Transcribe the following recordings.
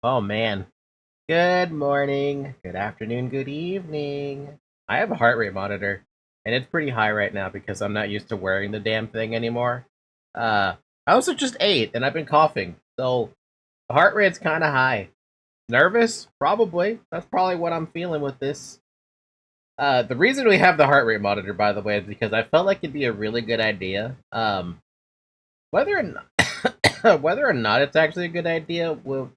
Oh man. Good morning, good afternoon, good evening. I have a heart rate monitor, and it's pretty high right now because I'm not used to wearing the damn thing anymore. I also just ate, and I've been coughing, so the heart rate's kind of high. Nervous? Probably. That's probably what I'm feeling with this. The reason we have the heart rate monitor, by the way, is because I felt like it'd be a really good idea. Whether or not, whether or not it's actually a good idea, we'll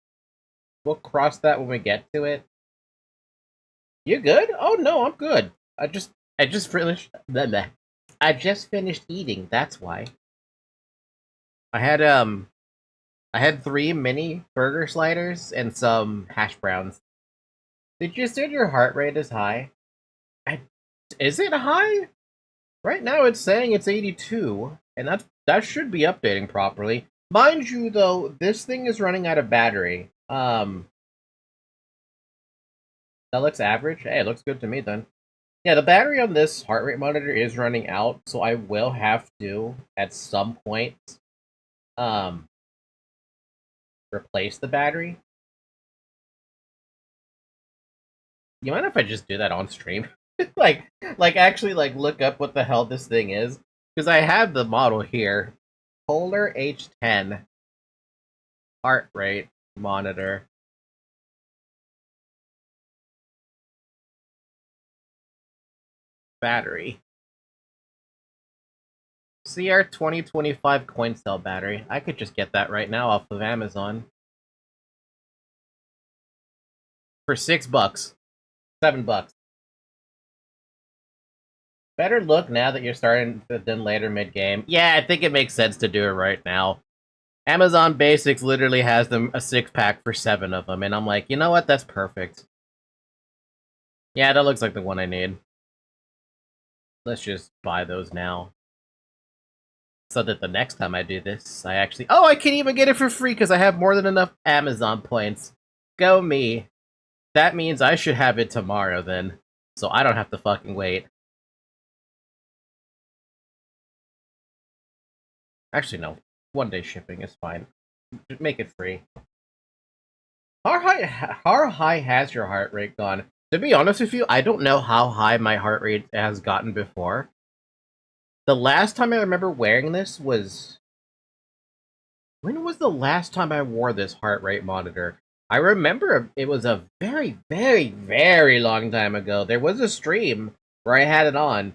cross that when we get to it. You good? Oh no, I'm good. I just finished I just finished eating, that's why. I had I had 3 mini burger sliders and some hash browns. Did you say your heart rate is high? I, is it high? Right now it's saying it's 82, and that should be updating properly. Mind you though, this thing is running out of battery. That looks average. Hey, it looks good to me then. Yeah, the battery on this heart rate monitor is running out, so I will have to, at some point, um, replace the battery. You mind if I just do that on stream? like actually, look up what the hell this thing is? Because I have the model here. Polar H10 heart rate monitor. Battery. CR 2025 coin cell battery. I could just get that right now off of Amazon. For $6. $7. Better look now that you're starting than later mid-game. Yeah, I think it makes sense to do it right now. Amazon Basics literally has them a 6-pack for 7 of them, and I'm like, you know what? That's perfect. Yeah, that looks like the one I need. Let's just buy those now. So that the next time I do this, I actually... Oh, I can even get it for free because I have more than enough Amazon points. Go me. That means I should have it tomorrow then, so I don't have to fucking wait. Actually, no. 1-day shipping is fine. Just make it free. How high has your heart rate gone? To be honest with you, I don't know how high my heart rate has gotten before. The last time I remember wearing this was... When was the last time I wore this heart rate monitor? I remember it was a very, very, very long time ago. There was a stream where I had it on.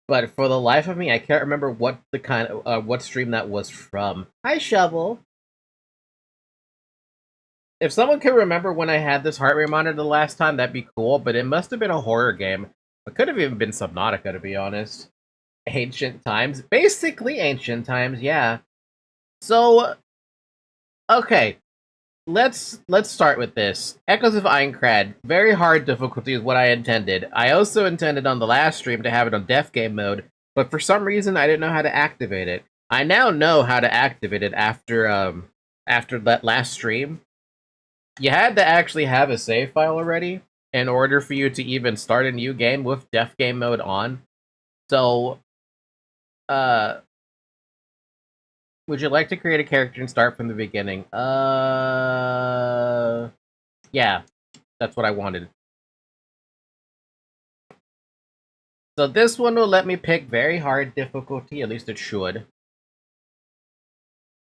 But for the life of me, I can't remember what the kind of what stream that was from. Hi, Shovel. If someone can remember when I had this heart rate monitor the last time, that'd be cool. But it must have been a horror game. It could have even been Subnautica, to be honest. Ancient times, basically ancient times. Yeah. So, okay, let's start with this. Echoes of Aincard, very hard difficulty is what I intended. I also intended on the last stream to have it on deaf game mode, but for some reason I didn't know how to activate it. I now know how to activate it after that last stream. You had to actually have a save file already in order for you to even start a new game with deaf game mode on. So, would you like to create a character and start from the beginning? Yeah, that's what I wanted. So this one will let me pick very hard difficulty, at least it should.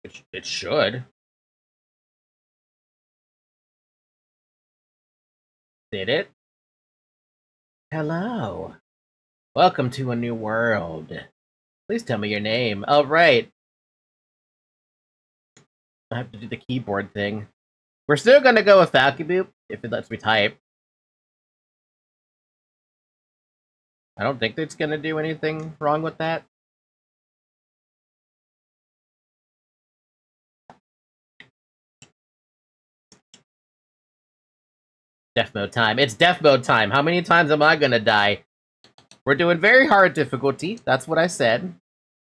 It should. Did it? Hello. Welcome to a new world. Please tell me your name. Oh, right. I have to do the keyboard thing. We're still gonna go with Falcon if it lets me type. I don't think it's gonna do anything wrong with that. Death mode time. It's death mode time. How many times am I gonna die? We're doing very hard difficulty. That's what I said.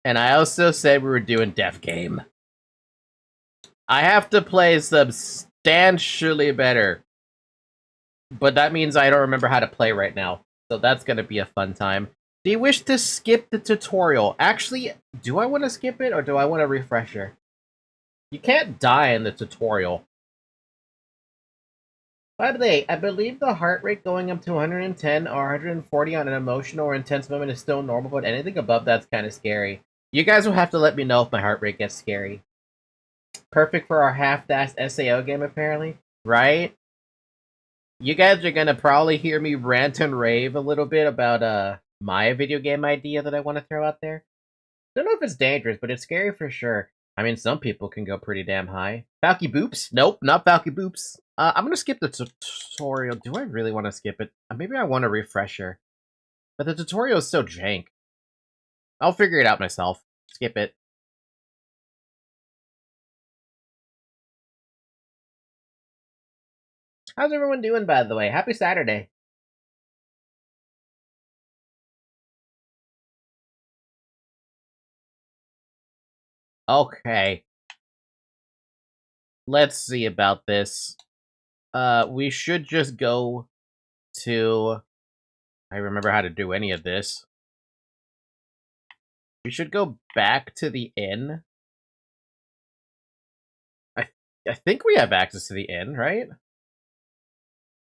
And I also said we were doing death game. I have to play substantially better. But that means I don't remember how to play right now. So that's gonna be a fun time. Do you wish to skip the tutorial? Actually, do I want to skip it or do I want a refresher? You can't die in the tutorial. By the way, I believe the heart rate going up to 110 or 140 on an emotional or intense moment is still normal, but anything above that's kind of scary. You guys will have to let me know if my heart rate gets scary. Perfect for our half-assed SAO game, apparently. Right? You guys are gonna probably hear me rant and rave a little bit about my video game idea that I want to throw out there. Don't know if it's dangerous, but it's scary for sure. I mean, some people can go pretty damn high. Falky Boops? Nope, not Falky Boops. I'm gonna skip the tutorial. Do I really want to skip it? Maybe I want a refresher. But the tutorial is so jank. I'll figure it out myself. Skip it. How's everyone doing, by the way? Happy Saturday. Okay. Let's see about this. We should just go to... I remember how to do any of this. We should go back to the inn. I think we have access to the inn, right?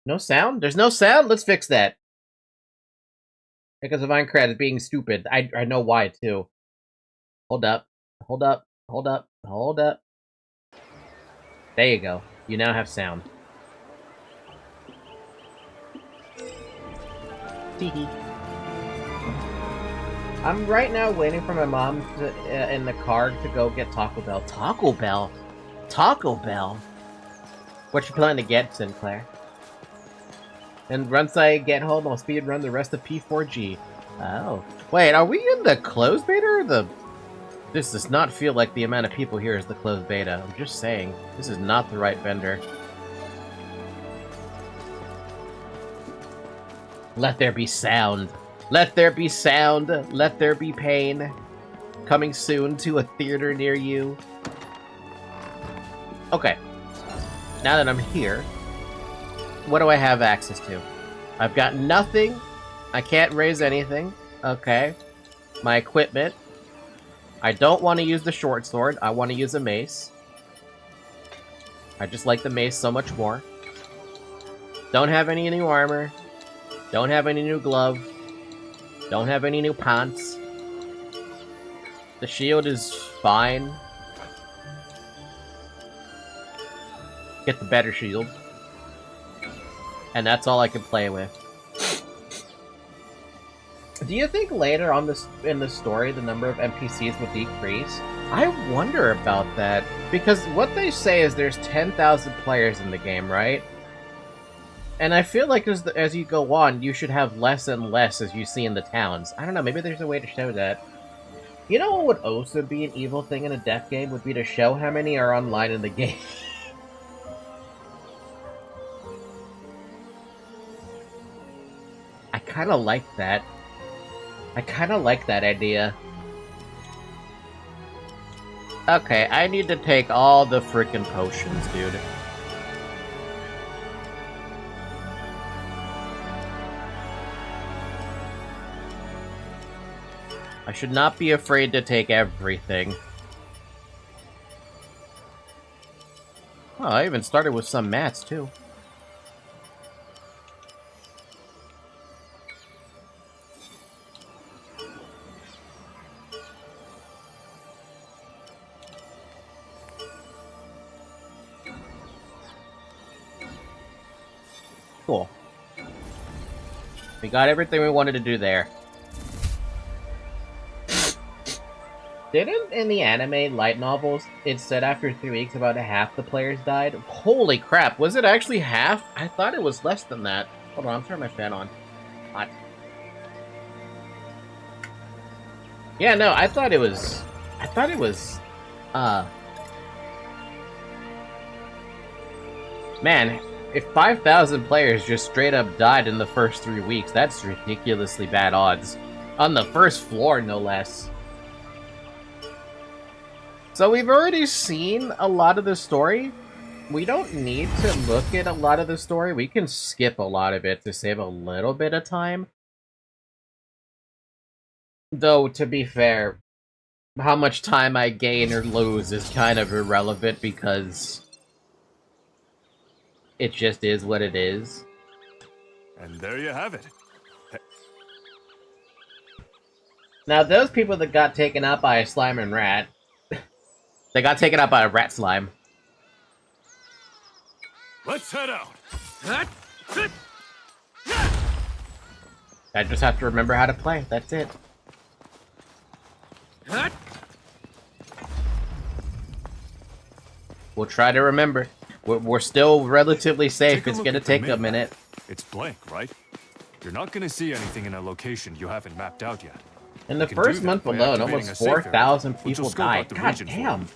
No sound? There's no sound? Let's fix that. Because of Aincard being stupid. I know why, too. Hold up. Hold up. Hold up. Hold up. There you go. You now have sound. Teehee. I'm right now waiting for my mom to, in the car to go get Taco Bell. Taco Bell? Taco Bell? What you planning to get, Sinclair? And once I get home, I'll speed run the rest of P4G. Oh. Wait, are we in the closed beta or the... This does not feel like the amount of people here is the closed beta. I'm just saying. This is not the right vendor. Let there be sound. Let there be sound. Let there be pain. Coming soon to a theater near you. Okay. Now that I'm here, what do I have access to? I've got nothing. I can't raise anything. Okay. My equipment. I don't want to use the short sword. I want to use a mace. I just like the mace so much more. Don't have any new armor. Don't have any new glove. Don't have any new pants. The shield is fine. Get the better shield. And that's all I can play with. Do you think later on in the story the number of NPCs will decrease? I wonder about that. Because what they say is there's 10,000 players in the game, right? And I feel like as you go on, you should have less and less as you see in the towns. I don't know, maybe there's a way to show that. You know what would also be an evil thing in a death game? Would be to show how many are online in the game. I kinda like that. I kinda like that idea. Okay, I need to take all the frickin' potions, dude. I should not be afraid to take everything. Oh, I even started with some mats, too. Cool. We got everything we wanted to do there. Didn't in the anime light novels, it said after 3 weeks about half the players died? Holy crap, was it actually half? I thought it was less than that. Hold on, I'm turning my fan on. Hot. Yeah, no, I thought it was, man, if 5,000 players just straight up died in the first 3 weeks, that's ridiculously bad odds. On the first floor, no less. So we've already seen a lot of the story. We don't need to look at a lot of the story. We can skip a lot of it to save a little bit of time. Though, to be fair, how much time I gain or lose is kind of irrelevant because it just is what it is. And there you have it. Now, those people that got taken out by a slime and rat, they got taken out by a rat slime. Let's head out. I just have to remember how to play. That's it. We'll try to remember. We're still relatively safe. It's gonna take a minute. It's blank, right? You're not gonna see anything in a location you haven't mapped out yet. In the first month alone, almost 4,000 people died. God damn.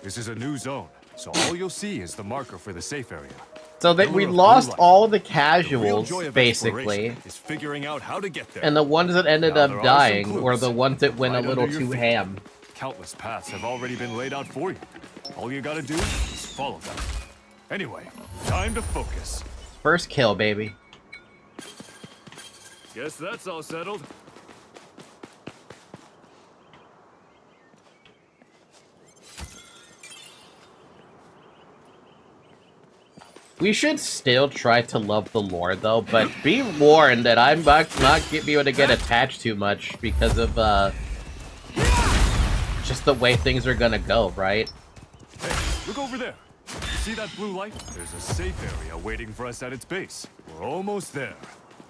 This is a new zone, so all you'll see is the marker for the safe area. So that we lost all the casuals, basically, is figuring out how to get there. And the ones that ended up dying were the ones that went a little too ham. Countless paths have already been laid out for you. All you gotta do is follow them. Anyway, time to focus. First kill, baby. Guess that's all settled. We should still try to love the lore, though, but be warned that I'm not be able to get attached too much because of, just the way things are gonna go, right? Hey, look over there. You see that blue light? There's a safe area waiting for us at its base. We're almost there.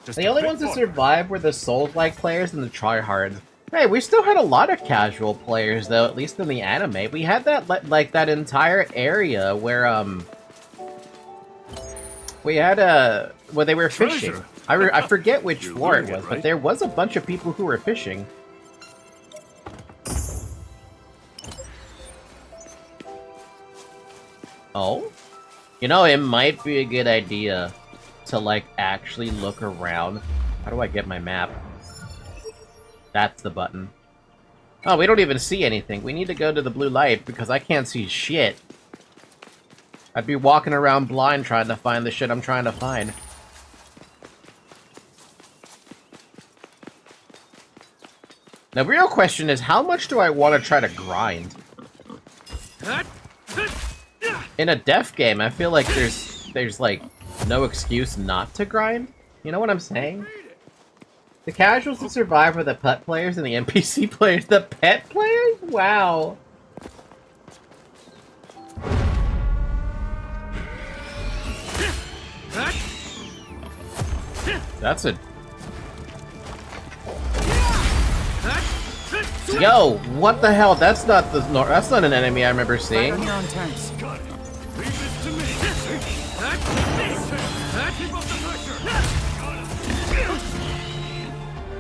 Just the only ones that survived were the Souls-like players and the tryhards. Hey, we still had a lot of casual players, though, at least in the anime. We had that, like, that entire area where, we had where they were fishing. I forget which floor it was, but there was a bunch of people who were fishing. Oh? You know, it might be a good idea to, like, actually look around. How do I get my map? That's the button. Oh, we don't even see anything. We need to go to the blue light because I can't see shit. I'd be walking around blind trying to find the shit I'm trying to find. The real question is, how much do I want to try to grind? In a death game, I feel like there's like no excuse not to grind. You know what I'm saying? The casuals that survive were the pet players and the NPC players. The pet players? Wow. That's a... Yo, what the hell? That's not the... That's not an enemy I remember seeing.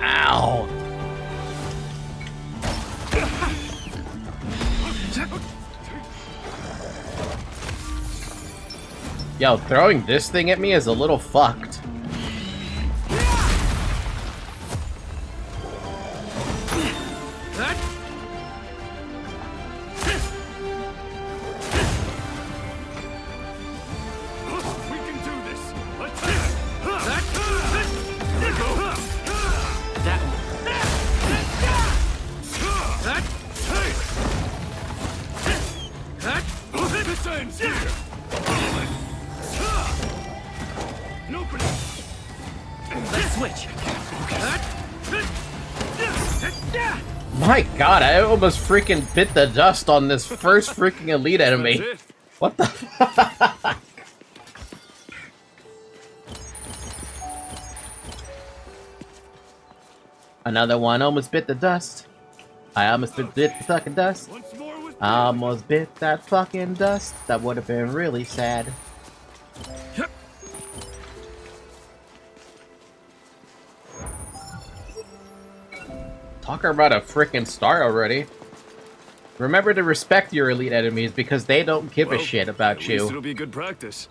Ow. Yo, throwing this thing at me is a little fucked. My god, I almost freaking bit the dust on this first freaking elite enemy. What the fuck? Another one almost bit the dust. I almost bit the fucking dust. I almost bit that fucking dust. That would have been really sad. Talk about a frickin' star already. Remember to respect your elite enemies because they don't give a shit about you. It'll be good practice.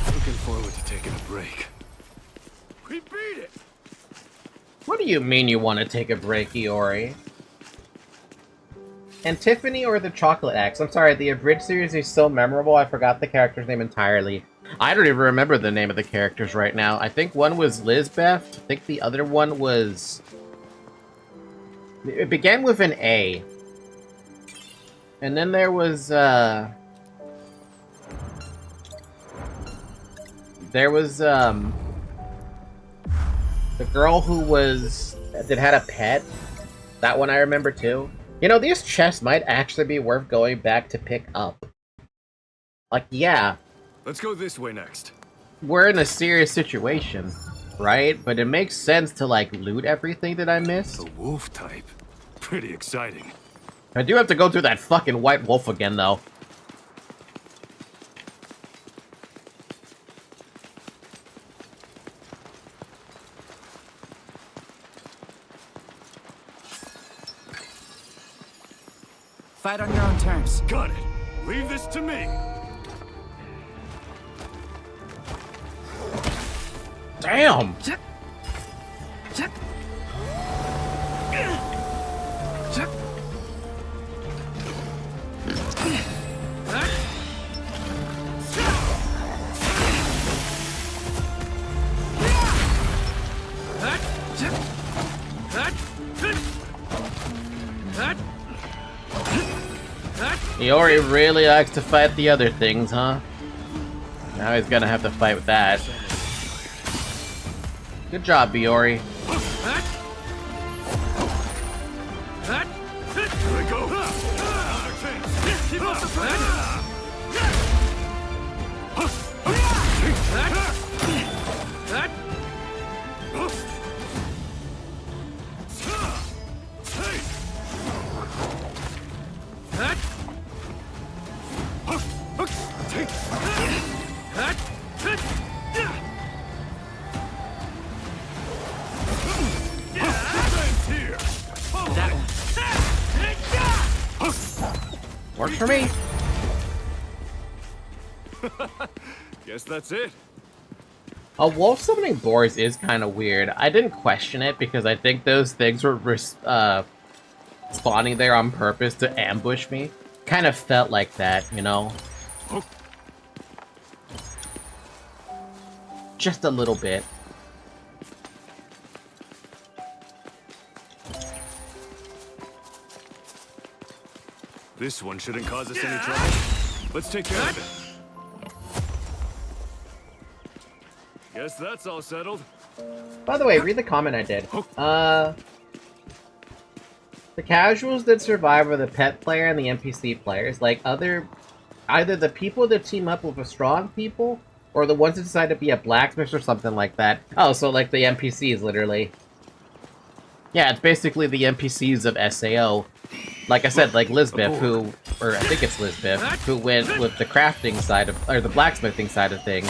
Looking forward to taking a break. We beat it. What do you mean you want to take a break, Iori? And Tiffany or the Chocolate X. I'm sorry, the Abridged series is so memorable, I forgot the character's name entirely. I don't even remember the name of the characters right now. I think one was Lizbeth. I think the other one was... It began with an A. And then there was, the girl who was... that had a pet. That one I remember too. You know, these chests might actually be worth going back to pick up. Like, yeah. Let's go this way next. We're in a serious situation, right? But it makes sense to, like, loot everything that I missed. The wolf type. Pretty exciting. I do have to go through that fucking white wolf again, though. Fight on your own terms. Got it. Leave this to me. Damn! Iori really likes to fight the other things, huh? Now he's gonna have to fight with that. Good job, Biori. Here we go. Keep up the pressure. Works for me. Guess that's it. A wolf summoning boars is kind of weird. I didn't question it because I think those things were spawning there on purpose to ambush me. Kind of felt like that, you know? Just a little bit. This one shouldn't cause us any trouble. Let's take care of it. Guess that's all settled. By the way, read the comment I did. The casuals that survive are the pet player and the NPC players. Like, either the people that team up with a strong people, or the ones that decide to be a blacksmith or something like that. Oh, so like the NPCs, literally. Yeah, it's basically the NPCs of SAO. Like I said, like Lizbeth, who, or I think it's Lizbeth, who went with the crafting side of, or the blacksmithing side of things.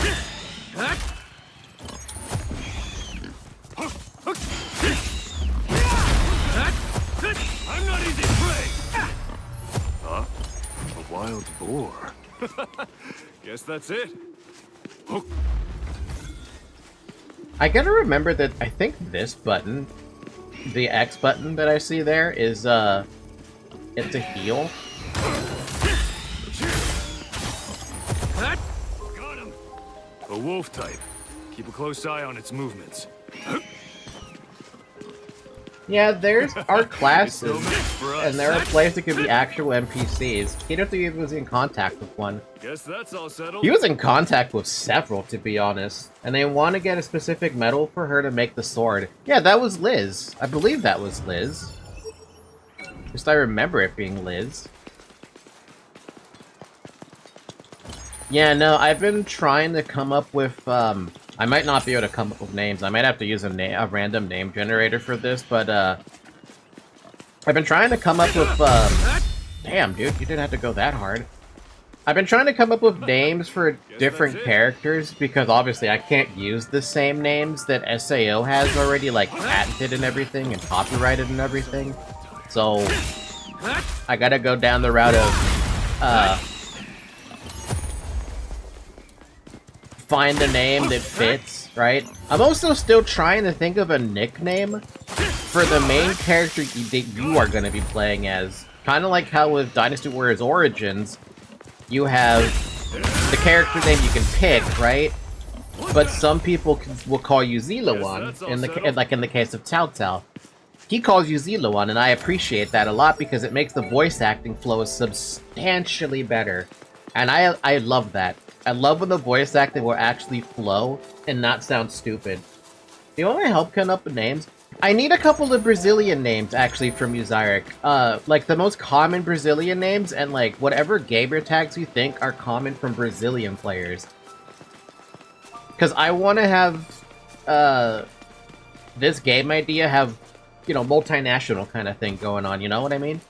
I'm not easy prey. Huh? A wild boar. Guess that's it. I gotta remember that I think this button, the X button that I see there, is it's a heal. Got him. A wolf type. Keep a close eye on its movements. Yeah, there's our classes, It's no match for us. and there are players that could be actual NPCs. He don't think he was in contact with one. Guess that's all settled. He was in contact with several, to be honest. And they want to get a specific medal for her to make the sword. Yeah, that was Liz. I believe that was Liz. Just I remember it being Liz. Yeah, no, I've been trying to come up with, I might not be able to come up with names. I might have to use a random name generator for this, but, I've been trying to come up with, damn, dude, you didn't have to go that hard. I've been trying to come up with names for different characters, because obviously I can't use the same names that SAO has already, like, patented and everything, and copyrighted and everything. So, I gotta go down the route of, find a name that fits, right? I'm also still trying to think of a nickname for the main character that you are going to be playing as. Kind of like how with Dynasty Warriors Origins, you have the character name you can pick, right? But some people will call you Zilawan, in the case of Cao Cao. He calls you Zilawan, and I appreciate that a lot because it makes the voice acting flow substantially better. And I love that. I love when the voice acting will actually flow and not sound stupid. Do you want my help come up with names? I need a couple of Brazilian names, actually, from you, Zyrek. Like, the most common Brazilian names, and, like, whatever gamer tags you think are common from Brazilian players. Because I want to have, this game idea have, you know, multinational kind of thing going on, you know what I mean?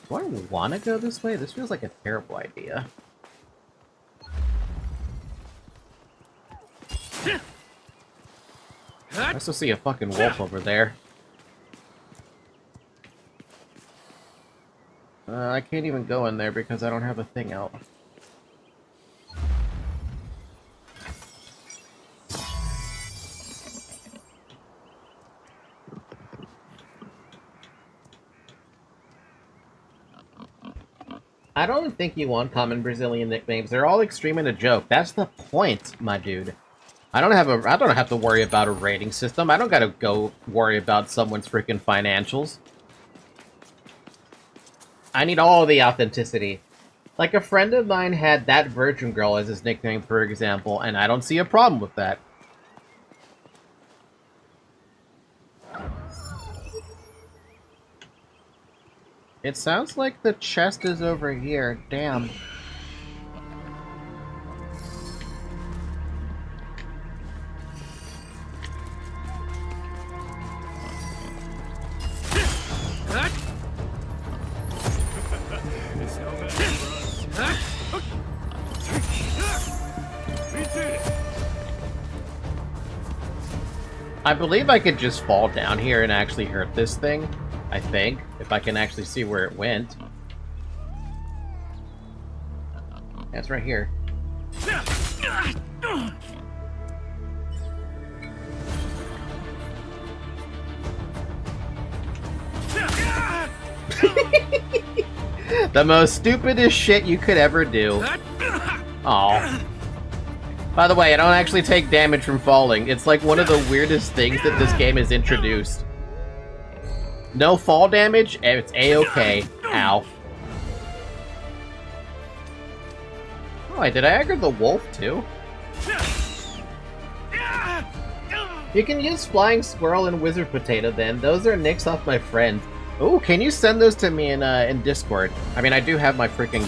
Do I want to go this way? This feels like a terrible idea. I still see a fucking wolf over there. I can't even go in there because I don't have a thing out. I don't think you want common Brazilian nicknames. They're all extreme and a joke. That's the point, my dude. I don't have to worry about a rating system. I don't gotta go worry about someone's freaking financials. I need all the authenticity. Like, a friend of mine had That Virgin Girl as his nickname, for example, and I don't see a problem with that. It sounds like the chest is over here. Damn. I believe I could just fall down here and actually hurt this thing. I think, if I can actually see where it went. That's right here. The most stupidest shit you could ever do. Aw. By the way, I don't actually take damage from falling. It's like one of the weirdest things that this game has introduced. No fall damage, and it's a-okay. Ow. Oh, wait, did I aggro the wolf, too? You can use Flying Squirrel and Wizard Potato, then. Those are nicks off my friend. Ooh, can you send those to me in Discord? I mean, I do have my freaking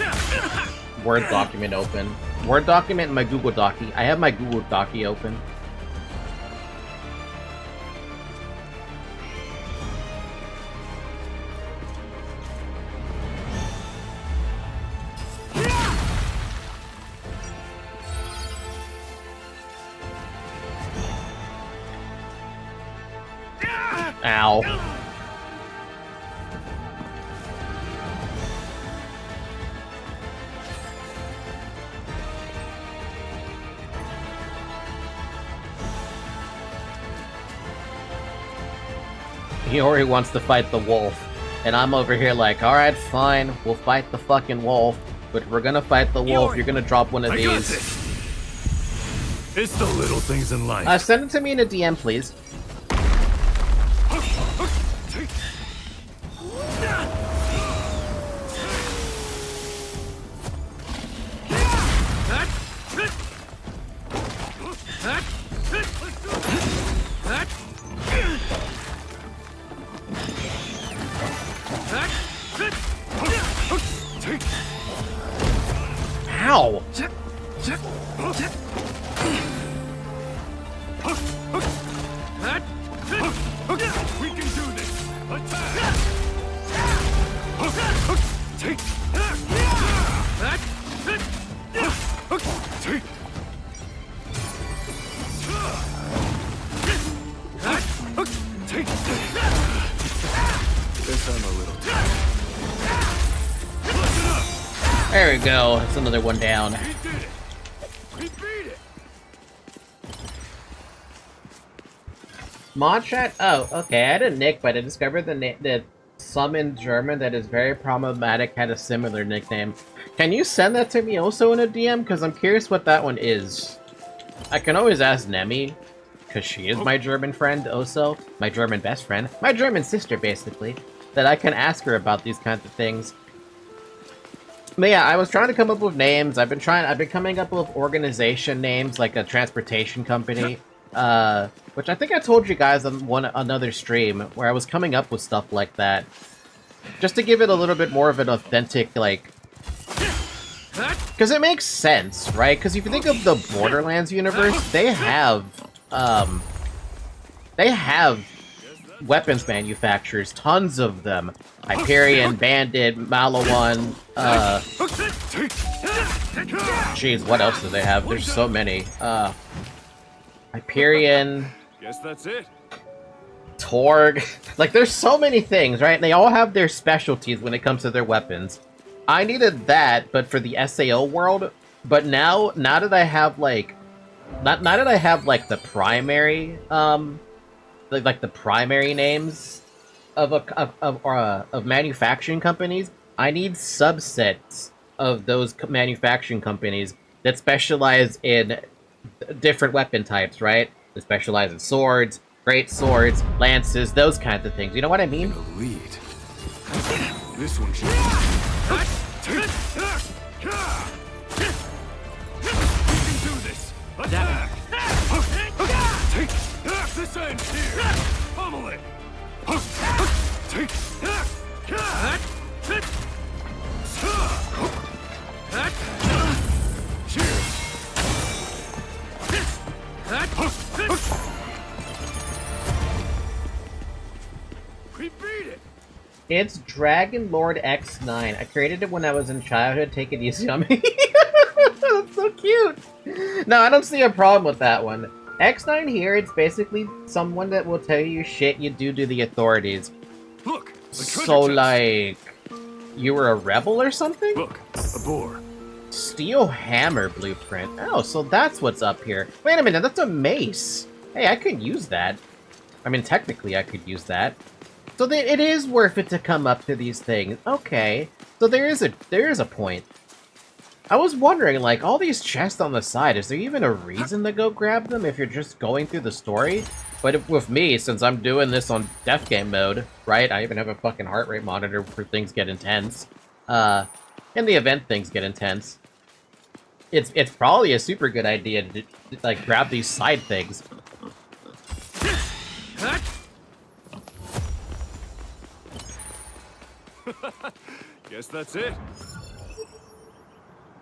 Word document open. Word document and my Google Docky. I have my Google Docky open. Ow. Hiyori wants to fight the wolf, and I'm over here like, alright, fine, we'll fight the fucking wolf, but if we're gonna fight the wolf, you're gonna drop one of these. It's the little things in life. Send it to me in a DM, please. Ow! We can do this! Attack! Take! Guess I'm a little tired. There we go. That's another one down. We did it! We beat it! Mod chat? Oh, okay. I had a nick, but I discovered the some in German that is very problematic had a similar nickname. Can you send that to me also in a DM? Because I'm curious what that one is. I can always ask Nemi, because she is my German friend also. My German best friend. My German sister, basically. That I can ask her about these kinds of things. But yeah, I was trying to come up with names. I've been coming up with organization names, like a transportation company. Which I think I told you guys on another stream, where I was coming up with stuff like that. Just to give it a little bit more of an authentic, like... Because it makes sense, right? Because if you think of the Borderlands universe, they have weapons manufacturers, tons of them. Hyperion, Bandit, Malawan, Jeez, what else do they have? There's so many. Hyperion... Guess that's it. Torg... Like, there's so many things, right? And they all have their specialties when it comes to their weapons. I needed that, but for the SAO world. But now that I have, like... Now that I have, like, the primary, like the primary names of manufacturing companies, I need subsets of those manufacturing companies that specialize in different weapon types, right? They specialize in swords, great swords, lances, those kinds of things. You know what I mean? Lead. This one should. We can do this. Attack. This end here. Pummel it. We beat it. It's Dragon Lord X9. I created it when I was in childhood. Take it easy on me. That's so cute. No, I don't see a problem with that one. X9 here, it's basically someone that will tell you shit you do to the authorities. Look, so like, you were a rebel or something? Look, a boar. Steel hammer blueprint. Oh, so that's what's up here. Wait a minute, that's a mace. Hey, I could use that. I mean, technically I could use that. So it is worth it to come up to these things. Okay, so there is a point. I was wondering, like, all these chests on the side, is there even a reason to go grab them if you're just going through the story? But with me, since I'm doing this on death game mode, right? I even have a fucking heart rate monitor for things get intense. In the event things get intense. It's probably a super good idea to, like, grab these side things. Guess that's it.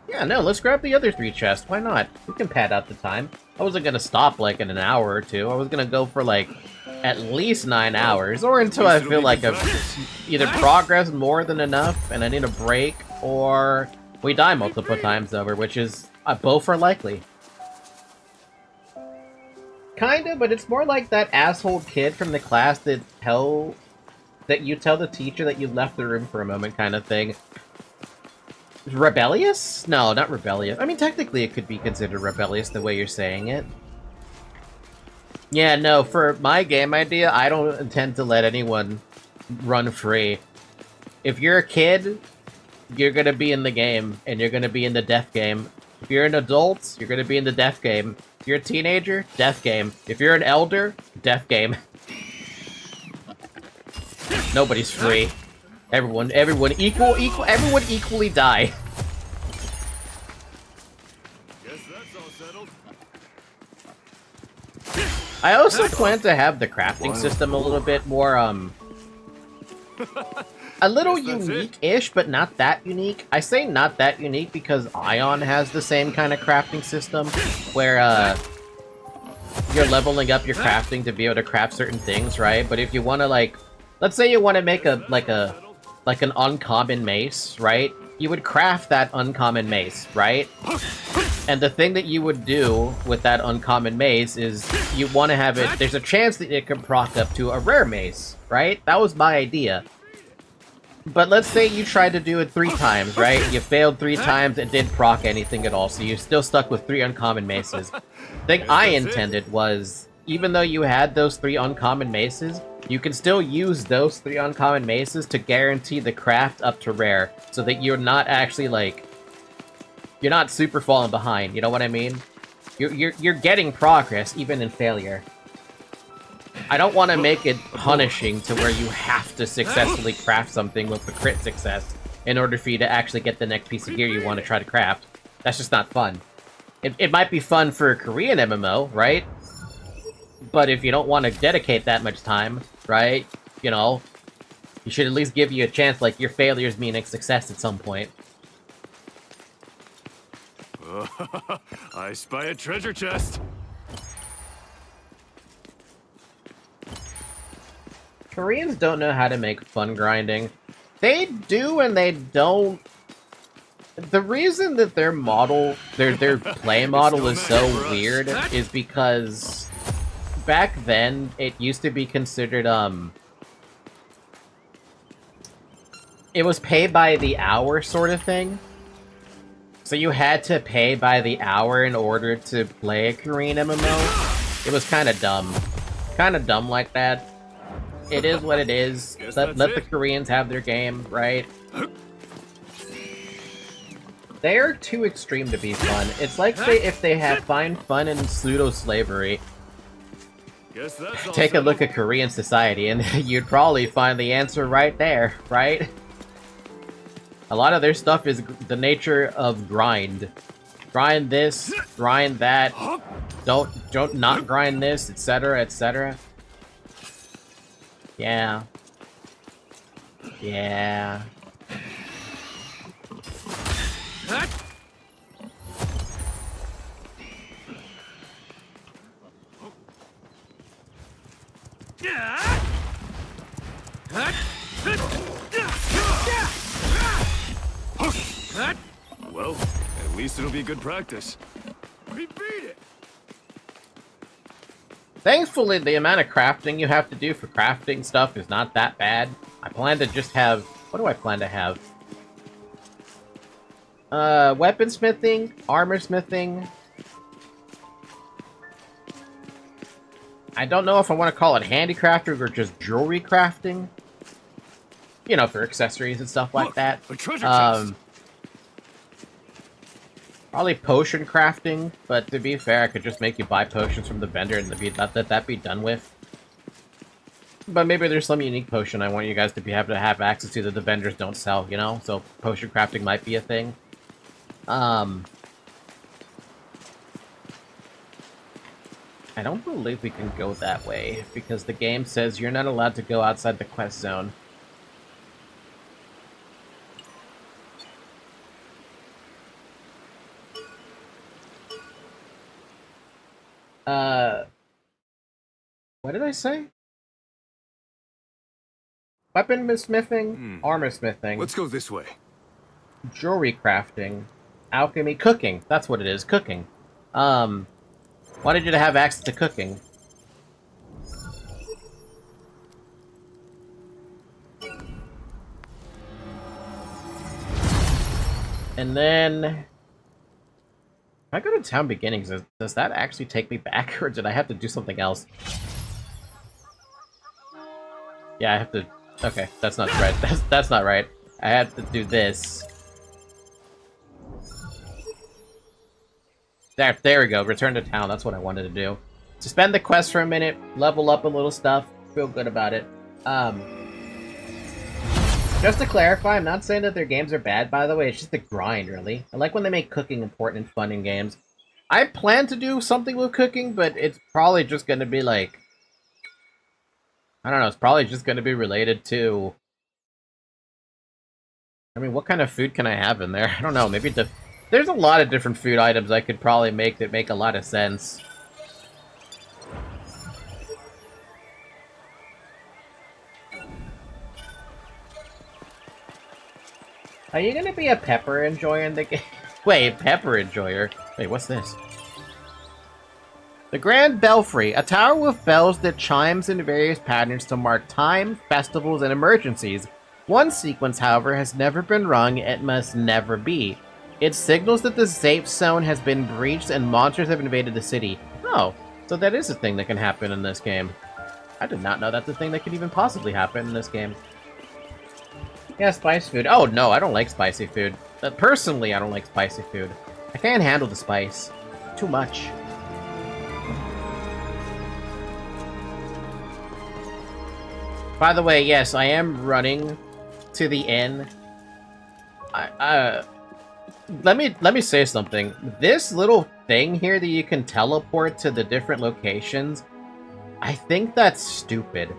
Yeah, no, let's grab the other 3 chests. Why not? We can pad out the time. I wasn't gonna stop, like, in an hour or 2. I was gonna go for, like, at least 9 hours. Or until I feel like I've either progressed more than enough and I need a break, or we die multiple times over, which is... both are likely. Kinda, but it's more like that asshole kid from the class that you tell the teacher that you left the room for a moment kind of thing. Rebellious? No, not rebellious. I mean, technically it could be considered rebellious the way you're saying it. Yeah, no, for my game idea, I don't intend to let anyone run free. If you're a kid, you're gonna be in the game, and you're gonna be in the death game. If you're an adult, you're gonna be in the death game. If you're a teenager, death game. If you're an elder, death game. Nobody's free. Everyone everyone equally die. Guess that's all settled. I also plan to have the crafting system a little bit more, a little unique-ish, but not that unique. I say not that unique because Ion has the same kind of crafting system, where, you're leveling up your crafting to be able to craft certain things, right? But if you want to, like, let's say you want to make like an uncommon mace, right? You would craft that uncommon mace, right? And the thing that you would do with that uncommon mace is you want to have it... There's a chance that it can proc up to a rare mace, right? That was my idea. But let's say you tried to do it 3 times, right? You failed 3 times and didn't proc anything at all, so you're still stuck with 3 uncommon maces. The thing I intended was, even though you had those 3 uncommon maces, you can still use those 3 uncommon maces to guarantee the craft up to rare, so that you're not actually, like... You're not super falling behind, you know what I mean? You're getting progress, even in failure. I don't want to make it punishing to where you have to successfully craft something with the crit success in order for you to actually get the next piece of gear you want to try to craft. That's just not fun. It might be fun for a Korean MMO, right? But if you don't want to dedicate that much time, right? You know, you should at least give you a chance, like, your failures mean a success at some point. I spy a treasure chest. Koreans don't know how to make fun grinding. They do and they don't. The reason that their model, their play model is so weird is because back then it used to be considered, it was pay by the hour sort of thing. So you had to pay by the hour in order to play a Korean MMO. It was kind of dumb. Kind of dumb like that. It is what it is. Let the Koreans have their game, right? They are too extreme to be fun. It's like if they find fun in pseudo-slavery. Take a look at Korean society and you'd probably find the answer right there, right? A lot of their stuff is the nature of grind. Grind this, grind that, don't not grind this, etc., etc. Yeah. Yeah. Well, at least it'll be good practice. We beat it! Thankfully, the amount of crafting you have to do for crafting stuff is not that bad. I plan to just have... What do I plan to have? Weaponsmithing, armor smithing. I don't know if I want to call it handicrafting or just jewelry crafting. You know, for accessories and stuff like that. A treasure chest. Probably potion crafting, but to be fair, I could just make you buy potions from the vendor and let that be done with. But maybe there's some unique potion I want you guys to be able to have access to that the vendors don't sell, you know? So potion crafting might be a thing. I don't believe we can go that way, because the game says you're not allowed to go outside the quest zone. What did I say? Weapon smithing, armor smithing. Let's go this way. Jewelry crafting, alchemy, cooking. That's what it is, cooking. Wanted you to have access to cooking. And then... If I go to town beginnings, does that actually take me back, or did I have to do something else? Yeah, I have to... Okay, that's not right. That's not right. I have to do this. There we go. Return to town. That's what I wanted to do. Suspend the quest for a minute, level up a little stuff, feel good about it. Just to clarify, I'm not saying that their games are bad, by the way. It's just the grind, really. I like when they make cooking important and fun in games. I plan to do something with cooking, but it's probably just going to be like... I don't know, it's probably just going to be related to... I mean, what kind of food can I have in there? I don't know, maybe there's a lot of different food items I could probably make that make a lot of sense. Are you gonna be a pepper enjoyer in the game? Wait, pepper enjoyer? Wait, what's this? The Grand Belfry, a tower with bells that chimes in various patterns to mark time, festivals, and emergencies. One sequence, however, has never been rung and must never be. It signals that the safe zone has been breached and monsters have invaded the city. Oh, so that is a thing that can happen in this game. I did not know that's a thing that could even possibly happen in this game. Yeah, spice food. Oh no, I don't like spicy food. Personally, I don't like spicy food. I can't handle the spice. Too much. By the way, yes, I am running to the inn. Let me say something. This little thing here that you can teleport to the different locations, I think that's stupid.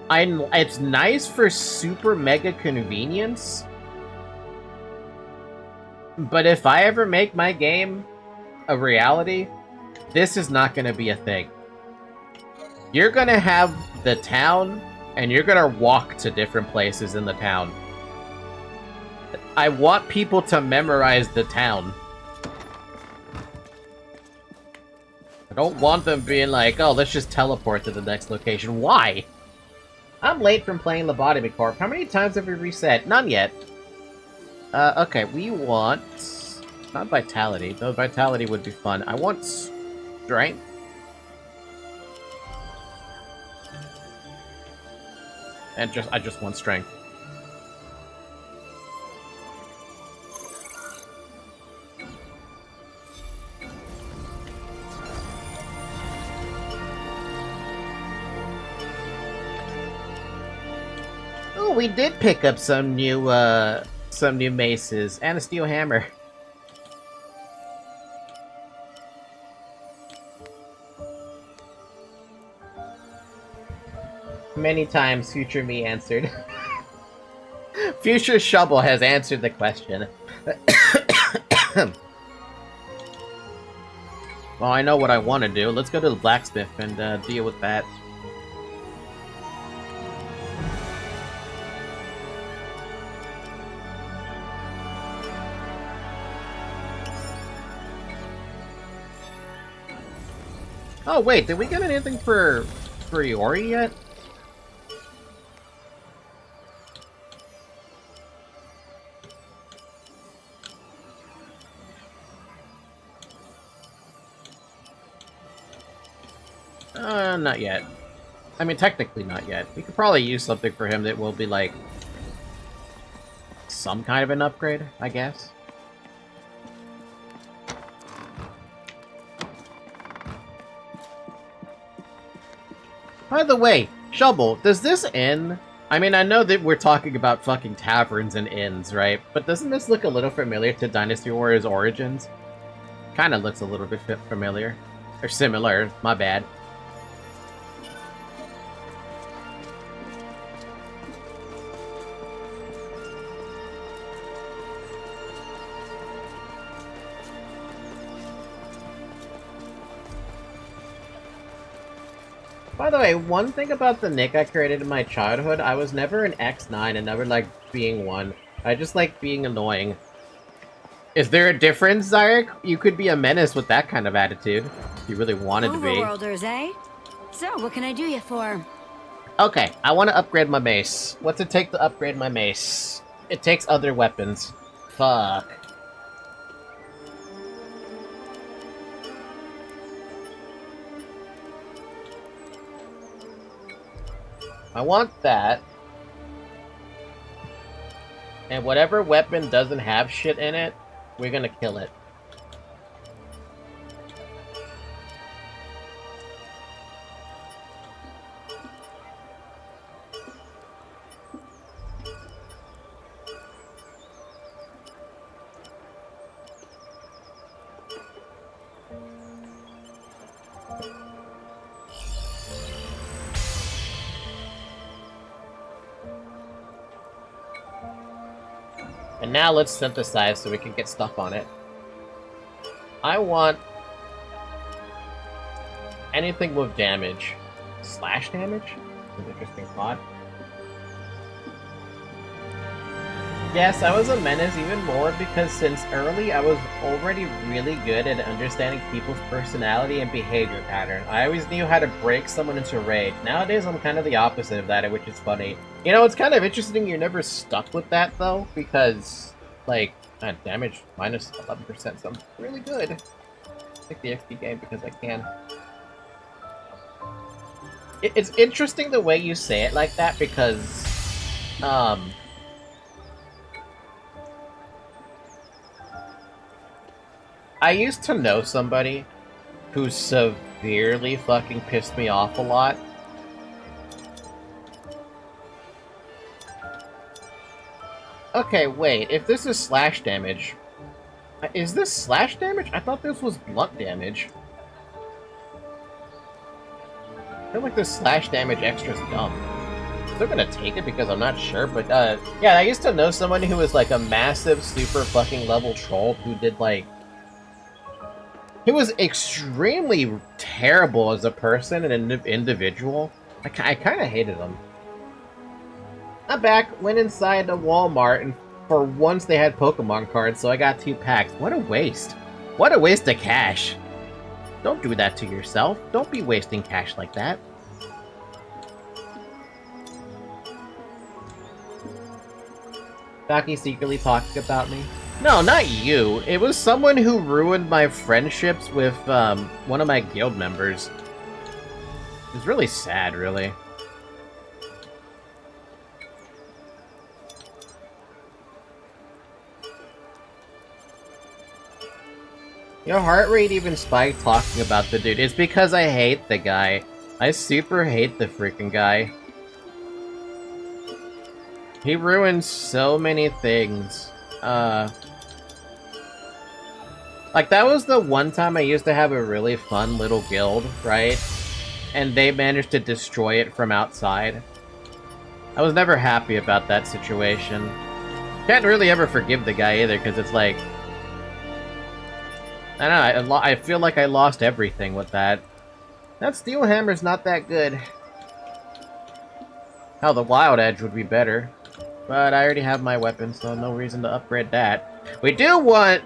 It's nice for super mega convenience, but if I ever make my game a reality, this is not going to be a thing. You're going to have the town, and you're going to walk to different places in the town. I want people to memorize the town. I don't want them being like, oh, let's just teleport to the next location. Why? I'm late from playing Lobotomy Corp. How many times have we reset? None yet. Okay, we want... Not Vitality. Though Vitality would be fun. I want Strength. And I just want Strength. Oh, we did pick up some new maces and a steel hammer. Many times future me answered. Future Shovel has answered the question. Well, I know what I want to do. Let's go to the blacksmith and deal with that. Oh wait, did we get anything for Iori yet? Not yet. I mean, technically not yet. We could probably use something for him that will be, like, some kind of an upgrade, I guess. By the way, Shovel, does this inn... I mean, I know that we're talking about fucking taverns and inns, right? But doesn't this look a little familiar to Dynasty Warriors Origins? Kinda looks a little bit familiar. Or similar, my bad. By the way, one thing about the nick I created in my childhood, I was never an X9 and never liked being one. I just like being annoying. Is there a difference, Zarek? You could be a menace with that kind of attitude. If you really wanted to be. Overworlders, eh? So, what can I do you for? Okay, I want to upgrade my mace. What's it take to upgrade my mace? It takes other weapons. Fuck. I want that. And whatever weapon doesn't have shit in it, we're gonna kill it. And now let's synthesize so we can get stuff on it. I want anything with damage. Slash damage? That's an interesting thought. Yes, I was a menace even more because since early I was already really good at understanding people's personality and behavior pattern. I always knew how to break someone into rage. Nowadays I'm kind of the opposite of that, which is funny. You know, it's kind of interesting you're never stuck with that though, because, like, damage minus 11% sounds really good. Take the XP game because I can. It's interesting the way you say it like that because, I used to know somebody who severely fucking pissed me off a lot. Okay, wait, if this is slash damage, is this slash damage? I thought this was blunt damage. I feel like this slash damage extra is dumb. Still gonna take it because I'm not sure, but yeah, I used to know someone who was like a massive, super fucking level troll who did like... He was extremely terrible as a person and an individual. I kind of hated him. I'm back, went inside a Walmart, and for once they had Pokemon cards, so I got 2 packs. What a waste. What a waste of cash. Don't do that to yourself. Don't be wasting cash like that. Saki secretly talking about me? No, not you. It was someone who ruined my friendships with one of my guild members. It was really sad, really. Your heart rate even spiked talking about the dude. It's because I hate the guy. I super hate the freaking guy. He ruins so many things. Like, that was the one time I used to have a really fun little guild, right? And they managed to destroy it from outside. I was never happy about that situation. Can't really ever forgive the guy either, because it's like... I don't know, I feel like I lost everything with that. That steel hammer's not that good. Hell, the wild edge would be better. But I already have my weapon, so no reason to upgrade that. We do want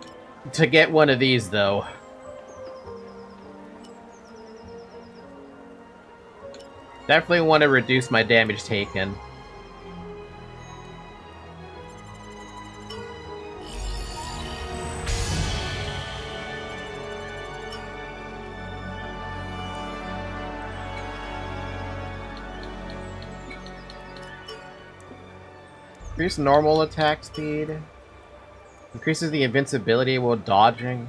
to get one of these, though. Definitely want to reduce my damage taken. Increase normal attack speed. Increases the invincibility while dodging.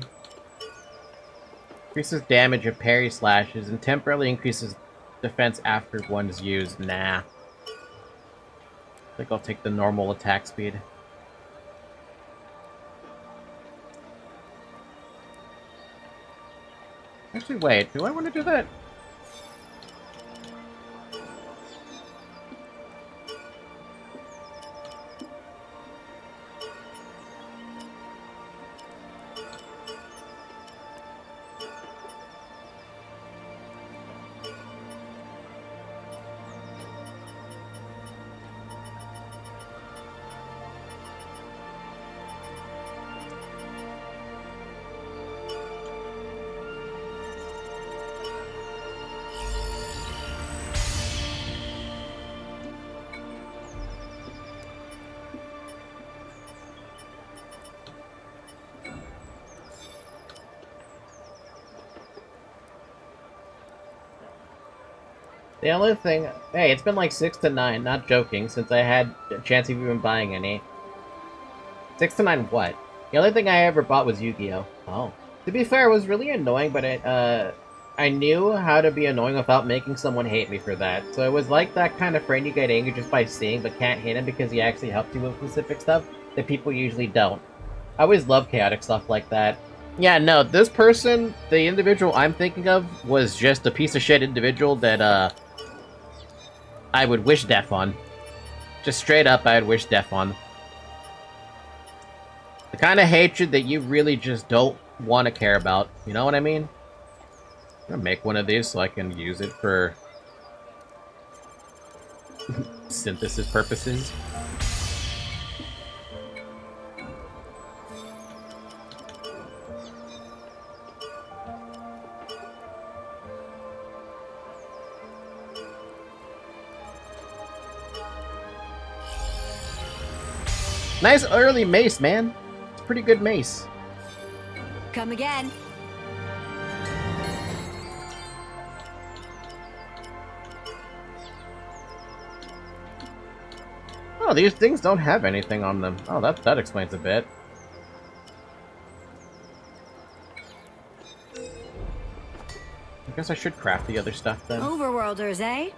Increases damage of parry slashes and temporarily increases defense after one's used. Nah. I think I'll take the normal attack speed. Actually, wait. Do I want to do that? The only thing... Hey, it's been like 6 to 9, not joking, since I had a chance of even buying any. 6 to 9 what? The only thing I ever bought was Yu-Gi-Oh! Oh. To be fair, it was really annoying, but I knew how to be annoying without making someone hate me for that. So it was like that kind of friend you get angry just by seeing, but can't hate him because he actually helped you with specific stuff that people usually don't. I always love chaotic stuff like that. Yeah, no, this person, the individual I'm thinking of, was just a piece of shit individual that, I would wish death on. Just straight up, I would wish death on. The kind of hatred that you really just don't want to care about. You know what I mean? I'm gonna make one of these so I can use it for synthesis purposes. Nice early mace, man. It's pretty good mace. Come again. Oh, these things don't have anything on them. Oh, that explains a bit. I guess I should craft the other stuff then. Overworlders, eh?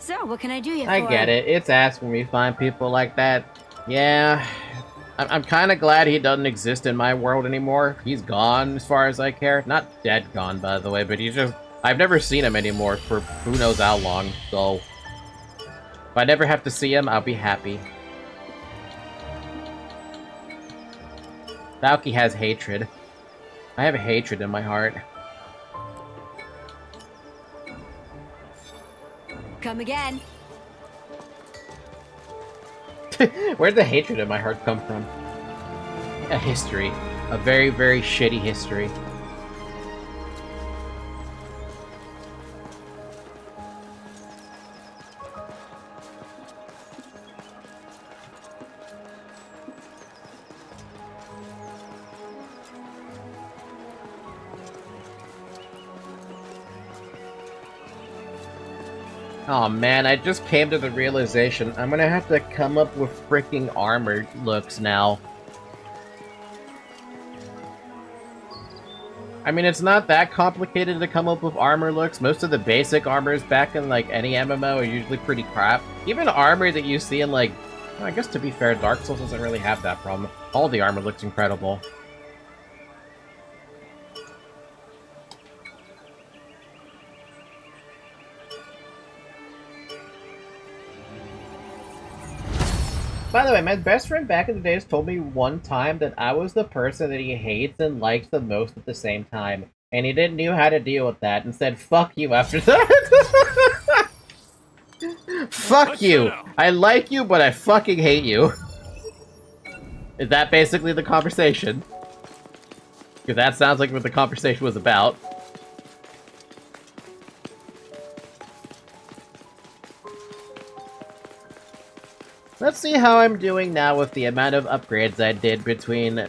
So, what can I do you for? I get it. It's ass when we find people like that. Yeah. I'm kind of glad he doesn't exist in my world anymore. He's gone as far as I care. Not dead gone, by the way, but he's just... I've never seen him anymore for who knows how long, so... If I never have to see him, I'll be happy. Valky has hatred. I have hatred in my heart. Come again. Where'd the hatred in my heart come from? A history. A very, very shitty history. Oh man, I just came to the realization I'm gonna have to come up with freaking armor looks now. I mean, it's not that complicated to come up with armor looks. Most of the basic armors back in, like, any MMO are usually pretty crap. Even armor that you see in, like... Well, I guess to be fair, Dark Souls doesn't really have that problem. All the armor looks incredible. By the way, my best friend back in the days told me one time that I was the person that he hates and likes the most at the same time. And he didn't know how to deal with that and said, fuck you after that. Fuck you. I like you, but I fucking hate you. Is that basically the conversation? Because that sounds like what the conversation was about. Let's see how I'm doing now with the amount of upgrades I did between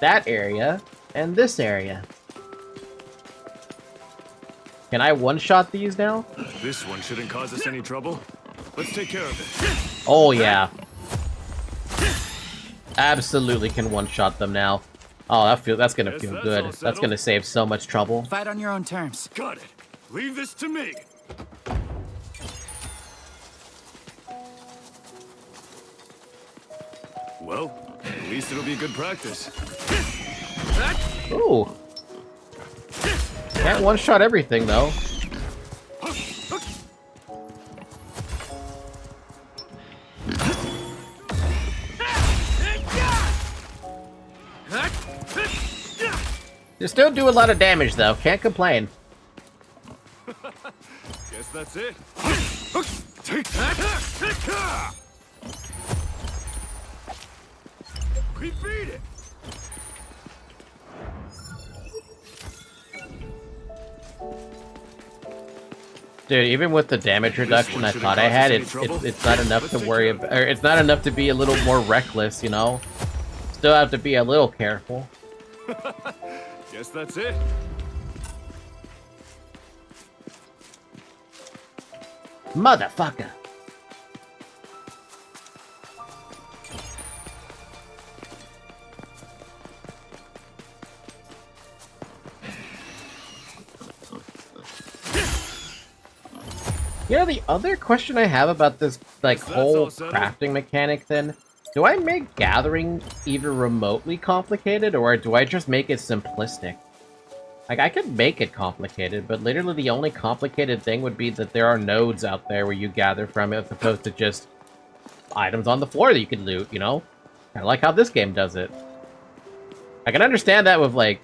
that area and this area. Can I one-shot these now? This one shouldn't cause us any trouble. Let's take care of it. Oh yeah. Absolutely can one-shot them now. Oh, that's gonna feel good. That's gonna save so much trouble. Fight on your own terms. Got it. Leave this to me. Well, at least it'll be good practice. Ooh. Can't one-shot everything, though. You still do a lot of damage, though. Can't complain. Guess that's it. Take that! We beat it! Dude, even with the damage reduction I thought I had, it's not enough to worry about, or it's not enough to be a little more reckless, you know? Still have to be a little careful. Guess that's it. Motherfucker! You know, the other question I have about this, like, whole crafting mechanic then, do I make gathering even remotely complicated, or do I just make it simplistic? Like, I could make it complicated, but literally the only complicated thing would be that there are nodes out there where you gather from, as opposed to just items on the floor that you can loot, you know? Kind of like how this game does it. I can understand that with, like...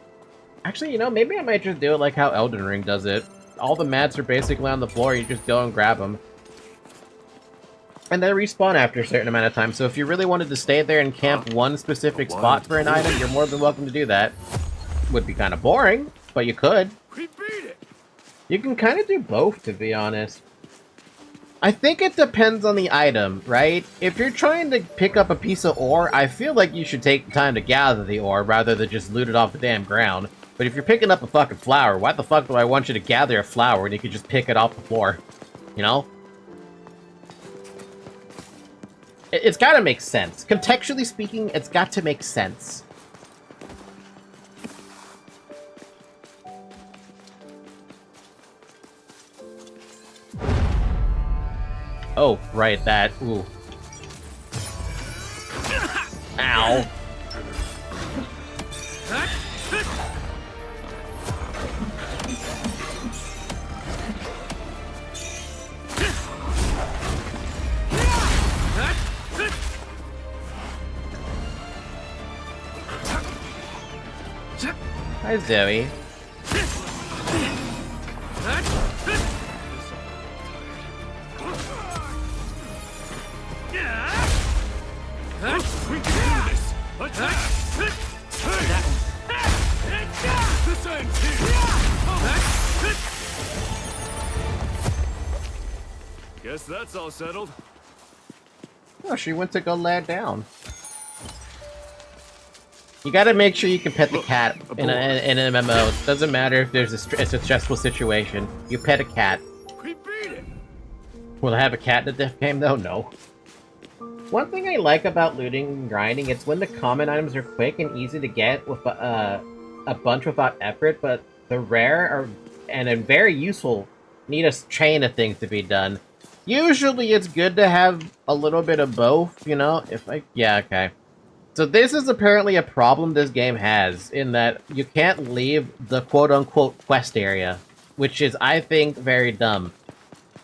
Actually, you know, maybe I might just do it like how Elden Ring does it. All the mats are basically on the floor, you just go and grab them. And they respawn after a certain amount of time, so if you really wanted to stay there and camp one specific spot for an item, you're more than welcome to do that. Would be kind of boring, but you could. We beat it. You can kind of do both, to be honest. I think it depends on the item, right? If you're trying to pick up a piece of ore, I feel like you should take time to gather the ore rather than just loot it off the damn ground. But if you're picking up a fucking flower, why the fuck do I want you to gather a flower when you could just pick it off the floor? You know? It's got to make sense. Contextually speaking, it's got to make sense. Oh, right, that. Ooh. Ow. Hi, Zoe. We can do this! Attack! This ends here! Guess that's all settled. Oh, she went to go lay down. You gotta make sure you can pet the cat in an MMO. It doesn't matter if there's it's a stressful situation. You pet a cat. We beat it! Will I have a cat in the diff game though? No. One thing I like about looting and grinding, it's when the common items are quick and easy to get with a bunch without effort, but the rare are and very useful need a chain of things to be done. Usually it's good to have a little bit of both, you know? Yeah, okay. So this is apparently a problem this game has, in that you can't leave the quote-unquote quest area, which is, I think, very dumb.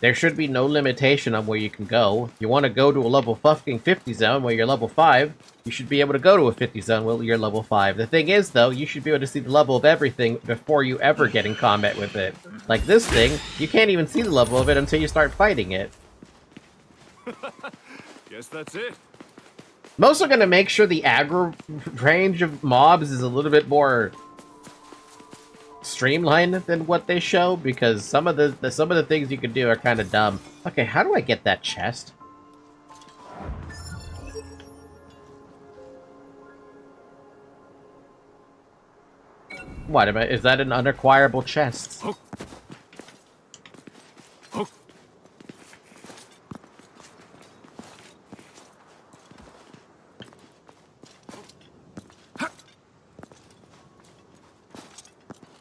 There should be no limitation on where you can go. If you want to go to a level fucking 50 zone where you're level 5, you should be able to go to a 50 zone where you're level 5. The thing is, though, you should be able to see the level of everything before you ever get in combat with it. Like this thing, you can't even see the level of it until you start fighting it. Guess that's it. I'm also going to make sure the aggro range of mobs is a little bit more streamlined than what they show, because some of the things you can do are kind of dumb. Okay, how do I get that chest? What is that an unacquirable chest?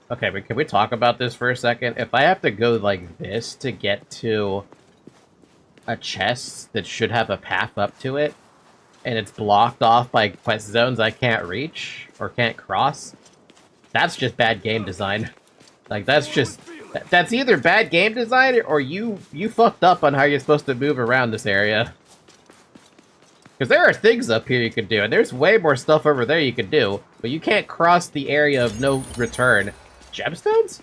Okay, but can we talk about this for a second? If I have to go like this to get to a chest that should have a path up to it, and it's blocked off by quest zones I can't reach or can't cross, that's just bad game design. Like, that's either bad game design or you fucked up on how you're supposed to move around this area. Because there are things up here you can do, and there's way more stuff over there you can do, but you can't cross the area of no return. Gemstones?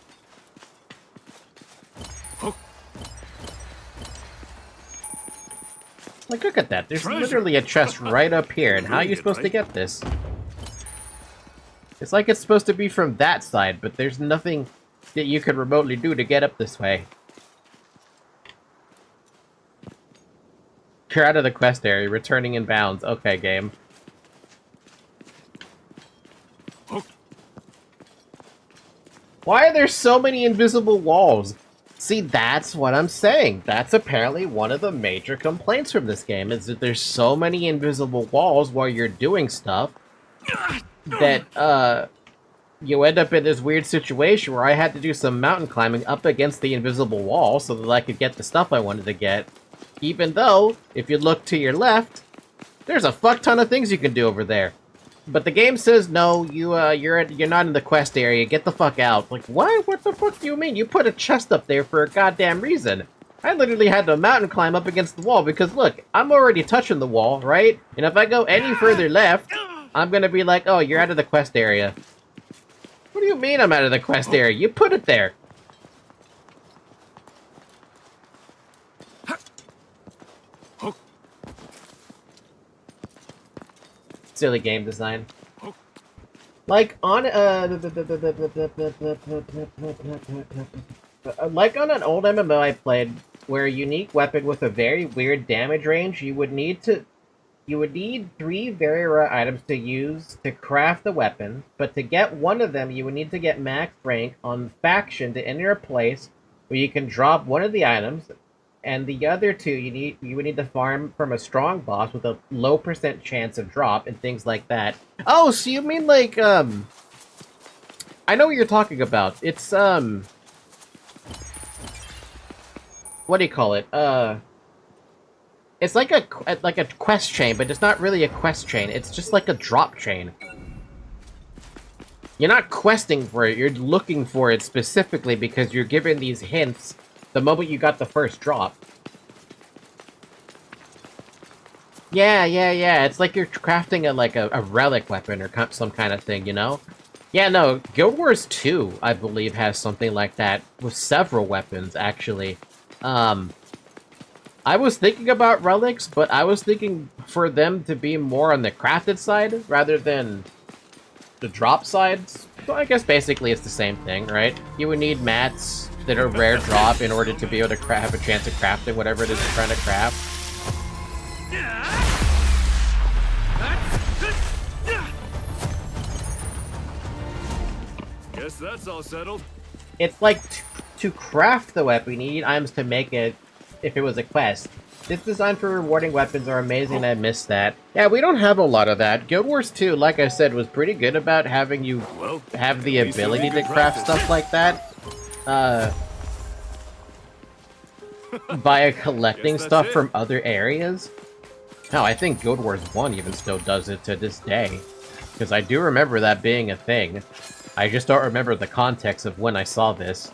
Like, look at that. There's literally a chest right up here, and how are you supposed to get this? It's like it's supposed to be from that side, but there's nothing that you could remotely do to get up this way. You're out of the quest area, returning in bounds. Okay, game. Why are there so many invisible walls? See, that's what I'm saying. That's apparently one of the major complaints from this game, is that there's so many invisible walls while you're doing stuff that, you end up in this weird situation where I had to do some mountain climbing up against the invisible wall so that I could get the stuff I wanted to get. Even though, if you look to your left, there's a fuck ton of things you can do over there. But the game says, no, you're not in the quest area, get the fuck out. Like, what? What the fuck do you mean? You put a chest up there for a goddamn reason. I literally had to mountain climb up against the wall because, look, I'm already touching the wall, right? And if I go any further left, I'm gonna be like, oh, you're out of the quest area. What do you mean I'm out of the quest area? You put it there. Silly game design. Like on like on an old MMO I played, where a unique weapon with a very weird damage range, you would need 3 very rare items to use to craft the weapon, but to get one of them, you would need to get max rank on faction to enter a place where you can drop one of the items, and the other two you would need to farm from a strong boss with a low % chance of drop and things like that. Oh, so you mean like I know what you're talking about. It's what do you call it? It's like a quest chain, but it's not really a quest chain. It's just like a drop chain. You're not questing for it, you're looking for it specifically because you're given these hints the moment you got the first drop. Yeah. It's like you're crafting a relic weapon or some kind of thing, you know? Yeah, no, Guild Wars 2, I believe, has something like that with several weapons, actually. I was thinking about relics, but I was thinking for them to be more on the crafted side rather than the drop sides. So I guess basically it's the same thing, right? You would need mats that are rare drop in order to be able to have a chance of crafting whatever it is you're trying to craft. Guess that's all settled. It's like to craft the weapon, you need items to make it if it was a quest. This design for rewarding weapons are amazing, and I missed that. Yeah, we don't have a lot of that. Guild Wars 2, like I said, was pretty good about having you have the ability to craft stuff like that. Via collecting stuff from other areas. No, I think Guild Wars 1 even still does it to this day. Because I do remember that being a thing. I just don't remember the context of when I saw this.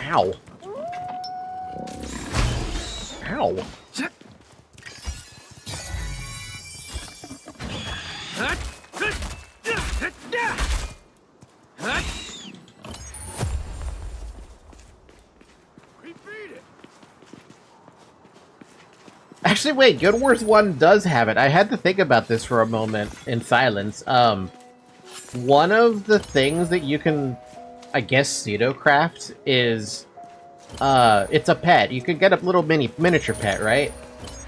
Ow. Ow. Actually, wait, Guild Wars 1 does have it. I had to think about this for a moment in silence. One of the things that you can, I guess, pseudo-craft is, it's a pet. You could get a little miniature pet, right?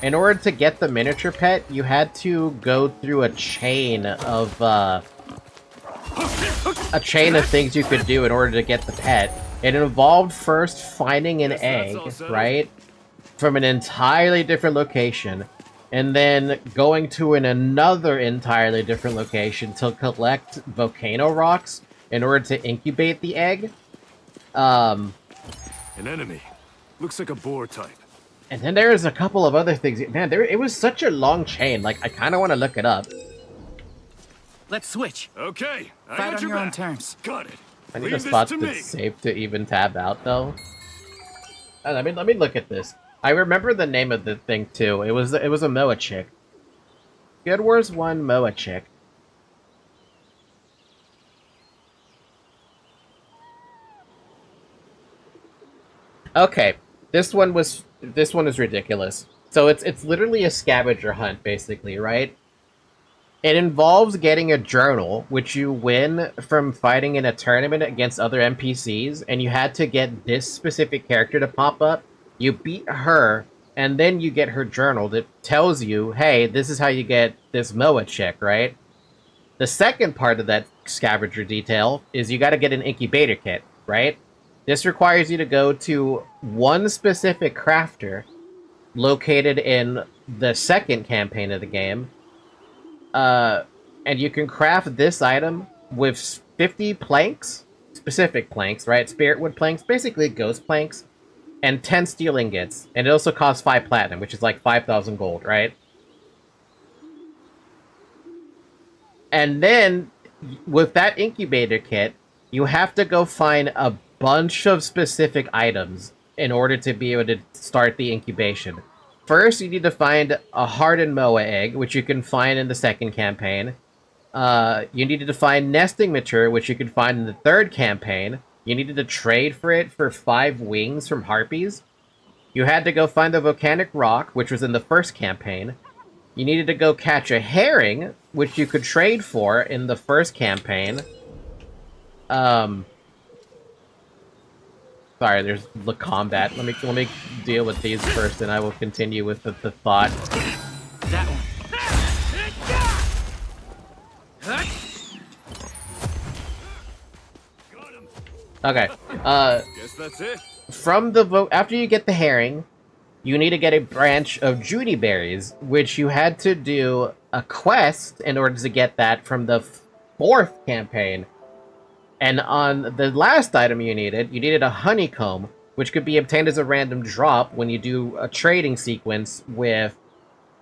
In order to get the miniature pet, you had to go through a chain of things you could do in order to get the pet. It involved first finding an egg, right? From an entirely different location, and then going to another entirely different location to collect volcano rocks in order to incubate the egg. An enemy. Looks like a boar type. And then there's a couple of other things. Man, it was such a long chain. Like, I kind of want to look it up. Let's switch. Okay, I Fight got on your your own back. terms. Got it. I need Leave a this spot to me. that's safe to even tab out, though. Let me look at this. I remember the name of the thing too. It was a Moa chick. Guild Wars 1 Moa chick. Okay, this one is ridiculous. So it's literally a scavenger hunt, basically, right? It involves getting a journal, which you win from fighting in a tournament against other NPCs, and you had to get this specific character to pop up. You beat her, and then you get her journal that tells you, hey, this is how you get this Moa chick, right? The second part of that scavenger detail is you gotta get an incubator kit, right? This requires you to go to one specific crafter located in the second campaign of the game, and you can craft this item with 50 planks, specific planks, right? Spirit wood planks, basically ghost planks, and 10 steel ingots, and it also costs 5 platinum, which is like 5,000 gold, right? And then, with that incubator kit, you have to go find a bunch of specific items in order to be able to start the incubation. First, you need to find a hardened Moa egg, which you can find in the second campaign. You needed to find nesting material, which you can find in the third campaign. You needed to trade for it for 5 wings from harpies. You had to go find the volcanic rock, which was in the first campaign. You needed to go catch a herring, which you could trade for in the first campaign. Sorry, there's the combat. Let me deal with these first, and I will continue with the thought. That one. Okay. Guess that's it. from the vote, after you get the herring, you need to get a branch of Judy berries, which you had to do a quest in order to get that from the 4th campaign. And on the last item you needed a honeycomb, which could be obtained as a random drop when you do a trading sequence with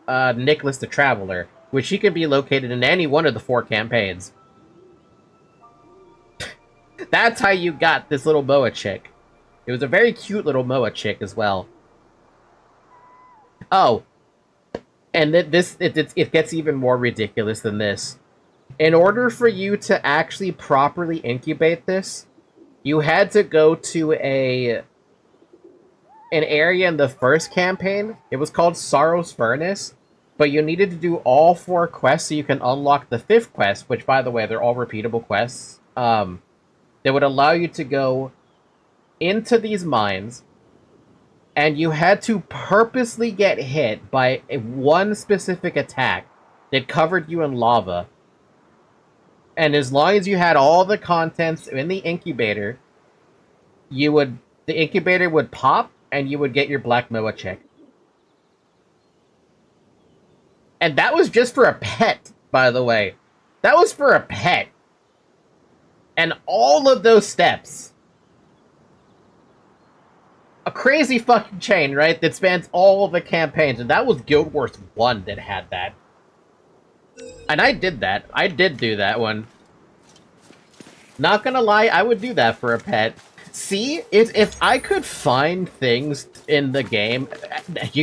Nicholas the Traveler, which he can be located in any one of the 4 campaigns. That's how you got this little Moa chick. It was a very cute little Moa chick as well. Oh, and it gets even more ridiculous than this. In order for you to actually properly incubate this, you had to go to an area in the 1st campaign. It was called Sorrow's Furnace, but you needed to do all 4 quests so you can unlock the 5th quest, which, by the way, they're all repeatable quests. That would allow you to go into these mines, and you had to purposely get hit by one specific attack that covered you in lava. And as long as you had all the contents in the incubator, the incubator would pop, and you would get your Black Moa chick. And that was just for a pet, by the way. That was for a pet. And all of those steps. A crazy fucking chain, right? That spans all of the campaigns. And that was Guild Wars 1 that had that. And I did that. I did do that one. Not gonna lie, I would do that for a pet. See, if I could find things in the game,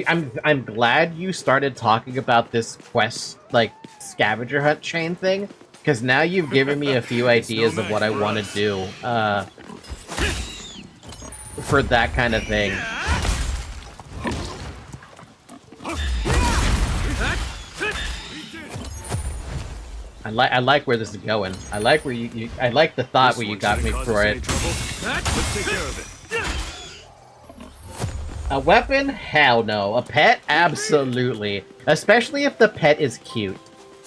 I'm glad you started talking about this quest, like, scavenger hunt chain thing, because now you've given me a few ideas of what I want to do for that kind of thing. I like where this is going. I like where I like the thought where you got me for it. Let's take care of it. A weapon? Hell no. A pet? Absolutely. Especially if the pet is cute.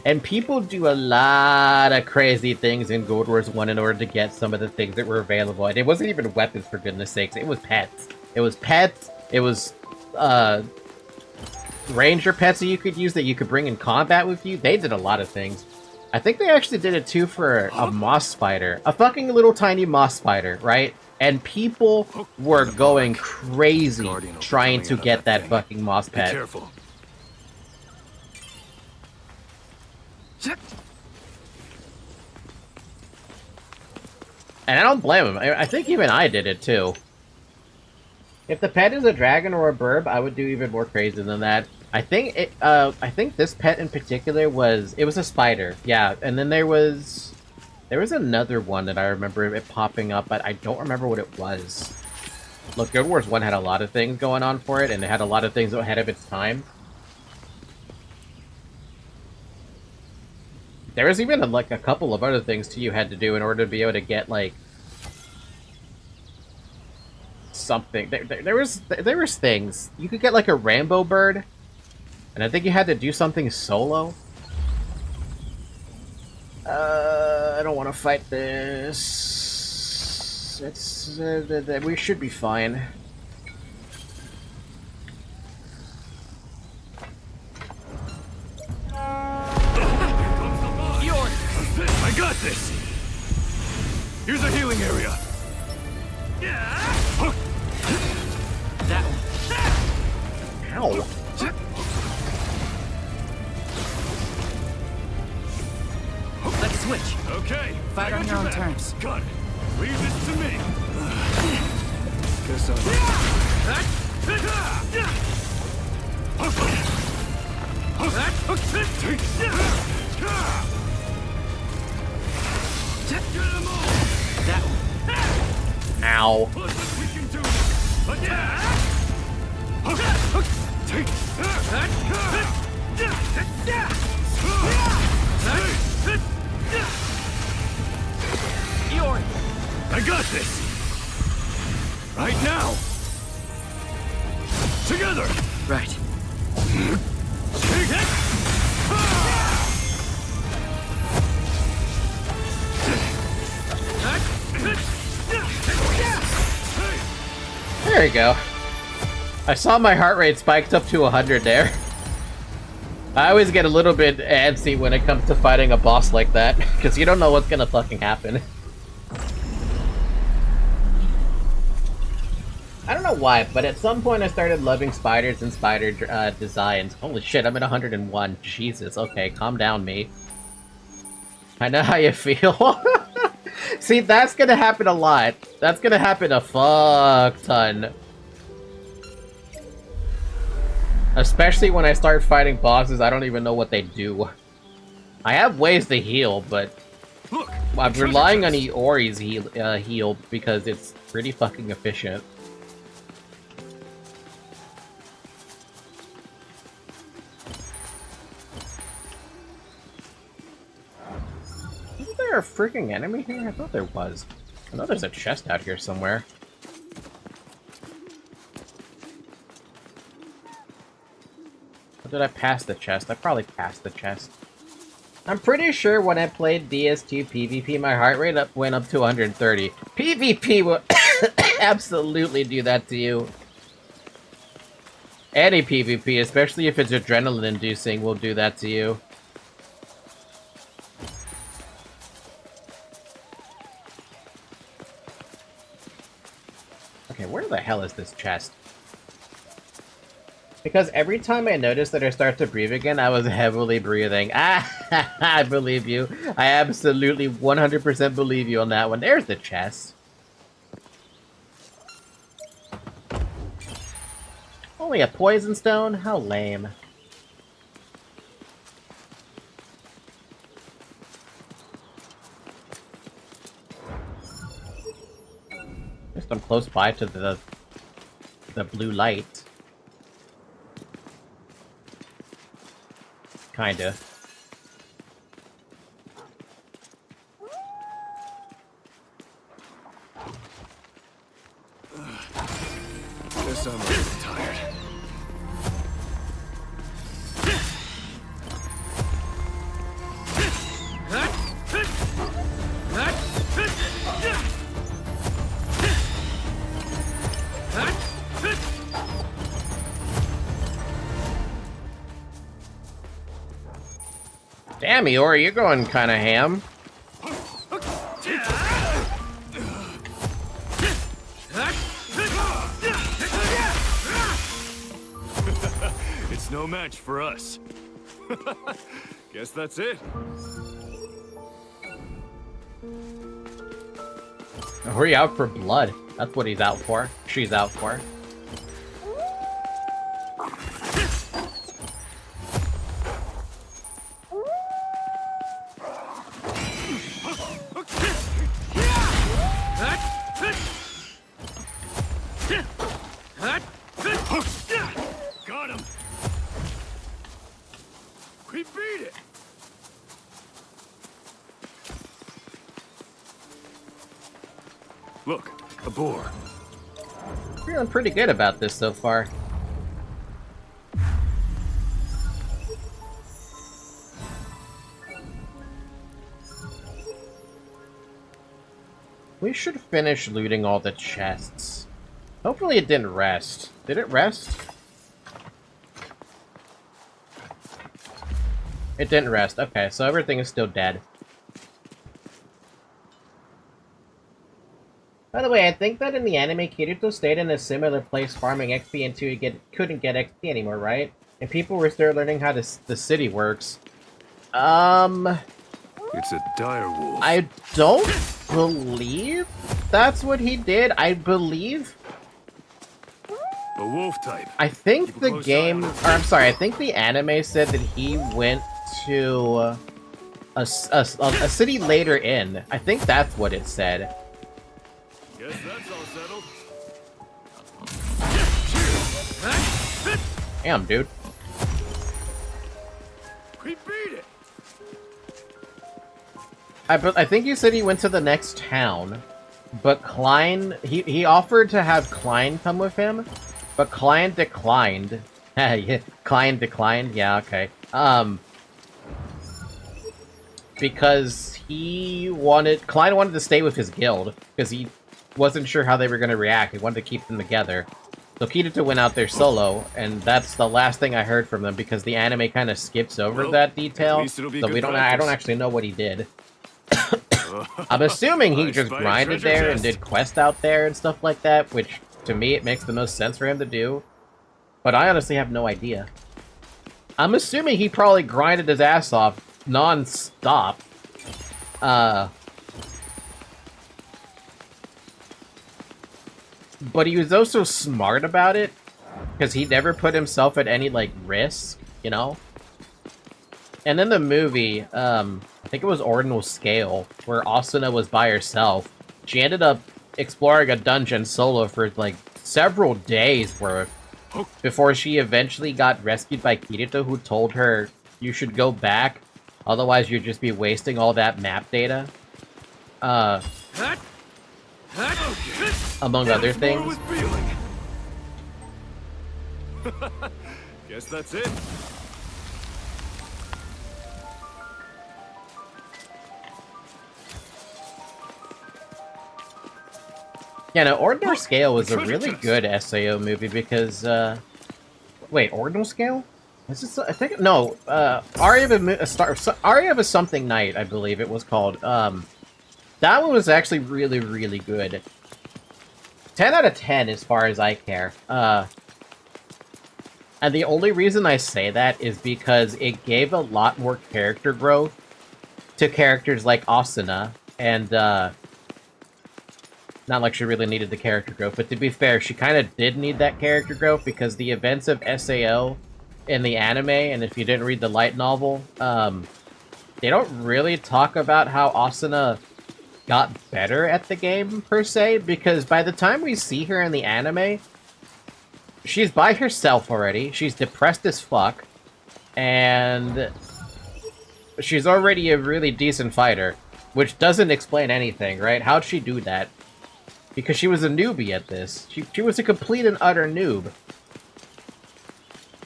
And people do a lot of crazy things in Guild Wars 1 in order to get some of the things that were available. And it wasn't even weapons, for goodness sakes. It was pets. It was pets. It was, ranger pets that you could use that you could bring in combat with you. They did a lot of things. I think they actually did it too for a moss spider. A fucking little tiny moss spider, right? And people were going crazy trying to get that fucking moss pet. Be careful. And I don't blame him. I think even I did it too. If the pet is a dragon or a burb, I would do even more crazy than that. I think this pet in particular was a spider. Yeah, and then there was another one that I remember it popping up, but I don't remember what it was. Look, Guild Wars 1 had a lot of things going on for it, and it had a lot of things ahead of its time. There was even like a couple of other things too you had to do in order to be able to get like something. There was things you could get, like a rainbow bird, and I think you had to do something solo. I don't want to fight this. We should be fine. I got this! Here's a healing area. That one. Ow. Let's switch. Okay. Fight I on got your own back. terms. Got it. Leave this to me. Guess That one. Ow. we can do this. I got this. Right now. Together. Right. you go. I saw my heart rate spiked up to 100 there. I always get a little bit antsy when it comes to fighting a boss like that, because you don't know what's gonna fucking happen. I don't know why, but at some point I started loving spiders and spider designs. Holy shit, I'm at 101. Jesus, okay, calm down, me. I know how you feel. See, that's gonna happen a lot. That's gonna happen a fuck ton. Especially when I start fighting bosses, I don't even know what they do. I have ways to heal, but Look, I'm relying on Iori's heal because it's pretty fucking efficient. Isn't there a freaking enemy here? I thought there was. I know there's a chest out here somewhere. Or did I pass the chest? I probably passed the chest. I'm pretty sure when I played DS2 PvP, my heart rate went up to 130. PvP will absolutely do that to you. Any PvP, especially if it's adrenaline-inducing, will do that to you. Okay, where the hell is this chest? Because every time I noticed that I start to breathe again, I was heavily breathing. Ah, I believe you. I absolutely 100% believe you on that one. There's the chest. Only a poison stone? How lame. At least I'm close by to the blue light. Kinda. Guess I'm a little tired. Damn, Iori, you're going kind of ham. It's no match for us. Guess that's it. Hurry out for blood. That's what he's out for. She's out for. Got him. We beat it. Look, a boar. Feeling pretty good about this so far. We should finish looting all the chests. Hopefully it didn't rest. Did it rest? It didn't rest. Okay, so everything is still dead. By the way, I think that in the anime, Kirito stayed in a similar place farming XP until he couldn't get XP anymore, right? And people were still learning how the city works. It's a dire wolf. I don't believe that's what he did. I believe... A wolf type. I think Keep a the close game... eye on Or, it. I'm sorry, I think the anime said that he went to a city later in. I think that's what it said. Guess that's all settled. Damn, dude. We beat it. I think you said he went to the next town, but Klein... He offered to have Klein come with him, but Klein declined. Yeah, Klein declined? Yeah, okay. Because Klein wanted to stay with his guild, because wasn't sure how they were going to react. He wanted to keep them together. So Kirito went out there solo, and that's the last thing I heard from them because the anime kind of skips over that detail. So I don't actually know what he did. I'm assuming he just grinded there and did quests out there and stuff like that, which to me it makes the most sense for him to do. But I honestly have no idea. I'm assuming he probably grinded his ass off non-stop. But he was also smart about it, because he never put himself at any, like, risk, you know? And in the movie, I think it was Ordinal Scale, where Asuna was by herself. She ended up exploring a dungeon solo for, like, several days worth, before she eventually got rescued by Kirito, who told her, you should go back, otherwise you'd just be wasting all that map data. Among other things. Guess that's it. Yeah, no, Ordinal Scale was a really good SAO movie because, wait, Ordinal Scale? Is this, I think, no, Aria of a Something Night, I believe it was called. That one was actually really, really good. 10 out of 10 as far as I care. And the only reason I say that is because it gave a lot more character growth to characters like Asuna, and, not like she really needed the character growth, but to be fair, she kind of did need that character growth because the events of SAO in the anime, and if you didn't read the light novel, they don't really talk about how Asuna got better at the game, per se, because by the time we see her in the anime, she's by herself already, she's depressed as fuck, and she's already a really decent fighter, which doesn't explain anything, right? How'd she do that? Because she was a newbie at this. She was a complete and utter noob.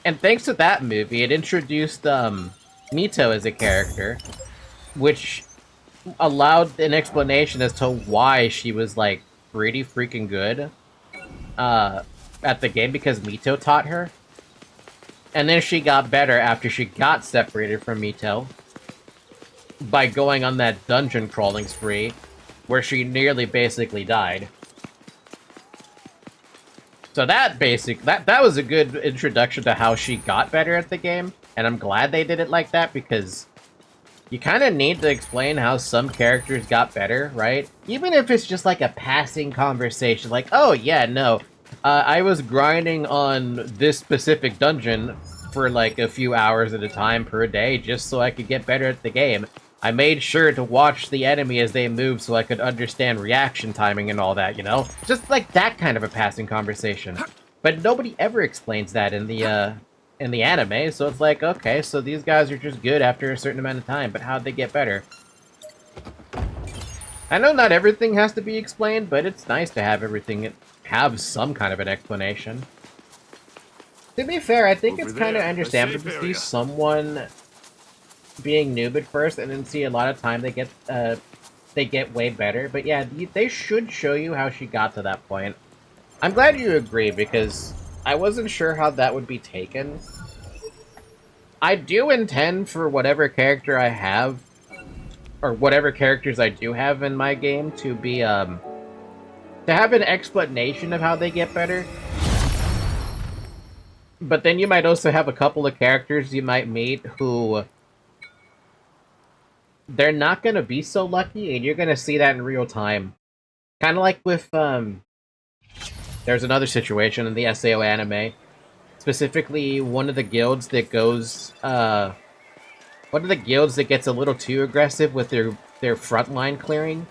And thanks to that movie, it introduced, Mito as a character, which allowed an explanation as to why she was, like, pretty freaking good, at the game, because Mito taught her. And then she got better after she got separated from Mito by going on that dungeon crawling spree, where she nearly basically died. So that was a good introduction to how she got better at the game, and I'm glad they did it like that, because you kind of need to explain how some characters got better, right? Even if it's just like a passing conversation, like, oh yeah, no, I was grinding on this specific dungeon for like a few hours at a time per day just so I could get better at the game. I made sure to watch the enemy as they moved so I could understand reaction timing and all that, you know? Just like that kind of a passing conversation. But nobody ever explains that in the anime, so it's like, okay, so these guys are just good after a certain amount of time, but how'd they get better? I know not everything has to be explained, but it's nice to have everything have some kind of an explanation. To be fair, I think it's kind of understandable to see someone being noob at first, and then see a lot of time they get way better. But yeah, they should show you how she got to that point. I'm glad you agree, because I wasn't sure how that would be taken. I do intend for whatever character I have, or whatever characters I do have in my game, to be, to have an explanation of how they get better. But then you might also have a couple of characters you might meet who they're not gonna be so lucky, and you're gonna see that in real time. Kind of like with, there's another situation in the SAO anime. Specifically, one of the guilds that goes, one of the guilds that gets a little too aggressive with their frontline clearing,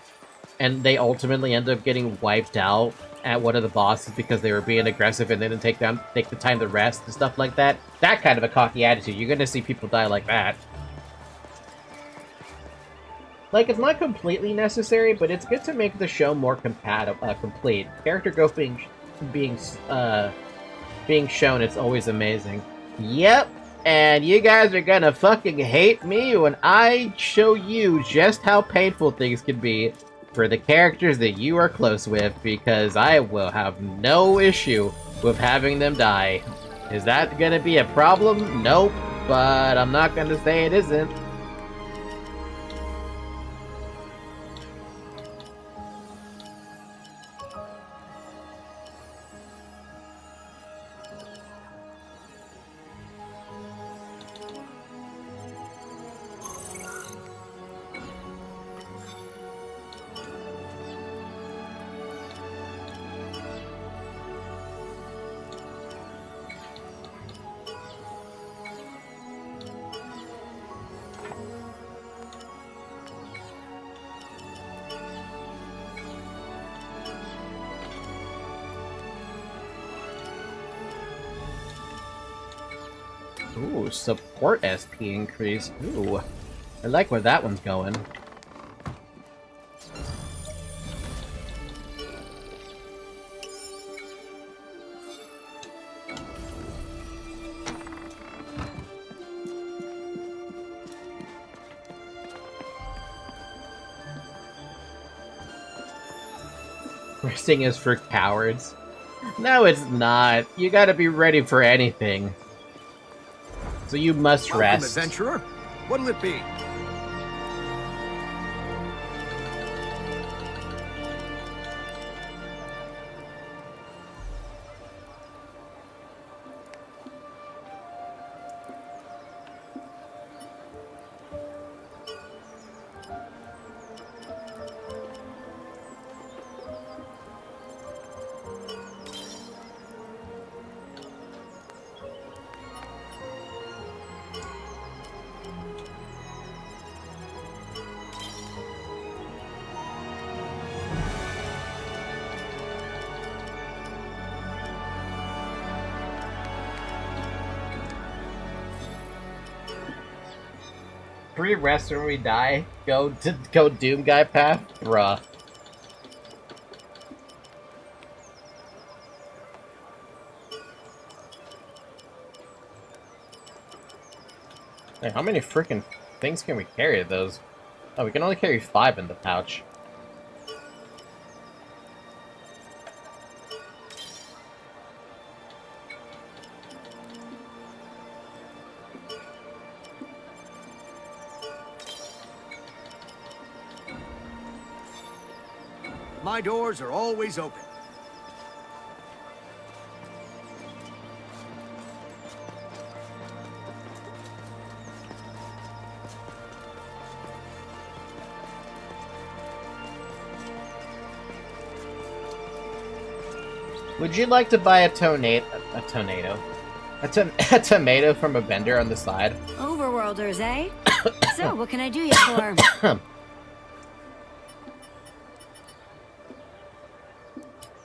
and they ultimately end up getting wiped out at one of the bosses because they were being aggressive and they didn't take the time to rest and stuff like that. That kind of a cocky attitude. You're gonna see people die like that. Like, it's not completely necessary, but it's good to make the show more complete. Character growth being shown, it's always amazing. Yep, and you guys are gonna fucking hate me when I show you just how painful things can be. for the characters that you are close with, because I will have no issue with having them die. Is that gonna be a problem? Nope, but I'm not gonna say it isn't. Ooh, support SP increase. Ooh, I like where that one's going. Resting is for cowards. No, it's not. You gotta be ready for anything. So you must rest. Adventurer. What'll it be? Free rest when we die? Go Doom Guy path? Bruh. Hey, how many freaking things can we carry of those? Oh, we can only carry 5 in the pouch. My doors are always open. Would you like to buy a tomato from a vendor on the side? Overworlders, eh? So, what can I do you for?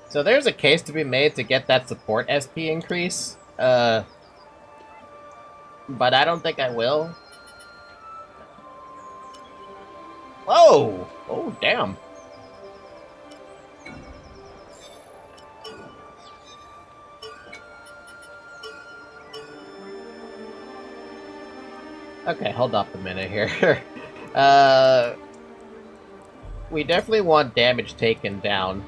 So there's a case to be made to get that support SP increase, but I don't think I will. Whoa! Oh, damn. Okay, hold up a minute here. We definitely want damage taken down.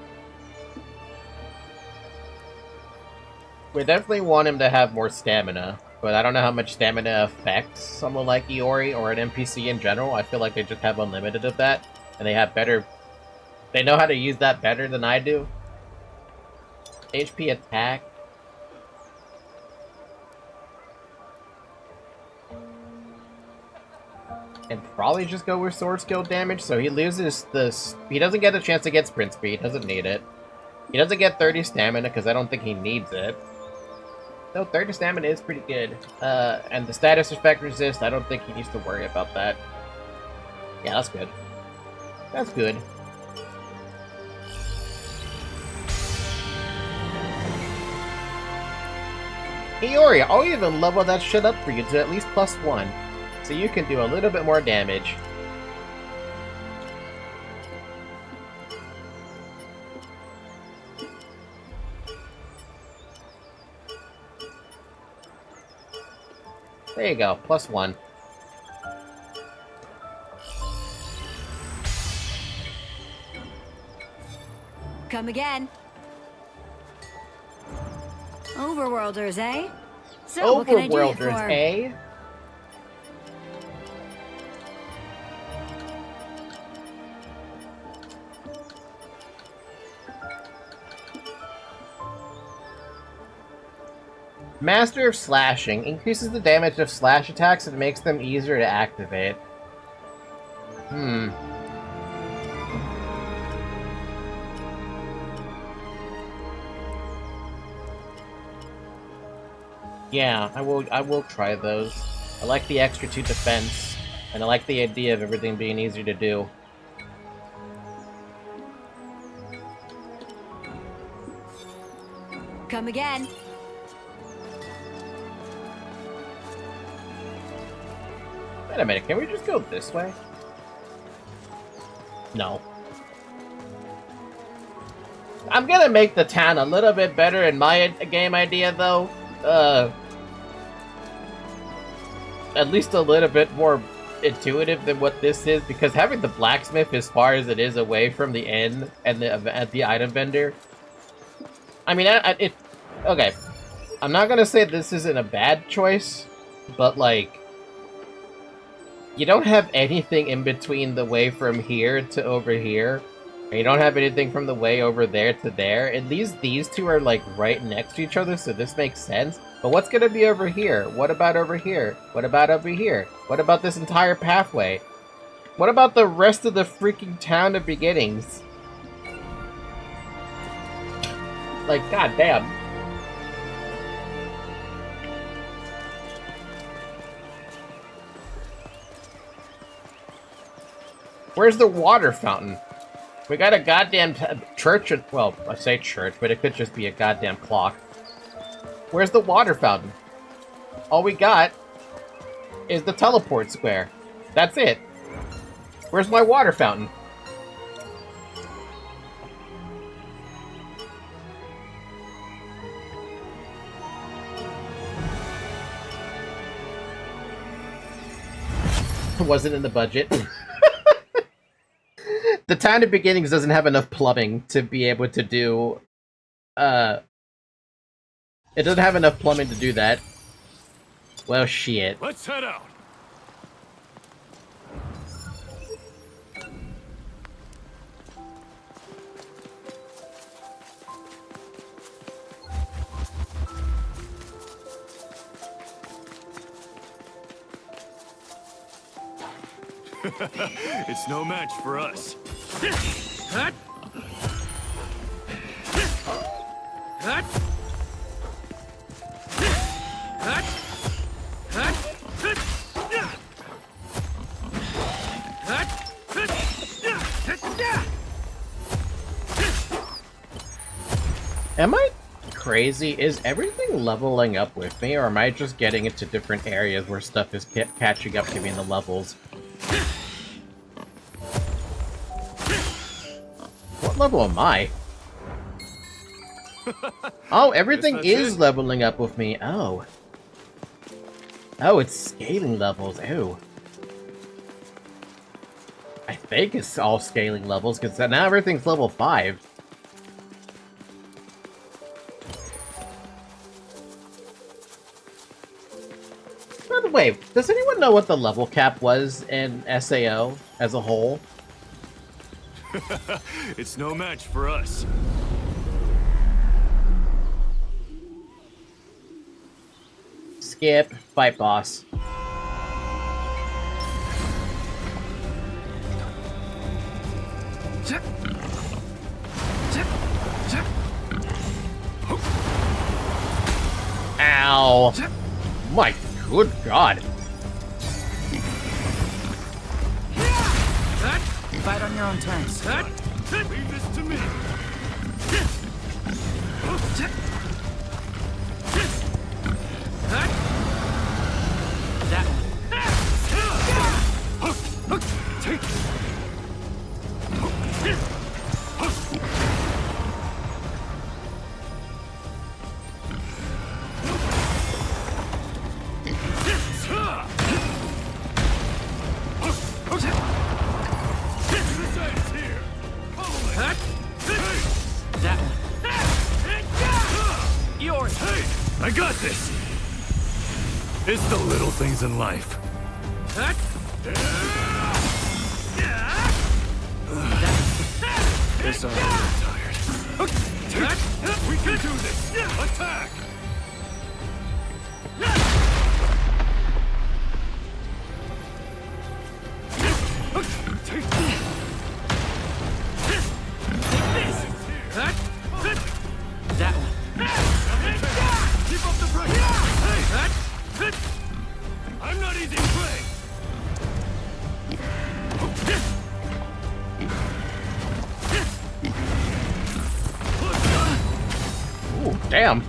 We definitely want him to have more stamina, but I don't know how much stamina affects someone like Iori or an NPC in general. I feel like they just have unlimited of that, and they have better... They know how to use that better than I do. HP attack. And probably just go with sword skill damage, so he loses this... He doesn't get a chance to get sprint speed, doesn't need it. He doesn't get 30 stamina, because I don't think he needs it. Though 30 stamina is pretty good. And the status effect resist, I don't think he needs to worry about that. Yeah, that's good. That's good. Iori, I'll even level that shit up for you to at least +1. So you can do a little bit more damage. There you go, +1. Come again. Overworlders, eh? So what can I do you Overworlders, for? eh? Master of Slashing increases the damage of slash attacks and makes them easier to activate. Yeah, I will try those. I like the extra 2 defense, and I like the idea of everything being easier to do. Come again. Wait a minute, can we just go this way? No. I'm gonna make the town a little bit better in my game idea, though. At least a little bit more intuitive than what this is, because having the blacksmith as far as it is away from the inn and the item vendor. I mean, okay. I'm not gonna say this isn't a bad choice, but like, you don't have anything in between the way from here to over here. And you don't have anything from the way over there to there. And these two are like right next to each other, so this makes sense. But what's gonna be over here? What about over here? What about over here? What about this entire pathway? What about the rest of the freaking town of beginnings? Like, goddamn. Where's the water fountain? We got a goddamn church, well, I say church, but it could just be a goddamn clock. Where's the water fountain? All we got is the teleport square. That's it. Where's my water fountain? Wasn't in the budget. The town of beginnings doesn't have enough plumbing to be able to do, it doesn't have enough plumbing to do that. Well, shit. Let's head out. It's no match for us. Am I crazy? Is everything leveling up with me, or am I just getting into different areas where stuff is catching up to me in the levels? What level am I? Oh, everything is leveling up with me. Oh. Oh, it's scaling levels. Ew. I think it's all scaling levels, because now everything's level 5. By the way, does anyone know what the level cap was in SAO as a whole? It's no match for us. Skip. Fight boss. Ow. My good god. Fight on your own terms. Leave this to me. That one. Take it. I got this! It's the little things in life. Guess I'm a little tired. We can do this! Attack! That one. Keep up the pressure! Hey! I'm not easy prey! Ooh, damn.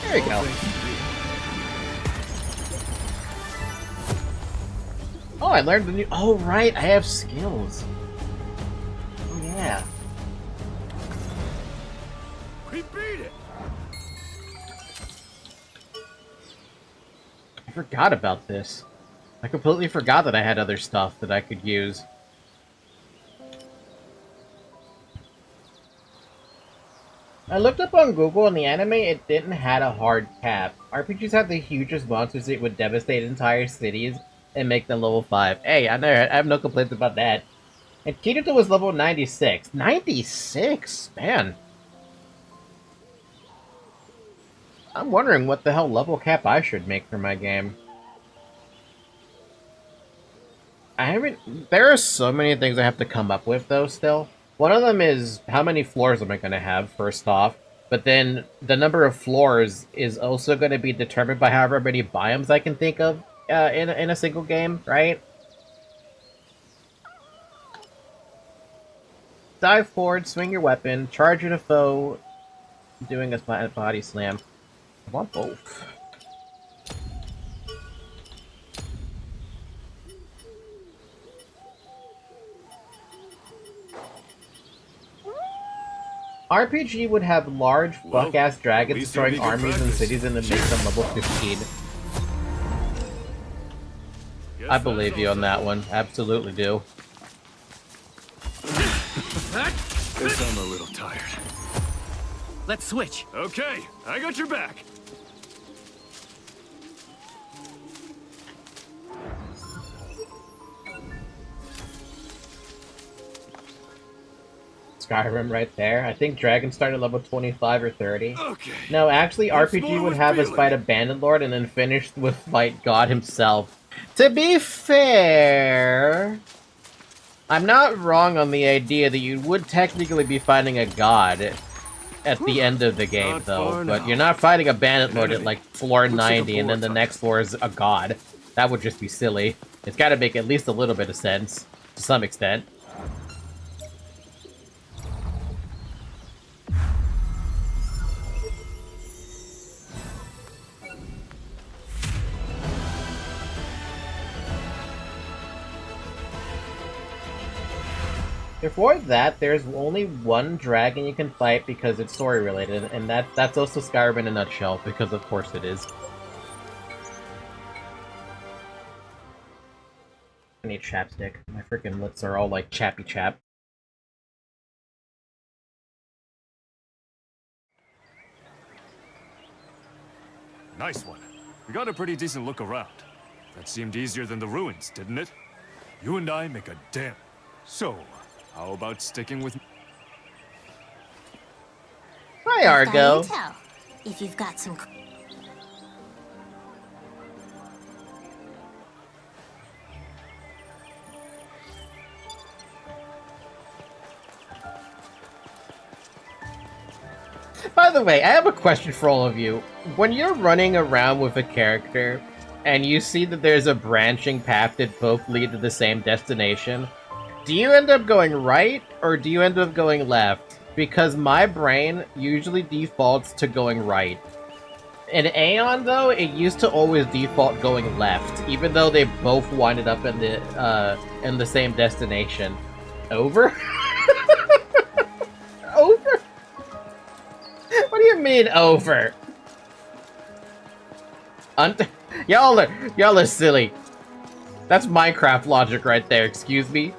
There you go. Oh, I learned the new. Oh, right, I have skills. Oh, yeah. We beat it! I forgot about this. I completely forgot that I had other stuff that I could use. I looked up on Google and the anime, it didn't have a hard cap. RPGs have the hugest monsters that would devastate entire cities and make them level 5. Hey, I have no complaints about that. And Kirito was level 96. 96? Man. I'm wondering what the hell level cap I should make for my game. There are so many things I have to come up with, though, still. One of them is, how many floors am I going to have, first off? But then, the number of floors is also going to be determined by however many biomes I can think of in a single game, right? Dive forward, swing your weapon, charge at a foe, doing a body slam. I want both. RPG would have large, fuck-ass dragons destroying armies and cities and then make them level 15. I believe you on that one. Absolutely do. Guess I'm a little tired. Let's switch. Okay, I got your back. Skyrim right there. I think dragons start at level 25 or 30. Okay. No, actually, Once RPG more would with have us feeling. fight a bandit lord and then finish with fight God himself. To be fair, I'm not wrong on the idea that you would technically be fighting a god at the end of the game, Not though. far But now. you're not fighting a bandit lord at Enemy. like floor Looks like a 90 and then the board next floor is a god. That would just be silly. It's got to make at least a little bit of sense, to some extent. Before that, there's only one dragon you can fight because it's story related, and that's also Skyrim in a nutshell, because of course it is. I need chapstick. My freaking lips are all like chappy chap. Nice one. We got a pretty decent look around. That seemed easier than the ruins, didn't it? You and I make a damn... So, how about sticking with... Hi, Argo. Intel, if you've got some... By the way, I have a question for all of you. When you're running around with a character, and you see that there's a branching path that both lead to the same destination, do you end up going right, or do you end up going left? Because my brain usually defaults to going right. In Aeon, though, it used to always default going left, even though they both winded up in the same destination. Over? Over? What do you mean over? Y'all are silly. That's Minecraft logic right there. Excuse me.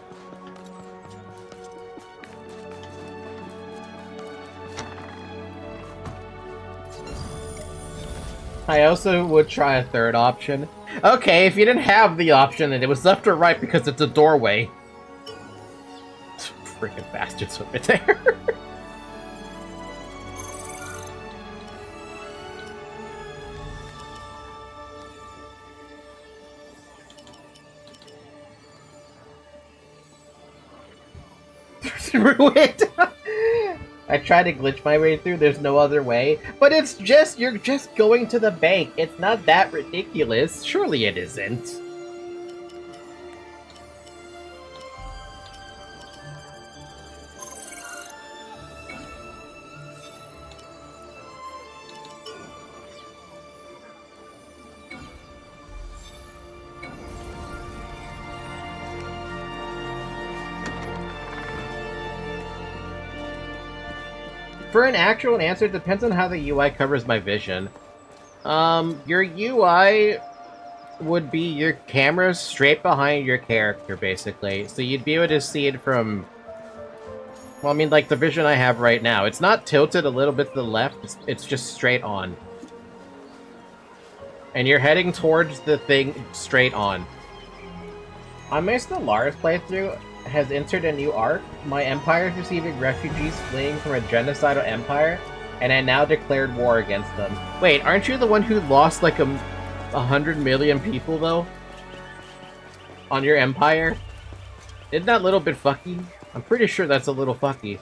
I also would try a third option. Okay, if you didn't have the option and it was left or right because it's a doorway. Freaking bastards over there. Through it. I tried to glitch my way through, there's no other way. But it's just, you're just going to the bank. It's not that ridiculous. Surely it isn't. For an actual answer, it depends on how the UI covers my vision. Your UI would be your camera straight behind your character, basically. So you'd be able to see it from... Well, I mean, like the vision I have right now. It's not tilted a little bit to the left, it's just straight on. And you're heading towards the thing straight on. On my Stellaris playthrough, has entered a new arc. My empire is receiving refugees fleeing from a genocidal empire, and I now declared war against them. Wait, aren't you the one who lost like 100 million people, though? On your empire? Isn't that a little bit fucky? I'm pretty sure that's a little fucky.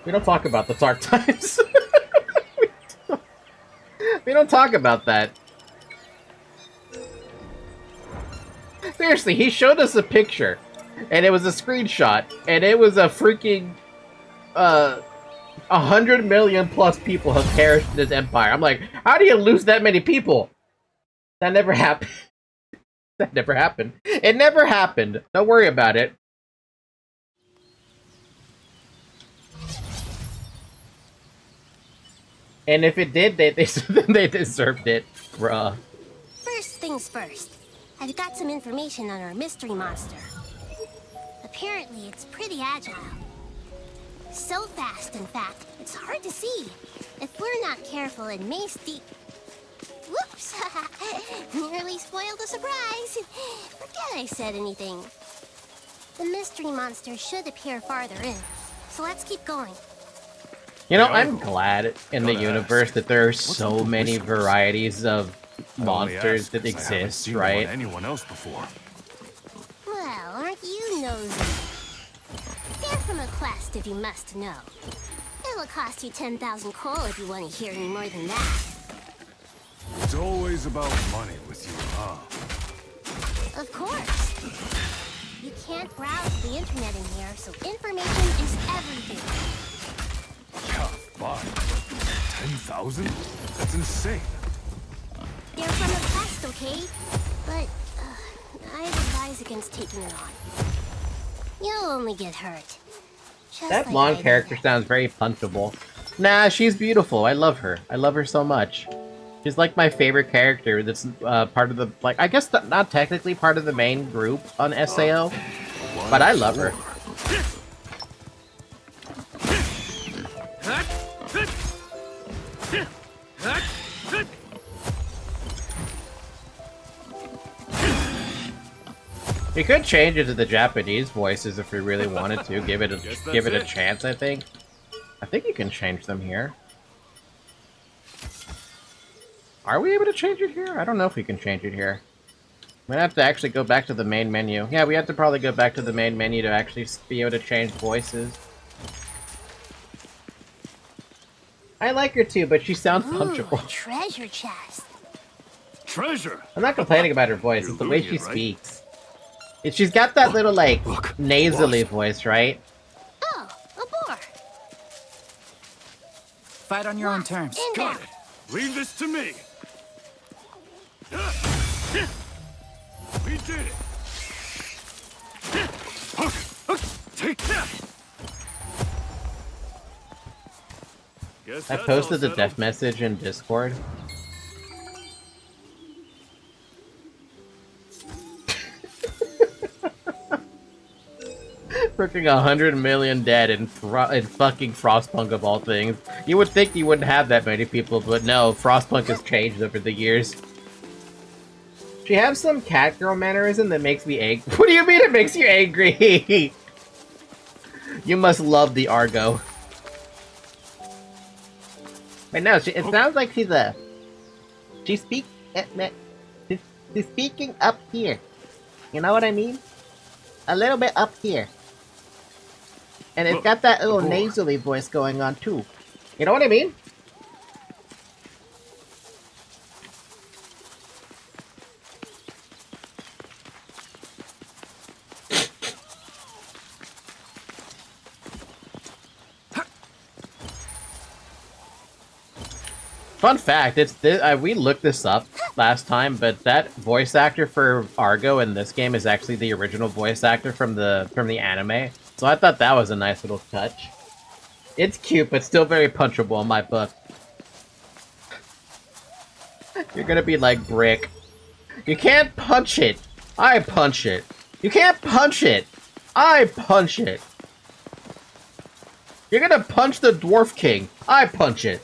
We don't talk about the dark times. We don't talk about that. Seriously, he showed us a picture, and it was a screenshot, and it was a freaking 100 million plus people have perished in this empire. I'm like, how do you lose that many people? That never happened. That never happened. It never happened. Don't worry about it. And if it did, they deserved it, bruh. First things first. I've got some information on our mystery monster. Apparently, it's pretty agile. So fast, in fact, it's hard to see. If we're not careful, it may steep... Whoops! Nearly spoiled the surprise. Forget I said anything. The mystery monster should appear farther in, so let's keep going. You know, I'm glad in the universe that there are so many varieties of monsters that exist, right? Anyone else before? Well, aren't you nosy? They're from a quest, if you must know. It'll cost you 10,000 coal if you want to hear any more than that. It's always about money with you, huh? Of course. You can't browse the internet in here, so information is everything. Yeah, but 10,000? That's insane. They're from a quest, okay? But I advise against taking it on. You'll only get hurt. Just That like blonde I character did. sounds very punchable. Nah, she's beautiful. I love her. I love her so much. She's like my favorite character that's part of the, like, I guess not technically part of the main group on SAO, but I love her. We could change it to the Japanese voices if we really wanted to. Give it a chance, I think. I think you can change them here. Are we able to change it here? I don't know if we can change it here. I'm gonna have to actually go back to the main menu. Yeah, we have to probably go back to the main menu to actually be able to change voices. I like her too, but she sounds punchable. Ooh, treasure chest. Treasure! I'm not complaining about her voice, You're it's the way losing she it, right? speaks. She's got that little, like, Look, nasally wasp. voice, right? Oh, a boar. Fight on your own terms. Got it. Leave this to me. We did it. Take that. Guess I that's posted all the settled. death message in Discord. Freaking 100 million dead in fucking Frostpunk of all things. You would think you wouldn't have that many people, but no, Frostpunk has changed over the years. She has some cat girl mannerism that makes me angry. What do you mean it makes you angry? You must love the Argo. But no, it sounds like she's she's speaking up here. You know what I mean? A little bit up here. And it's got that little nasally voice going on too. You know what I mean? Fun fact, we looked this up last time, but that voice actor for Argo in this game is actually the original voice actor from the anime. So I thought that was a nice little touch. It's cute, but still very punchable in my book. You're gonna be like Brick. You can't punch it! I punch it! You can't punch it! I punch it! You're gonna punch the Dwarf King! I punch it!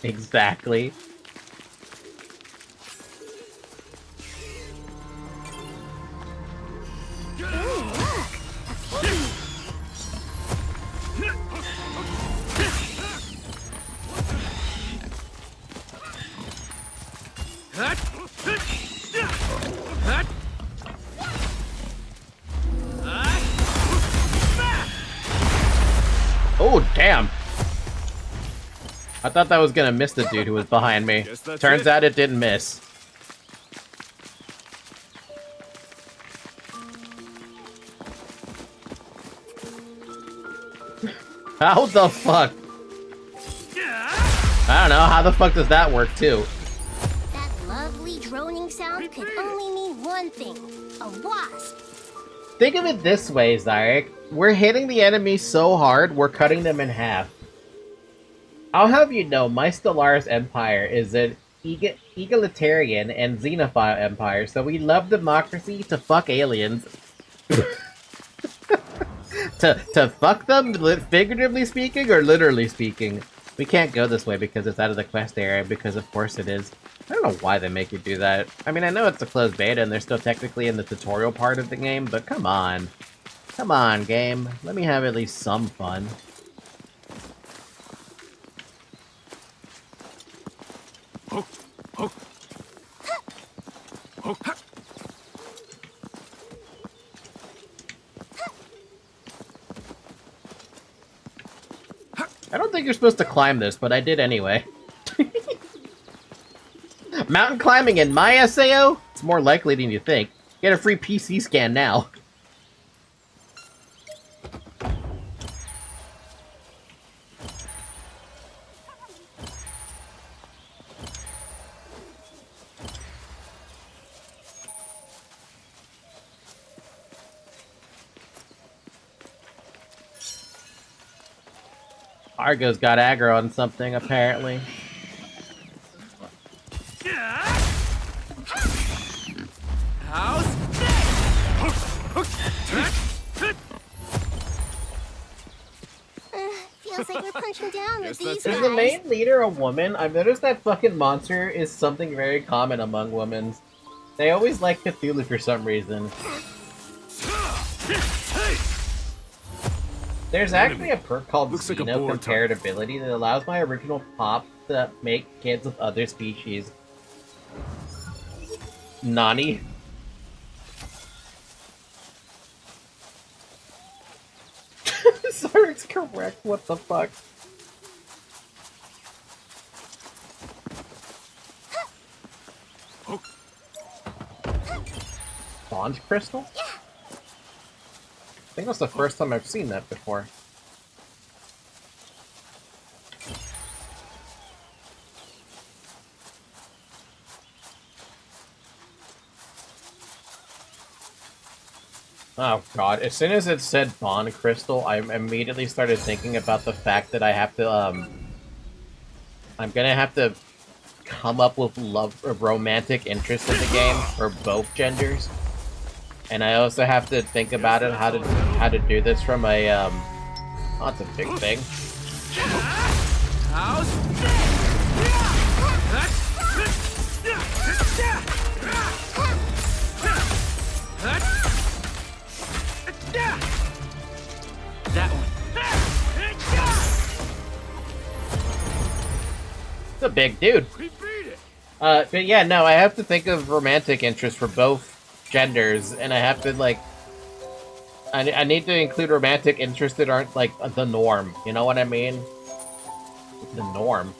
Exactly. Oh, damn! I thought that was gonna miss the dude who was behind me. Turns out it didn't miss. How the fuck? I don't know, how the fuck does that work too? That lovely droning sound could only mean one thing. A wasp. Think of it this way, Zyrek. We're hitting the enemy so hard, we're cutting them in half. I'll have you know, my Stellaris Empire is an egalitarian and xenophile empire, so we love democracy to fuck aliens. to fuck them, figuratively speaking or literally speaking. We can't go this way because it's out of the quest area, because of course it is. I don't know why they make you do that. I mean, I know it's a closed beta and they're still technically in the tutorial part of the game, but come on. Come on, game. Let me have at least some fun. I don't think you're supposed to climb this, but I did anyway. Mountain climbing in my SAO? It's more likely than you think. Get a free PC scan now. Argo's got aggro on something, apparently. Feels like we're punching down with these Is the guys. main leader a woman? I've noticed that fucking monster is something very common among women. They always like Cthulhu for some reason. There's actually a perk called Looks like a Xeno boar Comparability that allows my original pop to make kids of other species. Nani? Sorry, it's correct. What the fuck? Bond crystal? Yeah. I think that's the first time I've seen that before. Oh god, as soon as it said Bond Crystal, I immediately started thinking about the fact that I have to, I'm gonna have to come up with romantic interest in the game for both genders. And I also have to think about it, how to do this from a, oh, that's a big thing. That one. It's a big dude. But yeah, no, I have to think of romantic interest for both genders, and I have to, like, I need to include romantic interests that aren't, like, the norm. You know what I mean? The norm.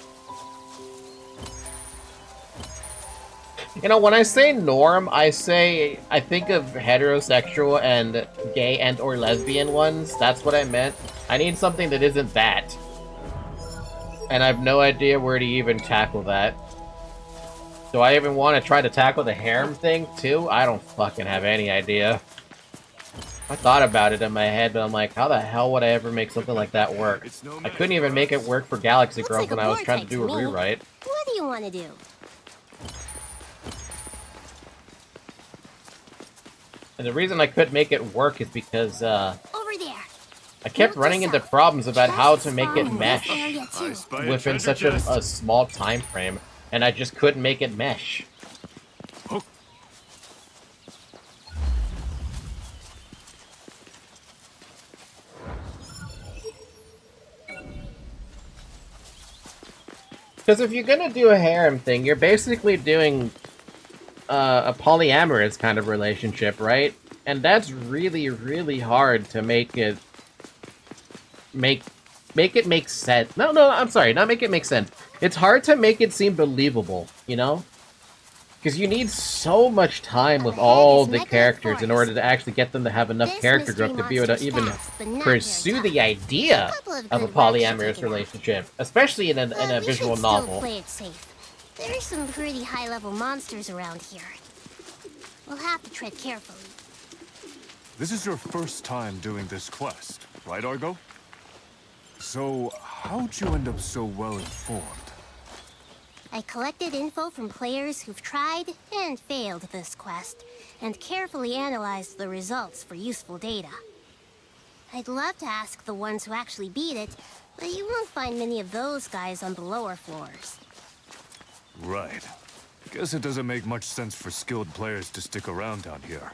You know, when I say norm, I think of heterosexual and gay and or lesbian ones. That's what I meant. I need something that isn't that. And I have no idea where to even tackle that. Do I even want to try to tackle the harem thing, too? I don't fucking have any idea. I thought about it in my head, but I'm like, how the hell would I ever make something like that work? I couldn't even make it work for Galaxy Girls when I was trying to do a rewrite. What do you want to do? And the reason I couldn't make it work is because, Over there. I kept running into problems about how to make it mesh within such a small time frame, and I just couldn't make it mesh. Because if you're gonna do a harem thing, you're basically doing a polyamorous kind of relationship, right? And that's really, really hard to make it make sense. No, I'm sorry, not make it make sense. It's hard to make it seem believable, you know? Because you need so much time with all the characters in order to actually get them to have enough character growth to be able to even pursue the idea of a polyamorous relationship, especially in a visual novel. Play it safe. There are some pretty high-level monsters around here. We'll have to tread carefully. This is your first time doing this quest, right, Argo? So, how'd you end up so well informed? I collected info from players who've tried and failed this quest, and carefully analyzed the results for useful data. I'd love to ask the ones who actually beat it, but you won't find many of those guys on the lower floors. Right. Guess it doesn't make much sense for skilled players to stick around down here.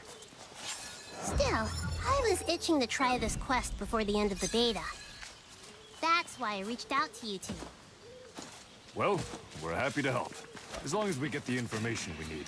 Still, I was itching to try this quest before the end of the beta. That's why I reached out to you two. Well, we're happy to help, as long as we get the information we need.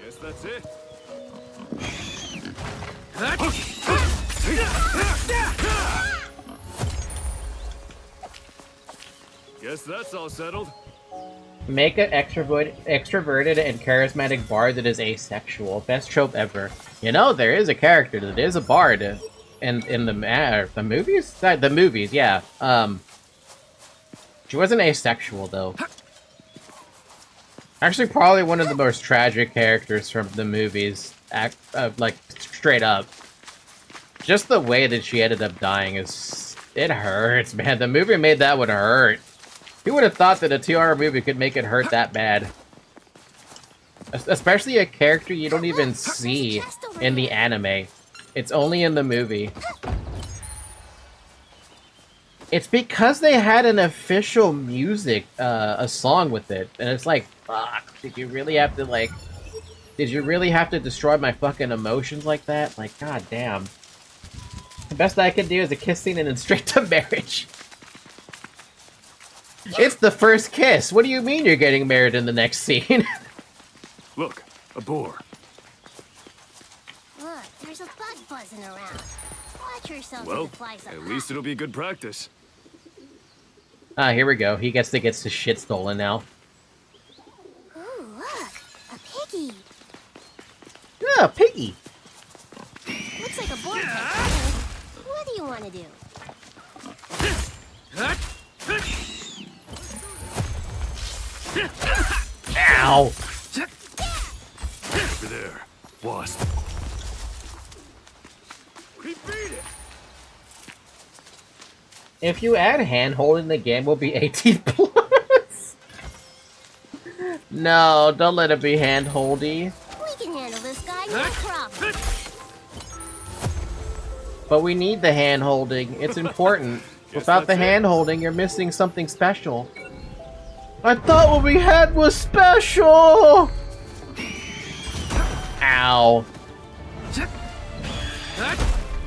Guess that's it. Guess that's all settled. Make an extroverted and charismatic bard that is asexual. Best trope ever. You know, there is a character that is a bard in the movies? The movies, yeah. She wasn't asexual, though. Actually, probably one of the most tragic characters from the movies. Like, straight up. Just the way that she ended up dying is... It hurts, man. The movie made that one hurt. Who would have thought that a 2-hour movie could make it hurt that bad? Especially a character you don't even see in the anime. It's only in the movie. It's because they had an official music, a song with it. And it's like, fuck, did you really have to, like... Did you really have to destroy my fucking emotions like that? Like, god damn. The best I could do is a kiss scene and then straight to marriage. It's the first kiss. What do you mean you're getting married in the next scene? Look, a boar. Look, there's a bug buzzing around. Watch yourself Well, if it flies up at least it'll be good practice. Ah, here we go. He gets his shit stolen now. Ooh, look, a piggy. Yeah, piggy. Looks like a board game. What do you want to do? Ow. Over there. Wasp. We beat it! If you add hand-holding, the game will be 18 plus. No, don't let it be hand-holdy. We can handle this guy, no problem. But we need the hand-holding. It's important. Without the that's it. hand-holding, you're missing something special. I thought what we had was special! Ow.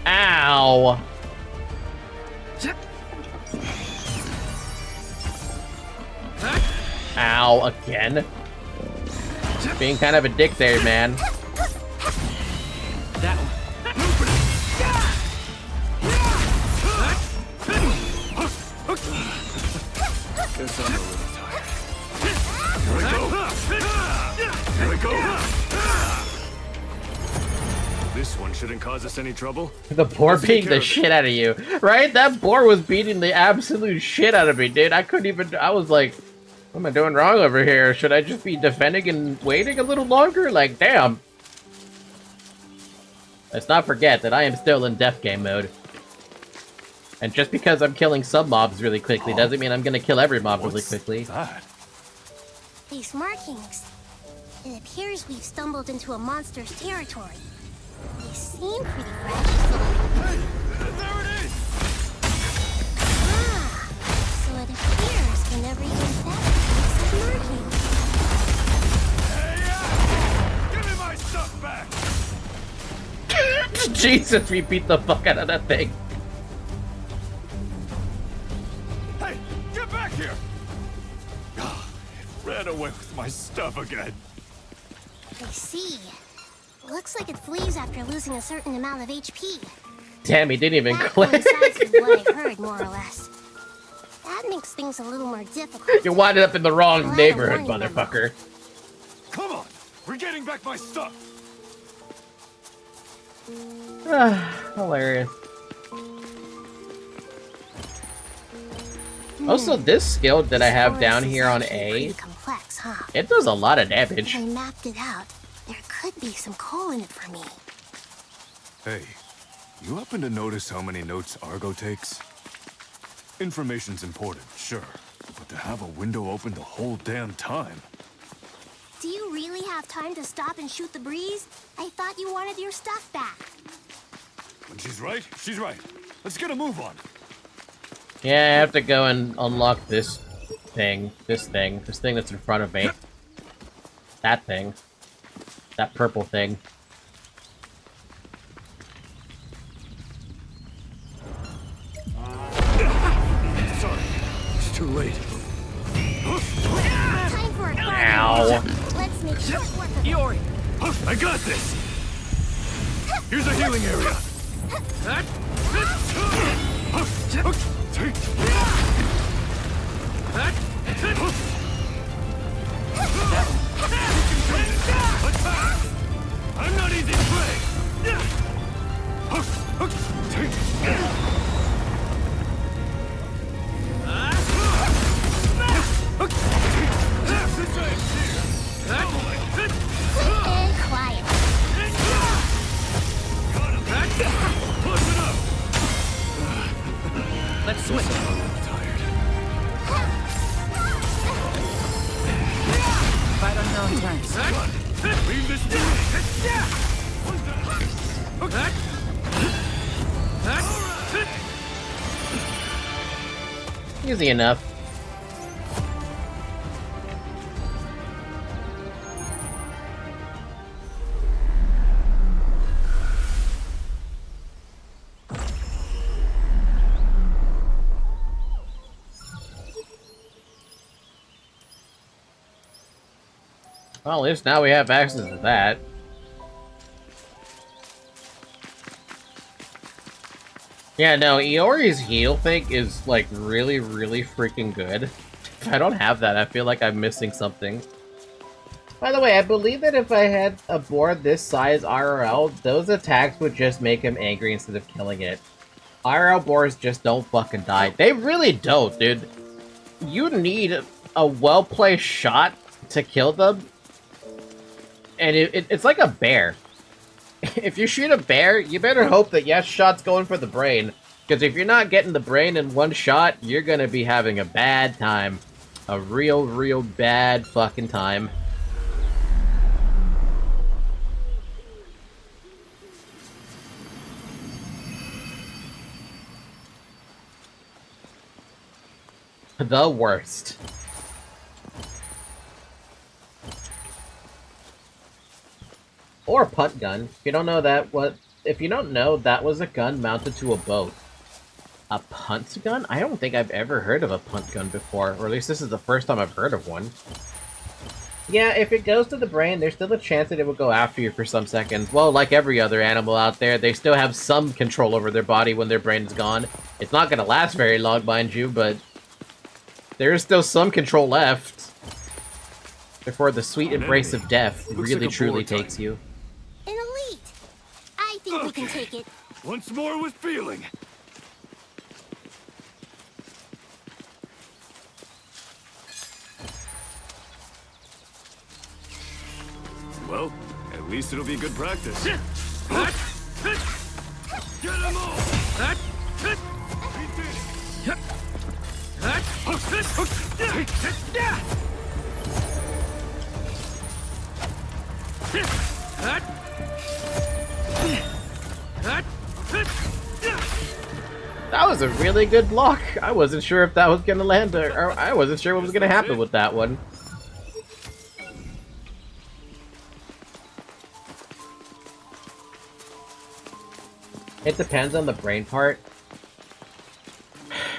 Ow. Ow, again? Being kind of a dick there, man. That one. Guess I'm a little tired. Here I go! Here I go! This one shouldn't cause us any trouble. The boar Let's take beating care the of it. shit out of you. Right? That boar was beating the absolute shit out of me, dude. I couldn't even... I was like, what am I doing wrong over here? Should I just be defending and waiting a little longer? Like, damn. Let's not forget that I am still in death game mode. And just because I'm killing some mobs really quickly doesn't mean I'm gonna kill every mob really What's quickly. that? These markings. It appears we've stumbled into a monster's territory. They seem pretty fresh, so... There it is! Ah, so it appears whenever you infect some markings. Hey, give me my stuff back! Jesus, we beat the fuck out of that thing. Hey, get back here! Ah, it ran away with my stuff again. I see. Looks like it flees after losing a certain amount of HP. Damn, he didn't even That click. coincides with what I heard, more or less. That makes things a little more difficult. You wound up in the wrong Well, I neighborhood, don't want motherfucker. Come on, we're getting back my stuff. Hilarious. Also, this skill that I have down here on A, Pretty complex, huh? it does a lot of If damage. I mapped it out, there could be some coal in it for me. Hey, you happen to notice how many notes Argo takes? Information's important, sure, but to have a window open the whole damn time. Do you really have time to stop and shoot the breeze? I thought you wanted your stuff back. When she's right, she's right. Let's get a move on. Yeah, I have to go and unlock this thing that's in front of me. That thing. That purple thing. Sorry, it's too late. Time for a Ow. Let's make short work of it. Iori! I got this! Here's a healing area. I'm not easy prey! And quiet. Let's switch. Fight unknown terms. Leave this to Easy enough. Well, at least now we have access to that. Yeah, no, Iori's heal thing is, like, really, really freaking good. If I don't have that, I feel like I'm missing something. By the way, I believe that if I had a board this size IRL, those attacks would just make him angry instead of killing it. IRL boards just don't fucking die. They really don't, dude. You need a well-placed shot to kill them. And it's like a bear. If you shoot a bear, you better hope that yes, shot's going for the brain. Because if you're not getting the brain in one shot, you're gonna be having a bad time. A real, real bad fucking time. The worst. Or punt gun. If you don't know that, if you don't know, that was a gun mounted to a boat. A punt gun? I don't think I've ever heard of a punt gun before, or at least this is the first time I've heard of one. Yeah, if it goes to the brain, there's still a chance that it will go after you for some seconds. Well, like every other animal out there, they still have some control over their body when their brain is gone. It's not gonna last very long, mind you, but there is still some control left before the sweet embrace of death really truly takes you. An elite. I think we can take it. Once more with feeling. Well, at least it'll be good practice. Get them all! That was a really good block. I wasn't sure if that was gonna land, or I wasn't sure what was gonna happen with that one. It depends on the brain part.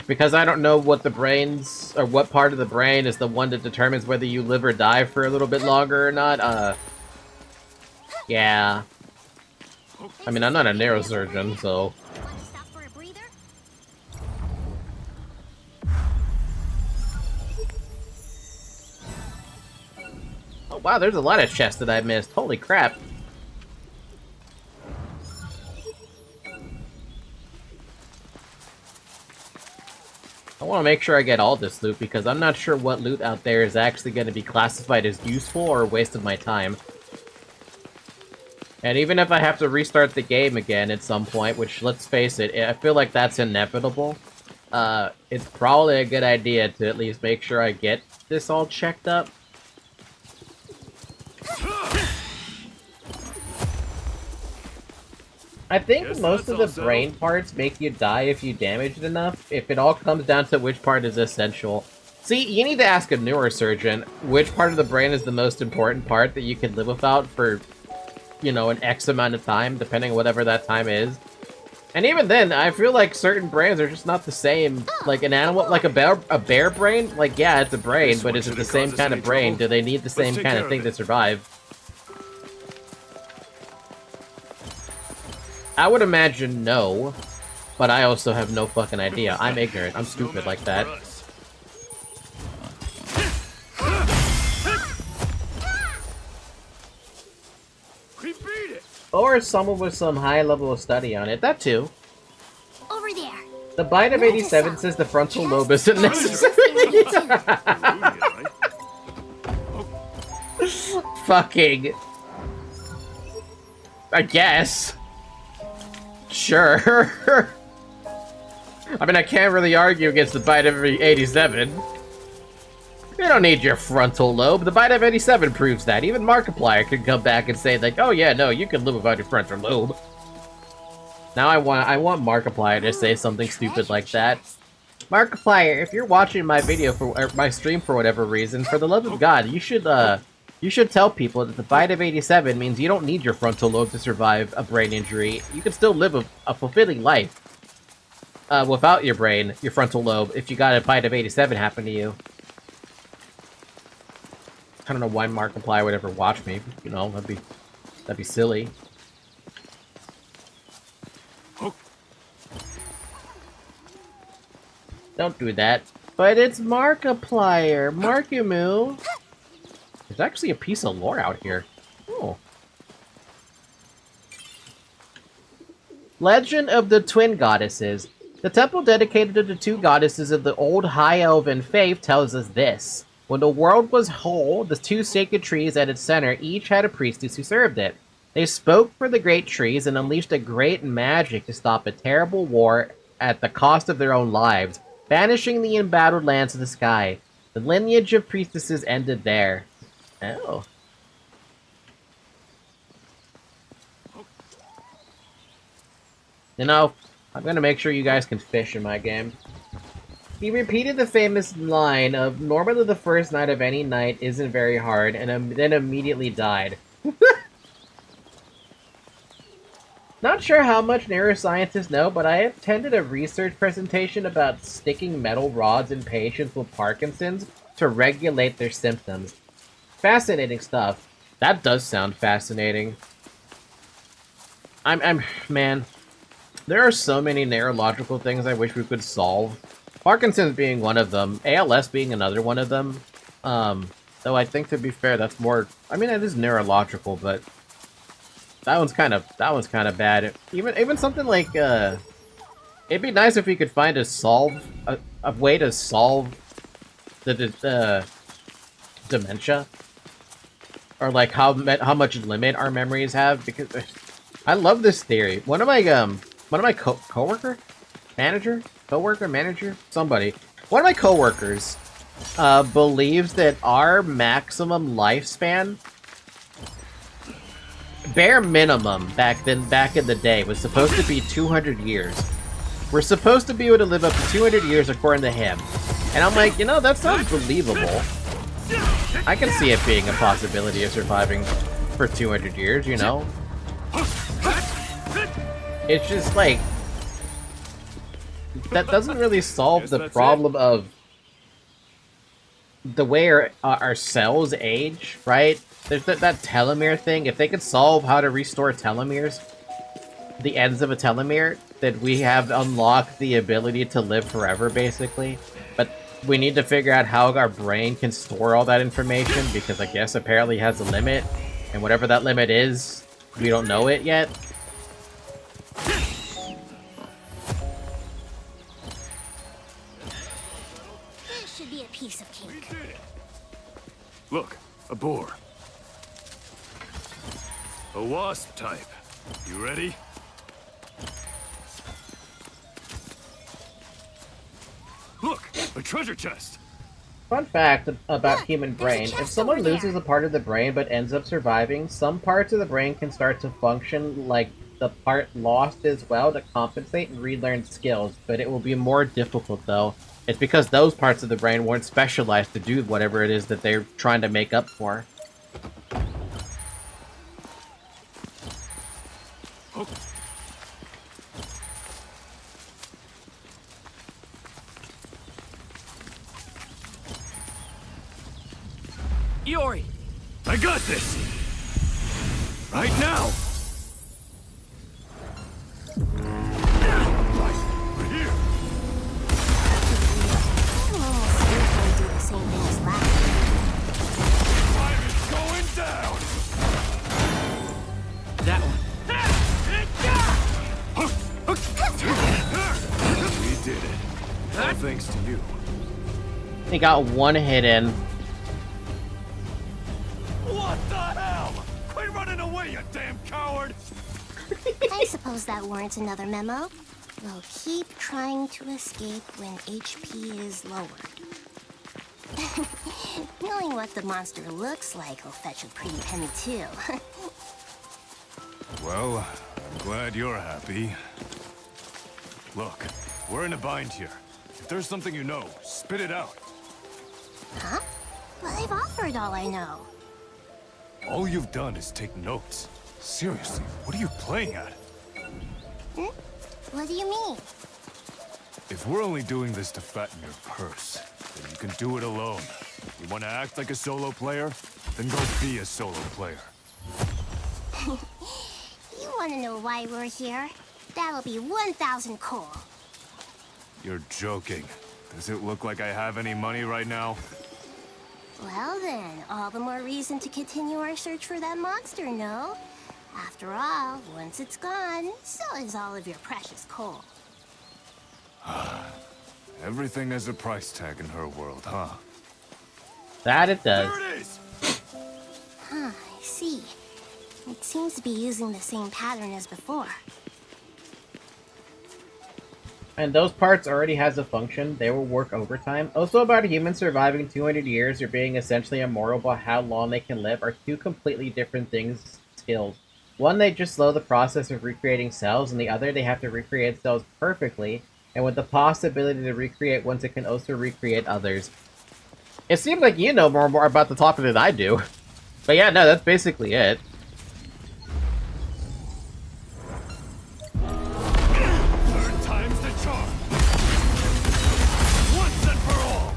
Because I don't know what the brains, or what part of the brain is the one that determines whether you live or die for a little bit longer or not, yeah. I mean, I'm not a neurosurgeon, so... Stop for a breather? Oh wow, there's a lot of chests that I missed. Holy crap. I want to make sure I get all this loot, because I'm not sure what loot out there is actually going to be classified as useful or a waste of my time. And even if I have to restart the game again at some point, which, let's face it, I feel like that's inevitable, it's probably a good idea to at least make sure I get this all checked up. I think most of the brain parts make you die if you damage it enough, if it all comes down to which part is essential. See, you need to ask a neurosurgeon which part of the brain is the most important part that you can live without for, you know, an X amount of time, depending on whatever that time is. And even then, I feel like certain brains are just not the same. Like an animal, like a bear brain, like yeah, it's a brain, but is it the same kind of brain? Do they need the same kind of thing to survive? I would imagine no, but I also have no fucking idea. I'm ignorant. I'm stupid like that. Or someone with some high level of study on it. That too. Over there. The Bite of 87 says the frontal lobe isn't necessary. Fucking. I guess. Sure. I mean, I can't really argue against the Bite of 87. You don't need your frontal lobe. The Bite of 87 proves that. Even Markiplier could come back and say, like, oh yeah, no, you can live without your frontal lobe. Now I want Markiplier to say something stupid like that. Markiplier, if you're watching my video or my stream for whatever reason, for the love of God, you should tell people that the Bite of 87 means you don't need your frontal lobe to survive a brain injury. You can still live a fulfilling life without your brain, your frontal lobe, if you got a Bite of 87 happen to you. I don't know why Markiplier would ever watch me. You know, that'd be silly. Don't do that. But it's Markiplier. Markimoo. There's actually a piece of lore out here. Oh. Legend of the Twin Goddesses. The temple dedicated to the two goddesses of the old High Elven faith tells us this. When the world was whole, the two sacred trees at its center each had a priestess who served it. They spoke for the great trees and unleashed a great magic to stop a terrible war at the cost of their own lives, banishing the embattled lands of the sky. The lineage of priestesses ended there. Oh. You know, I'm gonna make sure you guys can fish in my game. He repeated the famous line of, normally the first night of any night isn't very hard, and then immediately died. Not sure how much neuroscientists know, but I attended a research presentation about sticking metal rods in patients with Parkinson's to regulate their symptoms. Fascinating stuff. That does sound fascinating. Man, there are so many neurological things I wish we could solve. Parkinson's being one of them, ALS being another one of them. Though I think, to be fair, that's more, I mean, it is neurological, but that one's kind of bad. Even something like, it'd be nice if we could find a way to solve the dementia, or like how much limit our memories have. Because I love this theory. One of my coworker, manager, somebody. One of my coworkers believes that our maximum lifespan, bare minimum back in the day, was supposed to be 200 years. We're supposed to be able to live up to 200 years according to him. And I'm like, you know, that sounds believable. I can see it being a possibility of surviving for 200 years, you know? It's just like, that doesn't really solve the problem of the way our cells age, right? There's that telomere thing. If they could solve how to restore telomeres, the ends of a telomere, then we have unlocked the ability to live forever, basically. But we need to figure out how our brain can store all that information, because I guess apparently it has a limit, and whatever that limit is, we don't know it yet. This should be a piece of cake. Look, a boar. A wasp type. You ready? Look, a treasure chest. Fun fact about human there's a brain, if chest someone over there. loses a part of the brain but ends up surviving, some parts of the brain can start to function like the part lost as well to compensate and relearn skills, but it will be more difficult though. It's because those parts of the brain weren't specialized to do whatever it is that they're trying to make up for. Iori! I got this! Right now! Right here! I'm almost certain they do the same thing as last Fire is going down! That one. We did it. All thanks to you. He got one hit in. What the hell? Quit running away, you damn coward! I suppose that warrants another memo. We'll keep trying to escape when HP is lower. Knowing what the monster looks like will fetch a pretty penny too. Well, I'm glad you're happy. Look, we're in a bind here. If there's something you know, spit it out. Huh? Well, I've offered all I know. All you've done is take notes. Seriously, what are you playing at? What do you mean? If we're only doing this to fatten your purse, then you can do it alone. You want to act like a solo player? then go be a solo player. You want to know why we're here? That'll be 1,000 coal. You're joking. Does it look like I have any money right now? Well then, all the more reason to continue our search for that monster, no? After all, once it's gone, so is all of your precious coal. Everything has a price tag in her world, huh? That it does. There it is! Huh, I see. It seems to be using the same pattern as before. And those parts already has a function. They will work overtime. Also about a human surviving 200 years or being essentially immortal but how long they can live are two completely different things, skills. One, they just slow the process of recreating cells, and the other, they have to recreate cells perfectly, and with the possibility to recreate ones, it can also recreate others. It seems like you know more about the topic than I do. But yeah, no, that's basically it. Third time's the charm! Once and for all!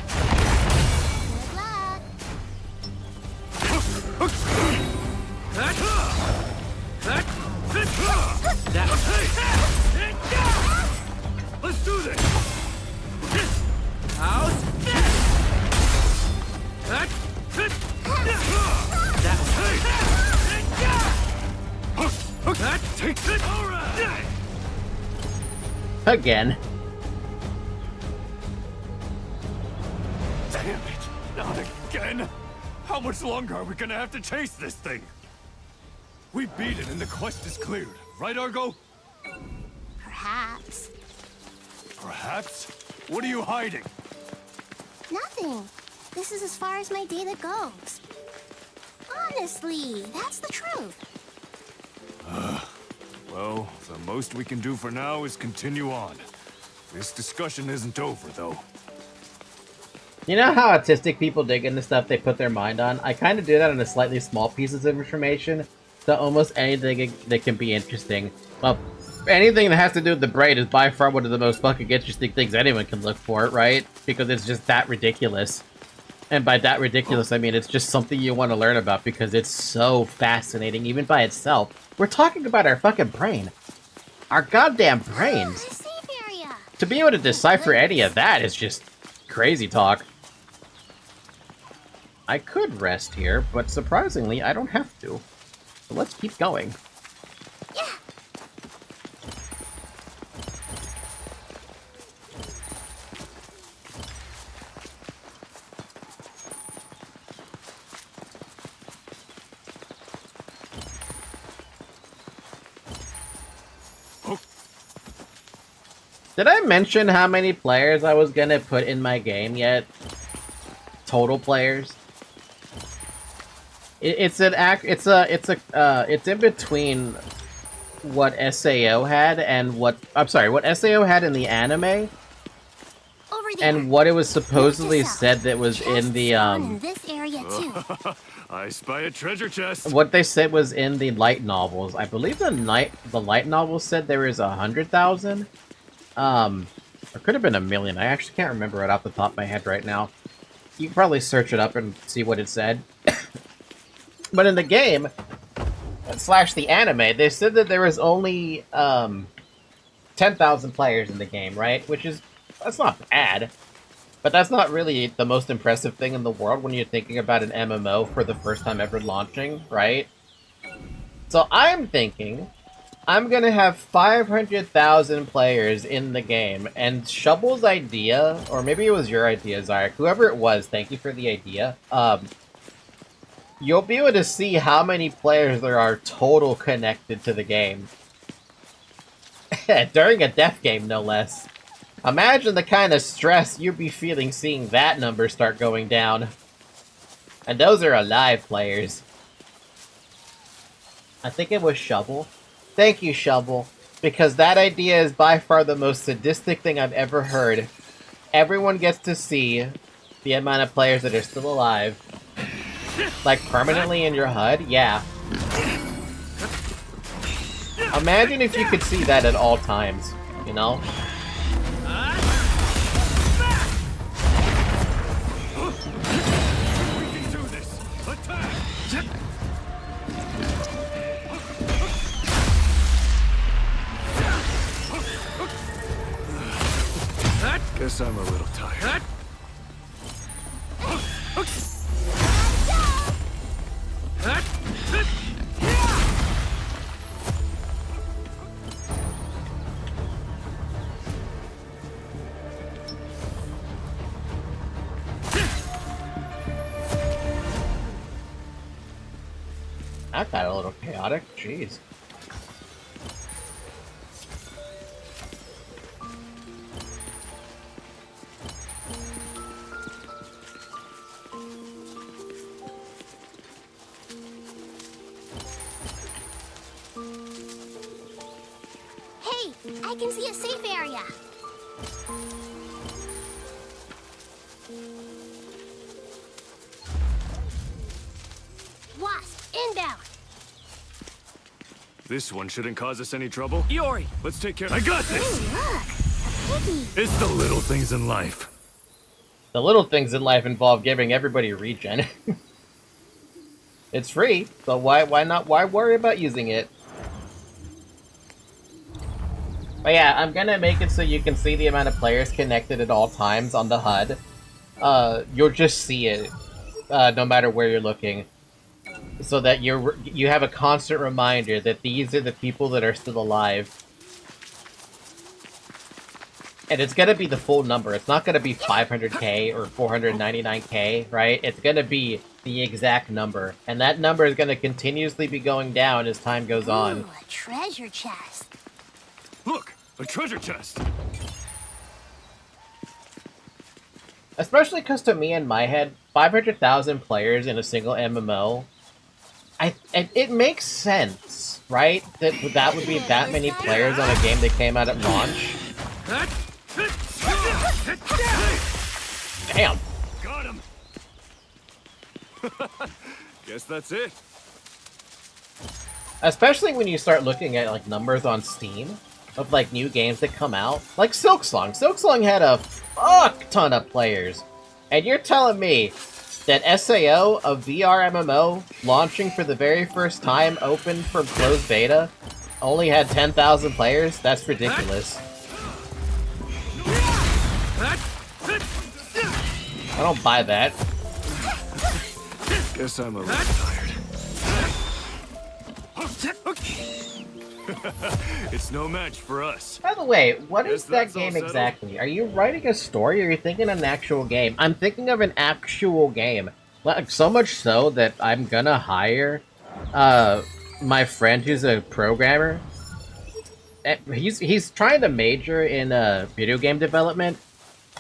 Good luck! Let's do this! Out. Take it! Alright! Again. Damn it! Not again! How much longer are we gonna have to chase this thing? We beat it and the quest is cleared, right, Argo? Perhaps. Perhaps? What are you hiding? Nothing. This is as far as my data goes. Honestly, that's the truth. Well, the most we can do for now is continue on. This discussion isn't over, though. You know how autistic people dig into stuff they put their mind on? I kind of do that on a slightly small pieces of information, so almost anything that can be interesting. Well, anything that has to do with the brain is by far one of the most fucking interesting things anyone can look for, right? Because it's just that ridiculous. And by that ridiculous, I mean it's just something you want to learn about because it's so fascinating, even by itself. We're talking about our fucking brain. Our goddamn brains. Safe area. To be able to decipher any of that is just crazy talk. I could rest here, but surprisingly, I don't have to. So let's keep going. Yeah. Did I mention how many players I was gonna put in my game yet? Total players. It's in between what SAO had and what SAO had in the anime Over there. and what it was supposedly Note to self. that it was in Chests the spawn in this area too. I spy a treasure chest. what they said was in the light novels. I believe the light novels said there was 100,000. Or could have been 1,000,000. I actually can't remember right off the top of my head right now. You can probably search it up and see what it said. But in the game, / the anime, they said that there was only 10,000 players in the game, right? That's not bad. But that's not really the most impressive thing in the world when you're thinking about an MMO for the first time ever launching, right? So I'm thinking I'm gonna have 500,000 players in the game, and Shovel's idea, or maybe it was your idea, Zarek, whoever it was, thank you for the idea, you'll be able to see how many players there are total connected to the game. During a death game, no less. Imagine the kind of stress you'd be feeling seeing that number start going down. And those are alive players. I think it was Shovel. Thank you, Shovel, because that idea is by far the most sadistic thing I've ever heard. Everyone gets to see the amount of players that are still alive. Like, permanently in your HUD? Yeah. Imagine if you could see that at all times, you know? We can do this. Attack! Guess I'm a little tired. That got a little chaotic. Jeez. Hey, I can see a safe area. Wasp, inbound. This one shouldn't cause us any trouble. Yori! Let's take care. I got this! Ooh, look, a piggy. It's the little things in life. The little things in life involve giving everybody regen. It's free, so why not? Why worry about using it? But yeah, I'm gonna make it so you can see the amount of players connected at all times on the HUD. You'll just see it, no matter where you're looking, so that you have a constant reminder that these are the people that are still alive. And it's gonna be the full number. It's not gonna be 500k or 499k, right? It's gonna be the exact number, and that number is gonna continuously be going down as time goes on. Ooh, a treasure chest. Look, a treasure chest. Especially because to me, in my head, 500,000 players in a single MMO, it makes sense, right? That would be that many players on a game that came out at launch. Damn. Got him. Guess that's it. Especially when you start looking at like numbers on Steam of like new games that come out, like Silksong. Silksong had a fuck ton of players, and you're telling me that SAO, a VR MMO launching for the very first time, open for closed beta, only had 10,000 players? That's ridiculous. I don't buy that. Guess I'm a little tired. It's no match for us. By the way, what is Guess that that's all game settled. exactly? Are you writing a story, or are you thinking of an actual game? I'm thinking of an actual game. Like, so much so that I'm gonna hire my friend who's a programmer. He's trying to major in video game development.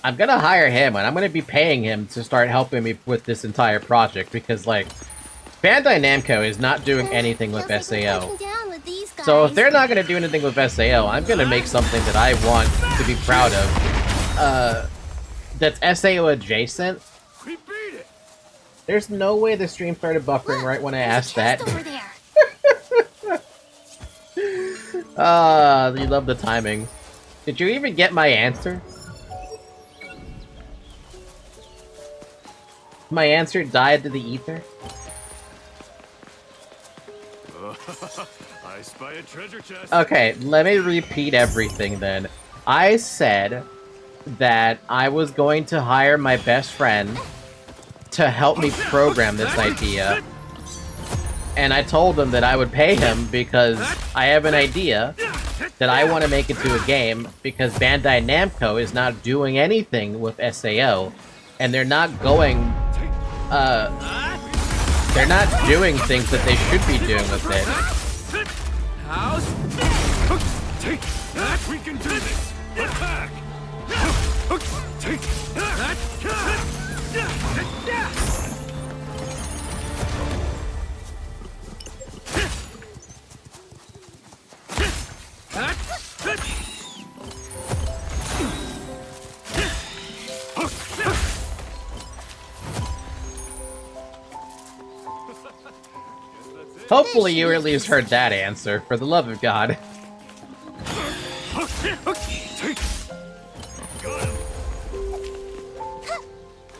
I'm gonna hire him, and I'm gonna be paying him to start helping me with this entire project, because, like, Bandai Namco is not doing anything with Feels like we're SAO. touching down with these guys. So if they're not gonna do anything with SAO, I'm gonna make something that I want to be proud of. That's SAO adjacent. We beat it. There's no way the stream started buffering right when I There's a asked that. chest over there. You love the timing. Did you even get my answer? My answer died to the ether? I spy a treasure chest. Okay, let me repeat everything then. I said that I was going to hire my best friend to help me program this idea. And I told him that I would pay him because I have an idea that I want to make into a game, because Bandai Namco is not doing anything with SAO, and they're not going, they're not doing things that they should be doing with it. House? Take that. We can do this. Attack. Take that. Hopefully you at least heard that answer, for the love of God.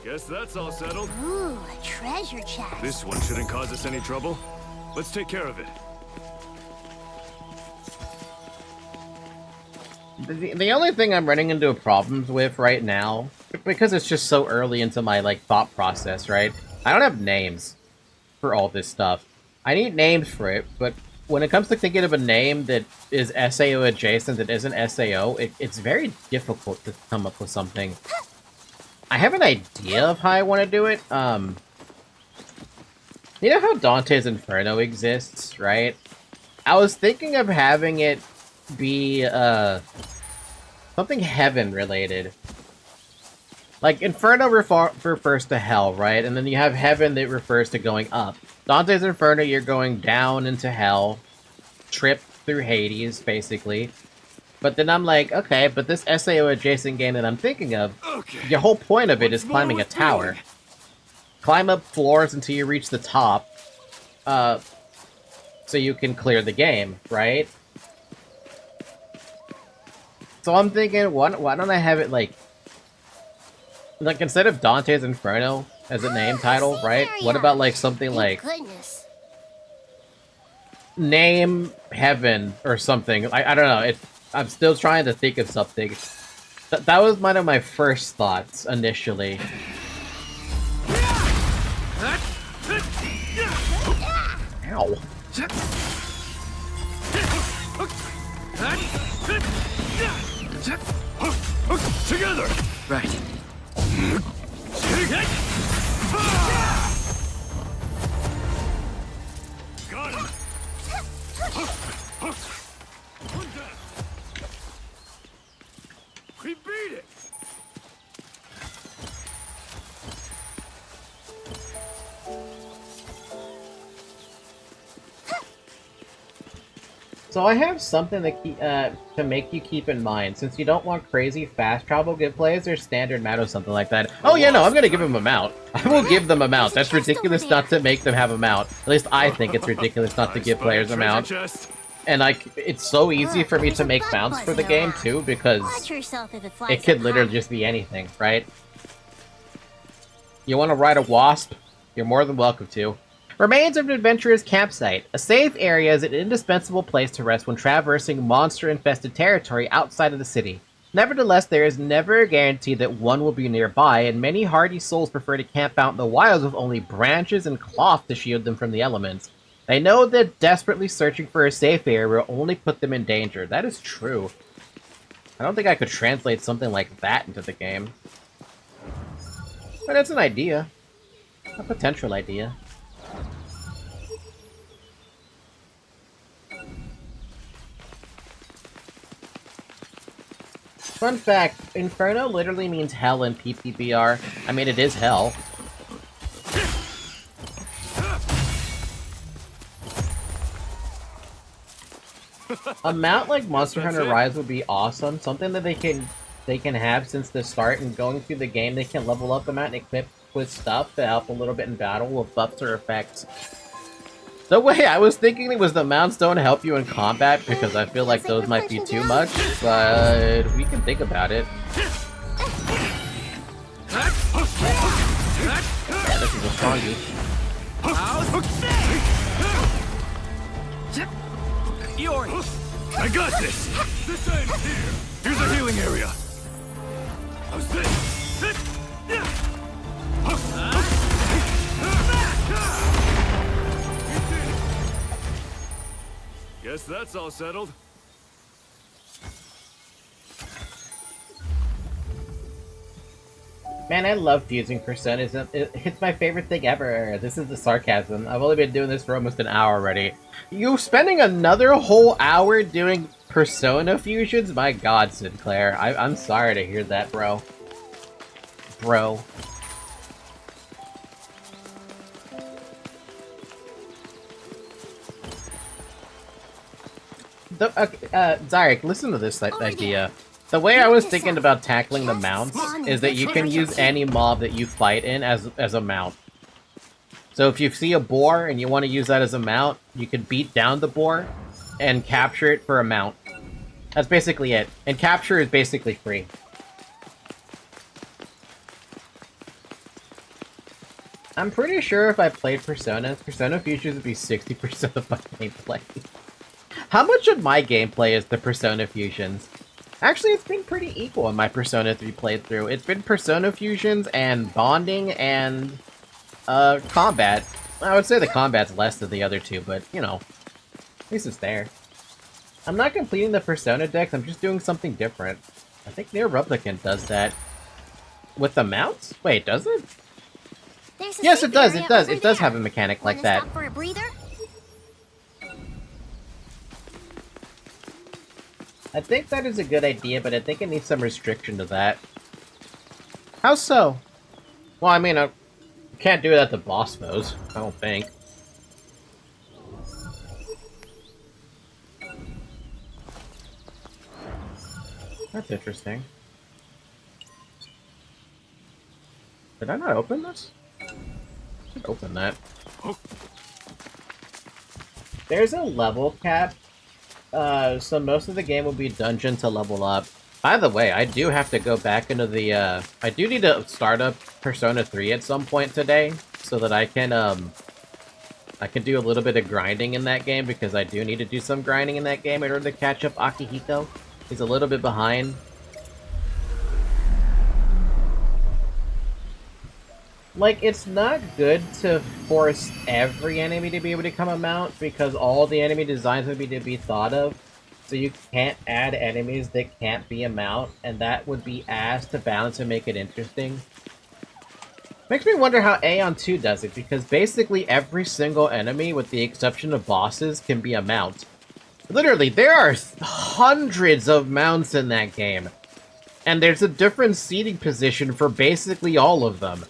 Guess that's all settled. Ooh, a treasure chest. This one shouldn't cause us any trouble. Let's take care of it. The only thing I'm running into problems with right now, because it's just so early into my, like, thought process, right? I don't have names for all this stuff. I need names for it, but when it comes to thinking of a name that is SAO adjacent that isn't SAO, it's very difficult to come up with something. I have an idea of how I want to do it. You know how Dante's Inferno exists, right? I was thinking of having it be, something heaven-related. Like, Inferno refers to hell, right? And then you have heaven that refers to going up. Dante's Inferno, you're going down into hell, trip through Hades, basically. But then I'm like, okay, but this SAO-adjacent game that I'm thinking of, the whole point of it is climbing a tower. Climb up floors until you reach the top, so you can clear the game, right? So I'm thinking, why don't I have it, like, instead of Dante's Inferno as a name title, right? What about, like, something like... Goodness. Name Heaven or something. I don't know. I'm still trying to think of something. That was one of my first thoughts, initially. Ow. Together! Right. Got him! We beat it! So I have something to make you keep in mind. Since you don't want crazy fast travel, give players their standard mount or something like that. Oh yeah, no, I'm gonna give them a mount. I will give them a mount. That's ridiculous not to make them have a mount. At least I think it's ridiculous not to give players a mount. And it's so easy for me to make mounts for the game too, because it could literally just be anything, right? You want to ride a wasp? You're more than welcome to. Remains of an adventurer's campsite. A safe area is an indispensable place to rest when traversing monster-infested territory outside of the city. Nevertheless, there is never a guarantee that one will be nearby, and many hardy souls prefer to camp out in the wilds with only branches and cloth to shield them from the elements. They know that desperately searching for a safe area will only put them in danger. That is true. I don't think I could translate something like that into the game. But it's an idea. A potential idea. Fun fact, Inferno literally means hell in PPBR. I mean, it is hell. A mount like Monster Hunter Rise would be awesome. Something that they can have since the start, and going through the game they can level up the mount and equip with stuff to help a little bit in battle with buffs or effects. The way I was thinking it was the mounts don't help you in combat, because I feel like those might be too much, but we can think about it. Yeah, this is a strongie. I got this! This end here! Here's a healing area! How's this? Guess that's all settled. Man, I love fusing personas. It's my favorite thing ever. This is the sarcasm. I've only been doing this for almost an hour already. You spending another whole hour doing persona fusions? My god, Sinclair. I'm sorry to hear that, bro. Bro. Zarek, listen to this idea. The way I was thinking about tackling the mounts is that you can use any mob that you fight in as a mount. So if you see a boar and you want to use that as a mount, you can beat down the boar and capture it for a mount. That's basically it. And capture is basically free. I'm pretty sure if I played Persona Fusions would be 60% of my gameplay. How much of my gameplay is the Persona Fusions? Actually, it's been pretty equal in my Persona 3 playthrough. It's been Persona fusions and bonding and combat. I would say the combat's less than the other two, but, you know, at least it's there. I'm not completing the Persona decks, I'm just doing something different. I think Near Replicant does that. With the mounts? Wait, does it? Yes, it does, it does. It does have a mechanic like that. Stop for a breather? I think that is a good idea, but I think it needs some restriction to that. How so? Well, I mean, I can't do it at the boss modes, I don't think. That's interesting. Did I not open this? I should open that. There's a level cap, so most of the game will be dungeon to level up. By the way, I do have to go back into the, I do need to start up Persona 3 at some point today, so that I can do a little bit of grinding in that game, because I do need to do some grinding in that game in order to catch up Akihito. He's a little bit behind. Like, it's not good to force every enemy to be able to become a mount, because all the enemy designs would be to be thought of. So you can't add enemies that can't be a mount, and that would be ass to balance and make it interesting. Makes me wonder how Aeon 2 does it, because basically every single enemy, with the exception of bosses, can be a mount. Literally, there are hundreds of mounts in that game. And there's a different seating position for basically all of them.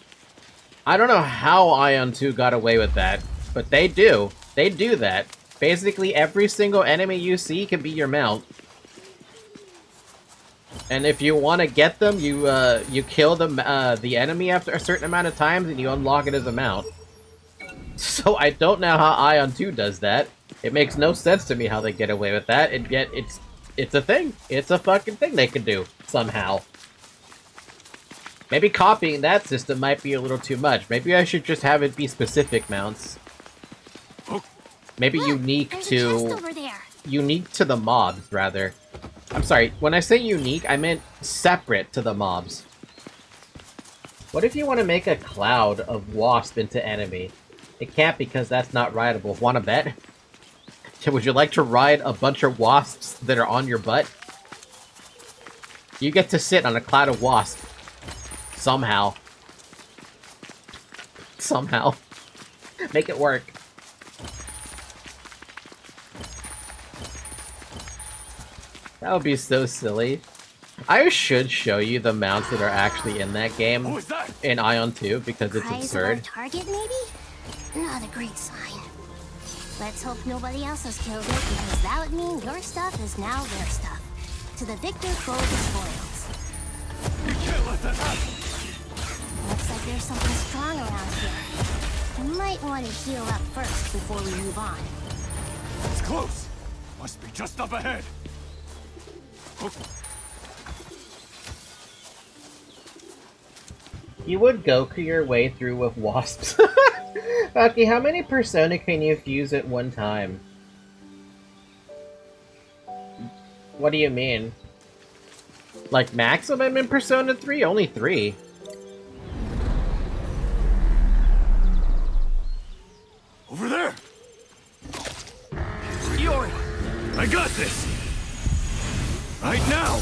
I don't know how Aion 2 got away with that, but they do. They do that. Basically, every single enemy you see can be your mount. And if you want to get them, you kill the enemy after a certain amount of times, and you unlock it as a mount. So I don't know how Aion 2 does that. It makes no sense to me how they get away with that, and yet it's a thing. It's a fucking thing they can do, somehow. Maybe copying that system might be a little too much. Maybe I should just have it be specific mounts. Maybe unique to... Unique to the mobs, rather. I'm sorry, when I say unique, I meant separate to the mobs. What if you want to make a cloud of wasp into enemy? It can't, because that's not rideable. Wanna bet? Would you like to ride a bunch of wasps that are on your butt? You get to sit on a cloud of wasps. Somehow. Somehow. Make it work. That would be so silly. I should show you the mounts that are actually in that game in Aion 2, because it's absurd. Target, maybe? Not a great sign. Let's hope nobody else has killed it, because that would mean your stuff is now their stuff. To the victor go the spoils. You can't let that happen! Looks like there's something strong around here. You might want to heal up first before we move on. It's close! Must be just up ahead! You would Goku your way through with wasps. Aki, how many Persona can you fuse at one time? What do you mean? Like maximum in Persona 3? Only 3. Over there! Yori! I got this! Right now!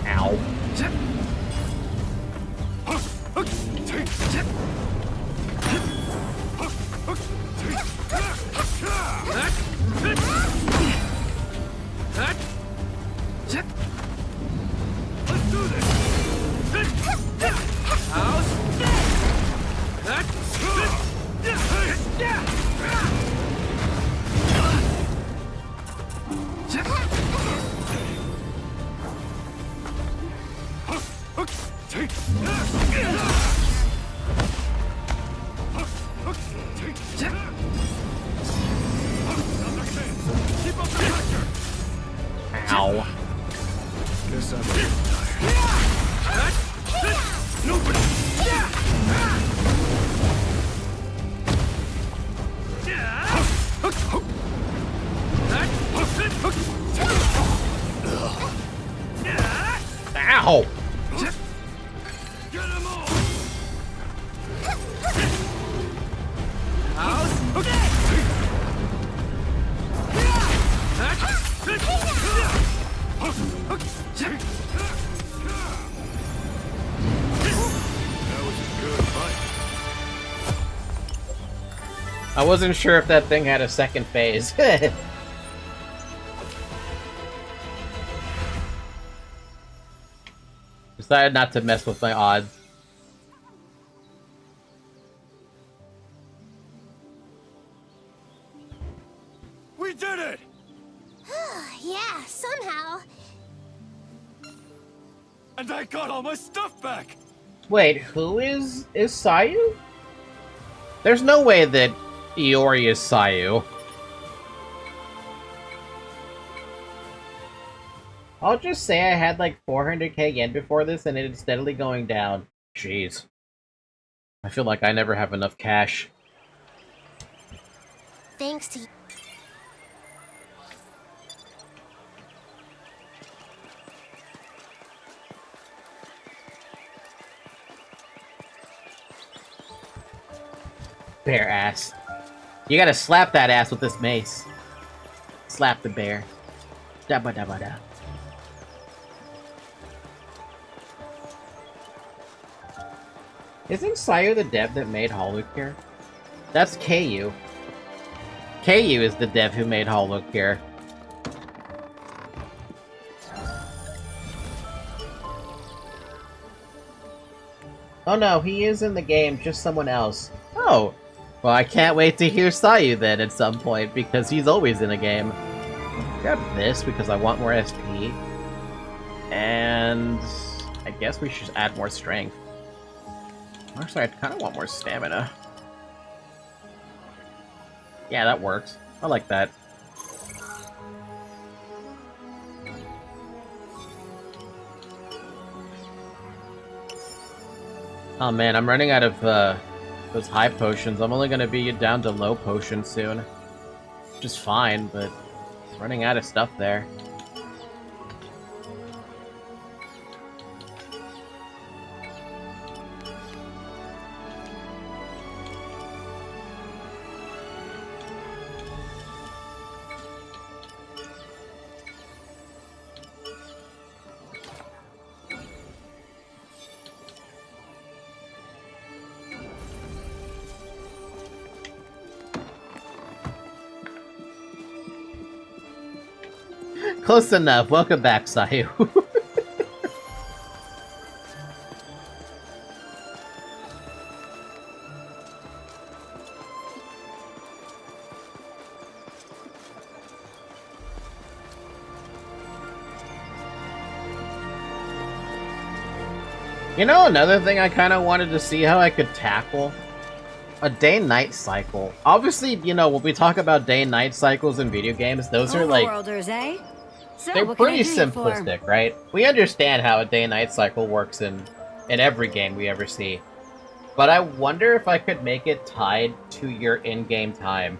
Ow. Let's do this! House! I wasn't sure if that thing had a second phase. Decided not to mess with my odds. We did it! Yeah, somehow. And I got all my stuff back! Wait, who is Sayu? There's no way that Iori is Sayu. I'll just say I had like 400k yen before this and it's steadily going down. Jeez. I feel like I never have enough cash. Thanks to Bear ass. You gotta slap that ass with this mace. Slap the bear. Dabba dabba da. Isn't Sayu the dev that made Holocure? That's KU. KU is the dev who made Holocure. Oh no, he is in the game, just someone else. Oh! Well, I can't wait to hear Sayu then at some point, because he's always in a game. Grab this, because I want more SP. And I guess we should add more strength. Actually, I kind of want more stamina. Yeah, that works. I like that. Oh man, I'm running out of those high potions. I'm only gonna be down to low potions soon. Which is fine, but running out of stuff there. Close enough. Welcome back, Sayu. You know, another thing I kind of wanted to see how I could tackle? A day-night cycle. Obviously, you know, when we talk about day-night cycles in video games, those are like... Overworlders, eh? So, They're what can I pretty do you for? simplistic, right? We understand how a day-night cycle works in every game we ever see. But I wonder if I could make it tied to your in-game time.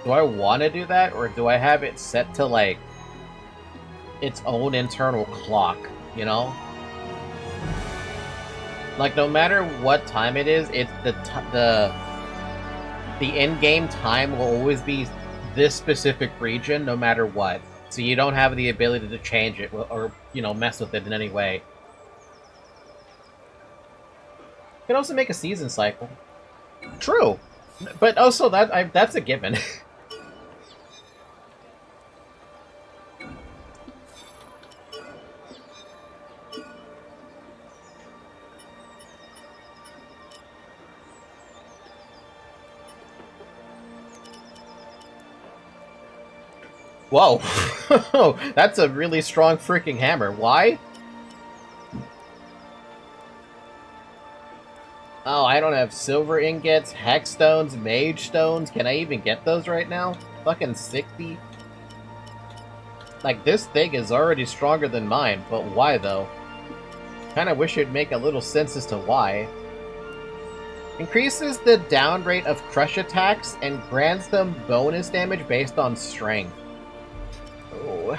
Do I want to do that, or do I have it set to, like, its own internal clock, you know? Like, no matter what time it is, it's the in-game time will always be this specific region, no matter what. So you don't have the ability to change it, or, you know, mess with it in any way. You can also make a season cycle. True! But also, that's a given. Whoa! That's a really strong freaking hammer. Why? Oh, I don't have silver ingots, hex stones, mage stones. Can I even get those right now? Fucking 60? Like, this thing is already stronger than mine, but why though? Kinda wish it'd make a little sense as to why. Increases the down rate of crush attacks and grants them bonus damage based on strength. Oh.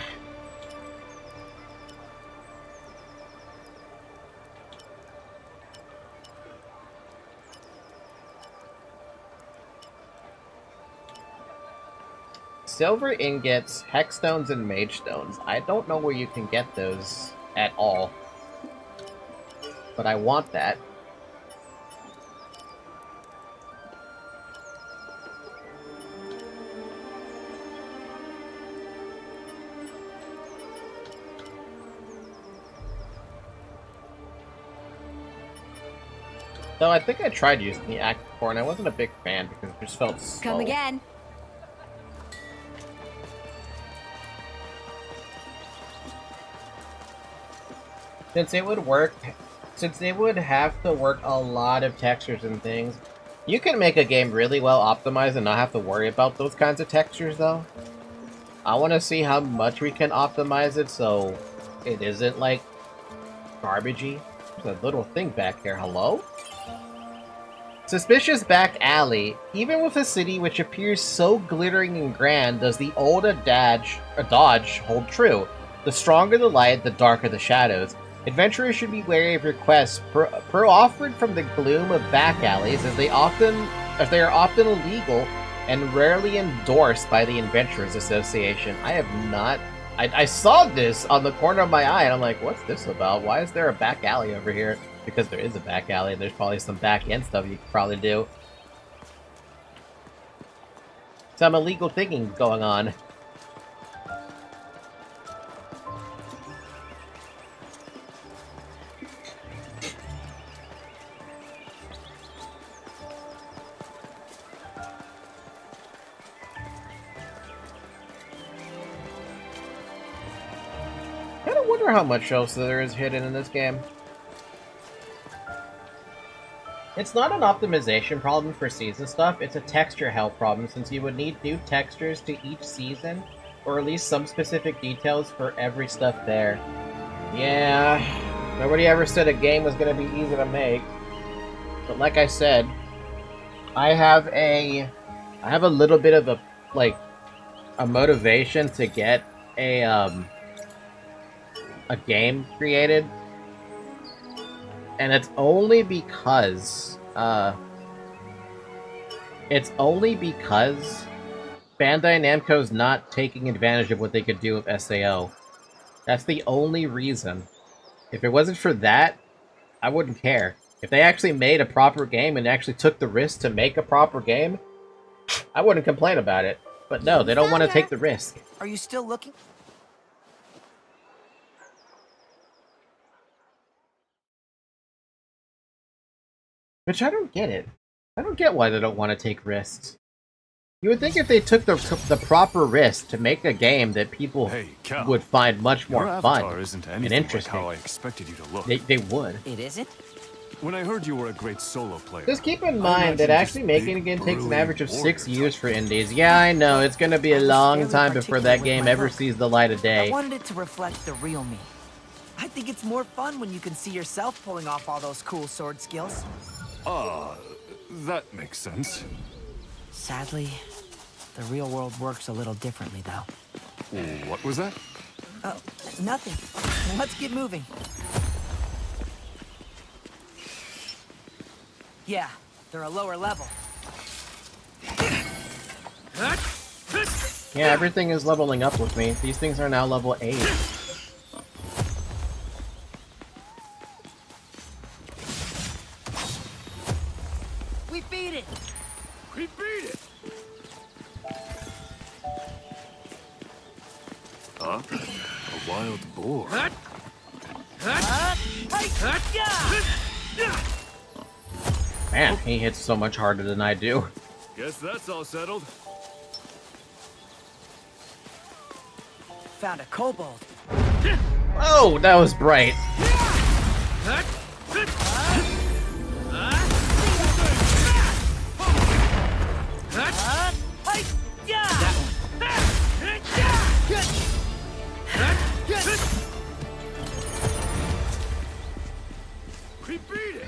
Silver ingots, hex stones, and mage stones. I don't know where you can get those at all. But I want that. Though I think I tried using the axe before, and I wasn't a big fan because it just felt slow. Come again. Since it would have to work a lot of textures and things, you can make a game really well optimized and not have to worry about those kinds of textures, though. I want to see how much we can optimize it so it isn't, like, garbagey. There's a little thing back here. Hello? Suspicious back alley. Even with a city which appears so glittering and grand, does the old adage hold true. The stronger the light, the darker the shadows. Adventurers should be wary of requests offered from the gloom of back alleys, as they are often illegal and rarely endorsed by the Adventurers Association. I have not... I saw this on the corner of my eye, and I'm like, what's this about? Why is there a back alley over here? Because there is a back alley, and there's probably some back-end stuff you could probably do. Some illegal thinking going on. I wonder how much else there is hidden in this game. It's not an optimization problem for season stuff, it's a texture hell problem, since you would need new textures to each season, or at least some specific details for every stuff there. Yeah, nobody ever said a game was going to be easy to make. But like I said, I have a little bit of a motivation to get a game created, and it's only because Bandai Namco's not taking advantage of what they could do with SAO. That's the only reason. If it wasn't for that, I wouldn't care. If they actually made a proper game and actually took the risk to make a proper game, I wouldn't complain about it. But no, they don't want to take the risk. Are you still looking? Which I don't get it. I don't get why they don't want to take risks. You would think if they took the proper risk to make a game that people would find much more fun and interesting, like how I expected you to look. They would. It isn't? When I heard you were a great solo player... Just keep in mind that actually making a game takes an average of 6 years for indies. Yeah, I know, it's gonna be a long time before that game ever sees the light of day. I wanted it to reflect the real me. I think it's more fun when you can see yourself pulling off all those cool sword skills. That makes sense. Sadly, the real world works a little differently, though. What was that? Nothing. Let's get moving. Yeah, they're a lower level. Yeah, everything is leveling up with me. These things are now level 8. We beat it! We beat it! Huh? A wild boar. Man, he hits so much harder than I do. Guess that's all settled. Found a kobold. Oh, that was bright.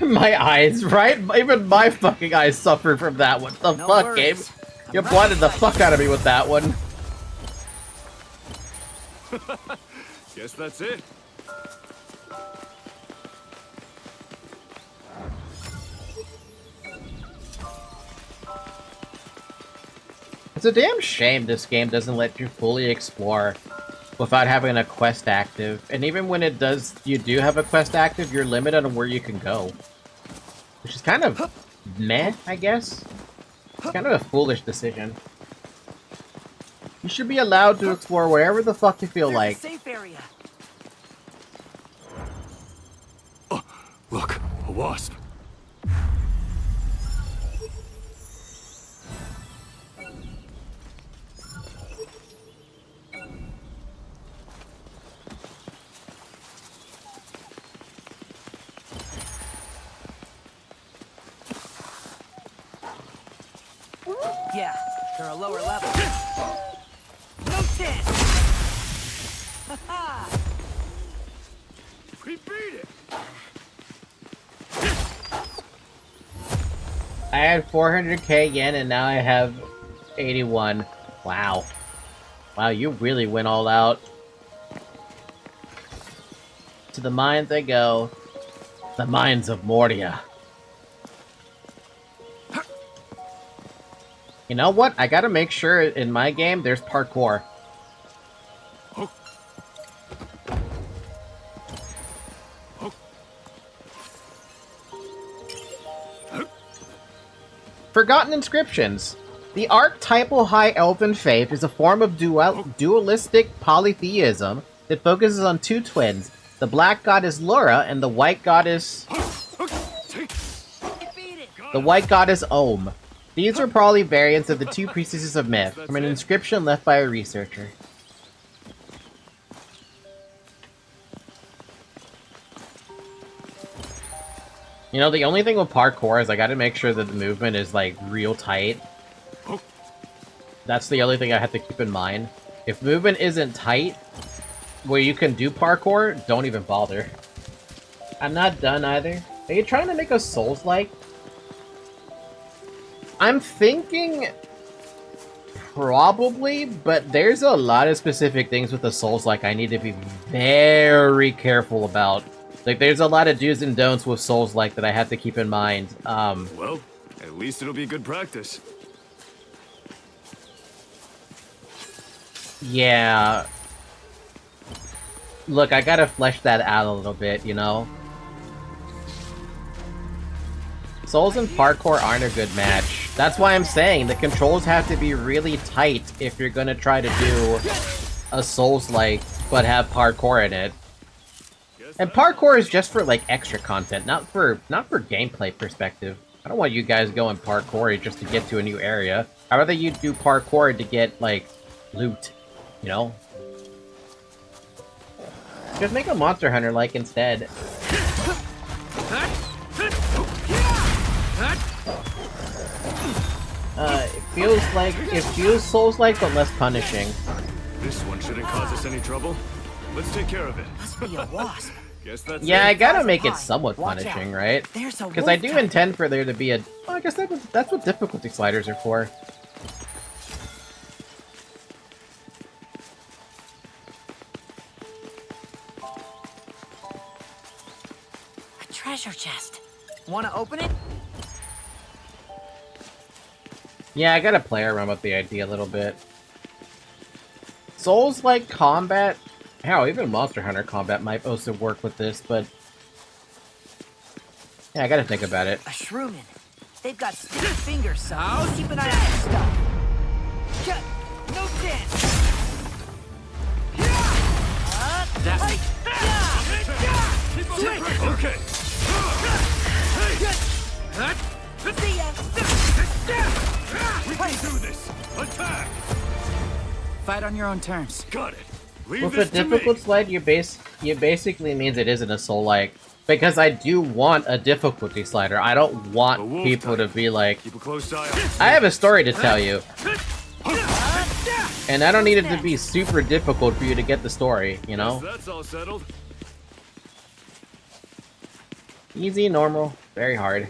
My eyes, right? Even my fucking eyes suffered from that one. The No fuck, worries. Gabe? You blinded the fuck out of me with that one. Guess that's it. It's a damn shame this game doesn't let you fully explore without having a quest active. And even when it does, you do have a quest active, you're limited on where you can go. Which is kind of meh, I guess. It's kind of a foolish decision. You should be allowed to explore wherever the fuck you feel like. Safe area. Oh, look, a wasp. Yeah, they're a lower level. No chance! Haha! We beat it! I had 400k yen and now I have 81. Wow. Wow, you really went all out. To the mines they go. The mines of Mordia. You know what? I gotta make sure in my game there's parkour. Forgotten inscriptions. The archetypal High Elven faith is a form of dualistic polytheism that focuses on two twins, the black goddess Laura and the white goddess Om. These are probably variants of the two priestesses of myth, from an inscription left by a researcher. You know, the only thing with parkour is I gotta make sure that the movement is, like, real tight. That's the only thing I have to keep in mind. If movement isn't tight, where you can do parkour, don't even bother. I'm not done either. Are you trying to make a Souls-like? I'm thinking... probably, but there's a lot of specific things with the Souls-like I need to be very careful about. Like, there's a lot of do's and don'ts with Souls-like that I have to keep in mind. Well, at least it'll be good practice. Yeah. Look, I gotta flesh that out a little bit, you know? Souls and parkour aren't a good match. That's why I'm saying the controls have to be really tight if you're gonna try to do a Souls-like, but have parkour in it. And parkour is just for, like, extra content, not for gameplay perspective. I don't want you guys going parkour just to get to a new area. I'd rather you do parkour to get, like, loot, you know? Just make a Monster Hunter like instead. It feels Souls-like, but less punishing. This one shouldn't cause us any trouble. Let's take care of it. Must be a wasp. Guess that's Yeah, it. I gotta make it somewhat punishing, right? Because I do intend for there to be a... Well, I guess that's what difficulty sliders are for. A treasure chest. Wanna open it? Yeah, I gotta play around with the idea a little bit. Souls-like combat... Hell, even Monster Hunter combat might also work with this, but... Yeah, I gotta think about it. A shroomin. They've got sticky fingers, so keep an eye on their stuff. Cut. No chance. Okay. See ya. We can do this. Attack. Fight on your own terms. Got it. Leave With a this to me. difficult slide, you basically means it isn't a soul-like. Because I do want a difficulty slider. I don't want people to be like, Keep a close eye on I have a story to tell you. And I don't need it to be super difficult for you to get the story, you know? That's all settled. Easy, normal, very hard.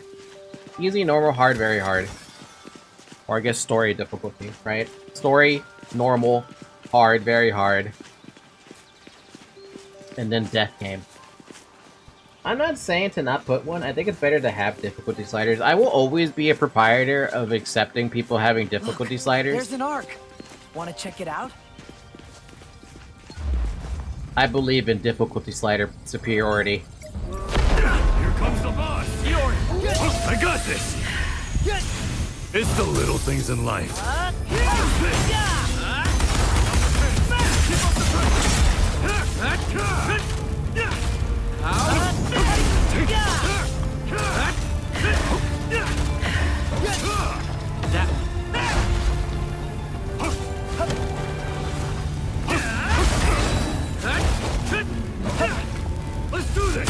Easy, normal, hard, very hard. Or I guess story difficulty, right? Story, normal, hard, very hard. And then death game. I'm not saying to not put one. I think it's better to have difficulty sliders. I will always be a proprietor of accepting people having difficulty sliders. There's an arc. Wanna check it out? I believe in difficulty slider superiority. Here comes the boss. I got this. It's the little things in life. Let's do this.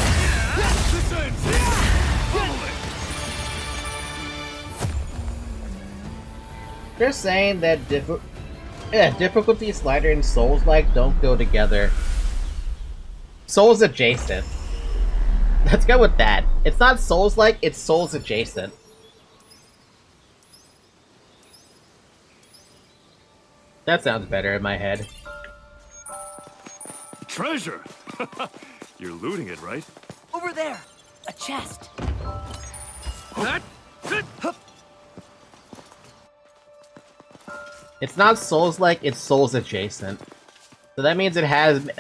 This ends. Follow it. They're saying that difficulty slider and Souls-like don't go together. Souls adjacent. Let's go with that. It's not Souls-like, it's Souls adjacent. That sounds better in my head. Treasure! You're looting it, right? Over there! A chest! It's not Souls-like, it's Souls adjacent. So that means it has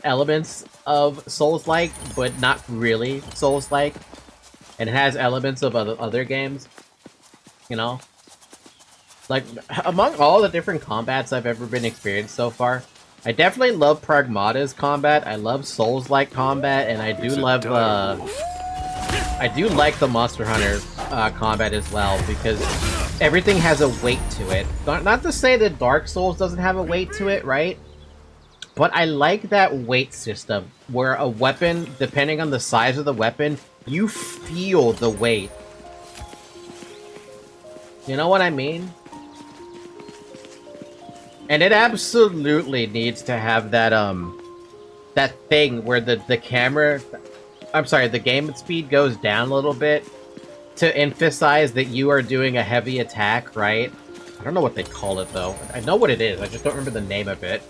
elements of Souls-like, but not really Souls-like. And it has elements of other games. You know? Like, among all the different combats I've ever been experienced so far, I definitely love Pragmata's combat, I love Souls-like combat, and I do love, I do like the Monster Hunter combat as well, because everything has a weight to it. Not to say that Dark Souls doesn't have a weight to it, right? But I like that weight system, where a weapon, depending on the size of the weapon, you feel the weight. You know what I mean? And it absolutely needs to have that, that thing where the camera... I'm sorry, the game speed goes down a little bit to emphasize that you are doing a heavy attack, right? I don't know what they call it, though. I know what it is, I just don't remember the name of it.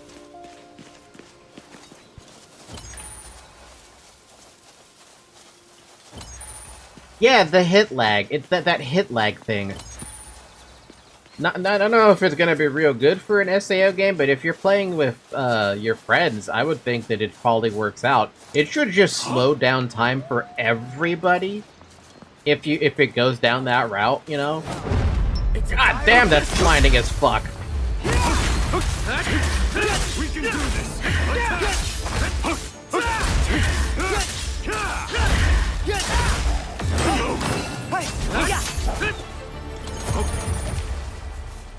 Yeah, the hit lag. It's that hit lag thing. I don't know if it's gonna be real good for an SAO game, but if you're playing with your friends, I would think that it probably works out. It should just slow down time for everybody if it goes down that route, you know? God damn, that's blinding as fuck. We can do this!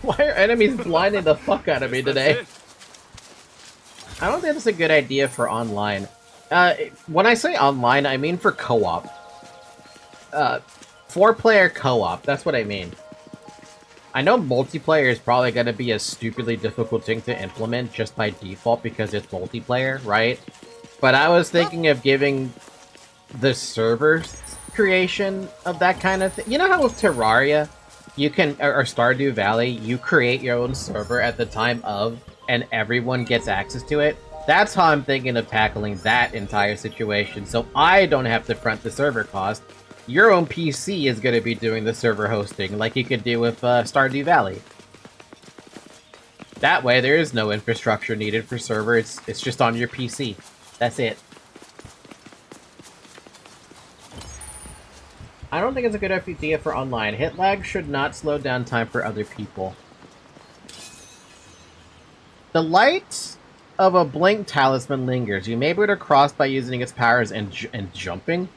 Why are enemies blinding the fuck out of me today? I don't think that's a good idea for online. When I say online, I mean for co-op. 4-player co-op, that's what I mean. I know multiplayer is probably going to be a stupidly difficult thing to implement just by default because it's multiplayer, right? But I was thinking of giving the server creation of that kind of thing. You know how with Terraria, you can, or Stardew Valley, you create your own server at the time of, and everyone gets access to it? That's how I'm thinking of tackling that entire situation, so I don't have to front the server cost. Your own PC is going to be doing the server hosting, like you could do with Stardew Valley. That way, there is no infrastructure needed for server, it's just on your PC. That's it. I don't think it's a good idea for online. Hit lag should not slow down time for other people. The light of a blink talisman lingers. You may be able to cross by using its powers and jumping.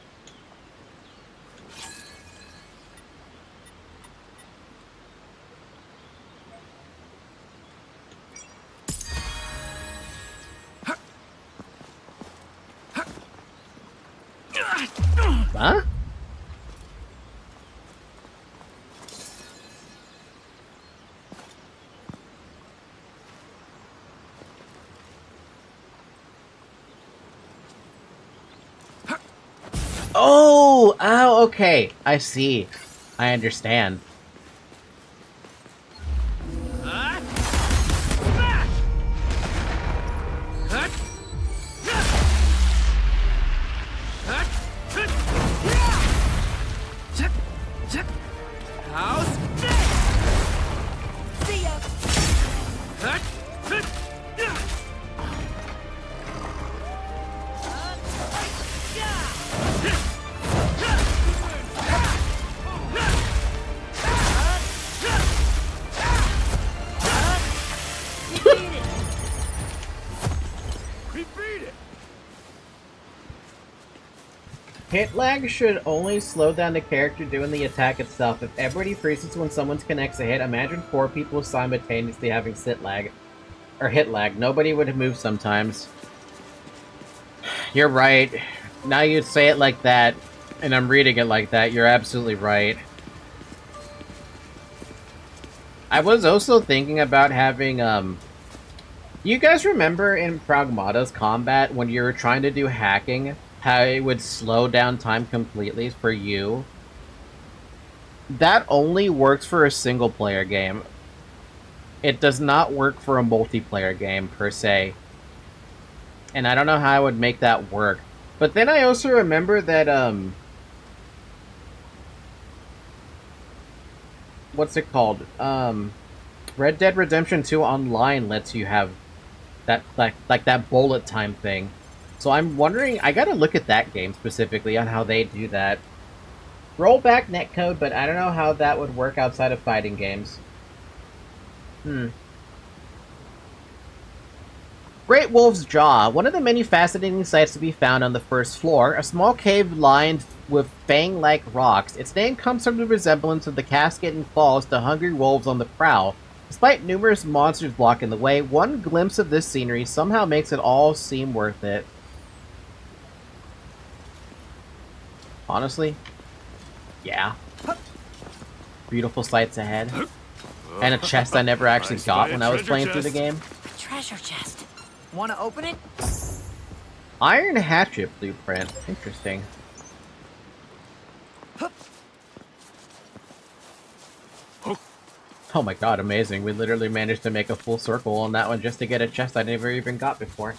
Huh? Oh, okay. I see. I understand. Hit lag should only slow down the character doing the attack itself. If everybody freezes when someone connects a hit, imagine 4 people simultaneously having hit lag. Nobody would move sometimes. You're right. Now you say it like that, and I'm reading it like that, you're absolutely right. I was also thinking about having, you guys remember in Pragmata's combat when you were trying to do hacking, how it would slow down time completely for you? That only works for a single-player game. It does not work for a multiplayer game, per se. And I don't know how I would make that work. But then I also remember that, what's it called? Red Dead Redemption 2 Online lets you have that, like that bullet time thing. So I'm wondering, I gotta look at that game specifically on how they do that. Rollback netcode, but I don't know how that would work outside of fighting games. Great Wolf's Jaw. One of the many fascinating sights to be found on the first floor, a small cave lined with fang-like rocks. Its name comes from the resemblance of the cascading falls to hungry wolves on the prowl. Despite numerous monsters blocking the way, one glimpse of this scenery somehow makes it all seem worth it. Honestly? Yeah. Beautiful sights ahead. And a chest I never actually got when I was playing through the game. A treasure chest. Wanna open it? Iron Hatchet Blueprint. Interesting. Oh my god, amazing. We literally managed to make a full circle on that one just to get a chest I never even got before.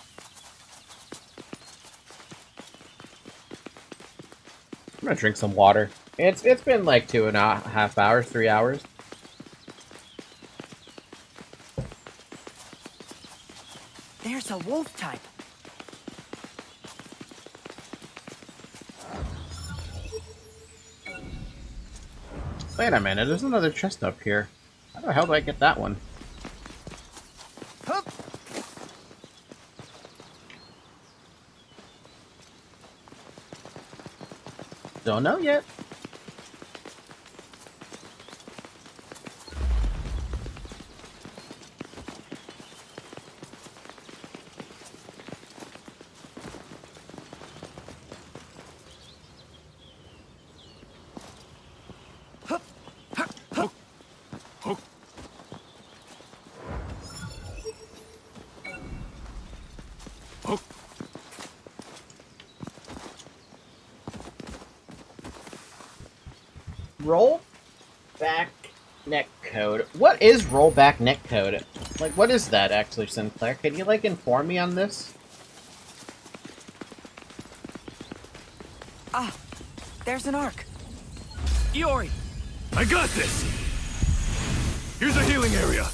I'm gonna drink some water. It's been like 2.5 hours, 3 hours. There's a wolf type. Wait a minute, there's another chest up here. How the hell do I get that one? Don't know yet. Rollback netcode. What is rollback netcode? Like, what is that actually, Sinclair? Can you, like, inform me on this? Ah, there's an arc. Iori! I got this! Here's a healing area.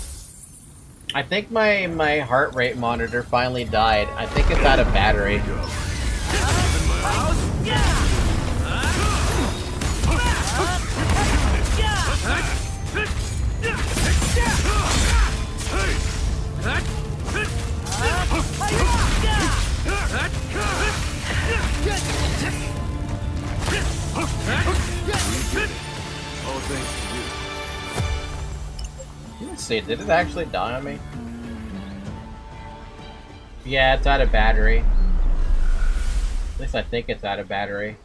I think my heart rate monitor finally died. I think it's out of battery. Let's see, did it actually die on me? Yeah, it's out of battery. At least I think it's out of battery.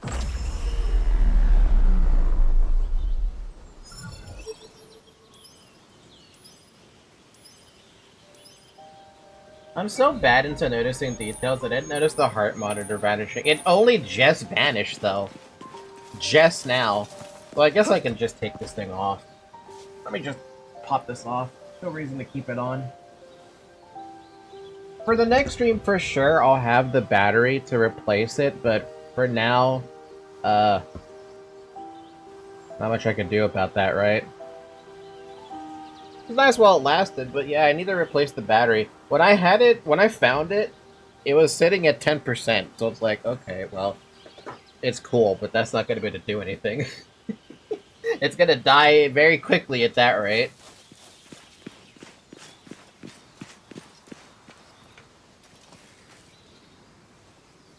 I'm so bad into noticing details, I didn't notice the heart monitor vanishing. It only just vanished, though. Just now. Well, I guess I can just take this thing off. Let me just pop this off. No reason to keep it on. For the next stream, for sure, I'll have the battery to replace it, but for now, not much I can do about that, right? It's nice while it lasted, but yeah, I need to replace the battery. When I found it, it was sitting at 10%, so it's like, okay, well, it's cool, but that's not going to be able to do anything. It's going to die very quickly at that rate.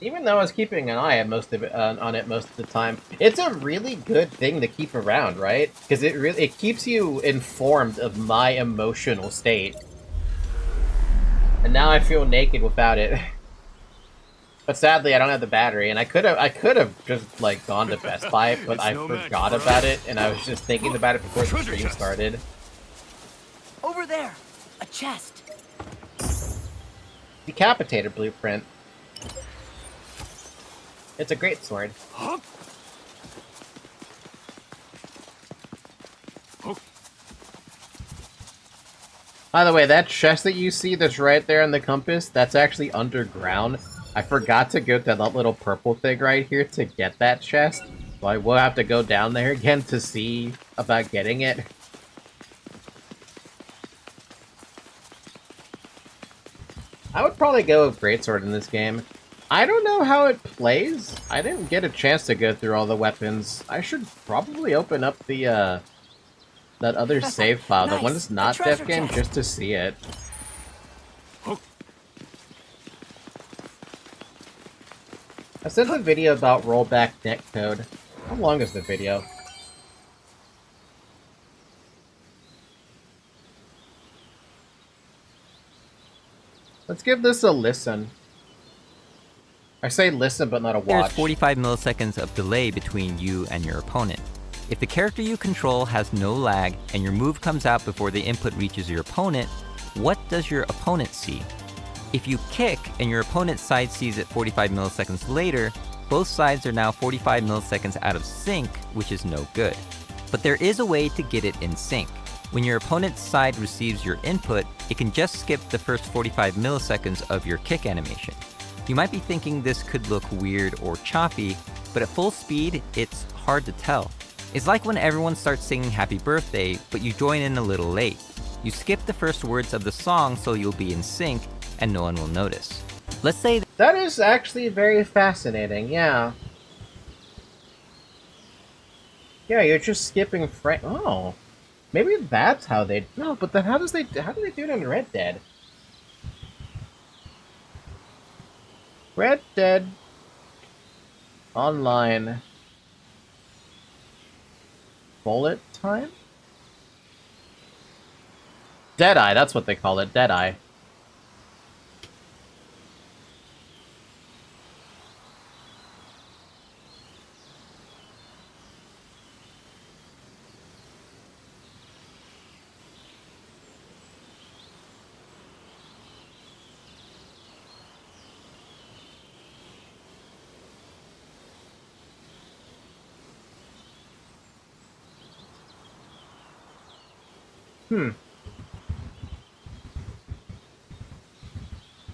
Even though I was keeping an eye on it most of the time, it's a really good thing to keep around, right? Because it keeps you informed of my emotional state. And now I feel naked without it. But sadly, I don't have the battery, and I could have just like gone to Best Buy, but I forgot about it, and I was just thinking about it before the stream started. there! A chest! Decapitated blueprint. It's a great sword. Huh? Oh, By the way, that chest that you see that's right there on the compass, that's actually underground. I forgot to go to that little purple thing right here to get that chest. So I will have to go down there again to see about getting it. I would probably go with Greatsword in this game. I don't know how it plays. I didn't get a chance to go through all the weapons. I should probably open up the, that other save file, the one that's not Def Game, just to see it. I sent a video about rollback netcode. How long is the video? Let's give this a listen. I say listen, but not a watch. There's 45 milliseconds of delay between you and your opponent. If the character you control has no lag and your move comes out before the input reaches your opponent, what does your opponent see? If you kick and your opponent's side sees it 45 milliseconds later, both sides are now 45 milliseconds out of sync, which is no good. But there is a way to get it in sync. When your opponent's side receives your input, it can just skip the first 45 milliseconds of your kick animation. You might be thinking this could look weird or choppy, but at full speed, it's hard to tell. It's like when everyone starts singing Happy Birthday, but you join in a little late. You skip the first words of the song so you'll be in sync, and no one will notice. Let's say that is actually very fascinating, yeah. Yeah, you're just skipping oh. Maybe that's how they... No, but then how do they do it in Red Dead? Red Dead Online bullet time? Deadeye, that's what they call it, Deadeye.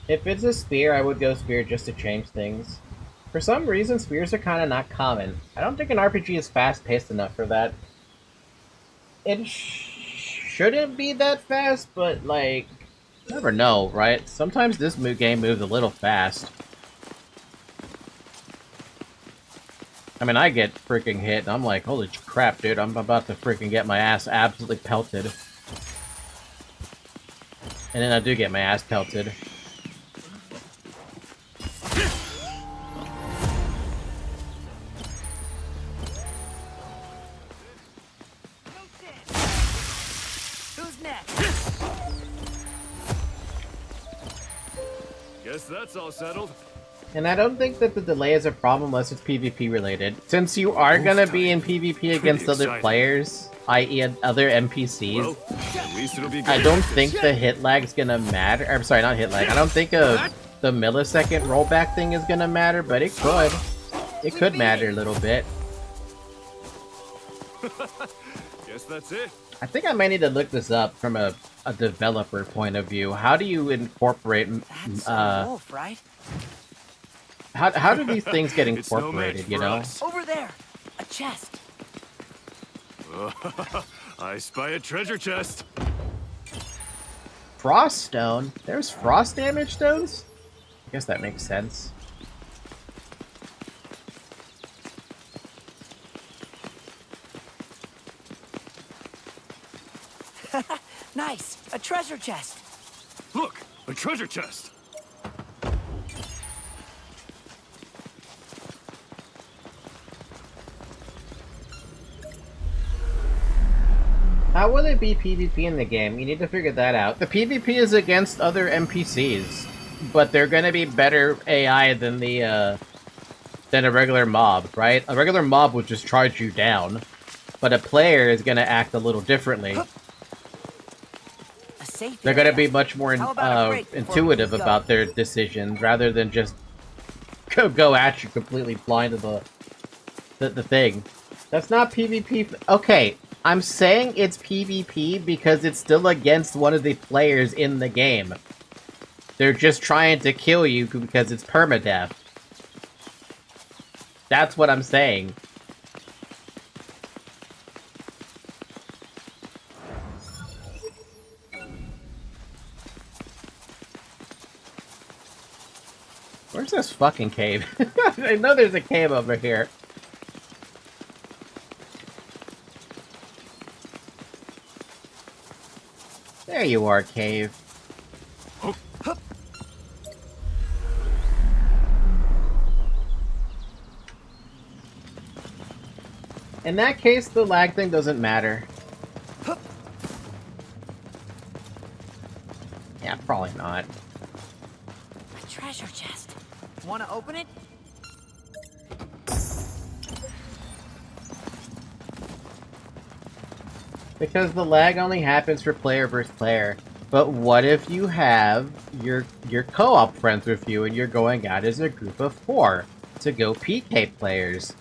If it's a spear, I would go spear just to change things. For some reason, spears are kind of not common. I don't think an RPG is fast-paced enough for that. It shouldn't be that fast, but, like, you never know, right? Sometimes this game moves a little fast. I mean, I get freaking hit, and I'm like, holy crap, dude, I'm about to freaking get my ass absolutely pelted. And then I do get my ass pelted. Who's next? guess that's all settled. And I don't think that the delay is a problem unless it's PvP related. Since you are gonna be in PvP against other players, i.e. other NPCs, Well, at least it'll be good. I don't think the hit lag's gonna matter. I'm sorry, not hit lag. I don't think the millisecond rollback thing is gonna matter, but it could. It could matter a little bit. Guess that's it. I think I might need to look this up from a developer point of view. How do you incorporate... That's a wolf, right? How do these things get It's no incorporated, match you for know? us. Over there! A chest! I spy a treasure chest. Frost stone? There's frost damage stones? I guess that makes sense. Nice! A treasure chest! Look, a treasure chest. How will it be PvP in the game? You need to figure that out. The PvP is against other NPCs, but they're gonna be better AI than the, than a regular mob, right? A regular mob would just charge you down, but a player is gonna act a little differently. A safe They're gonna area. be much more How about a break before we intuitive go? about their decisions rather than just go at you completely blind to the thing. That's not PvP. Okay, I'm saying it's PvP because it's still against one of the players in the game. They're just trying to kill you because it's permadeath. That's what I'm saying. Where's this fucking cave? I know there's a cave over here. There you are, cave. In that case, the lag thing doesn't matter. Yeah, probably not. A treasure chest. Want to open it? Because the lag only happens for player versus player. But what if you have your co-op friends with you and you're going out as a group of 4 to go PK players?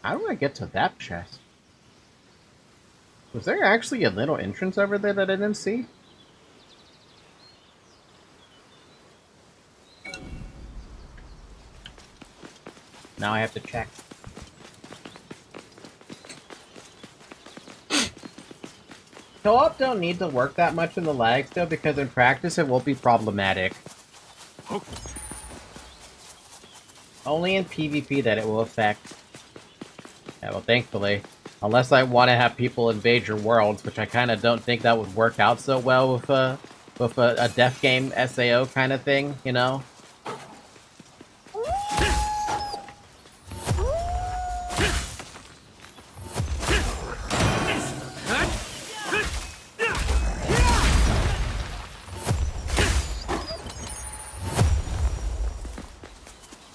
How do I get to that chest? Was there actually a little entrance over there that I didn't see? Now I have to check. Co-op don't need to work that much in the lag still because in practice it won't be problematic. Only in PvP that it will affect. Yeah, well, thankfully. Unless I want to have people invade your worlds, which I kind of don't think that would work out so well with a death game SAO kind of thing, you know?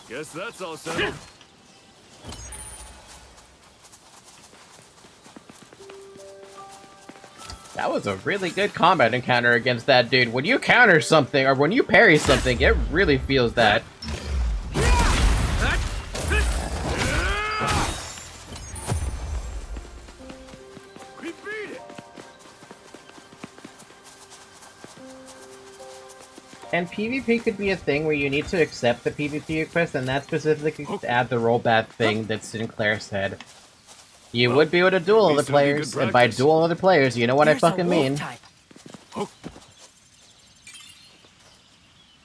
Guess that's all settled. That was a really good combat encounter against that dude. When you counter something, or when you parry something, it really feels that. We beat it. And PvP could be a thing where you need to accept the PvP request, and that specifically could add the rollback thing that Sinclair said. You would be able to duel other players, and by duel other players, you know what I fucking mean.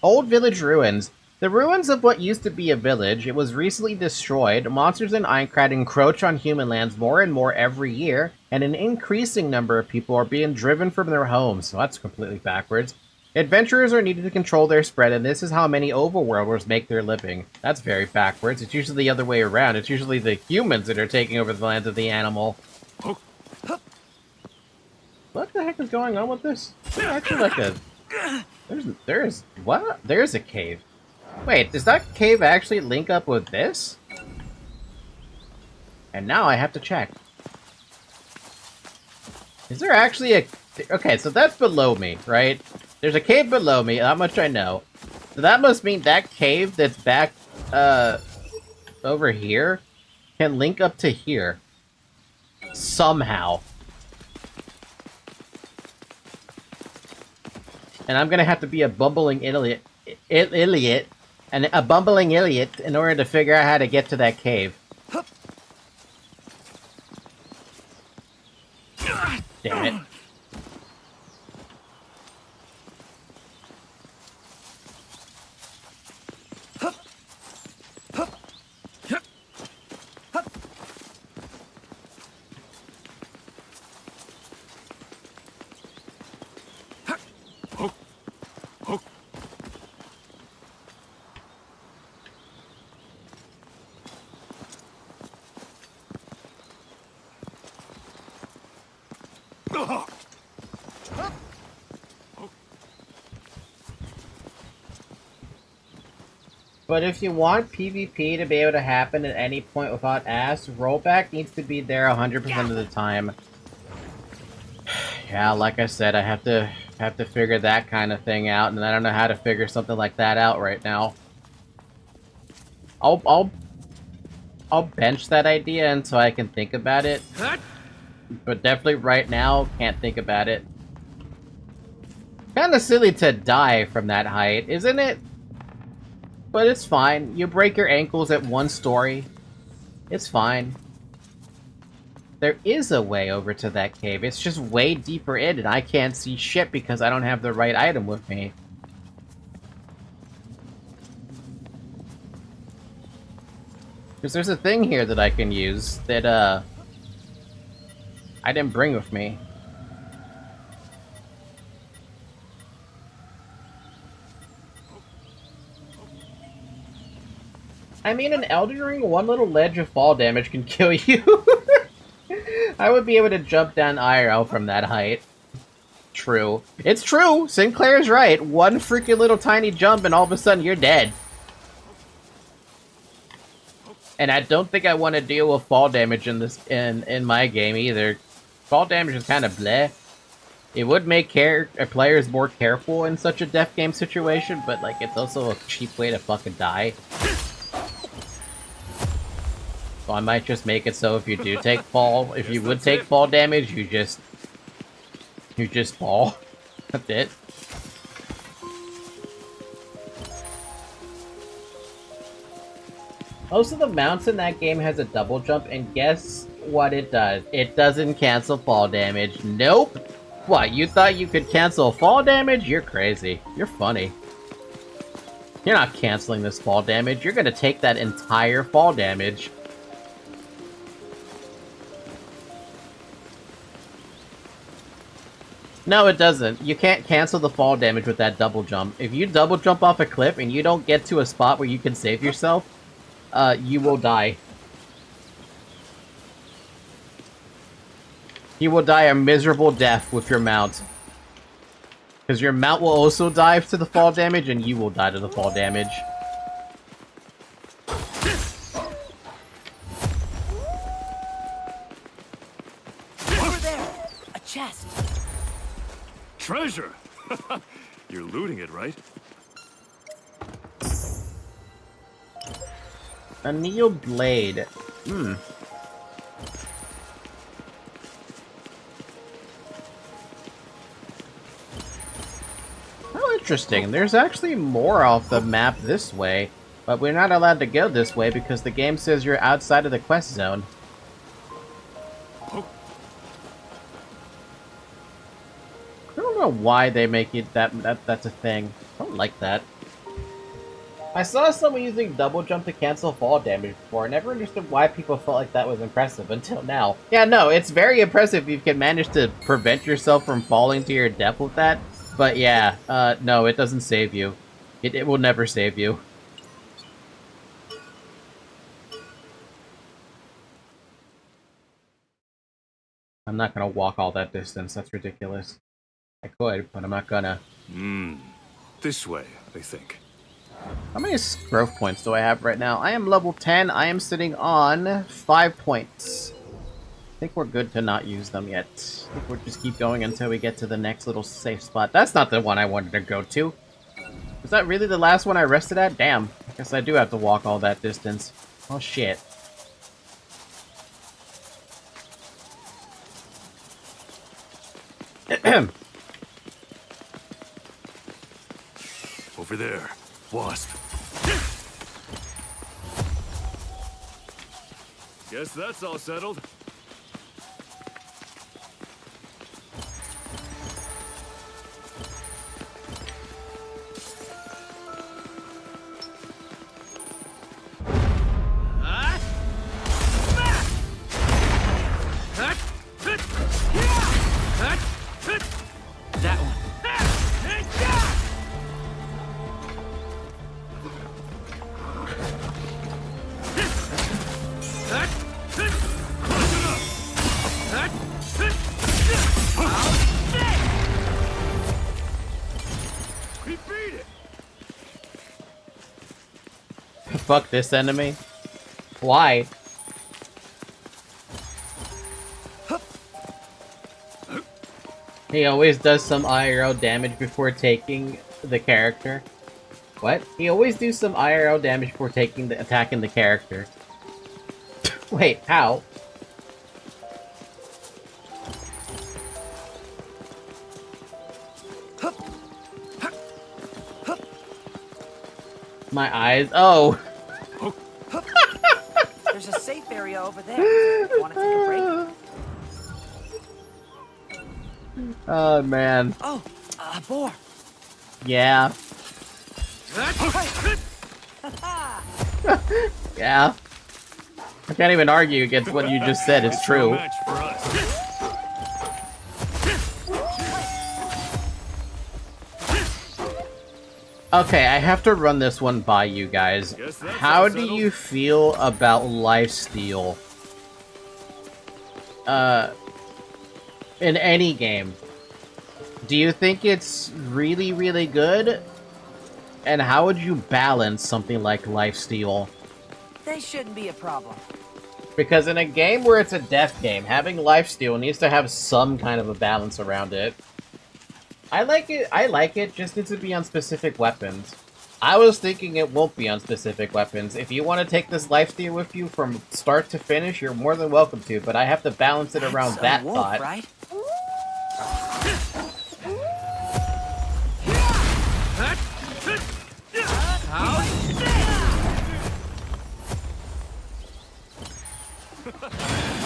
Old village ruins. The ruins of what used to be a village. It was recently destroyed. Monsters in Aincard encroach on human lands more and more every year, and an increasing number of people are being driven from their homes. So that's completely backwards. Adventurers are needed to control their spread, and this is how many overworlders make their living. That's very backwards. It's usually the other way around. It's usually the humans that are taking over the lands of the animal. What the heck is going on with this? There's actually like a... There's... What? There's a cave. Wait, does that cave actually link up with this? And now I have to check. Is there actually a... Okay, so that's below me, right? There's a cave below me, that much I know. So that must mean that cave that's back, over here can link up to here. Somehow. And I'm gonna have to be a bumbling idiot, and a bumbling idiot in order to figure out how to get to that cave. Damn it. But if you want PvP to be able to happen at any point without ass, rollback needs to be there 100% of the time. Yeah, like I said, I have to figure that kind of thing out, and I don't know how to figure something like that out right now. I'll bench that idea until I can think about it. But definitely right now, can't think about it. Kinda silly to die from that height, isn't it? But it's fine. You break your ankles at one story. It's fine. There is a way over to that cave. It's just way deeper in, and I can't see shit because I don't have the right item with me. Because there's a thing here that I can use that, I didn't bring with me. I mean, in Elden Ring, one little ledge of fall damage can kill you. I would be able to jump down IRL from that height. True. It's true! Sinclair's right. One freaking little tiny jump and all of a sudden you're dead. And I don't think I want to deal with fall damage in this in my game either. Fall damage is kind of bleh. It would make players more careful in such a death game situation, but like it's also a cheap way to fucking die. So I might just make it so if you do take fall, if you would take fall damage, you just fall. That's it. Most of the mounts in that game has a double jump, and guess what it does? It doesn't cancel fall damage. Nope! What, you thought you could cancel fall damage? You're crazy. You're funny. You're not canceling this fall damage. You're gonna take that entire fall damage. No, it doesn't. You can't cancel the fall damage with that double jump. If you double jump off a cliff and you don't get to a spot where you can save yourself, you will die. You will die a miserable death with your mount. Because your mount will also die to the fall damage, and you will die to the fall damage. Over there! A chest! Treasure! You're looting it, right? A Neo Blade. Oh, interesting. There's actually more off the map this way, but we're not allowed to go this way because the game says you're outside of the quest zone. I don't know why they make it that's a thing. I don't like that. I saw someone using double jump to cancel fall damage before. I never understood why people felt like that was impressive until now. Yeah, no, it's very impressive if you can manage to prevent yourself from falling to your death with that. But yeah, no, it doesn't save you. It will never save you. I'm not gonna walk all that distance, that's ridiculous. I could, but I'm not gonna. This way, I think. How many growth points do I have right now? I am level 10. I am sitting on 5 points. I think we're good to not use them yet. I think we'll just keep going until we get to the next little safe spot. That's not the one I wanted to go to. Was that really the last one I rested at? Damn. I guess I do have to walk all that distance. Oh, shit. Over there. Wasp. Guess that's all settled. That one. fuck this enemy? Why? He always does some IRL damage before taking the character. What? He always do some IRL damage before attacking the character. Wait, how? My eyes. Oh. There's a safe area over there. Want to take a break? Oh man. Oh, a boar. Yeah. Yeah. I can't even argue against what you just said. It's true. No match for us. Okay, I have to run this one by you guys. Guess that's How all do settled. you feel about lifesteal? In any game? Do you think it's really, really good? And how would you balance something like lifesteal? They shouldn't be a problem. Because in a game where it's a death game, having lifesteal needs to have some kind of a balance around it. I like it, just needs to be on specific weapons. I was thinking it won't be on specific weapons. If you want to take this lifesteal with you from start to finish, you're more than welcome to, but I have to balance it around That's that a wolf, thought. right?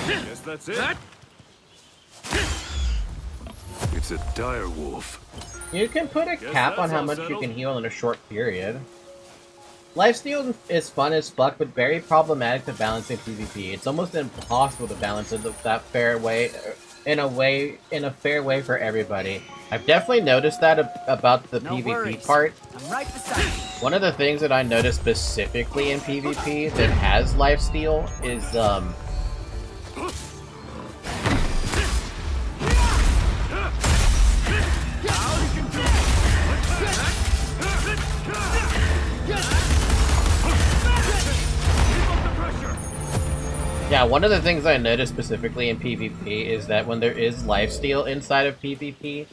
Guess that's it. It's a dire wolf. You can put a Guess cap on that's how all much you settled. can heal in a short period. Lifesteal is fun as fuck, but very problematic to balance in PvP. It's almost impossible to balance in that fair way, in a fair way for everybody. I've definitely noticed that about the No PvP worries. part. I'm right beside you. One of the things that I noticed specifically in PvP that has lifesteal is yeah, one of the things I noticed specifically in PvP is that when there is lifesteal inside of PvP,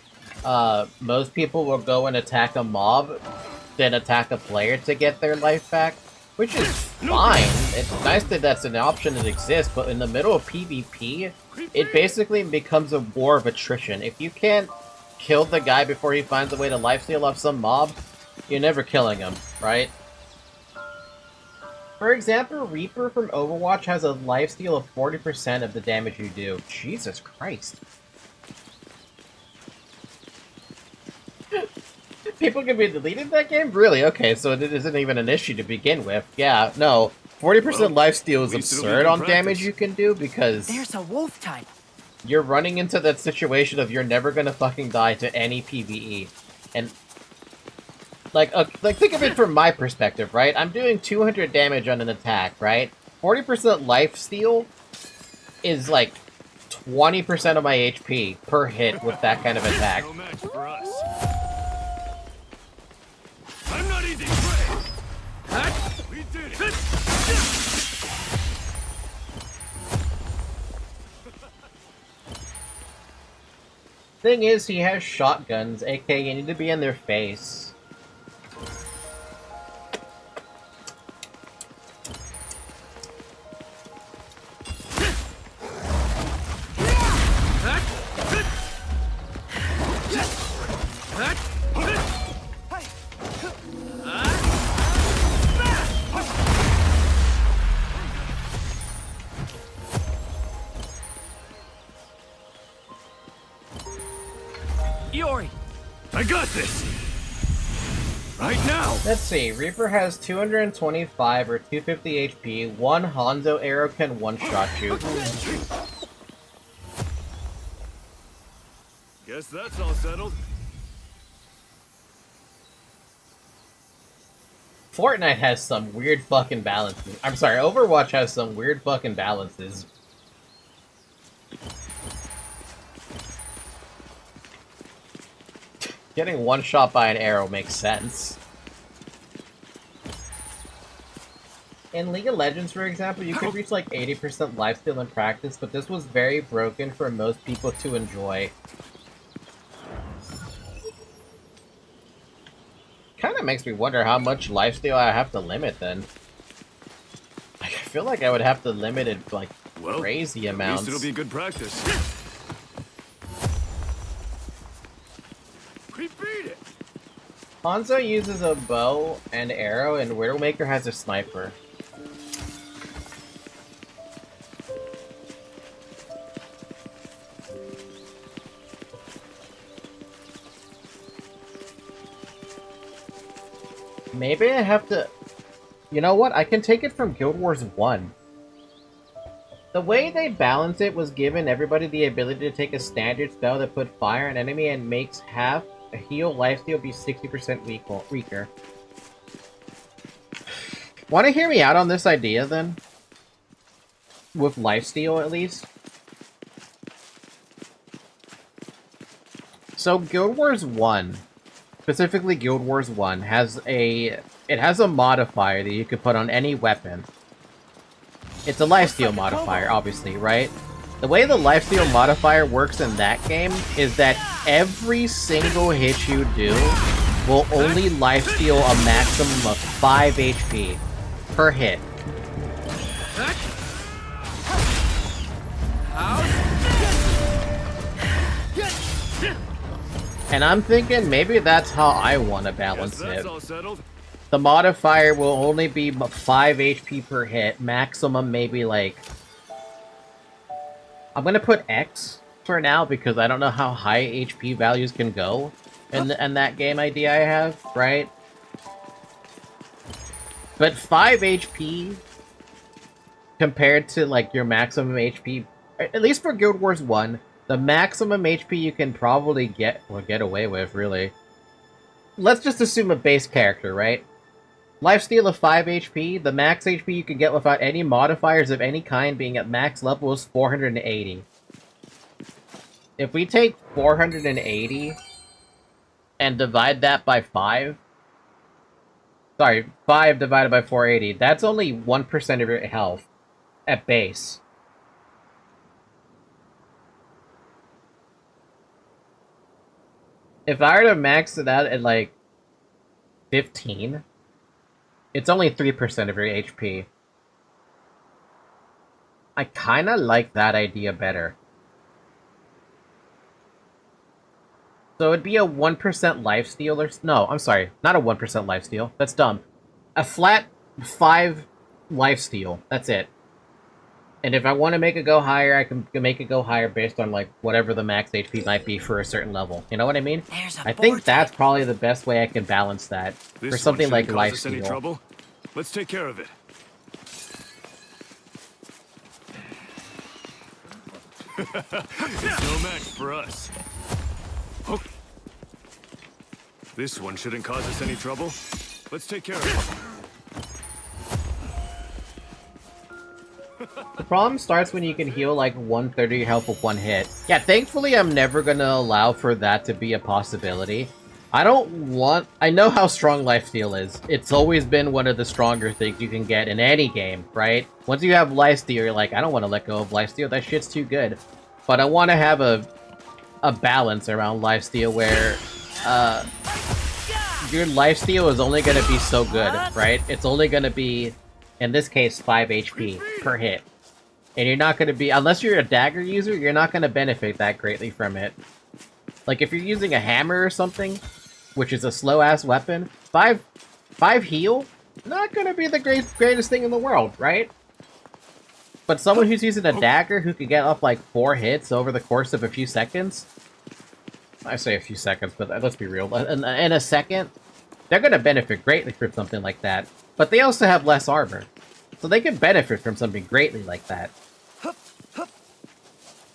most people will go and attack a mob, then attack a player to get their life back, which is fine. It's nice that that's an option that exists, but in the middle of PvP, it basically becomes a war of attrition. If you can't kill the guy before he finds a way to lifesteal off some mob, you're never killing him, right? For example, Reaper from Overwatch has a lifesteal of 40% of the damage you do. Jesus Christ. People can be deleted in that game? Really? Okay, so it isn't even an issue to begin with. Yeah, no. 40% Well, lifesteal is at least it'll be absurd good on practice. damage you can do because There's a wolf type. you're running into that situation of you're never gonna fucking die to any PvE. And like think of it from my perspective, right? I'm doing 200 damage on an attack, right? 40% lifesteal is like 20% of my HP per hit with that kind of attack. No match for us. I'm not easy prey. We did it. Thing is, he has shotguns, aka you need to be in their face. Yori. I got this. Right now. Let's see, Reaper has 225 or 250 HP, one Hanzo arrow can one-shot you. Guess that's all settled. Fortnite has some weird fucking balances. I'm sorry, Overwatch has some weird fucking balances. Getting one shot by an arrow makes sense. in League of Legends, for example, you could reach like 80% lifesteal in practice, but this was very broken for most people to enjoy. Kind of makes me wonder how much lifesteal I have to limit then. I feel like I would have to limit it like crazy amounts. At least it'll be good practice. We beat it. Hanzo uses a bow and arrow, and Widowmaker has a sniper. Maybe I have to... You know what? I can take it from Guild Wars 1. The way they balance it was given everybody the ability to take a standard spell that put fire on an enemy and makes half a heal lifesteal be 60% weaker. Want to hear me out on this idea, then? With lifesteal, at least? So, Guild Wars 1... Specifically, Guild Wars 1 has a modifier that you can put on any weapon. It's a lifesteal modifier, obviously, right? The way the lifesteal modifier works in that game is that every single hit you do will only lifesteal a maximum of 5 HP per hit. And I'm thinking maybe that's how I want to balance it. The modifier will only be 5 HP per hit, maximum maybe like... I'm gonna put X for now because I don't know how high HP values can go in that game idea I have, right? But 5 HP compared to like your maximum HP, at least for Guild Wars 1, the maximum HP you can probably get away with, really. Let's just assume a base character, right? Lifesteal of 5 HP, the max HP you can get without any modifiers of any kind being at max level is 480. If we take 480 and divide that by 5... Sorry, 5 divided by 480, that's only 1% of your health at base. If I were to max it out at, like, 15, it's only 3% of your HP. I kinda like that idea better. So it'd be a 1% lifesteal or... No, I'm sorry. Not a 1% lifesteal. That's dumb. A flat 5 lifesteal. That's it. And if I want to make it go higher, I can make it go higher based on, like, whatever the max HP might be for a certain level. You know what I mean? I think that's probably the best way I can balance that for something like lifesteal. Let's take care of it. It's no match for us. Oh. This one shouldn't cause us any trouble. Let's take care of it. The problem starts when you can heal like 130 health with one hit. Yeah, thankfully I'm never gonna allow for that to be a possibility. I know how strong lifesteal is. It's always been one of the stronger things you can get in any game, right? Once you have lifesteal, you're like, I don't want to let go of lifesteal, that shit's too good. But I want to have a balance around lifesteal where your lifesteal is only going to be so good, right? It's only going to be, in this case, 5 HP per hit. And you're not going to be, unless you're a dagger user, you're not going to benefit that greatly from it. Like, if you're using a hammer or something, which is a slow-ass weapon, 5 heal, not going to be the greatest thing in the world, right? But someone who's using a dagger who could get up like 4 hits over the course of a few seconds, I say a few seconds, but let's be real, in a second, they're going to benefit greatly from something like that. But they also have less armor, so they can benefit from something greatly like that.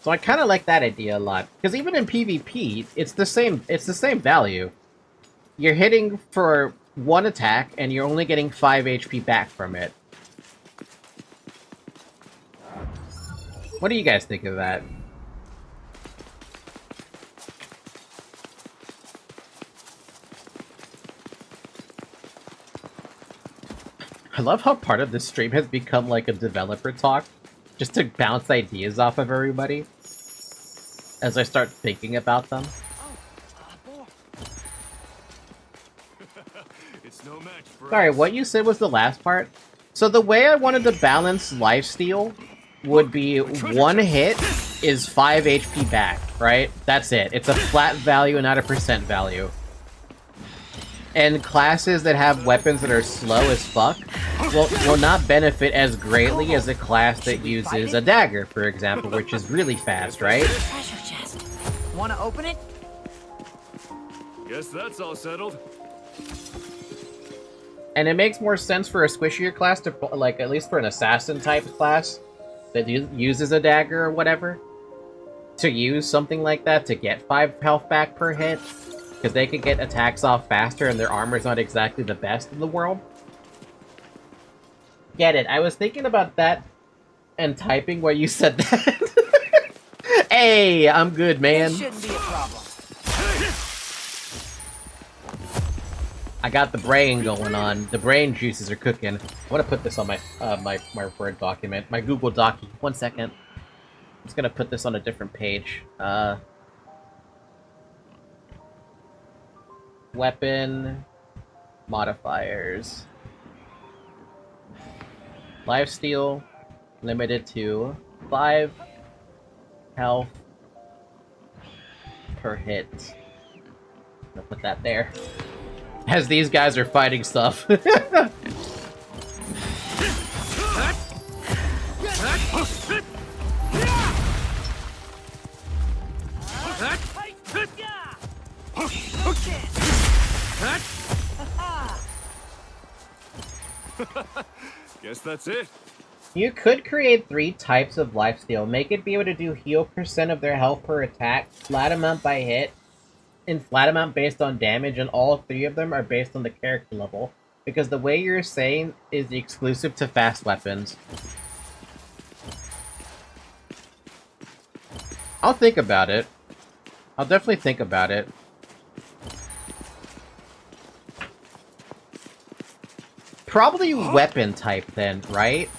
So I kind of like that idea a lot, because even in PvP, it's the same value. You're hitting for 1 attack, and you're only getting 5 HP back from it. What do you guys think of that? I love how part of this stream has become like a developer talk, just to bounce ideas off of everybody as I start thinking about them. It's no match for Sorry, us. what you said was the last part? So the way I wanted to balance lifesteal would be 1 hit is 5 HP back, right? That's it. It's a flat value and not a percent value. And classes that have weapons that are slow as fuck will not benefit as greatly as a class that uses a dagger, for example, which is really fast, right? Treasure chest. Wanna open it? Guess that's all settled. And it makes more sense for a squishier class to, like, at least for an assassin type class that uses a dagger or whatever, to use something like that to get 5 health back per hit, because they can get attacks off faster and their armor's not exactly the best in the world. Get it. I was thinking about that and typing while you said that. Hey, I'm good, man. This shouldn't be a problem. I got the brain going on. The brain juices are cooking. I want to put this on my my Word document, my Google Doc. 1 second. I'm just gonna put this on a different page. Weapon modifiers. Lifesteal limited to 5 health per hit. I'll put that there. As these guys are fighting stuff. Guess that's it. You could create 3 types of lifesteal. Make it be able to do heal percent of their health per attack, flat amount by hit, and flat amount based on damage, and all 3 of them are based on the character level. Because the way you're saying is exclusive to fast weapons. I'll think about it. I'll definitely think about it. Probably weapon type then, right?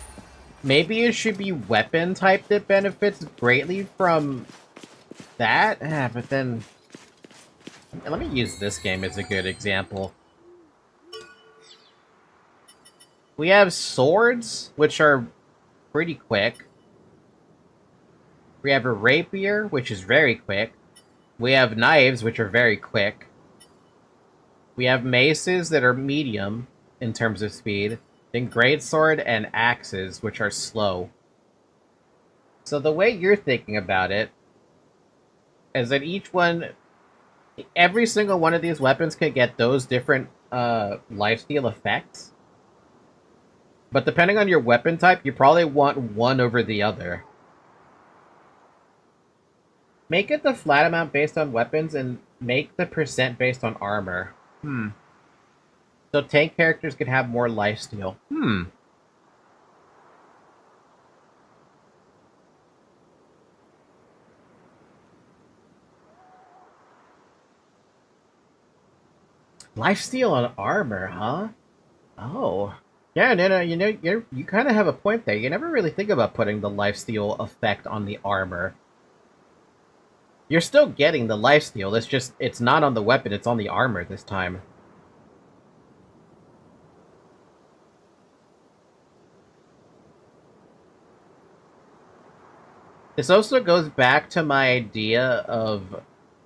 Maybe it should be weapon type that benefits greatly from that? But then... Let me use this game as a good example. We have swords, which are pretty quick. We have a rapier, which is very quick. We have knives, which are very quick. We have maces that are medium in terms of speed. Then greatsword and axes, which are slow. So the way you're thinking about it is that each one... Every single one of these weapons can get those different lifesteal effects. But depending on your weapon type, you probably want one over the other. Make it the flat amount based on weapons and make the percent based on armor. So tank characters can have more lifesteal. Lifesteal on armor, huh? Oh. Yeah, no, you kind of have a point there. You never really think about putting the lifesteal effect on the armor. You're still getting the lifesteal, it's just, it's not on the weapon, it's on the armor this time. This also goes back to my idea of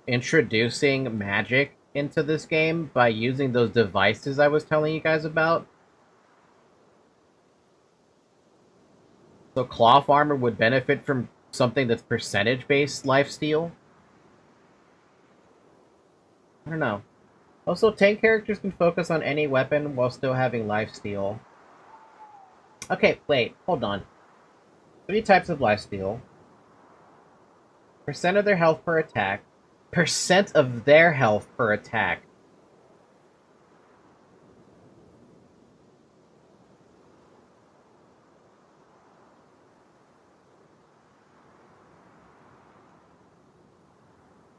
introducing magic into this game by using those devices I was telling you guys about. So cloth armor would benefit from something that's percentage-based lifesteal. I don't know. Also, tank characters can focus on any weapon while still having lifesteal. Okay, wait, hold on. 3 types of lifesteal. Percent of their health per attack. Percent of their health per attack.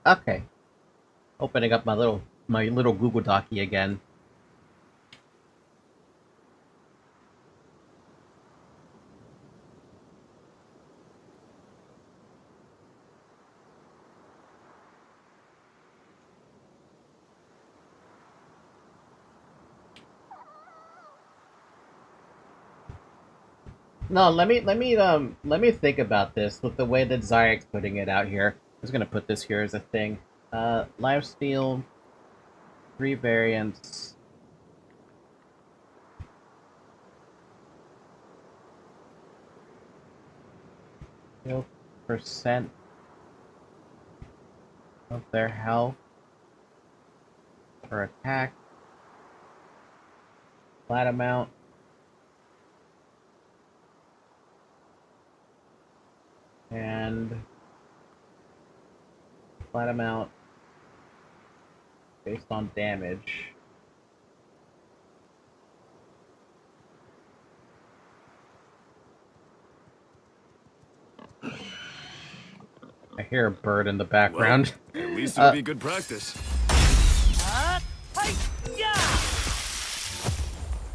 Okay. Opening up my little Google Docky again. No, let me think about this with the way that Zayek's putting it out here. I'm just gonna put this here as a thing. Lifesteal, 3 variants. Heal percent of their health per attack. Flat amount. And flat amount based on damage. I hear a bird in the background. Well, at least it'll be good practice.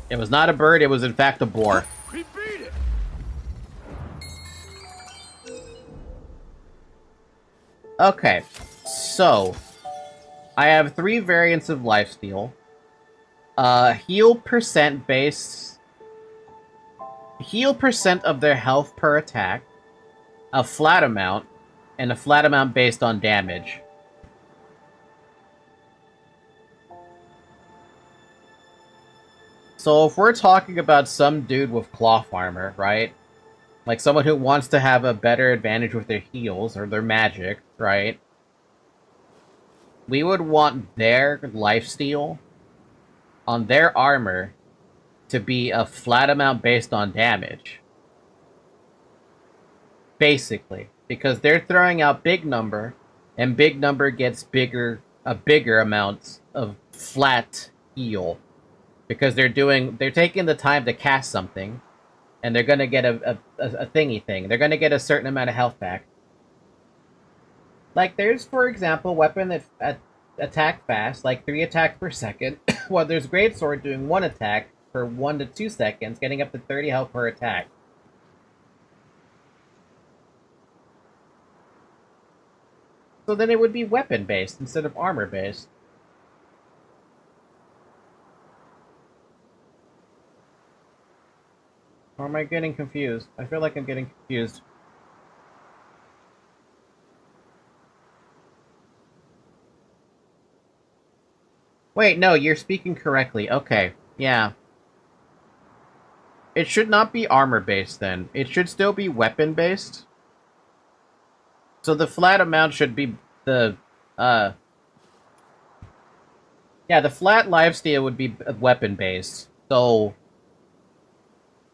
It was not a bird, it was in fact a boar. We beat it! Okay, so I have 3 variants of lifesteal. Heal percent base. Heal percent of their health per attack. A flat amount. And a flat amount based on damage. So if we're talking about some dude with cloth armor, right? Like someone who wants to have a better advantage with their heals or their magic, right? We would want their lifesteal on their armor to be a flat amount based on damage. Basically. Because they're throwing out big number, and big number gets bigger amounts of flat heal. Because they're taking the time to cast something, and they're gonna get a thingy thing. They're gonna get a certain amount of health back. Like there's, for example, weapon that attack fast, like 3 attacks per second. While there's greatsword doing 1 attack for 1 to 2 seconds, getting up to 30 health per attack. So then it would be weapon-based instead of armor-based. Or am I getting confused? I feel like I'm getting confused. Wait, no, you're speaking correctly. Okay, yeah. It should not be armor-based then. It should still be weapon-based. So the flat amount should be the, yeah, the flat lifesteal would be weapon-based. So,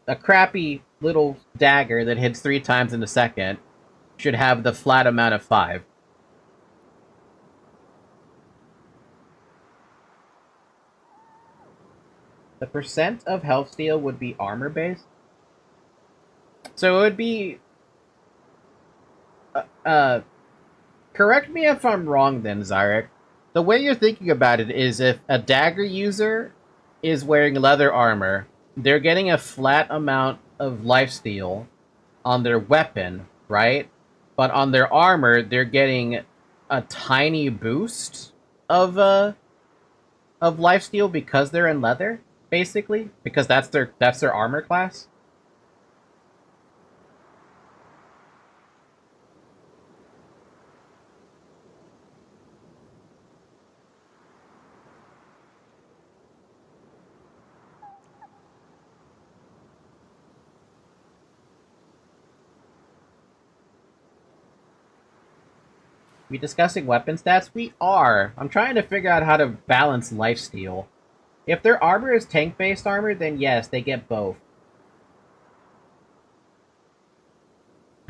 a crappy little dagger that hits 3 times in a second should have the flat amount of 5. The percent of health steal would be armor-based. So it would be... correct me if I'm wrong then, Zarek. The way you're thinking about it is if a dagger user is wearing leather armor, they're getting a flat amount of lifesteal on their weapon, right? But on their armor, they're getting a tiny boost of lifesteal because they're in leather, basically, because that's their armor class. We discussing weapon stats? We are. I'm trying to figure out how to balance lifesteal. If their armor is tank-based armor, then yes, they get both.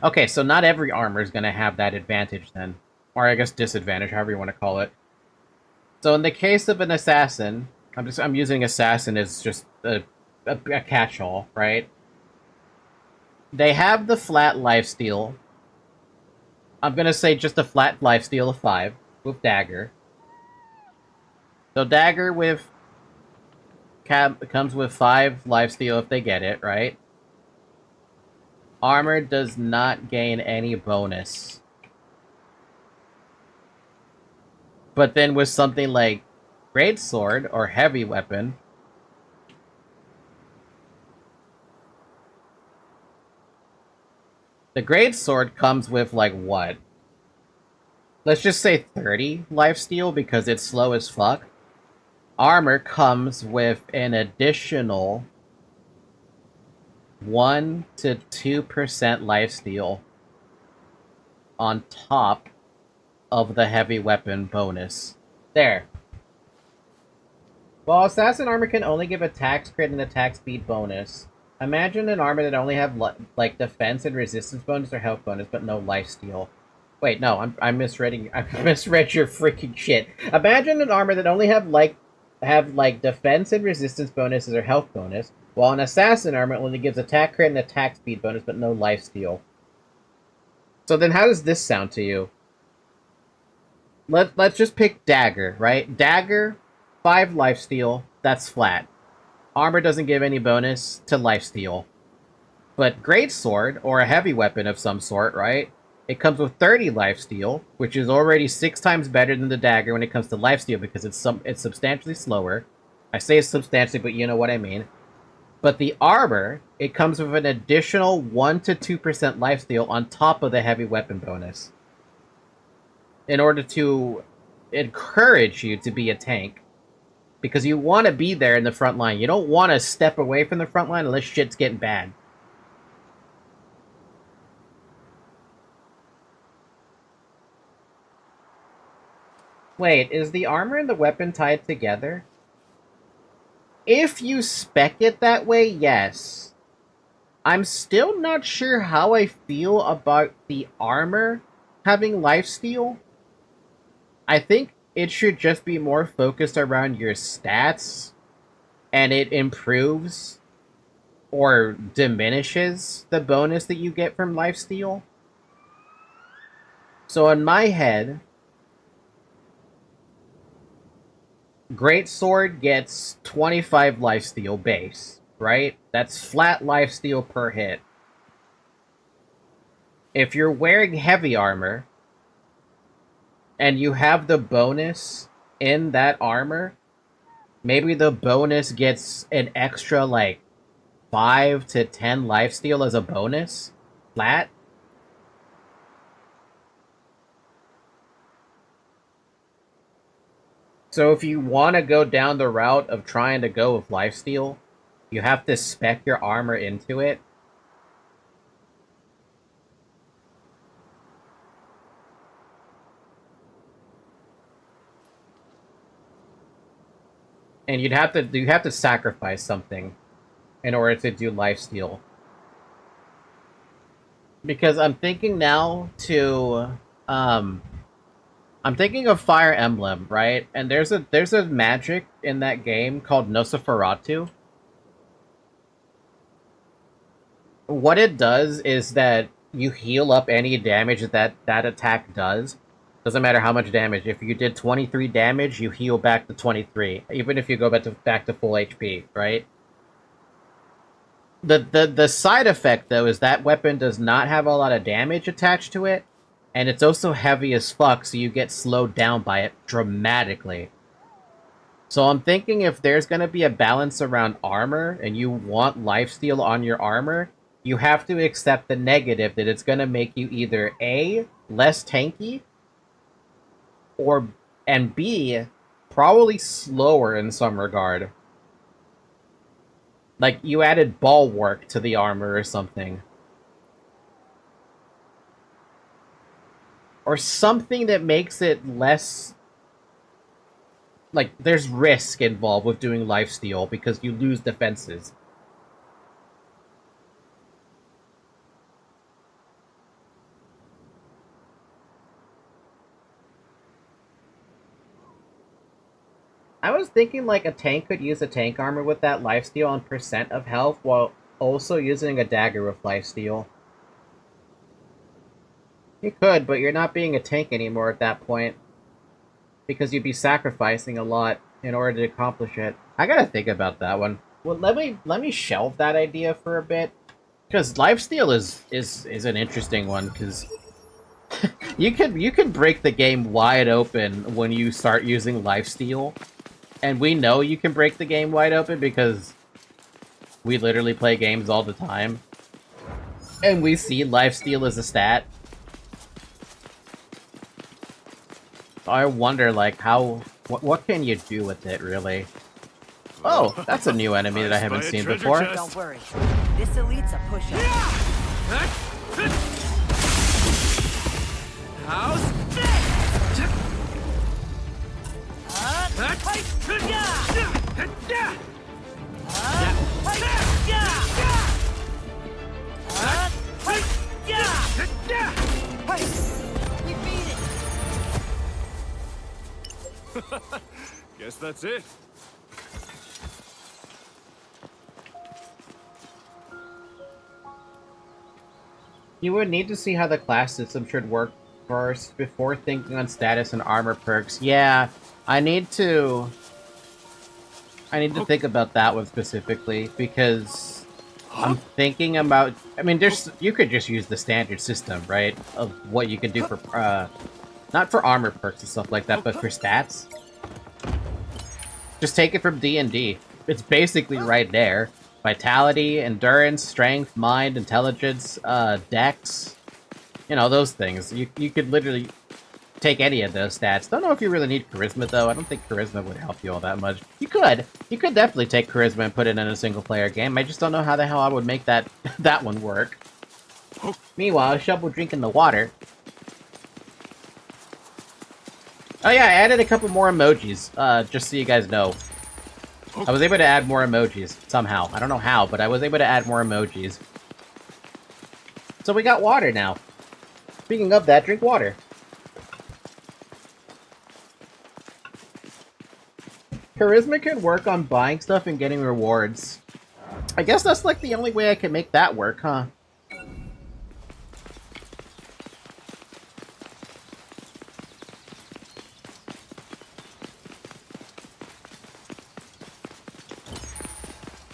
Okay, so not every armor is going to have that advantage then. Or I guess disadvantage, however you want to call it. So in the case of an assassin, I'm using assassin as just a catch-all, right? They have the flat lifesteal. I'm gonna say just a flat lifesteal of 5 with dagger. So dagger with comes with 5 lifesteal if they get it, right? Armor does not gain any bonus. But then with something like greatsword or heavy weapon, The greatsword comes with, like, what? Let's just say 30 lifesteal because it's slow as fuck. Armor comes with an additional 1 to 2% lifesteal on top of the heavy weapon bonus. There. While assassin armor can only give attack crit and attack speed bonus, imagine an armor that only have like defense and resistance bonus or health bonus, but no lifesteal. Wait, no, I misread your freaking shit. Imagine an armor that only have defense and resistance bonuses or health bonus, while an assassin armor only gives attack crit and attack speed bonus, but no lifesteal. So then how does this sound to you? Let's just pick dagger, right? Dagger, 5 lifesteal, that's flat. Armor doesn't give any bonus to lifesteal. But greatsword, or a heavy weapon of some sort, right? It comes with 30 lifesteal, which is already 6 times better than the dagger when it comes to lifesteal because it's substantially slower. I say substantially, but you know what I mean. But the armor, it comes with an additional 1 to 2% lifesteal on top of the heavy weapon bonus, in order to encourage you to be a tank. Because you want to be there in the front line. You don't want to step away from the front line unless shit's getting bad. Wait, is the armor and the weapon tied together? If you spec it that way, yes. I'm still not sure how I feel about the armor having lifesteal. I think it should just be more focused around your stats, and it improves or diminishes the bonus that you get from lifesteal. So in my head, greatsword gets 25 lifesteal base, right? That's flat lifesteal per hit. If you're wearing heavy armor, and you have the bonus in that armor, maybe the bonus gets an extra, like, 5 to 10 lifesteal as a bonus, flat. So if you want to go down the route of trying to go with lifesteal, you have to spec your armor into it. And you have to sacrifice something in order to do lifesteal. Because I'm thinking now to I'm thinking of Fire Emblem, right? And there's a magic in that game called Nosferatu. What it does is that you heal up any damage that attack does. Doesn't matter how much damage. If you did 23 damage, you heal back to 23, even if you go back to full HP, right? The side effect, though, is that weapon does not have a lot of damage attached to it, and it's also heavy as fuck, so you get slowed down by it dramatically. So I'm thinking if there's going to be a balance around armor, and you want lifesteal on your armor, you have to accept the negative that it's going to make you either A, less tanky, and B, probably slower in some regard. Like, you added bulwark to the armor or something. Or something that makes it less... Like, there's risk involved with doing lifesteal because you lose defenses. I was thinking, like, a tank could use a tank armor with that lifesteal and percent of health while also using a dagger with lifesteal. You could, but you're not being a tank anymore at that point. Because you'd be sacrificing a lot in order to accomplish it. I gotta think about that one. Well, let me shelve that idea for a bit. Because lifesteal is an interesting one, because... you can break the game wide open when you start using lifesteal. And we know you can break the game wide open because we literally play games all the time. And we see lifesteal as a stat. I wonder, like, what can you do with it, really? Oh, that's a new enemy that I haven't seen before. Don't worry. This elite's a push-up. We beat it. Guess that's it. You would need to see how the class system should work first before thinking on status and armor perks. Yeah, I need to think about that one specifically because I'm thinking about. I mean, you could just use the standard system, right? Of what you can do for not for armor perks and stuff like that, but for stats. Just take it from D&D. It's basically right there. Vitality, endurance, strength, mind, intelligence, dex. You know, those things. You could literally take any of those stats. Don't know if you really need charisma, though. I don't think charisma would help you all that much. You could. You could definitely take charisma and put it in a single-player game. I just don't know how the hell I would make that one work. Meanwhile, Shovel drinking the water. Oh yeah, I added a couple more emojis, just so you guys know. I was able to add more emojis, somehow. I don't know how, but I was able to add more emojis. So we got water now. Speaking of that, drink water. Charisma can work on buying stuff and getting rewards. I guess that's like the only way I can make that work, huh?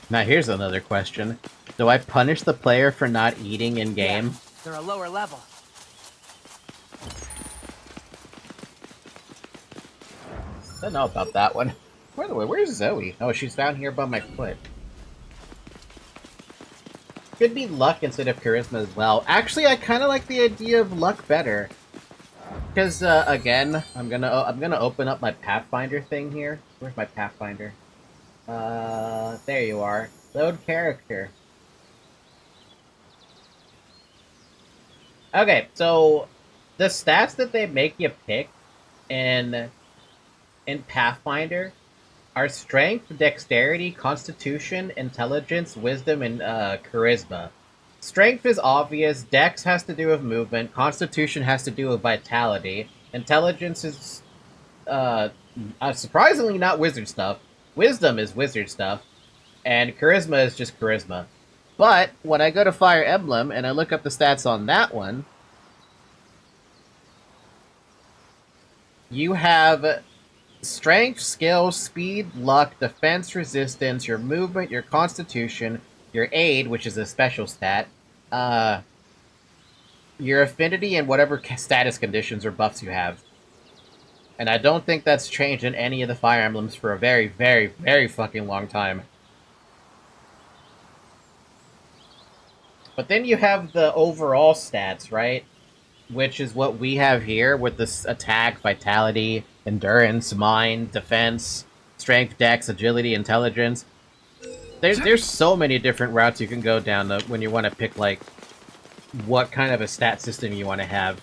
Now here's another question. Do I punish the player for not eating in-game? Yeah, they're a lower level. I don't know about that one. By the way, where's Zoe? Oh, she's down here by my foot. Could be luck instead of charisma as well. Actually, I kind of like the idea of luck better. Because, again, I'm gonna open up my Pathfinder thing here. Where's my Pathfinder? There you are. Load character. Okay, so the stats that they make you pick in Pathfinder are strength, dexterity, constitution, intelligence, wisdom, and charisma. Strength is obvious, dex has to do with movement, constitution has to do with vitality, intelligence is surprisingly not wizard stuff, wisdom is wizard stuff, and charisma is just charisma. But when I go to Fire Emblem and I look up the stats on that one, you have strength, skill, speed, luck, defense, resistance, your movement, your constitution, your aid, which is a special stat, your affinity, and whatever status conditions or buffs you have. And I don't think that's changed in any of the Fire Emblems for a very, very, very fucking long time. But then you have the overall stats, right? Which is what we have here with this attack, vitality, endurance, mind, defense, strength, dex, agility, intelligence. There's so many different routes you can go down when you want to pick, like, what kind of a stat system you want to have.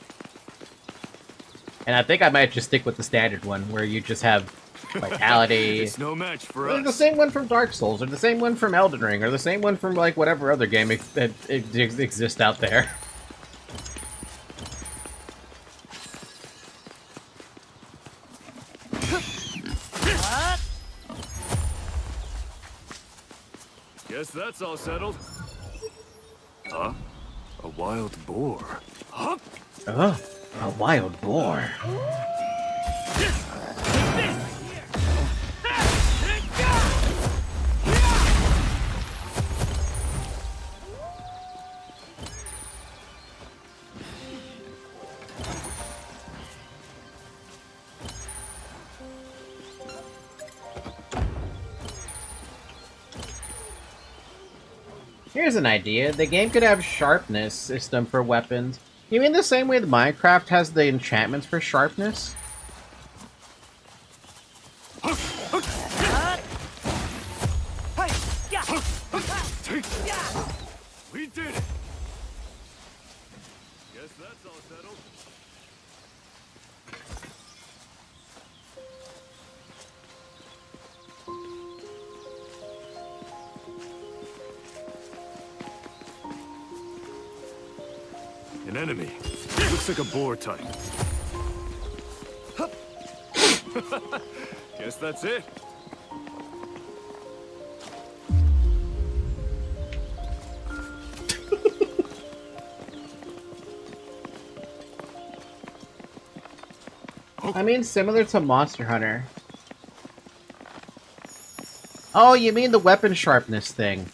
And I think I might just stick with the standard one, where you just have vitality. It's no match for Or us. the same one from Dark Souls, or the same one from Elden Ring, or the same one from, like, whatever other game that exists out there. Guess that's all settled. Huh? A wild boar. Huh? Oh, a wild boar. Here's an idea. The game could have sharpness system for weapons. You mean the same way that Minecraft has the enchantments for sharpness? We did it! Guess that's all settled. An enemy. Looks like a boar type. Guess that's it. I mean, similar to Monster Hunter. Oh, you mean the weapon sharpness thing.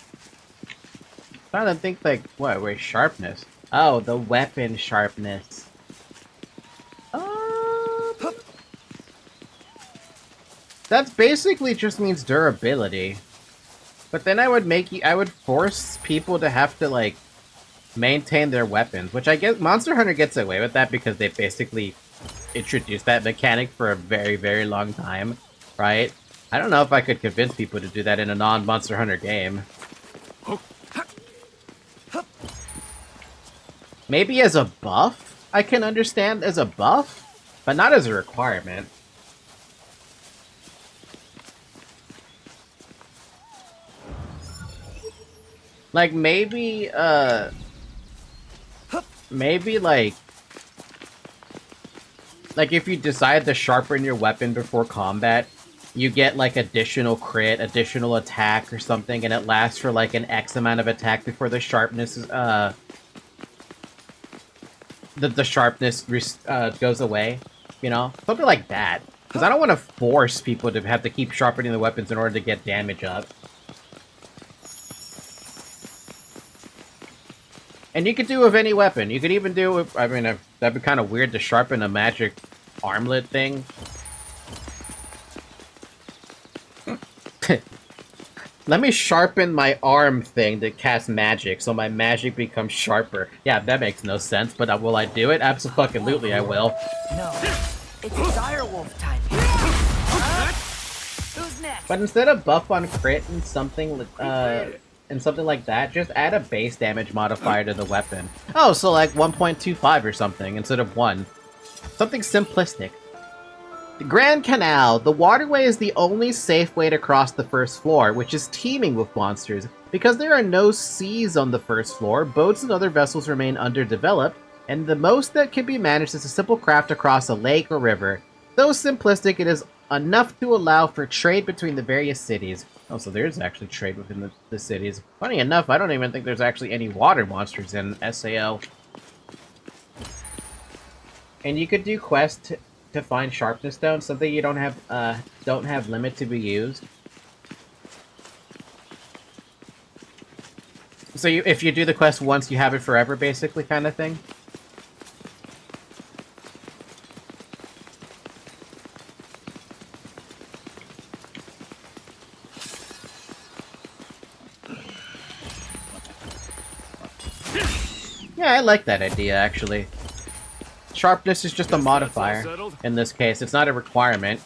I'm trying to think, like, what? Wait, sharpness? Oh, the weapon sharpness. That basically just means durability. But then I would force people to have to, like, maintain their weapons, which I guess Monster Hunter gets away with that because they basically introduced that mechanic for a very, very long time, right? I don't know if I could convince people to do that in a non-Monster Hunter game. Maybe as a buff, I can understand as a buff, but not as a requirement. Like, maybe, like, if you decide to sharpen your weapon before combat, you get, like, additional crit, additional attack or something, and it lasts for, like, an X amount of attack before the sharpness, the sharpness goes away, you know? Something like that. Because I don't want to force people to have to keep sharpening the weapons in order to get damage up. And you could do with any weapon. You could even do with, I mean, that'd be kind of weird to sharpen a magic armlet thing. Let me sharpen my arm thing to cast magic, so my magic becomes sharper. Yeah, that makes no sense, but will I do it? Absolutely, I will. No, it's direwolf time. Who's next? But instead of buff on crit and something like that, just add a base damage modifier to the weapon. Oh, so like 1.25 or something instead of 1. Something simplistic. The Grand Canal. The waterway is the only safe way to cross the first floor, which is teeming with monsters. Because there are no seas on the first floor, boats and other vessels remain underdeveloped, and the most that can be managed is a simple craft across a lake or river. Though simplistic, it is enough to allow for trade between the various cities. Oh, so there's actually trade within the cities. Funny enough, I don't even think there's actually any water monsters in SAO. And you could do quests to find sharpness stones, something you don't have limit to be used. So if you do the quest once, you have it forever, basically, kind of thing. Yeah, I like that idea, actually. Sharpness is just a modifier in this case. It's not a requirement.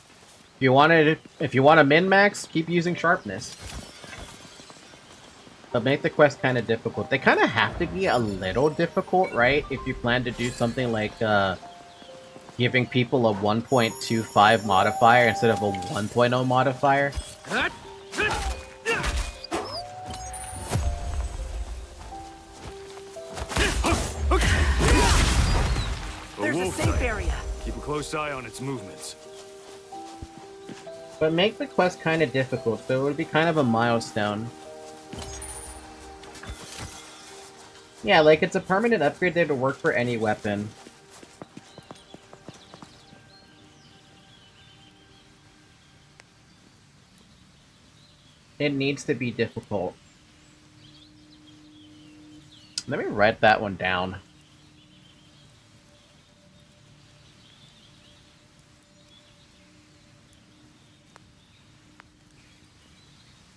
If you want to min-max, keep using sharpness. But make the quest kind of difficult. They kind of have to be a little difficult, right? If you plan to do something like giving people a 1.25 modifier instead of a 1.0 modifier. There's a safe area. Keep a close eye on its movements. But make the quest kind of difficult, so it would be kind of a milestone. Yeah, like it's a permanent upgrade there to work for any weapon. It needs to be difficult. Let me write that one down.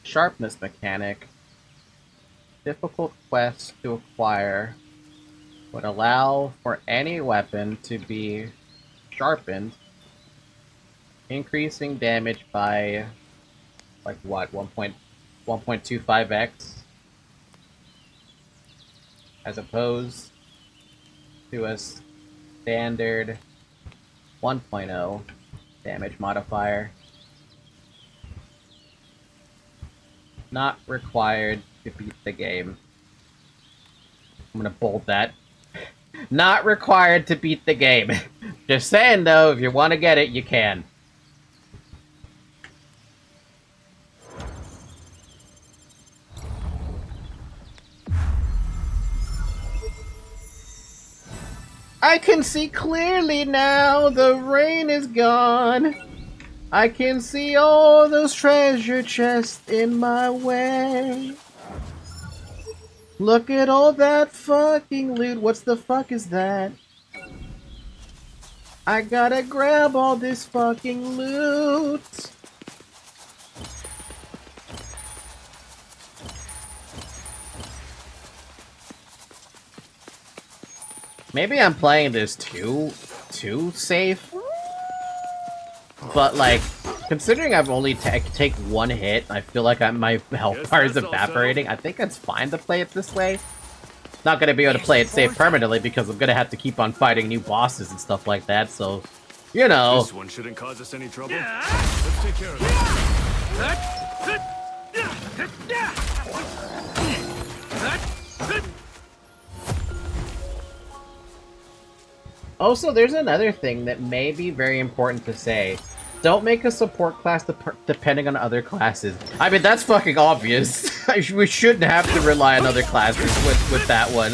Sharpness mechanic. difficult quest to acquire would allow for any weapon to be sharpened, increasing damage by, like what, 1.25x? As opposed to a standard 1.0 damage modifier. Not required to beat the game. I'm gonna bold that. Not required to beat the game. Just saying though, if you want to get it, you can. I can see clearly now, the rain is gone. I can see all those treasure chests in my way. Look at all that fucking loot. What's the fuck is that? I gotta grab all this fucking loot. Maybe I'm playing this too safe. But like, considering I've only take one hit, I feel like my health bar is evaporating. I think it's fine to play it this way. Not gonna be able to play it safe permanently because I'm gonna have to keep on fighting new bosses and stuff like that. So, you know. This one shouldn't cause us any trouble. Let's take care of it. Also, there's another thing that may be very important to say. Don't make a support class depending on other classes. I mean, that's fucking obvious. We shouldn't have to rely on other classes with that one.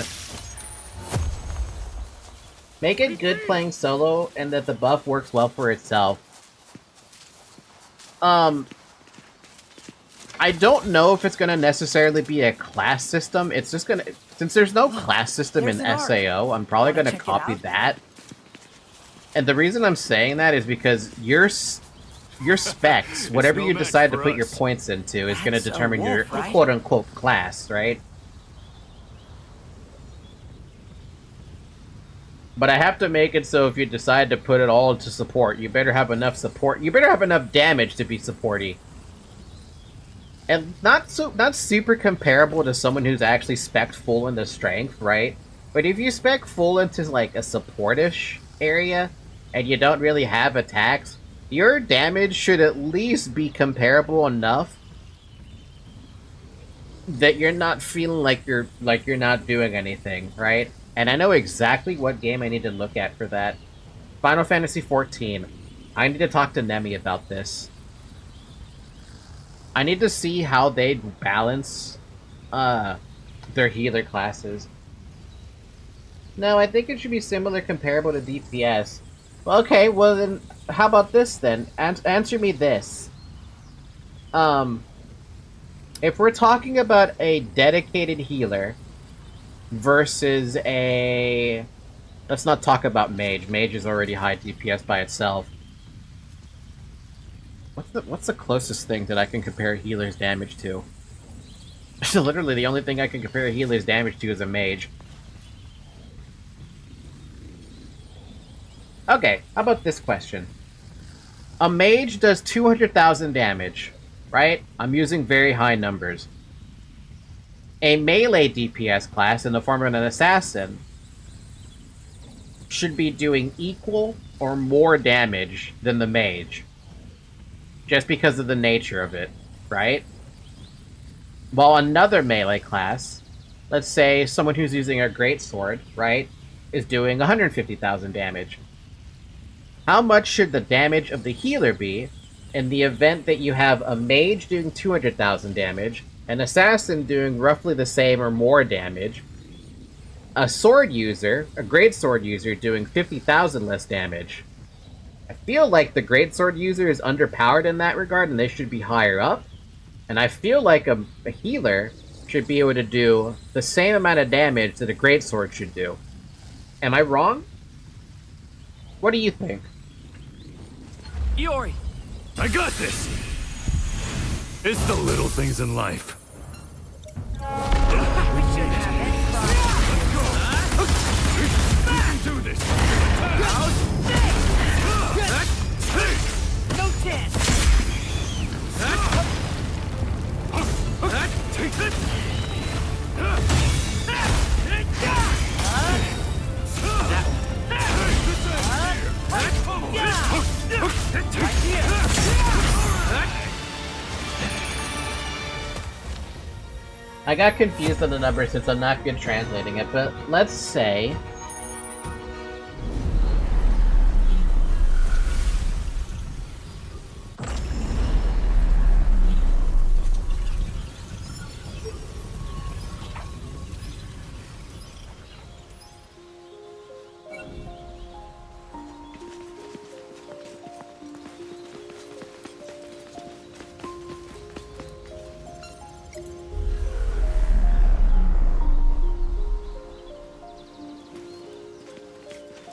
Make it good playing solo, and that the buff works well for itself. I don't know if it's gonna necessarily be a class system. It's just gonna... Since there's no class system in SAO, I'm probably gonna copy that. And the reason I'm saying that is because your specs, whatever you decide to put your points into, is going to determine your quote-unquote class, right? But I have to make it so if you decide to put it all into support, you better have enough support. You better have enough damage to be supporty. And not super comparable to someone who's actually spec'd full into strength, right? But if you spec full into like a supportish area, and you don't really have attacks, your damage should at least be comparable enough that you're not feeling like you're not doing anything, right? And I know exactly what game I need to look at for that. Final Fantasy XIV. I need to talk to Nemi about this. I need to see how they balance their healer classes. No, I think it should be similar, comparable to DPS. Okay, well then, how about this then? Answer me this. If we're talking about a dedicated healer versus a... Let's not talk about mage. Mage is already high DPS by itself. What's the closest thing that I can compare healer's damage to? Literally, the only thing I can compare healer's damage to is a mage. Okay, how about this question? A mage does 200,000 damage, right? I'm using very high numbers. A melee DPS class in the form of an assassin should be doing equal or more damage than the mage. Just because of the nature of it, right? While another melee class, let's say someone who's using a greatsword, right, is doing 150,000 damage. How much should the damage of the healer be in the event that you have a mage doing 200,000 damage, an assassin doing roughly the same or more damage, a sword user, a greatsword user, doing 50,000 less damage? I feel like the greatsword user is underpowered in that regard, and they should be higher up. And I feel like a healer should be able to do the same amount of damage that a greatsword should do. Am I wrong? What do you think? Iori! I got this! It's the little things in life. this! No chance! Take it! I got confused on the number since I'm not good translating it, but let's say...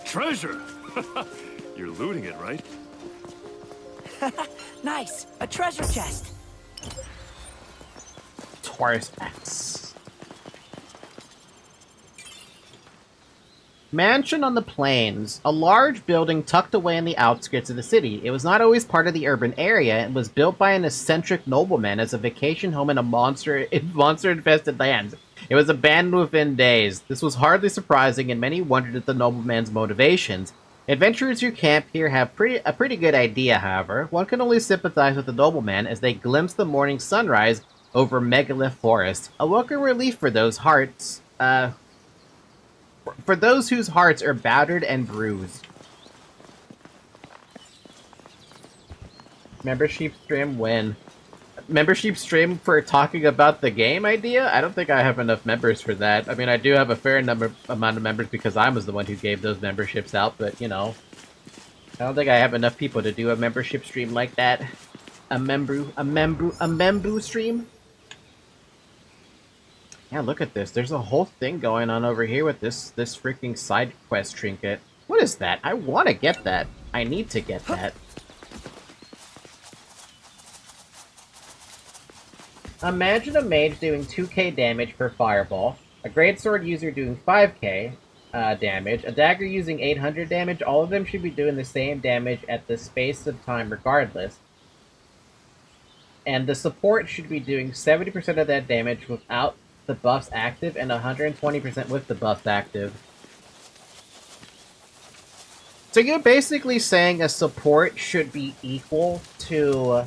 Treasure! You're looting it, right? Nice! A treasure chest! Taurus X. Mansion on the Plains. A large building tucked away in the outskirts of the city. It was not always part of the urban area and was built by an eccentric nobleman as a vacation home in a monster-infested land. It was abandoned within days. This was hardly surprising, and many wondered at the nobleman's motivations. Adventurers who camp here have a pretty good idea, however. One can only sympathize with the nobleman as they glimpse the morning sunrise over Megalith Forest. A welcome relief for those hearts, for those whose hearts are battered and bruised. Membership stream win. Membership stream for talking about the game idea? I don't think I have enough members for that. I mean, I do have a fair amount of members because I was the one who gave those memberships out, but, you know, I don't think I have enough people to do a membership stream like that. A membru stream? Yeah, look at this. There's a whole thing going on over here with this freaking side quest trinket. What is that? I want to get that. I need to get that. Imagine a mage doing 2k damage per fireball, a greatsword user doing 5k damage, a dagger using 800 damage. All of them should be doing the same damage at the space of time regardless. And the support should be doing 70% of that damage without the buffs active and 120% with the buffs active. So you're basically saying a support should be equal to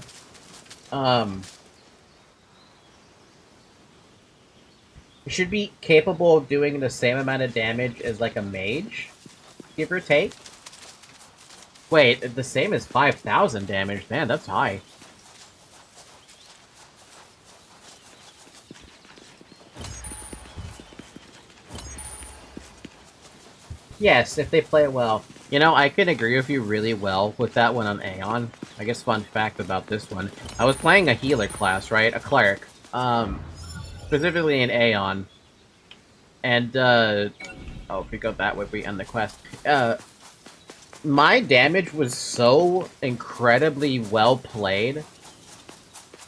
should be capable of doing the same amount of damage as, like, a mage? Give or take? Wait, the same as 5,000 damage? Man, that's high. Yes, if they play it well. You know, I can agree with you really well with that one on Aeon. I guess fun fact about this one. I was playing a healer class, right? A cleric. Specifically in Aeon. And, oh, if we go that way, we end the quest. My damage was so incredibly well played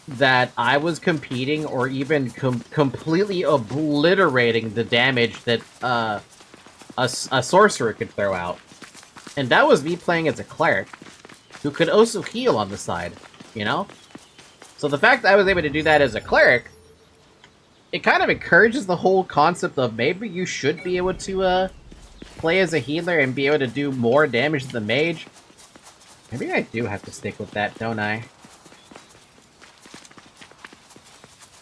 that I was competing or even completely obliterating the damage that, a sorcerer could throw out. And that was me playing as a cleric, who could also heal on the side, you know? So the fact that I was able to do that as a cleric, it kind of encourages the whole concept of maybe you should be able to play as a healer and be able to do more damage than the mage. Maybe I do have to stick with that, don't I?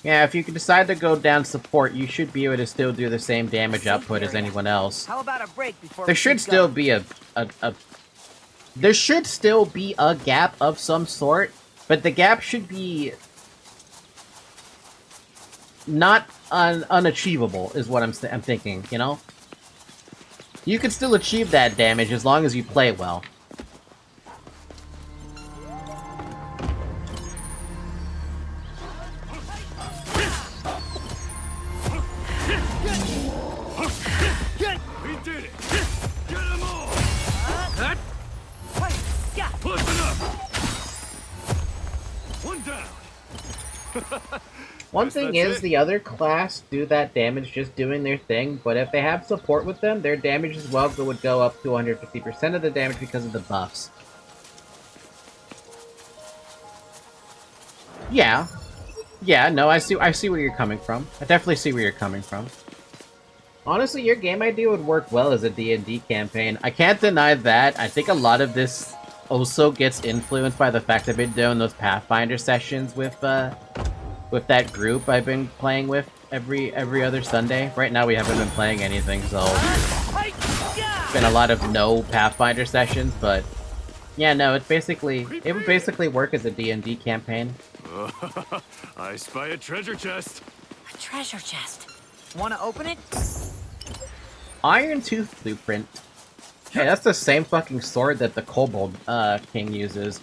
Yeah, if you can decide to go down support, you should be able to still do the same damage output as anyone else. How about a break before There should still be there should still be a gap of some sort, but the gap should be not unachievable, is what I'm thinking, you know? You can still achieve that damage as long as you play well. We did it! Get them all! Close enough! One down! One Guess thing that's is, it. the other class do that damage just doing their thing, but if they have support with them, their damage as well would go up to 150% of the damage because of the buffs. Yeah. Yeah, no, I see where you're coming from. I definitely see where you're coming from. Honestly, your game idea would work well as a D&D campaign. I can't deny that. I think a lot of this also gets influenced by the fact I've been doing those Pathfinder sessions with that group I've been playing with every other Sunday. Right now we haven't been playing anything, so it's been a lot of no Pathfinder sessions, but yeah, no, it would basically work as a D&D campaign. I spy a treasure chest. A treasure chest. Wanna open it? Iron Tooth Blueprint. Hey, that's the same fucking sword that the Kobold King uses.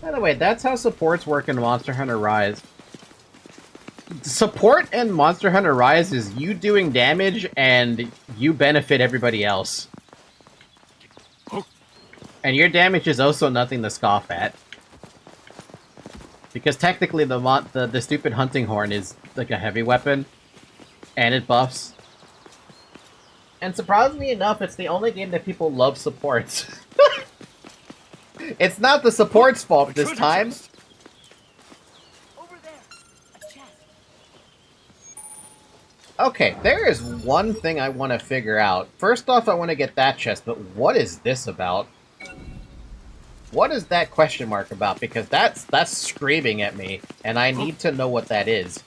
By the way, that's how supports work in Monster Hunter Rise. Support in Monster Hunter Rise is you doing damage and you benefit everybody else. And your damage is also nothing to scoff at. Because technically the stupid hunting horn is like a heavy weapon. And it buffs. And surprisingly enough, it's the only game that people love supports. It's not the support's fault this time. Over there. A chest. Okay, there is one thing I want to figure out. First off, I want to get that chest, but what is this about? What is that question mark about? Because that's screaming at me, and I need to know what that is.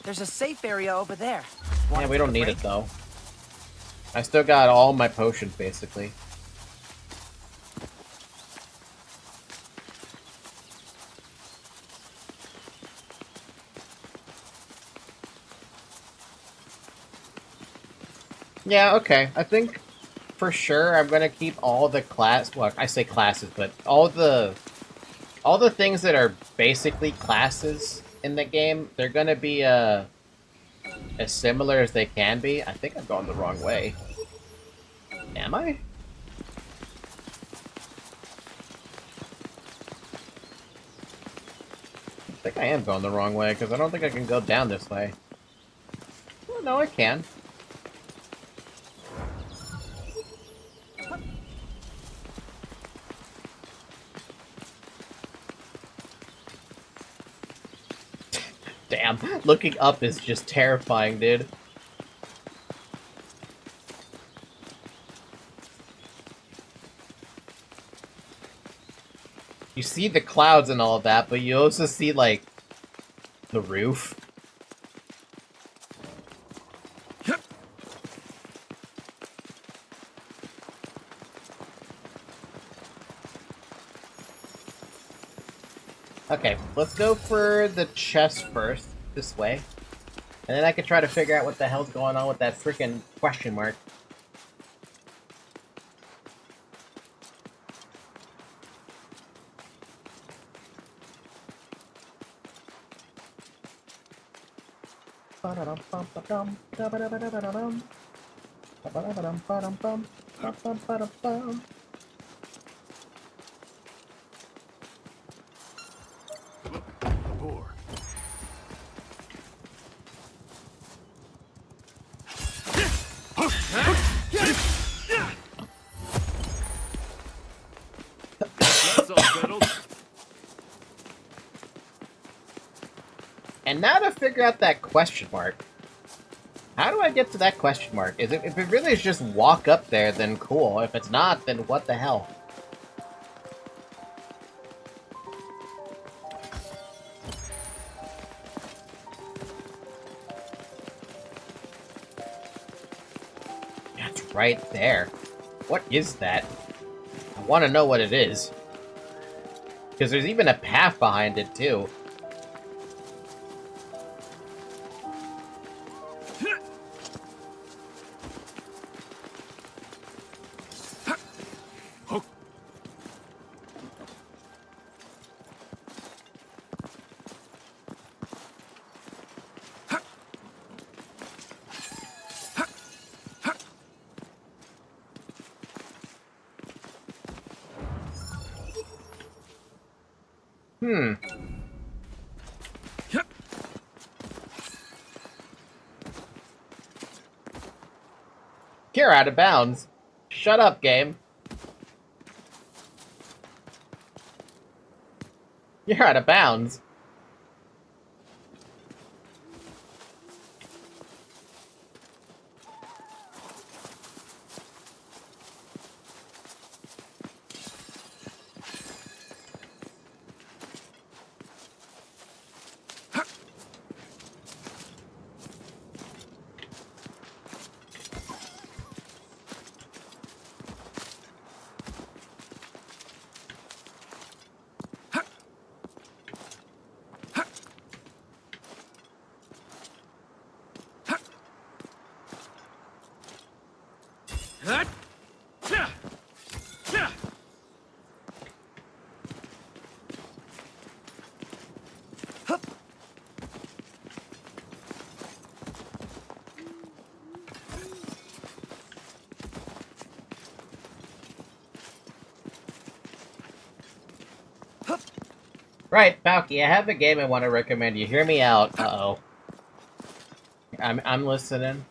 There's a safe area over there. Yeah, we don't need it, though. I still got all my potions, basically. Yeah, okay. I think for sure I'm gonna keep all the well, I say classes, but all the things that are basically classes in the game, they're gonna be as similar as they can be. I think I'm going the wrong way. Am I? I think I am going the wrong way, because I don't think I can go down this way. Well, no, I can. Damn, looking up is just terrifying, dude. You see the clouds and all of that, but you also see, like, the roof. Okay, let's go for the chest first, this way. And then I can try to figure out what the hell's going on with that freaking question mark. Door. That's all settled. And now to figure out that question mark. How do I get to that question mark? If it really is just walk up there, then cool. If it's not, then what the hell? That's right there. What is that? I want to know what it is. Because there's even a path behind it, too. You're out of bounds. Shut up, game. You're out of bounds. Right, Falky, I have a game I want to recommend you. Hear me out. Uh-oh. I'm listening.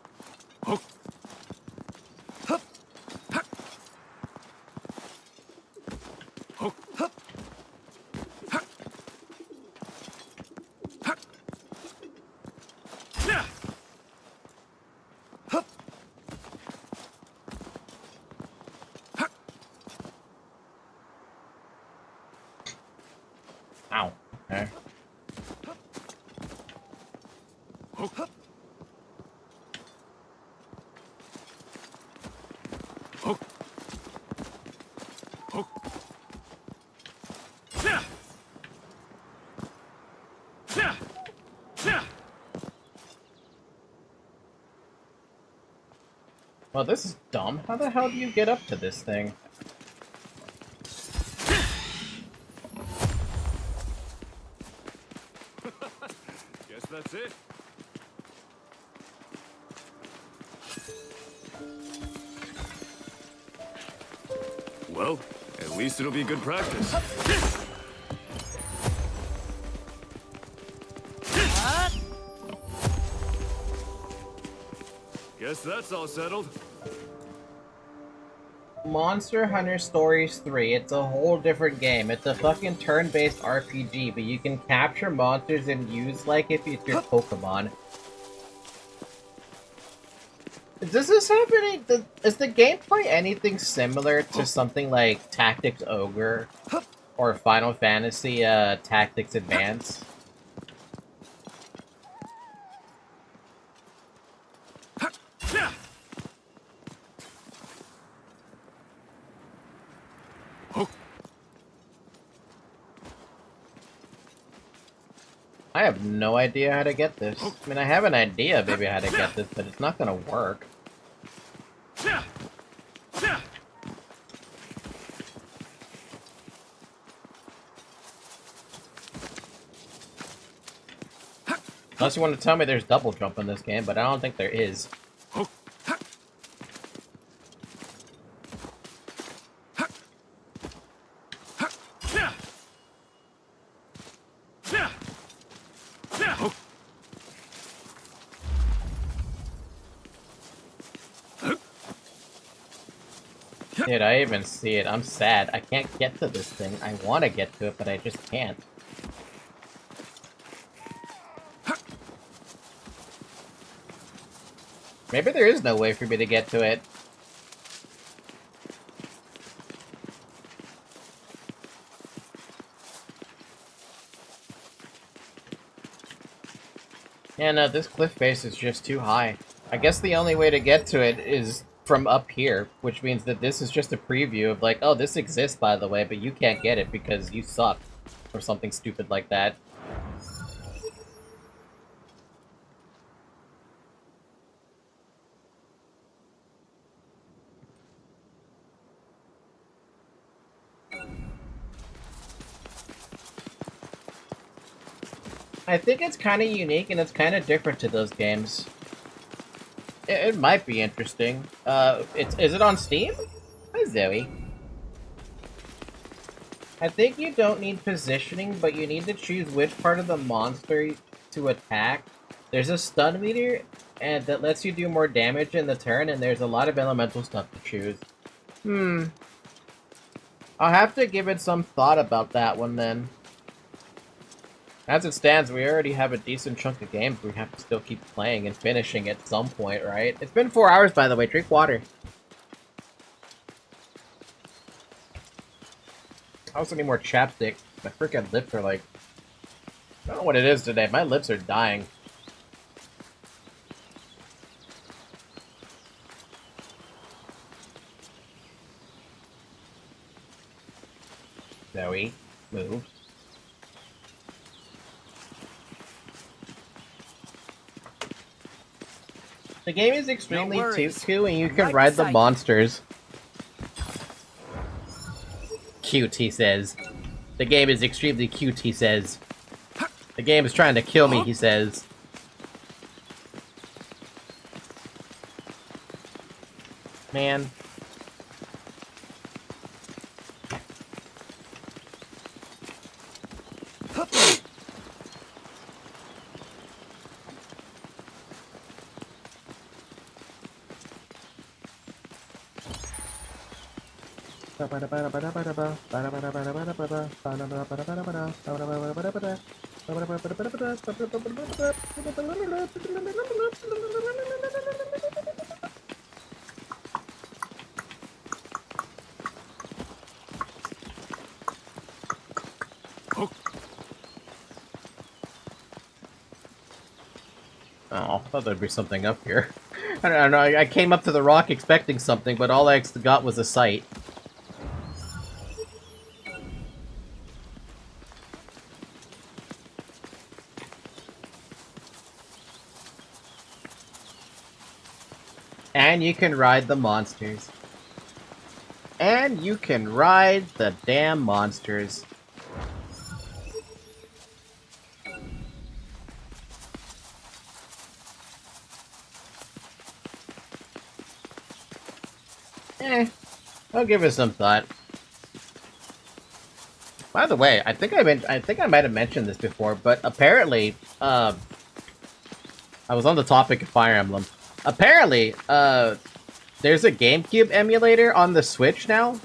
Ow. Okay. Well, this is dumb. How the hell do you get up to this thing? Guess that's it. Well, at least it'll be good practice. Guess that's all settled. Monster Hunter Stories 3, it's a whole different game. It's a fucking turn-based RPG, but you can capture monsters and use like if it's your Pokemon. Does this have any... Is the gameplay anything similar to something like Tactics Ogre or Final Fantasy Tactics Advance? I have no idea how to get this. I mean, I have an idea maybe how to get this, but it's not gonna work. Unless you want to tell me there's double jump in this game, but I don't think there is. Dude, I even see it. I'm sad. I can't get to this thing. I want to get to it, but I just can't. Maybe there is no way for me to get to it. Yeah, no, this cliff face is just too high. I guess the only way to get to it is from up here, which means that this is just a preview of like, oh, this exists, by the way, but you can't get it because you suck, or something stupid like that. I think it's kind of unique and it's kind of different to those games. It might be interesting. Is it on Steam? Hi, Zoe. I think you don't need positioning, but you need to choose which part of the monster to attack. There's a stun meter and that lets you do more damage in the turn, and there's a lot of elemental stuff to choose. I'll have to give it some thought about that one then. As it stands, we already have a decent chunk of games we have to still keep playing and finishing at some point, right? It's been 4 hours, by the way. Drink water. I also need more chapstick. My freaking lips are like... I don't know what it is today. My lips are dying. Zoe, move. The game is extremely cute, and you can ride the monsters. Cute, he says. The game is extremely cute, he says. The game is trying to kill me, he says. Man. Oh, I thought there'd be something up here. I don't know, I came up to the rock expecting something, but all I got was a sight. And you can ride the monsters. And you can ride the damn monsters. I'll give it some thought. By the way, I think I might have mentioned this before, but apparently, I was on the topic of Fire Emblem. Apparently, there's a GameCube emulator on the Switch now.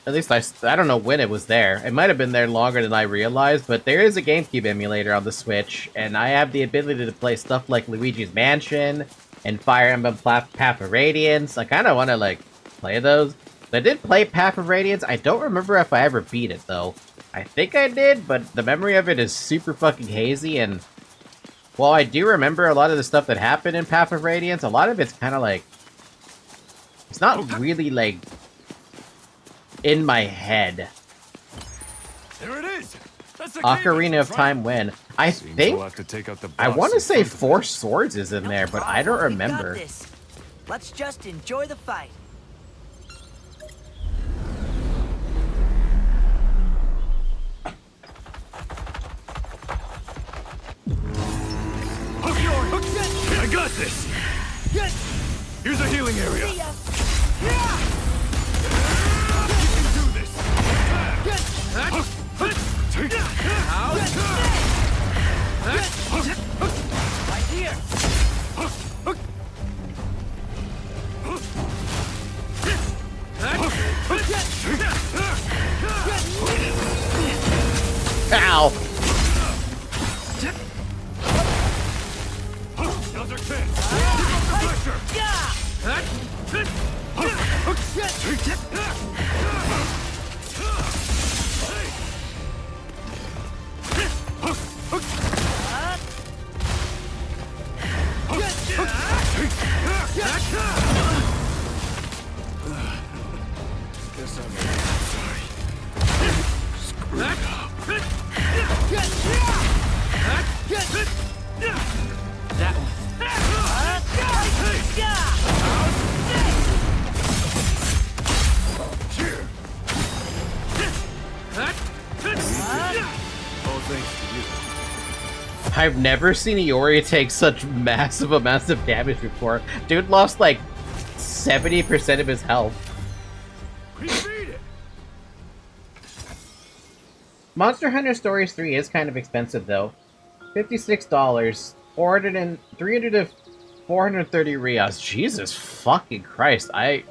At least I don't know when it was there. It might have been there longer than I realized, but there is a GameCube emulator on the Switch, and I have the ability to play stuff like Luigi's Mansion and Fire Emblem Path of Radiance. I kind of want to, like, play those. I did play Path of Radiance. I don't remember if I ever beat it, though. I think I did, but the memory of it is super fucking hazy, and while I do remember a lot of the stuff that happened in Path of Radiance, a lot of it's kind of like... It's not really, like, in my head. There it is. That's the Ocarina of Time when? I think... We'll have to take out the I want to boss say in front of Four it. Swords is in there, but I don't remember. We got this. Let's just enjoy the fight. I got this! Here's a healing area! You can do this! Right here. Ow! Now's our chance! Guess I'm sorry. Screw it up. That one. All thanks to you. I've never seen Iori take such massive amounts of damage before. Dude lost like 70% of his health. We beat it! Monster Hunter Stories 3 is kind of expensive though. $56, 300 to 430 Rias. Jesus fucking Christ. I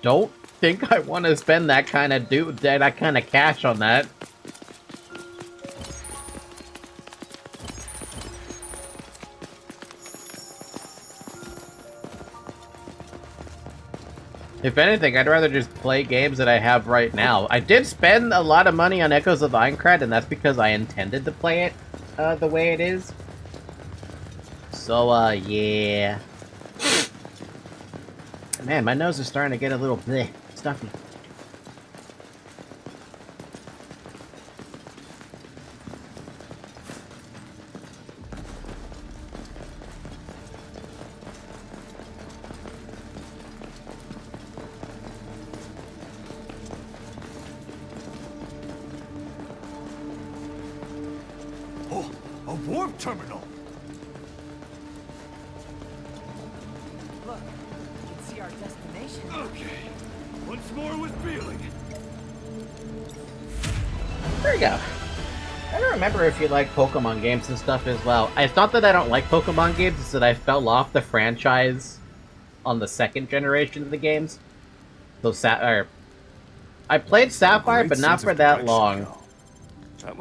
don't think I want to spend that kind of cash on that. If anything, I'd rather just play games that I have right now. I did spend a lot of money on Echoes of Aincard, and that's because I intended to play it the way it is. So, yeah. Man, my nose is starting to get a little bleh, stuffy. Oh, a warp terminal! Look, you can see our destination. Okay, once more with feeling. There you go. I don't remember if you like Pokemon games and stuff as well. It's not that I don't like Pokemon games, it's that I fell off the franchise on the second generation of the games. So I played Sapphire, but not for that long.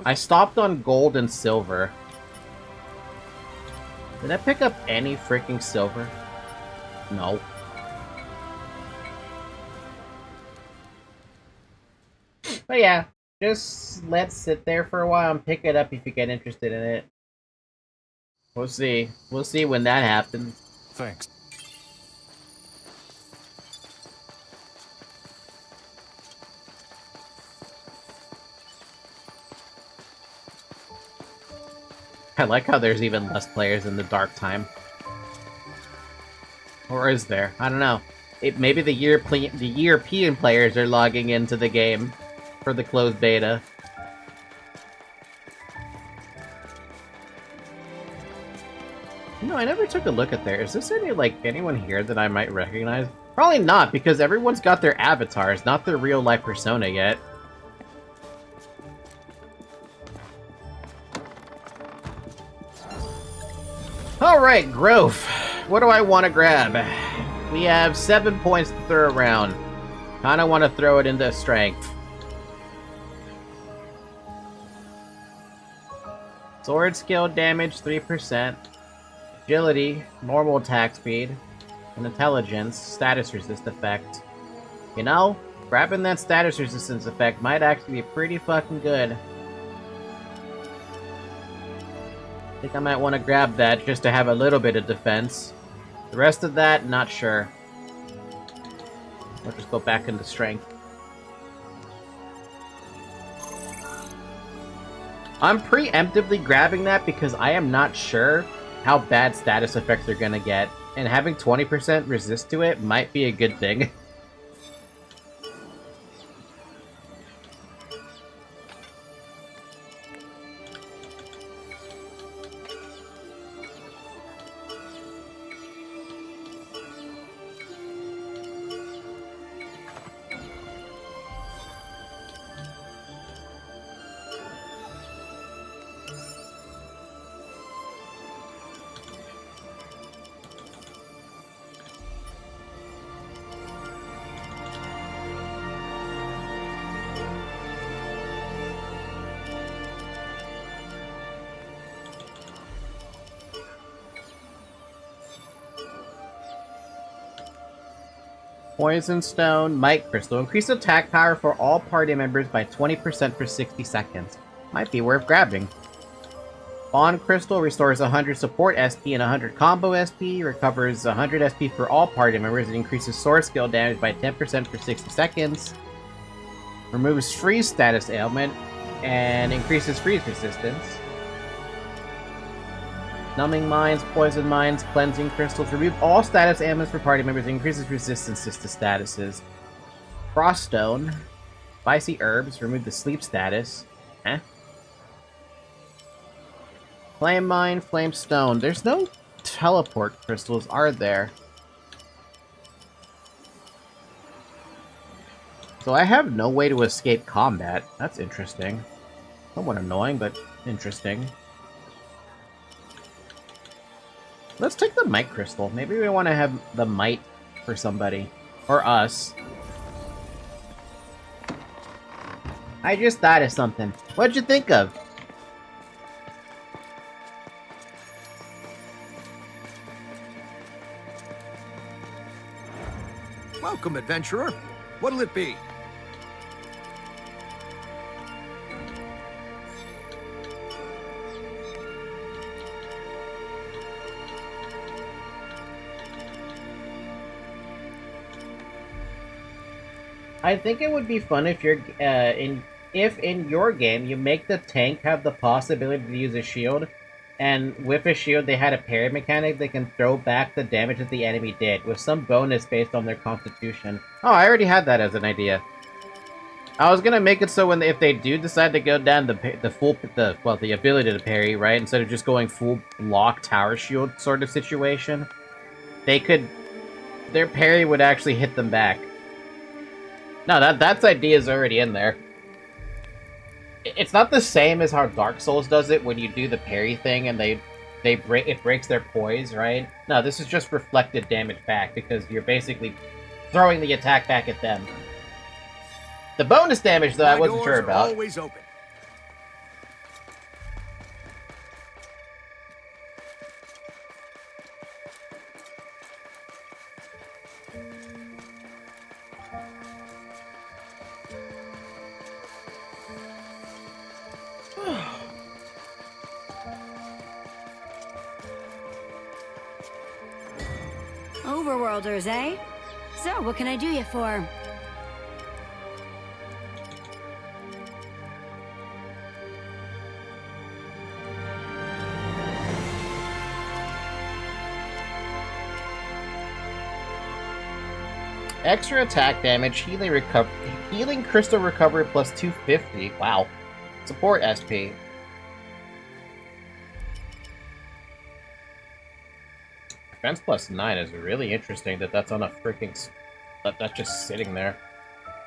I stopped on Gold and Silver. Did I pick up any freaking Silver? No. But yeah, just let's sit there for a while and pick it up if you get interested in it. We'll see. We'll see when that happens. Thanks. I like how there's even less players in the dark time. Or is there? I don't know. Maybe the European players are logging into the game for the closed beta. No, I never took a look at there. Is this anyone here that I might recognize? Probably not, because everyone's got their avatars, not their real-life persona yet. Alright, growth. What do I want to grab? We have 7 points to throw around. Kinda want to throw it into strength. Sword skill damage 3%. Agility, normal attack speed. And intelligence, status resist effect. You know, grabbing that status resistance effect might actually be pretty fucking good. I think I might want to grab that just to have a little bit of defense. The rest of that, not sure. I'll just go back into strength. I'm preemptively grabbing that because I am not sure how bad status effects are gonna get, and having 20% resist to it might be a good thing. Poison Stone, Might Crystal. Increase attack power for all party members by 20% for 60 seconds. Might be worth grabbing. Bond Crystal restores 100 support SP and 100 combo SP. Recovers 100 SP for all party members. It increases sword skill damage by 10% for 60 seconds. Removes freeze status ailment. And increases freeze resistance. Numbing Mines, Poison Mines, Cleansing Crystals. Remove all status ailments for party members. Increases resistance to statuses. Frost Stone. Spicy Herbs. Remove the sleep status. Flame Mine, Flame Stone. There's no teleport crystals, are there? So I have no way to escape combat. That's interesting. Somewhat annoying, but interesting. Let's take the might crystal. Maybe we want to have the might for somebody. Or us. I just thought of something. What'd you think of? Welcome, adventurer. What'll it be? I think it would be fun if you're if in your game you make the tank have the possibility to use a shield, and with a shield they had a parry mechanic that can throw back the damage that the enemy did with some bonus based on their constitution. Oh, I already had that as an idea. I was gonna make it so if they do decide to go down the ability to parry, right, instead of just going full block tower shield sort of situation, their parry would actually hit them back. No, that's idea's already in there. It's not the same as how Dark Souls does it when you do the parry thing and it breaks their poise, right? No, this is just reflected damage back because you're basically throwing the attack back at them. The bonus damage, though, I wasn't sure about. Always open. Overworlders, eh? So, what can I do you for? Extra attack damage, healing crystal recovery plus 250. Wow. Support SP. Defense plus 9 is really interesting that's on a freaking... that's just sitting there.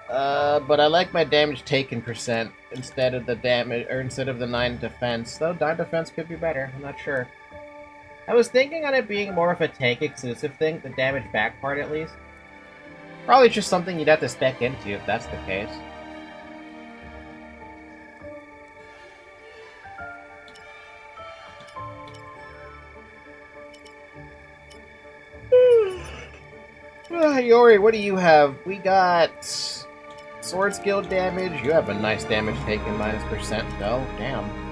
But I like my damage taken percent instead of the 9 defense. Though 9 defense could be better, I'm not sure. I was thinking on it being more of a tank exclusive thing, the damage back part at least. Probably just something you'd have to spec into if that's the case. Yori, what do you have? We got sword skill damage. You have a nice damage taken minus percent though. Damn.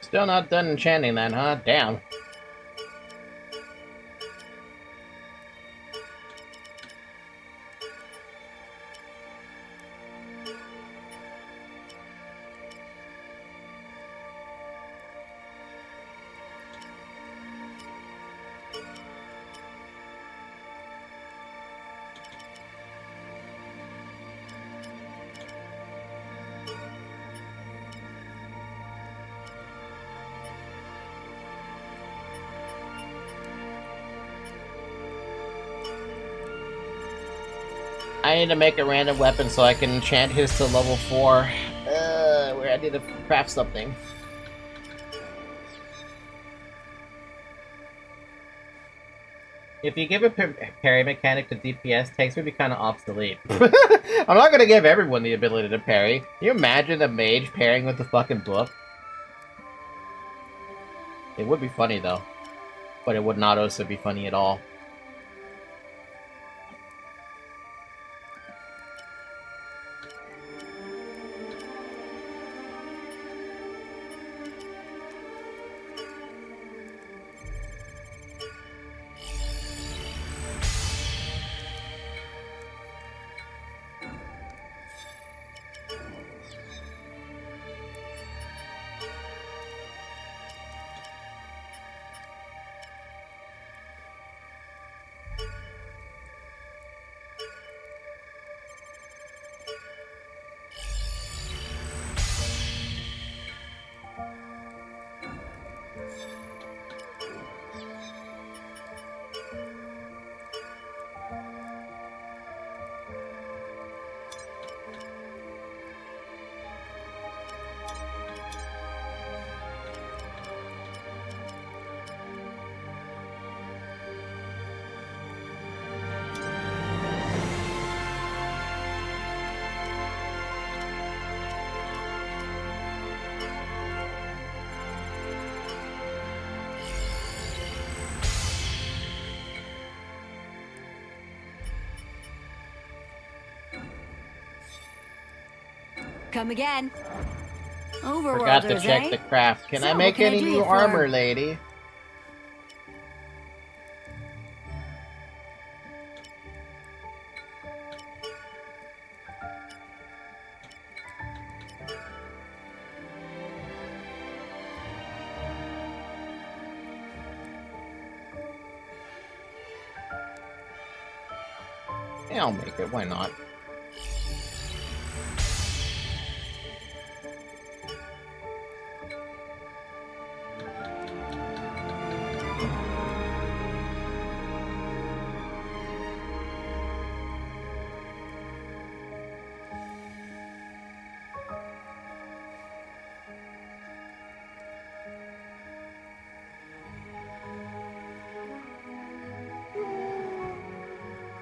Still not done enchanting then, huh? Damn. I need to make a random weapon so I can enchant his to level 4. Where I need to craft something. If you give a parry mechanic to DPS, tanks would be kind of obsolete. I'm not gonna give everyone the ability to parry. Can you imagine a mage parrying with the fucking book? It would be funny though. But it would not also be funny at all. Come again. Forgot to Overworlders, check eh? the craft. Can So, I what make can I any do new you for? armor, lady? Yeah, I'll make it. Why not?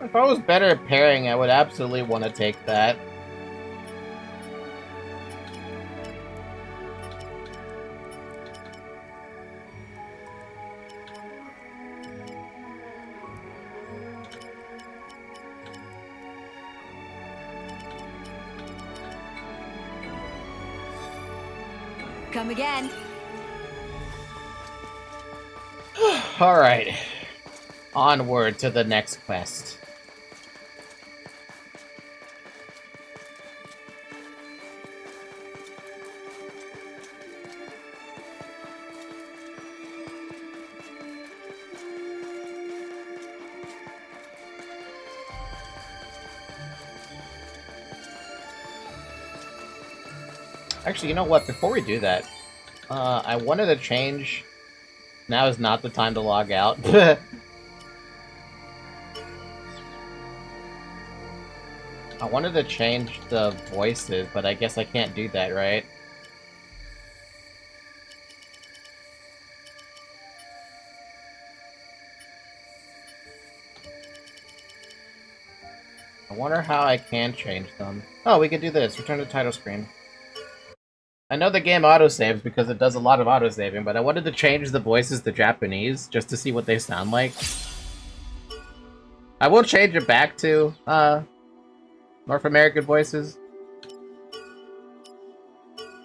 If I was better at pairing, I would absolutely want to take that. Come again. Alright. Onward to the next quest. Actually, you know what? Before we do that, I wanted to change... Now is not the time to log out. I wanted to change the voices, but I guess I can't do that, right? I wonder how I can change them. Oh, we can do this. Return to title screen. I know the game autosaves because it does a lot of autosaving, but I wanted to change the voices to Japanese just to see what they sound like. I will change it back to North American voices.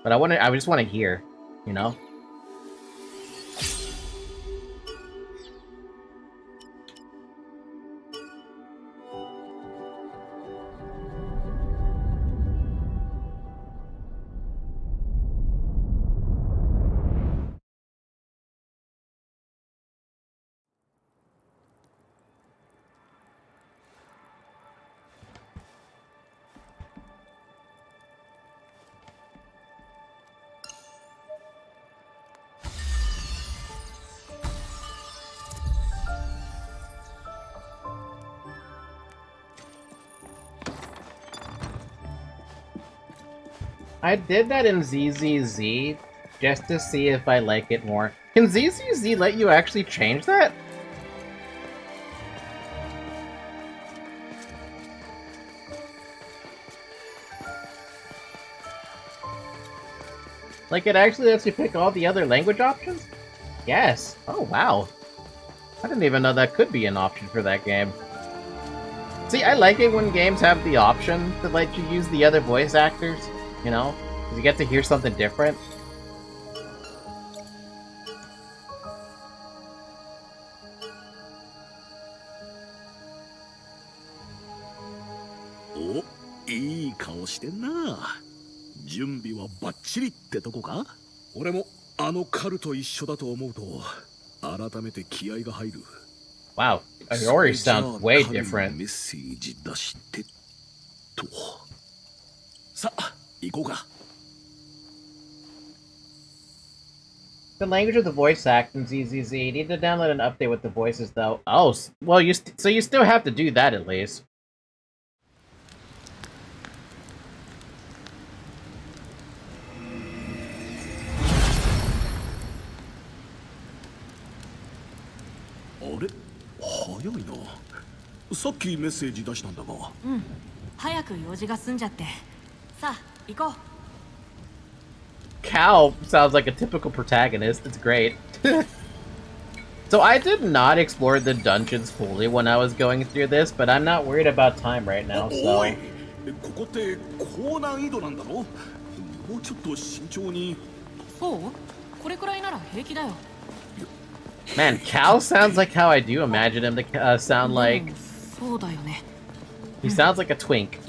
But I just want to hear, you know? I did that in ZZZ just to see if I like it more. Can ZZZ let you actually change that? Like, it actually lets you pick all the other language options? Yes. Oh, wow. I didn't even know that could be an option for that game. See, I like it when games have the option to let you use the other voice actors, you know? Because you get to hear something different. Oh, いい顔してんな。準備はバッチリってとこか？俺もあのカルと一緒だと思うと改めて気合が入る。Wow, Iori sounds way different. メッセージ出してと。さあ、行こうか。The language of the voice act in ZZZ. You need to download an update with the voices, though. Oh, well, so you still have to do that at least. Cal sounds like a typical protagonist. It's great. So I did not explore the dungeons fully when I was going through this, but I'm not worried about time right now, so... Man, Cal sounds like how I do imagine him to sound like... He sounds like a twink.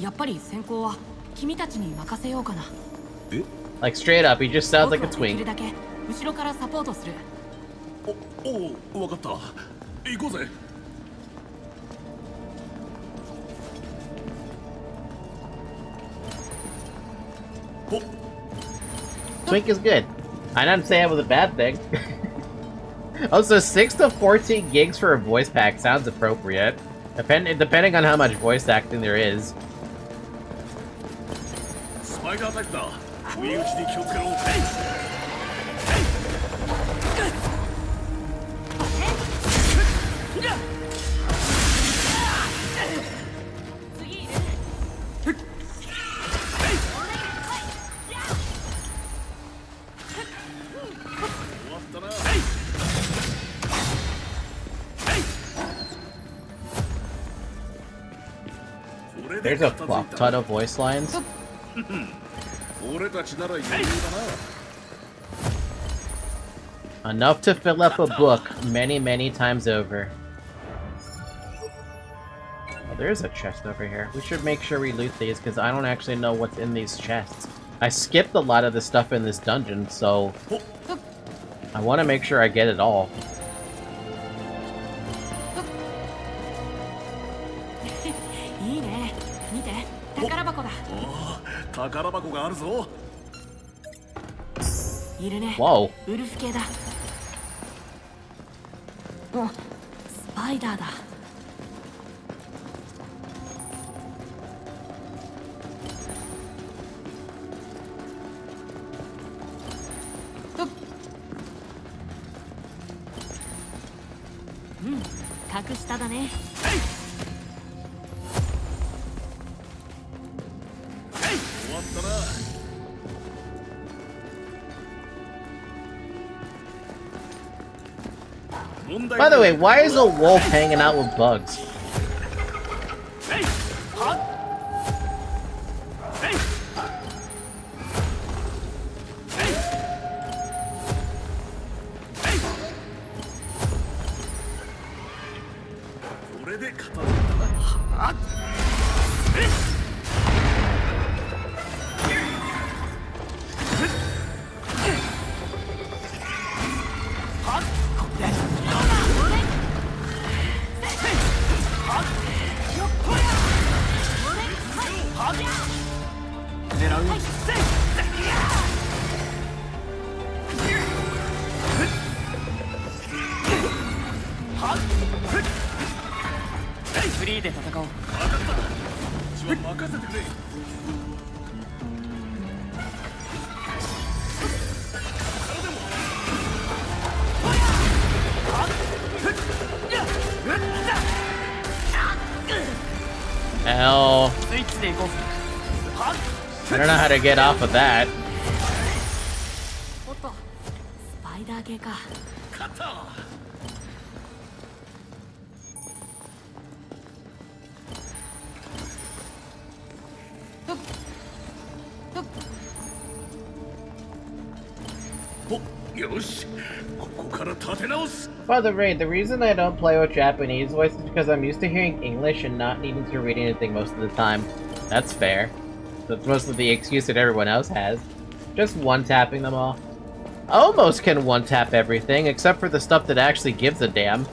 Like, straight up, he just sounds like a twink. Twink is good. I didn't say it was a bad thing. Also, 6 to 14 gigs for a voice pack sounds appropriate. Depending on how much voice acting there is. There's a fuck ton of voice lines. Enough to fill up a book many times over. Oh, there's a chest over here. We should make sure we loot these, because I don't actually know what's in these chests. I skipped a lot of the stuff in this dungeon, so... I want to make sure I get it all. Whoa. By the way, why is a wolf hanging out with bugs? hell? I don't know how to get off of that. おっと、スパイダー系か。よし、ここから立て直す。 By the way, the reason I don't play with Japanese voice is because I'm used to hearing English and not needing to read anything most of the time. That's fair. That's mostly the excuse that everyone else has. Just one-tapping them all. Almost can one-tap everything, except for the stuff that actually gives a damn.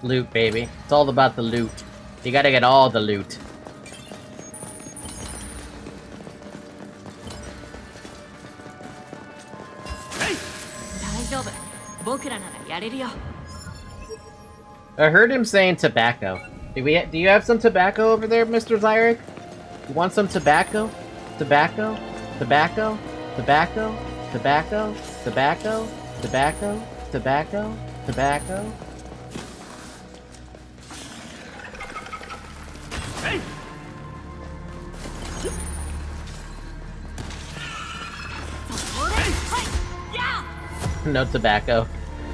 Loot, baby. It's all about the loot. You gotta get all the loot. I heard him saying tobacco. Do you have some tobacco over there, Mr. Zyric? You want some tobacco? Tobacco? Tobacco? Tobacco? Tobacco? Tobacco? Tobacco? Tobacco? Tobacco? No tobacco.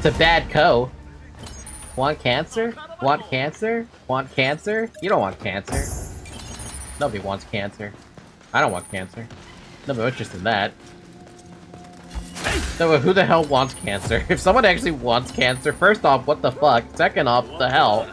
Tobacco. Want cancer? Want cancer? Want cancer? You don't want cancer. Nobody wants cancer. I don't want cancer. Nobody's interested in that. So who the hell wants cancer? If someone actually wants cancer, first off, what the fuck? Second off, what the hell?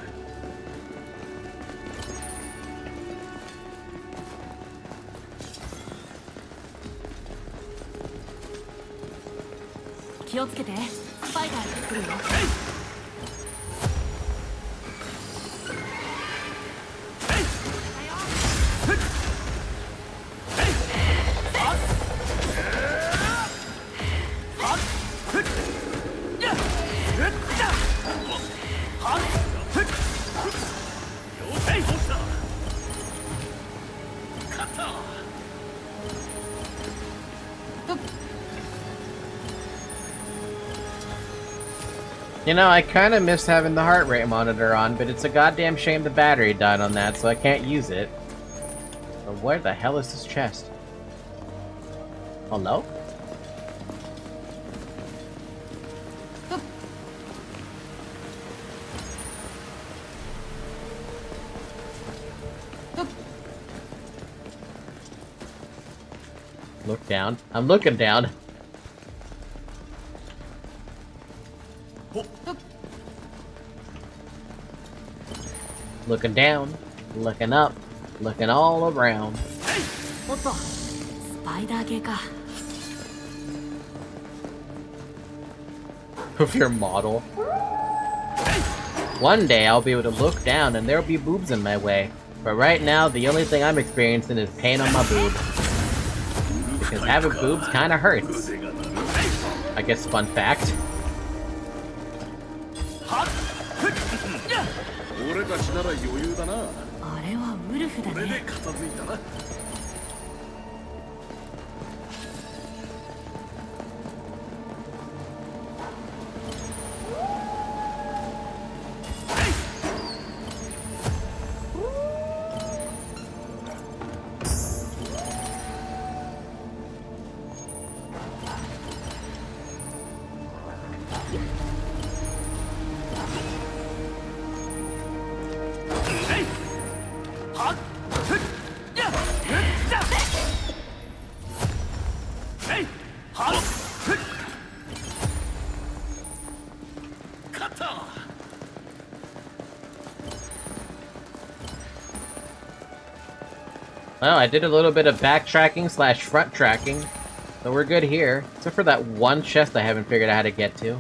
You know, I kinda miss having the heart rate monitor on, but it's a goddamn shame the battery died on that, so I can't use it. But where the hell is this chest? Hello? Look down. I'm looking down. Looking down, looking up, looking all around. Of your model. One day I'll be able to look down and there'll be boobs in my way. But right now, the only thing I'm experiencing is pain on my boob. Because having boobs kinda hurts. I guess fun fact. 俺たちなら余裕だな。あれはウルフだね。これで片付いたな。Well, I did a little bit of backtracking / front tracking, so we're good here. Except for that one chest I haven't figured out how to get to.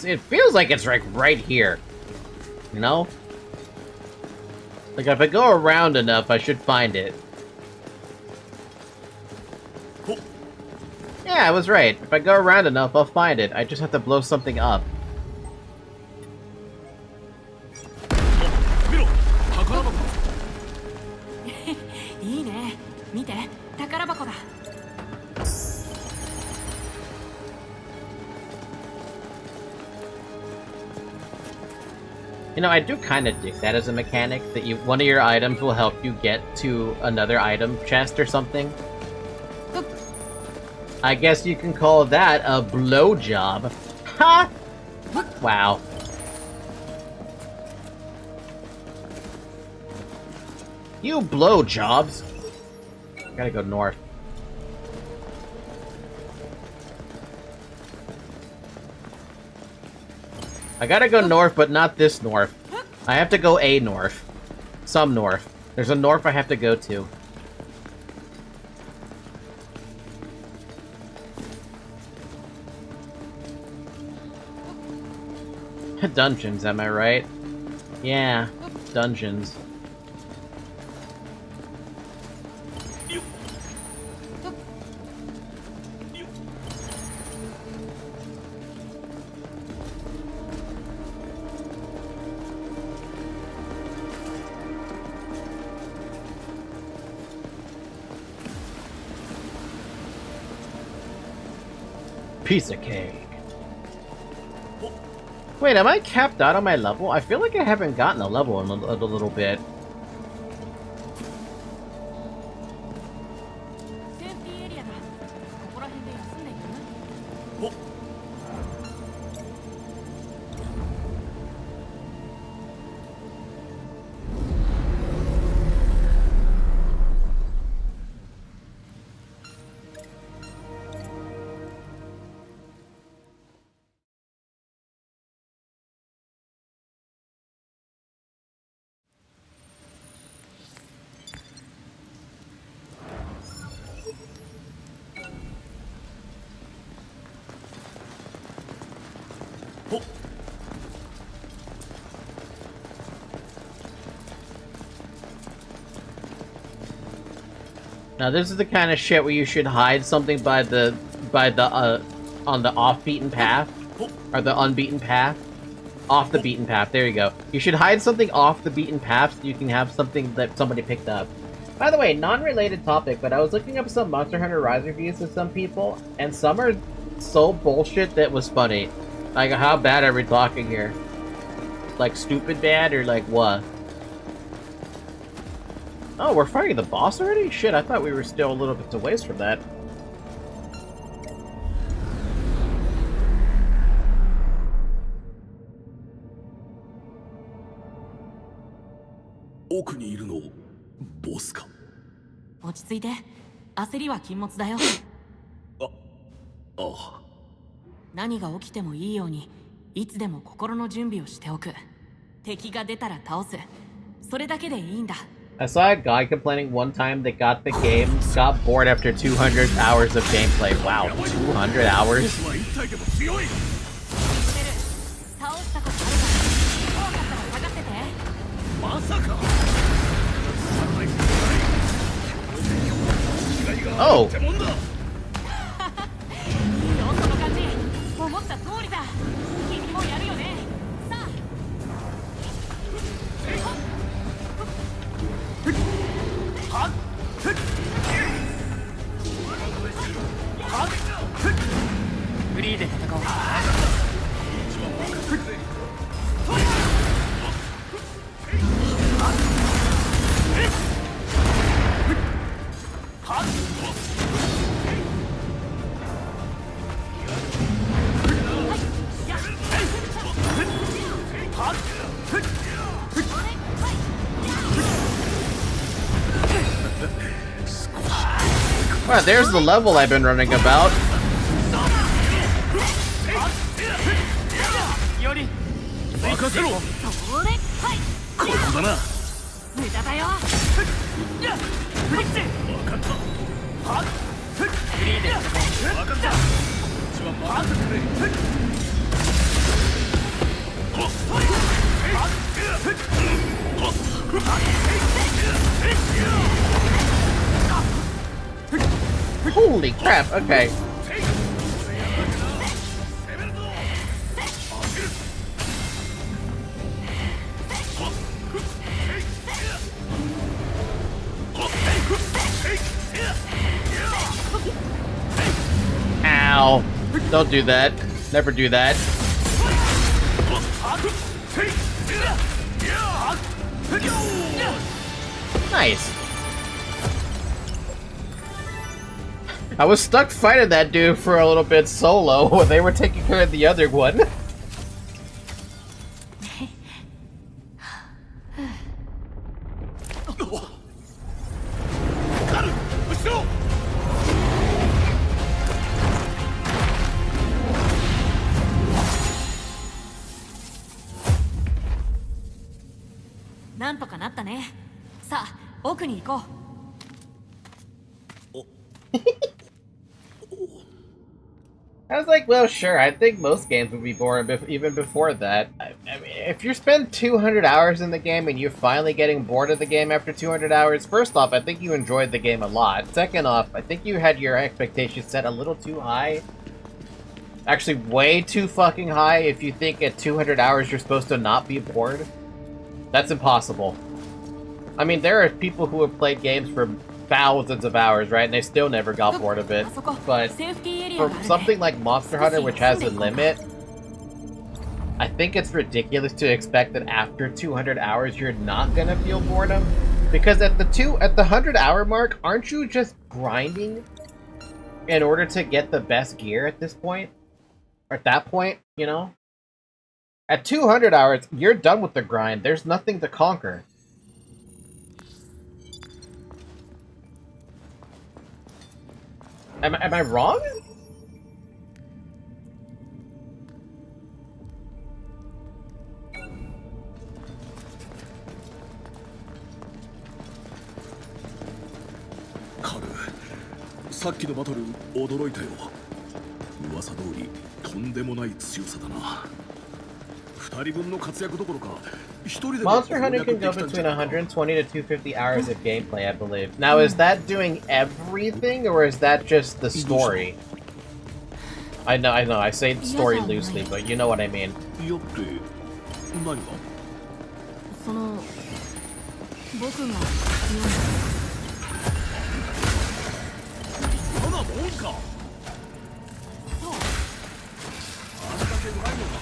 It feels like it's like right here, you know? Like if I go around enough, I should find it. Yeah, I was right. If I go around enough, I'll find it. I just have to blow something up. You know, I do kind of dig that as a mechanic, that one of your items will help you get to another item chest or something. I guess you can call that a blowjob. Ha! Wow. You blowjobs! Gotta go north. I gotta go north, but not this north. I have to go a north. Some north. There's a north I have to go to. Dungeons, am I right? Yeah, dungeons. Piece of cake. Wait, am I capped out on my level? I feel like I haven't gotten a level in a little bit. Now this is the kind of shit where you should hide something on the off-beaten path, or the unbeaten path. Off the beaten path, there you go. You should hide something off the beaten path so you can have something that somebody picked up. By the way, non-related topic, but I was looking up some Monster Hunter Rise reviews of some people, and some are so bullshit that was funny. Like, how bad are we talking here? Like, stupid bad, or like, what? Oh, we're fighting the boss already? Shit, I thought we were still a little bit away from that. I saw a guy complaining one time that got the game, got bored after 200 hours of gameplay. Wow, 200 hours? Oh! その感じ思った通りだ君もやるよねさあ フリーで戦おう。Wow, there's the level I've been running about. より任せろ。それはいここだな。無駄だよフリッツ分かった。フリーで戦おう。分かった。こっちは任せてくれ。 Holy crap, okay. Ow. Don't do that. Never do that. Nice. I was stuck fighting that dude for a little bit solo when they were taking care of the other one. I was like, well, sure, I think most games would be boring even before that. I mean, if you spend 200 hours in the game and you're finally getting bored of the game after 200 hours, first off, I think you enjoyed the game a lot. Second off, I think you had your expectations set a little too high. Actually, way too fucking high if you think at 200 hours you're supposed to not be bored. That's impossible. I mean, there are people who have played games for thousands of hours, right? And they still never got bored of it. But for something like Monster Hunter, which has a limit, I think it's ridiculous to expect that after 200 hours you're not gonna feel boredom. Because at the 100-hour mark, aren't you just grinding in order to get the best gear at this point? Or at that point, you know? At 200 hours, you're done with the grind. There's nothing to conquer. Am I wrong?カル、さっきのバトル驚いたよ。噂通りとんでもない強さだな。二人分の活躍どころか、一人で Monster Hunter can go between 120 to 250 hours of gameplay, I believe. Now, is that doing everything, or is that just the story? I know, I say story loosely, but you know what I mean. よって何が？その僕がそんなもんか。そうあんだけうまいのか。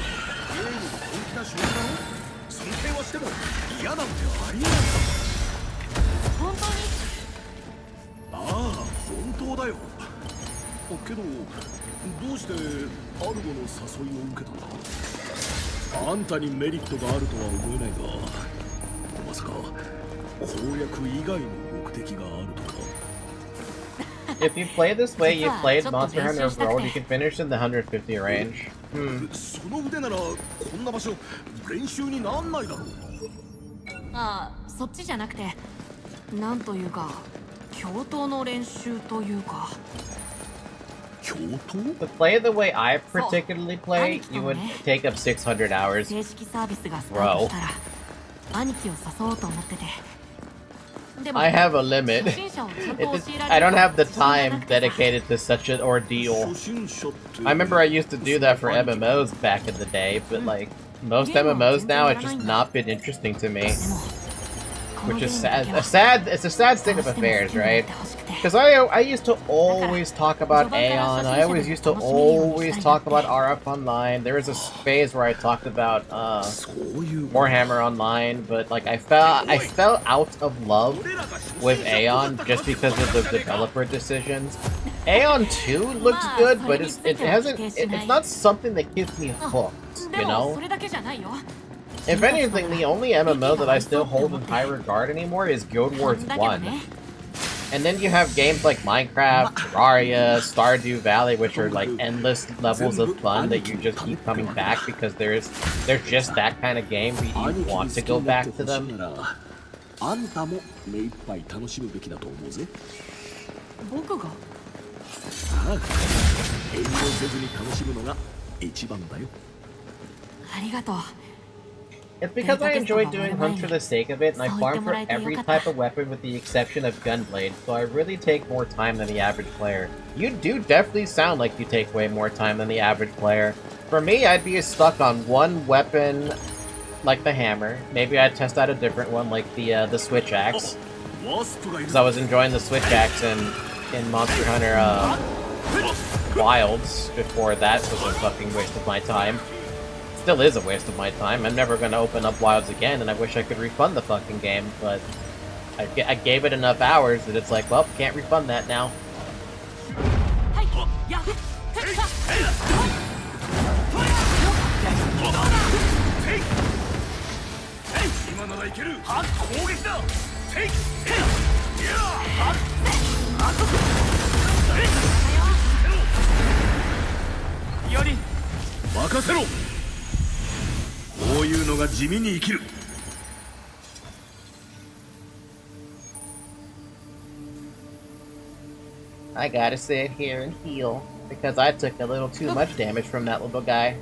ゲームの本気な仕事だろ。尊敬はしても嫌なんてありえない。本当に？ああ、本当だよ。けどどうしてアルゴの誘いを受けたんだ？あんたにメリットがあるとは思えないが、まさか攻略以外の目的があるとか。If you play this way, you played Monster Hunter World, you can finish in the 150 range. その腕ならこんな場所練習になんないだろう。ああ、そっちじゃなくて、なんというか、共闘の練習というか。To play the way I particularly play, you would take up 600 hours. 正式サービスがスタート Bro. したら、兄貴を誘おうと思ってて。I have a limit. I don't have the time dedicated to such an ordeal. I remember I used to do that for MMOs back in the day, but like most MMOs now, it's just not been interesting to me. Which is sad. It's a sad state of affairs, right? Because I used to always talk about Aeon. I always used to always talk about RF Online. There was a phase where I talked about Warhammer Online, but like I fell out of love with Aeon just because of the developer decisions. Aeon 2 looks good, but it's not something that keeps me hooked, you know? If anything, the only MMO that I still hold in high regard anymore is Guild Wars 1. And then you have games like Minecraft, Terraria, Stardew Valley, which are like endless levels of fun that you just keep coming back because they're just that kind of game but you want to go back to them. あんたも目いっぱい楽しむべきだと思うぜ。僕が？ああ、遠慮せずに楽しむのが一番だよ。ありがとう。 It's because I enjoy doing hunts for the sake of it, and I farm for every type of weapon with the exception of Gunblade, so I really take more time than the average player. You do definitely sound like you take way more time than the average player. For me, I'd be stuck on one weapon, like the hammer. Maybe I'd test out a different one, like the switch axe. Because I was enjoying the switch axe in Monster Hunter Wilds before that was a fucking waste of my time. Still is a waste of my time. I'm never gonna open up Wilds again, and I wish I could refund the fucking game, but I gave it enough hours that it's like, well, can't refund that now. I gotta sit here and heal, because I took a little too much damage from that little guy.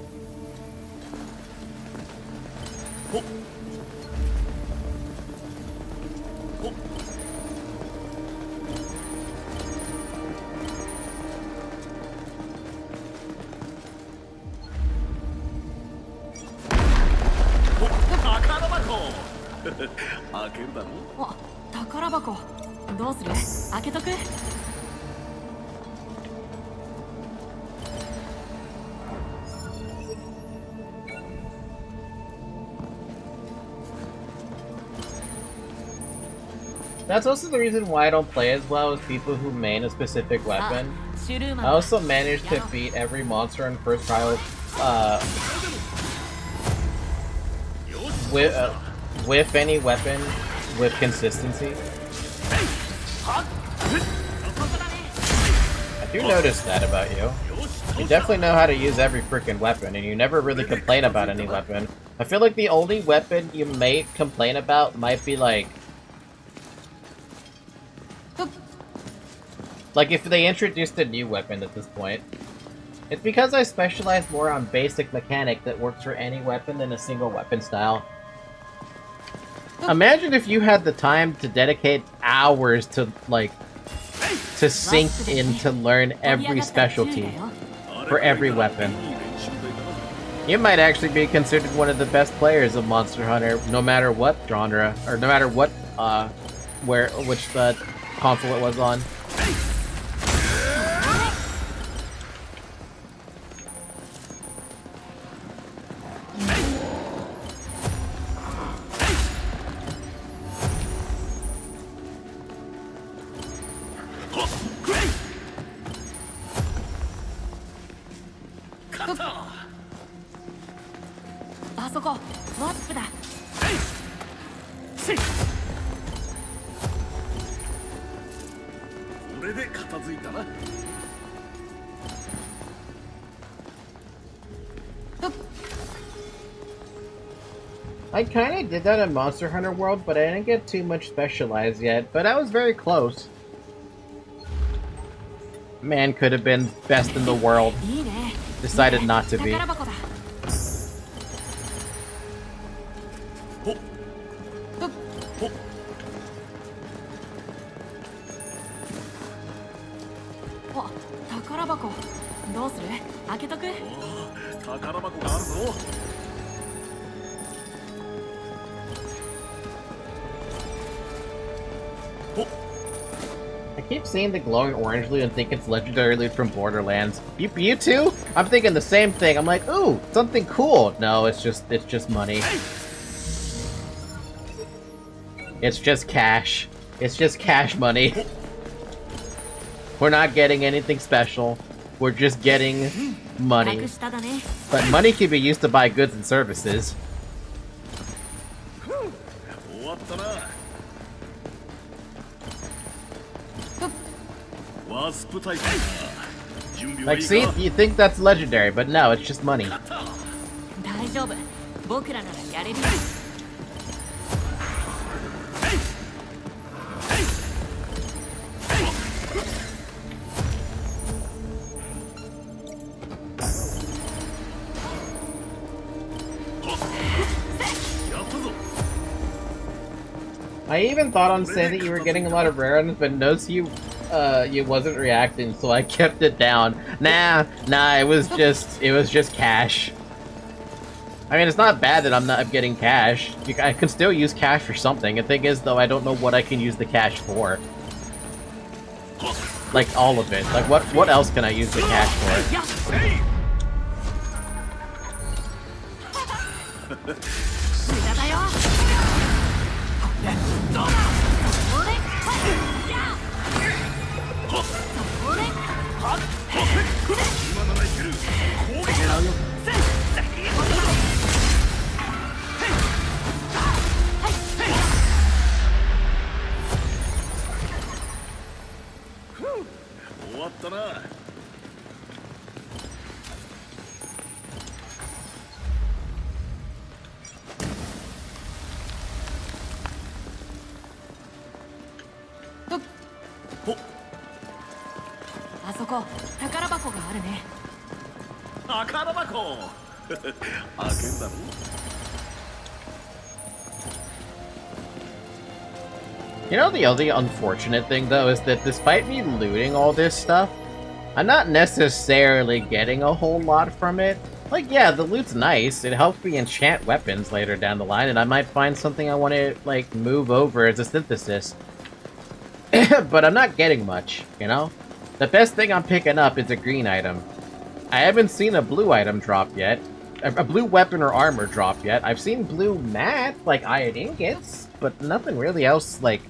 That's also the reason why I don't play as well as people who main a specific weapon. I also managed to beat every monster in first trial with any weapon with consistency. I do notice that about you. You definitely know how to use every freaking weapon, and you never really complain about any weapon. I feel like the only weapon you may complain about might be like if they introduced a new weapon at this point. It's because I specialize more on basic mechanic that works for any weapon than a single weapon style. Imagine if you had the time to dedicate hours to, like, to sink in to learn every specialty for every weapon. You might actually be considered one of the best players of Monster Hunter, no matter what genre, or no matter what, which console it was on. I kinda did that in Monster Hunter World, but I didn't get too much specialized yet, but I was very close. Man could have been best in the world. Decided not to be. あ、宝箱。どうする？開けとく？宝箱があるぞ。I keep seeing the glowing orange loot and think it's legendary loot from Borderlands. You too? I'm thinking the same thing. I'm like, ooh, something cool. No, it's just money. It's just cash. It's just cash money. We're not getting anything special. We're just getting money. But money can be used to buy goods and services. 終わったな。ワスプタイプ。準備は Like, いい see, か。 you think that's legendary, but no, it's just money. 大丈夫。僕らならやれるよ。I even thought on saying that you were getting a lot of rare items, but noticed you wasn't reacting, so I kept it down. Nah, it was just cash. I mean, it's not bad that I'm not getting cash. I can still use cash for something. The thing is, though, I don't know what I can use the cash for. Like, all of it. Like, what else can I use the cash for? You know, the other unfortunate thing, though, is that despite me looting all this stuff, I'm not necessarily getting a whole lot from it. Like, yeah, the loot's nice. It helps me enchant weapons later down the line, and I might find something I want to, like, move over as a synthesis. But I'm not getting much, you know? The best thing I'm picking up is a green item. I haven't seen a blue item drop yet. A blue weapon or armor drop yet. I've seen blue mat, like iron ingots, but nothing really else, like,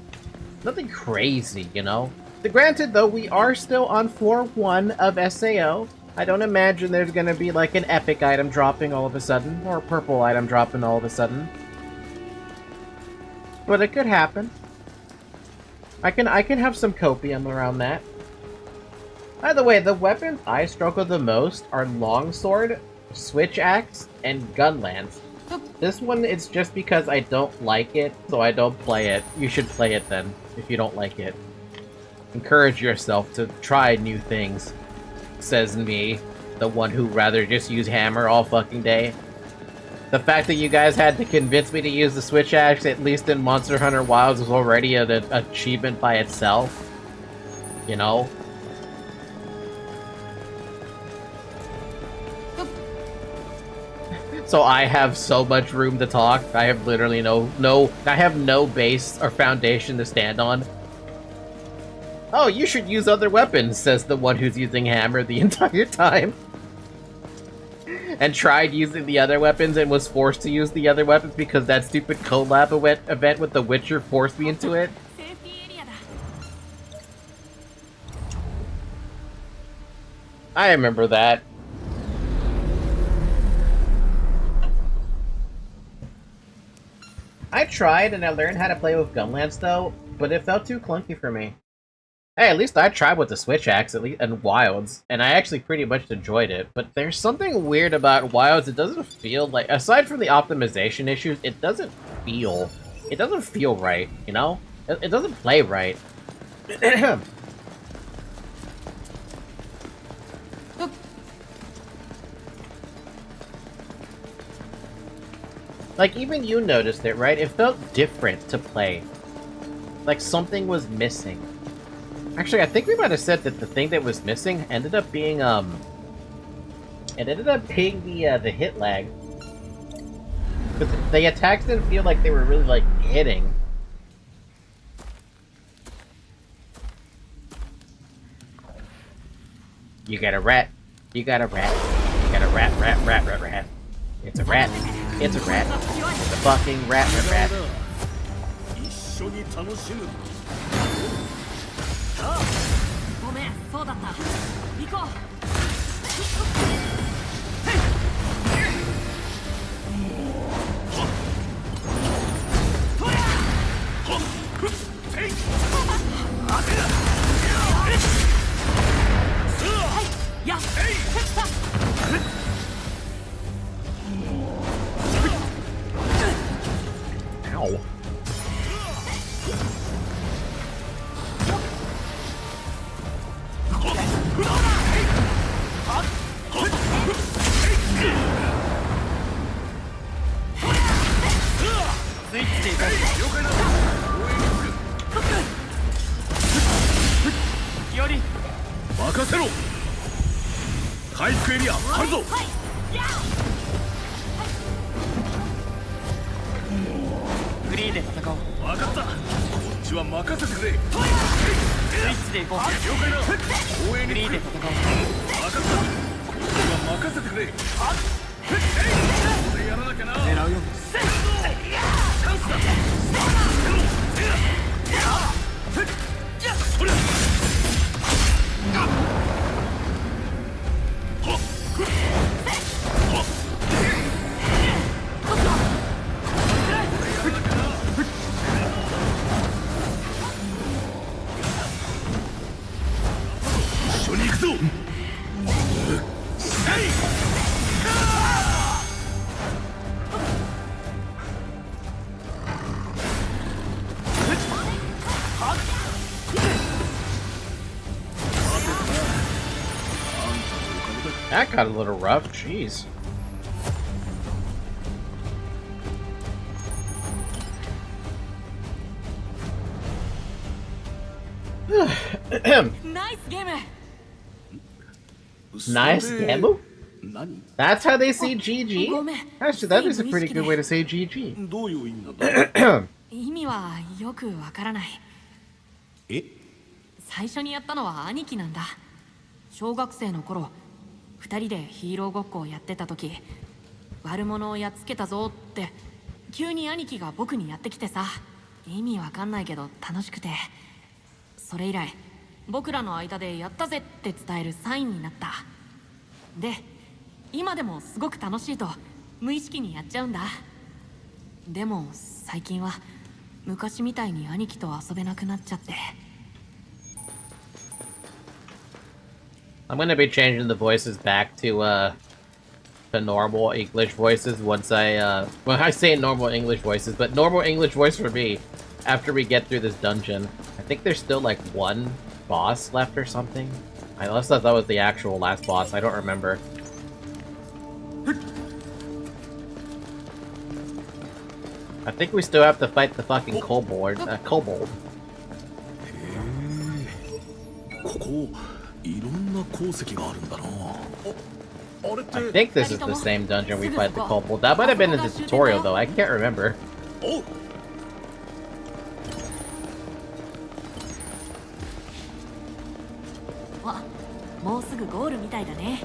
nothing crazy, you know? Granted, though, we are still on floor 1 of SAO. I don't imagine there's gonna be, like, an epic item dropping all of a sudden, or a purple item dropping all of a sudden. But it could happen. I can have some copium around that. By the way, the weapons I struggle the most are longsword, switch axe, and gun lance. This one is just because I don't like it, so I don't play it. You should play it then, if you don't like it. Encourage yourself to try new things, says me, the one who'd rather just use hammer all fucking day. The fact that you guys had to convince me to use the switch axe, at least in Monster Hunter Wilds, was already an achievement by itself. You know? So I have so much room to talk. I have literally I have no base or foundation to stand on. Oh, you should use other weapons, says the one who's using hammer the entire time. And tried using the other weapons and was forced to use the other weapons because that stupid collab event with The Witcher forced me into it. I remember that. I tried and I learned how to play with gunlance though, but it felt too clunky for me. Hey, at least I tried with the switch axe and Wilds, and I actually pretty much enjoyed it. But there's something weird about Wilds. It doesn't feel like, aside from the optimization issues, it doesn't feel right. You know, it doesn't play right. Like, even you noticed it, right? It felt different to play. Like something was missing. Actually, I think we might have said that the thing that was missing ended up being it ended up being the hit lag. But the attacks didn't feel like they were really like hitting. You got a rat. You got a rat. You got a rat. It's a rat. It's a rat. It's a fucking rat. 一緒に楽しむ。ごめん、そうだった。行こう。やっ。Ow. Yori. 任せろ。回復エリアあるぞ。フリーで戦おう。分かった。こっちは任せてくれ。スイッチで行こう。了解だ。応援フリーで戦おう。分かった。こっちは任せてくれ。これやらなきゃな。狙うよ。チャンスだ。それ。一緒に行くぞ。That got a little rough. Jeez. Nice game. Nice game? 何？ That's how they say GG? Actually, that is a pretty good way to say GG. どういう意味なんだ？意味はよくわからない。え？最初にやったのは兄貴なんだ。小学生の頃、2人でヒーローごっこをやってた時、悪者をやっつけたぞって急に兄貴が僕にやってきてさ、意味わかんないけど楽しくて、それ以来僕らの間でやったぜって伝えるサインになった。で、今でもすごく楽しいと無意識にやっちゃうんだ。でも最近は昔みたいに兄貴と遊べなくなっちゃって。I'm gonna be changing the voices back to normal English voices once well, I say normal English voices, but normal English voice for me after we get through this dungeon. I think there's still like one boss left or something. Unless that was the actual last boss, I don't remember. I think we still have to fight the fucking kobold. ここいろんな鉱石があるんだな。あれって I think this is the same dungeon we fight the kobold. That might have been in the tutorial though, I can't remember. おう。あ、もうすぐゴールみたいだね。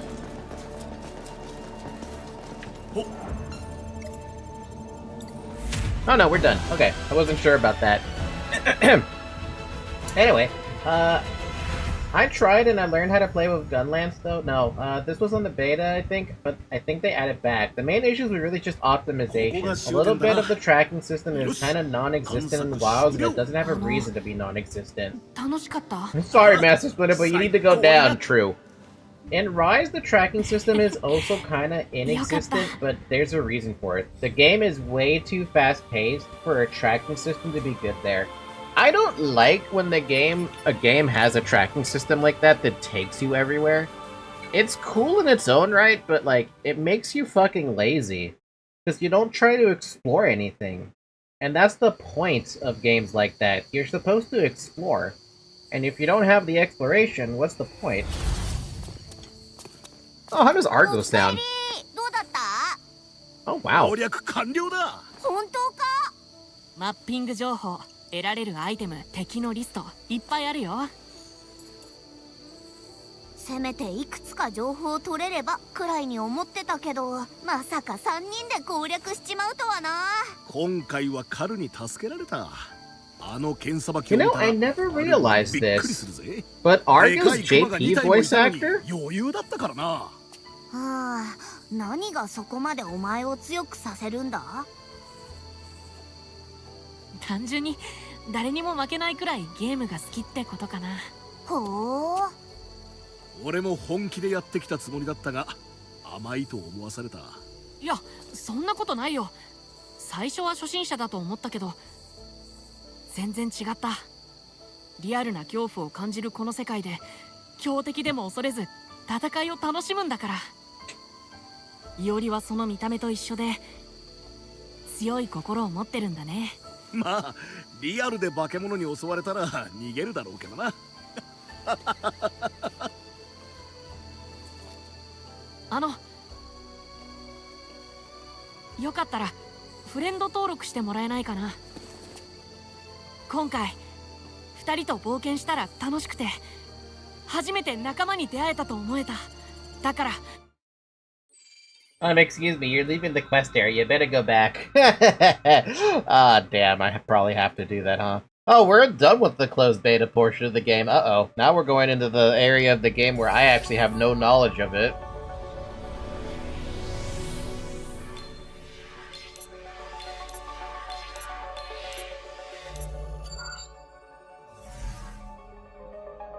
Oh no, we're done. Okay, I wasn't sure about that. Anyway, I tried and I learned how to play with Gunlance though. No, this was on the beta, I think, but I think they added back. The main issues were really just optimization. A little bit of the tracking system is kind of non-existent in the wilds, and it doesn't have a reason to be non-existent. 楽しかった。 I'm sorry, Master Splinter, but you need to go down. True. In Rise, the tracking system is also kind of inexistent, but there's a reason for it. The game is way too fast-paced for a tracking system to be good there. I don't like when a game has a tracking system like that takes you everywhere. It's cool in its own right, but like, it makes you fucking lazy. Because you don't try to explore anything. And that's the point of games like that. You're supposed to explore. And if you don't have the exploration, what's the point? Oh, how does Argo sound? どうだった？ Oh, wow. 攻略完了だ。本当か？マッピング情報、得られるアイテム、敵のリストいっぱいあるよ。せめていくつか情報を取れればくらいに思ってたけど、まさか3人で攻略しちまうとはな。今回はカルに助けられた。あの剣さばき You を見 know, たら I never realized びっくりする this. ぜ。 But でか Argo's い熊が JP 2体もい voice たのに actor? 余裕だったからな。はあ、何がそこまでお前を強くさせるんだ？単純に誰にも負けないくらいゲームが好きってことかな。ほう。俺も本気でやってきたつもりだったが甘いと思わされた。いや、そんなことないよ。最初は初心者だと思ったけど全然違った。リアルな恐怖を感じるこの世界で強敵でも恐れず戦いを楽しむんだから。いおりはその見た目と一緒で強い心を持ってるんだね。まあリアルで化け物に襲われたら逃げるだろうけどな。よかったらフレンド登録してもらえないかな。今回2人と冒険したら楽しくて初めて仲間に出会えたと思えた。だから Excuse me, you're leaving the quest area. You better go back. Ah, damn, I probably have to do that, huh? Oh, we're done with the closed beta portion of the game. Uh-oh. Now we're going into the area of the game where I actually have no knowledge of it.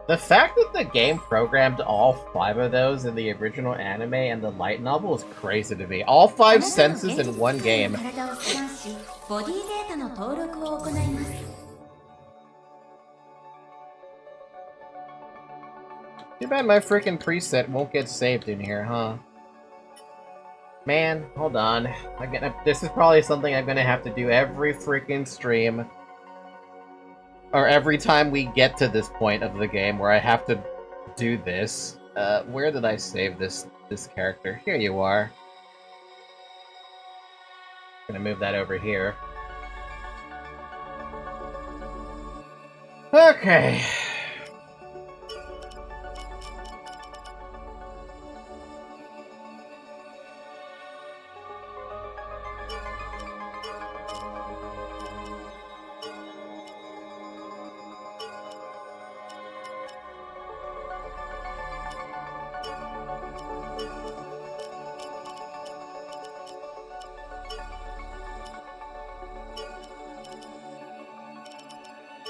The fact that the game programmed all 5 of those in the original anime and the light novel is crazy to me. All 5 senses in one game. 体をスキャンし、ボディデータの登録を行います。 Too bad my freaking preset won't get saved in here, huh? Man, hold on. This is probably something I'm gonna have to do every freaking stream. Or every time we get to this point of the game where I have to do this. Where did I save this character? Here you are. Gonna move that over here. Okay.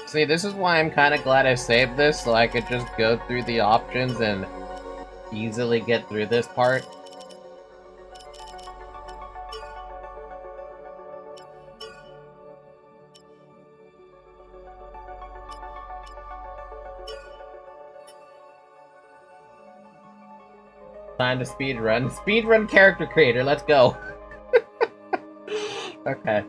See, this is why I'm kind of glad I saved this, so I could just go through the options and easily get through this part. Time to speedrun. Speedrun character creator, let's go! Okay.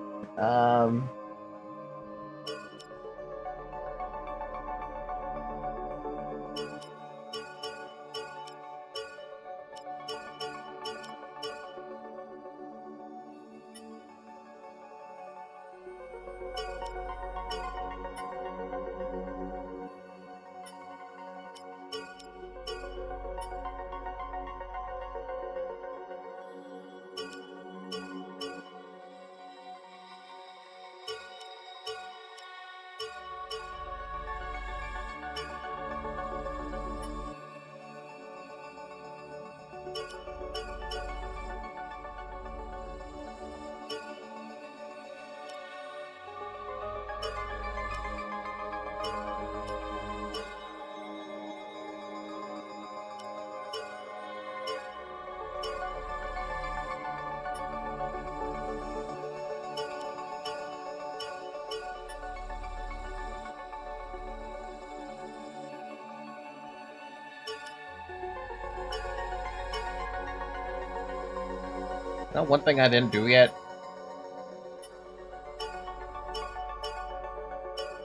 Oh, one thing I didn't do yet.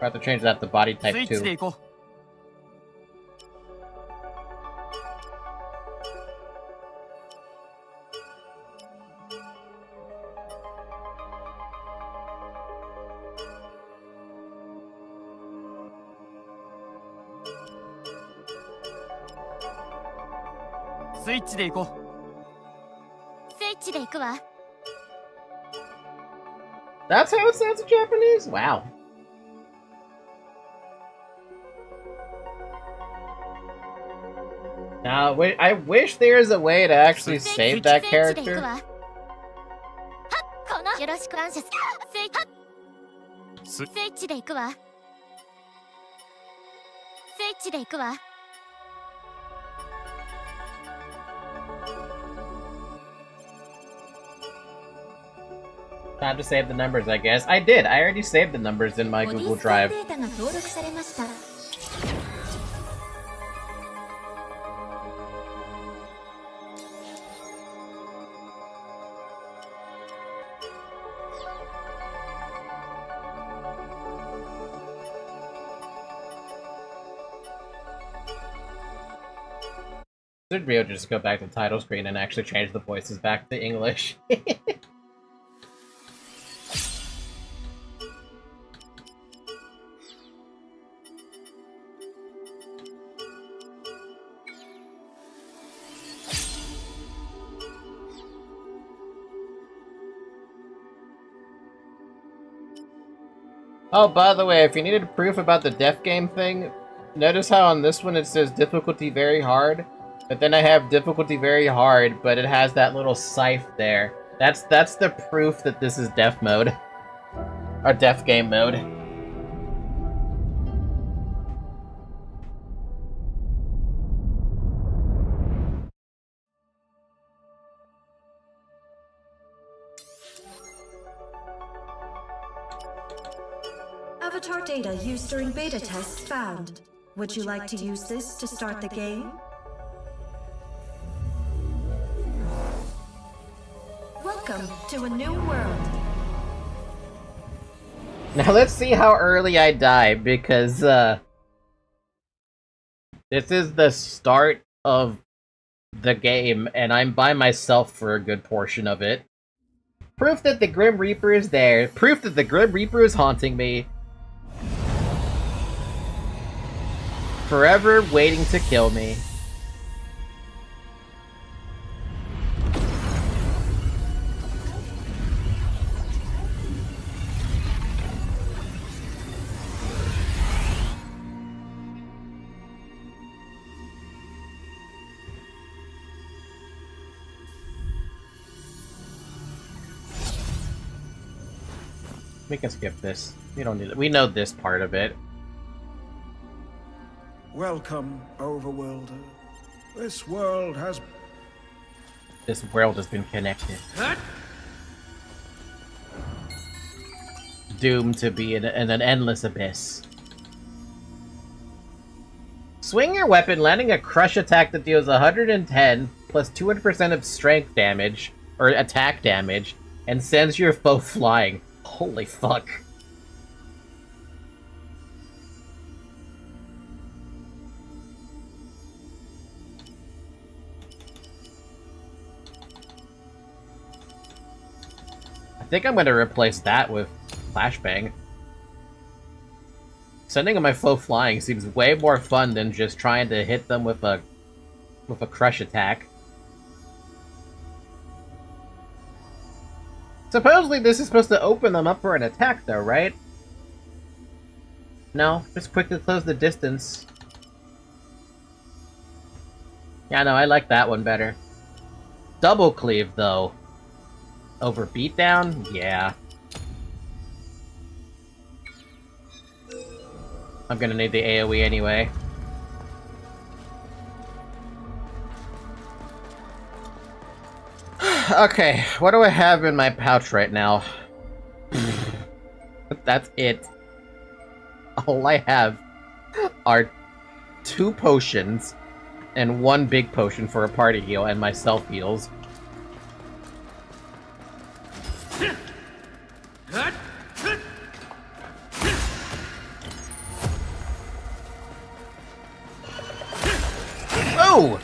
I have to change that to body スイ type ッチで 2. 行こスイッチで行こスイッチで行くわ。 That's how it sounds in Japanese? Wow. Now, I wish there's a way to actually save that character. はっ、このよろしく感謝す。スイッチで行くわ。スイッチで行くわ。 Time to save the numbers, I guess. I did. I already saved the numbers in my Google Drive. データが登録されました。 Should Rio just go back to the title screen and actually change the voices back to English? Oh, by the way, if you needed proof about the deaf game thing, notice how on this one it says difficulty very hard, but then I have difficulty very hard, but it has that little scythe there. That's the proof that this is deaf mode. Or deaf game mode. Avatar data used during beta tests found. Would you like to use this to start the game? Welcome to a new world. Now let's see how early I die, because, this is the start of the game, and I'm by myself for a good portion of it. Proof that the Grim Reaper is there. Proof that the Grim Reaper is haunting me. Forever waiting to kill me. We can skip this. We don't need it. We know this part of it. Welcome, Overworlder. This world has been connected. Doomed to be in an endless abyss. Swing your weapon, landing a crush attack that deals 110 plus 200% of strength damage, or attack damage, and sends your foe flying. Holy fuck. I think I'm going to replace that with Flashbang. Sending my foe flying seems way more fun than just trying to hit them with a crush attack. Supposedly this is supposed to open them up for an attack though, right? No, just quickly close the distance. Yeah, no, I like that one better. Double cleave though. Over beatdown? Yeah. I'm gonna need the AoE anyway. Okay, what do I have in my pouch right now? That's it. All I have are 2 potions and 1 big potion for a party heal and my self heals. Oh!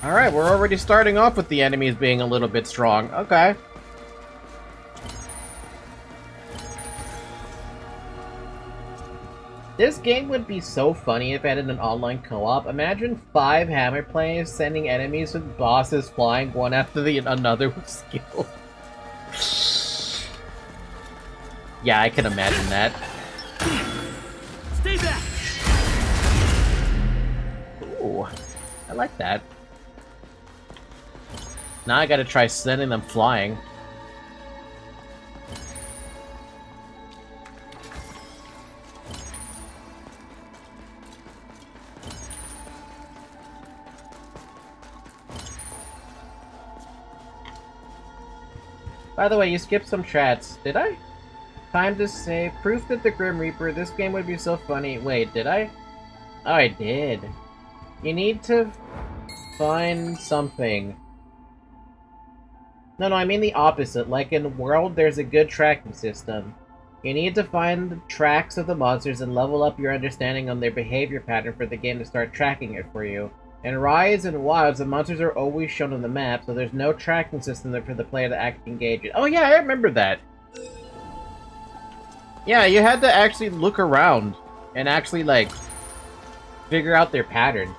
Alright, we're already starting off with the enemies being a little bit strong. Okay. This game would be so funny if it had an online co-op. Imagine 5 hammer players sending enemies with bosses flying one after another with skill. Yeah, I can imagine that. Stay back. Ooh, I like that. Now I gotta try sending them flying. By the way, you skipped some chats. Did I? Time to save. Proof that the Grim Reaper. This game would be so funny. Wait, did I? Oh, I did. You need to find something. No, I mean the opposite. Like in World, there's a good tracking system. You need to find the tracks of the monsters and level up your understanding on their behavior pattern for the game to start tracking it for you. In Rise and Wilds, the monsters are always shown on the map, so there's no tracking system there for the player to actually engage it. Oh yeah, I remember that! Yeah, you had to actually look around and actually, like, figure out their pattern.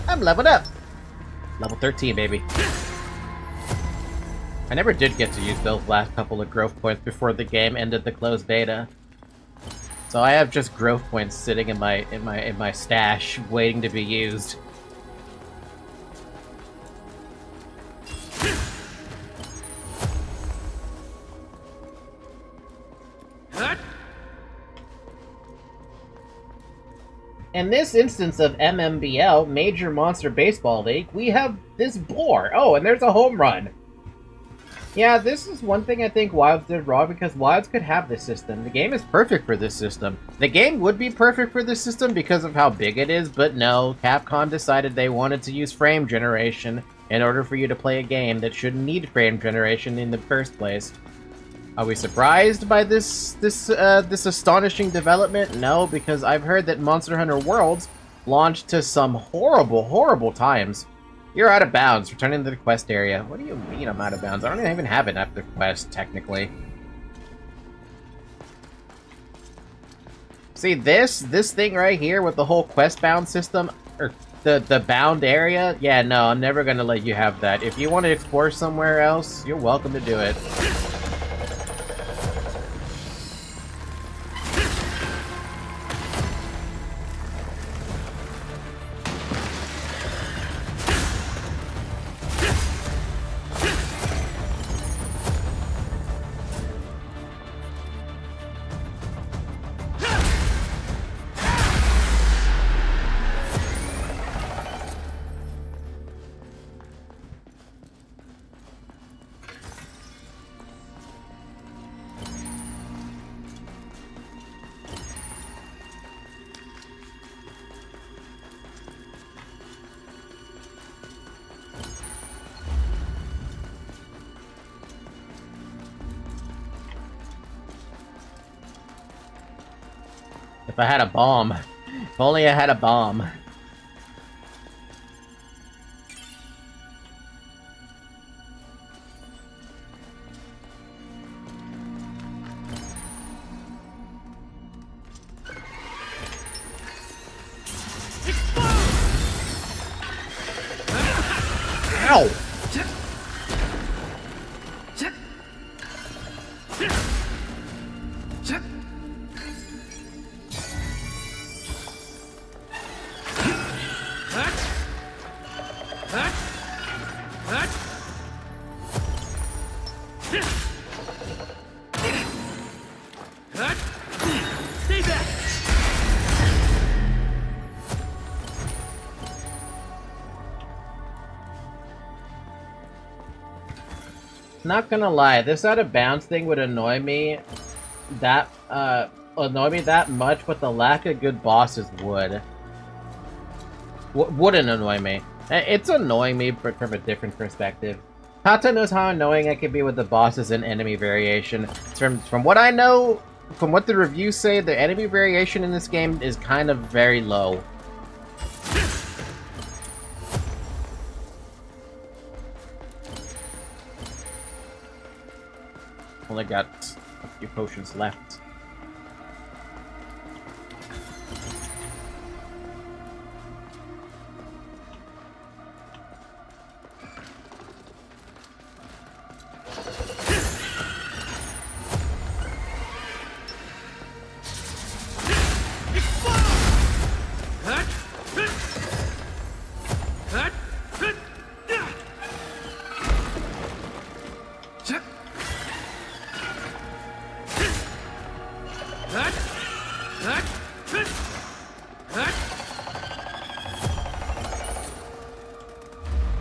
I'm leveled up! Level 13, baby. I never did get to use those last couple of growth points before the game ended the closed beta. So I have just growth points sitting in my stash, waiting to be used. In this instance of MMBL, Major Monster Baseball League, we have this boar. Oh, and there's a home run. Yeah, this is one thing I think Wilds did wrong, because Wilds could have this system. The game is perfect for this system. The game would be perfect for this system because of how big it is, but no, Capcom decided they wanted to use frame generation in order for you to play a game that shouldn't need frame generation in the first place. Are we surprised by this astonishing development? No, because I've heard that Monster Hunter Worlds launched to some horrible, horrible times. You're out of bounds. Returning to the quest area. What do you mean I'm out of bounds? I don't even have an after quest, technically. See, this thing right here with the whole quest bound system, or the bound area? Yeah, no, I'm never gonna let you have that. If you want to explore somewhere else, you're welcome to do it. If I had a bomb. If only I had a bomb. Ow! Not gonna lie, this out of bounds thing would annoy me that much, but the lack of good bosses would. Wouldn't annoy me. It's annoying me, but from a different perspective. Tata knows how annoying I can be with the bosses and enemy variation. From what I know, from what the reviews say, the enemy variation in this game is kind of very low. Only got a few potions left.